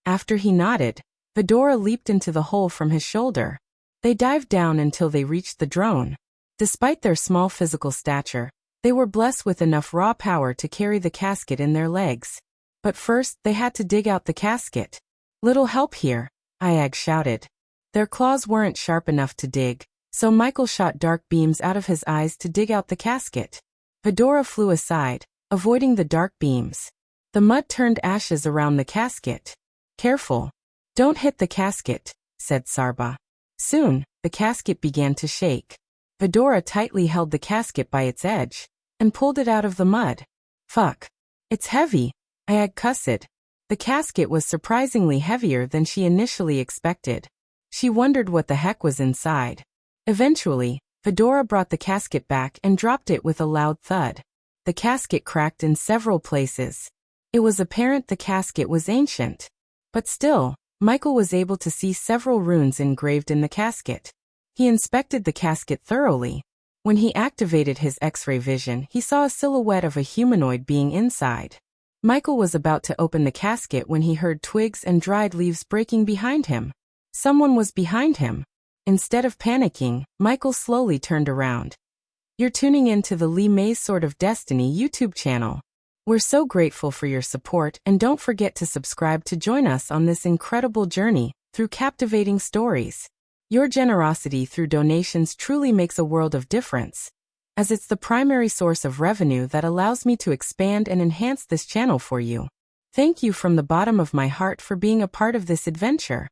After he nodded, Vidora leaped into the hole from his shoulder. They dived down until they reached the drone. Despite their small physical stature, they were blessed with enough raw power to carry the casket in their legs. But first, they had to dig out the casket. Little help here, Iag shouted. Their claws weren't sharp enough to dig, so Michael shot dark beams out of his eyes to dig out the casket. Vidora flew aside, avoiding the dark beams. The mud turned ashes around the casket. Careful. Don't hit the casket, said Sarba. Soon, the casket began to shake. Vidora tightly held the casket by its edge and pulled it out of the mud. Fuck. It's heavy, Iag cussed. The casket was surprisingly heavier than she initially expected. She wondered what the heck was inside. Eventually, Vidora brought the casket back and dropped it with a loud thud. The casket cracked in several places. It was apparent the casket was ancient. But still, Michael was able to see several runes engraved in the casket. He inspected the casket thoroughly. When he activated his X-ray vision, he saw a silhouette of a humanoid being inside. Michael was about to open the casket when he heard twigs and dried leaves breaking behind him. Someone was behind him. Instead of panicking, Michael slowly turned around. You're tuning in to the Lee May's Sword of Destiny YouTube channel. We're so grateful for your support, and don't forget to subscribe to join us on this incredible journey through captivating stories. Your generosity through donations truly makes a world of difference, as it's the primary source of revenue that allows me to expand and enhance this channel for you. Thank you from the bottom of my heart for being a part of this adventure.